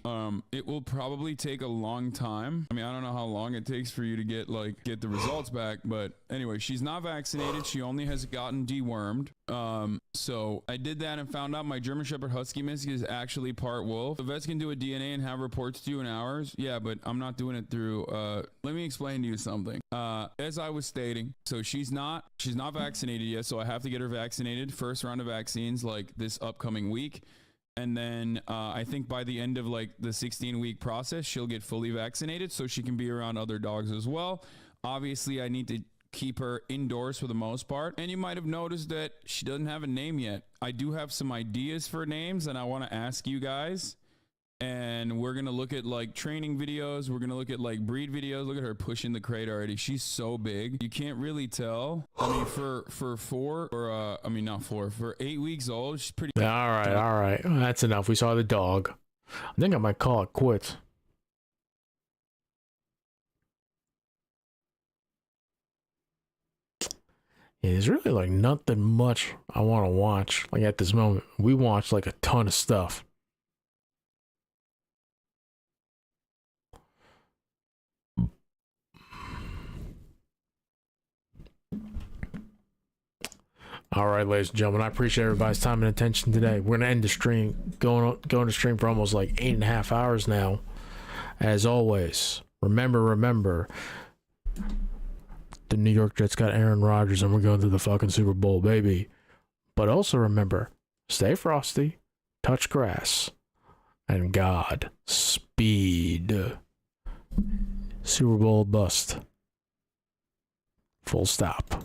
It will probably take a long time. I mean, I don't know how long it takes for you to get the results back. But anyway, she's not vaccinated. She only has gotten dewormed. So I did that and found out my German Shepherd Husky mix is actually part wolf. The vets can do a DNA and have reports to you in hours. Yeah, but I'm not doing it through, let me explain to you something. As I was stating, so she's not vaccinated yet, so I have to get her vaccinated. First round of vaccines like this upcoming week, and then I think by the end of like the 16-week process, she'll get fully vaccinated so she can be around other dogs as well. Obviously, I need to keep her indoors for the most part, and you might have noticed that she doesn't have a name yet. I do have some ideas for names, and I want to ask you guys. And we're gonna look at like training videos. We're gonna look at like breed videos. Look at her pushing the crate already. She's so big, you can't really tell. I mean, for 8 weeks old, she's pretty. All right, that's enough. We saw the dog. I think I might call it quits. Yeah, there's really like nothing much I want to watch. Like at this moment, we watched like a ton of stuff. All right, ladies and gentlemen, I appreciate everybody's time and attention today. We're gonna end the stream, going to stream for almost like 8.5 hours now. As always, remember, the New York Jets got Aaron Rodgers, and we're going to the fucking Super Bowl, baby. But also remember, stay frosty, touch grass, and God speed. Super Bowl bust. Full stop.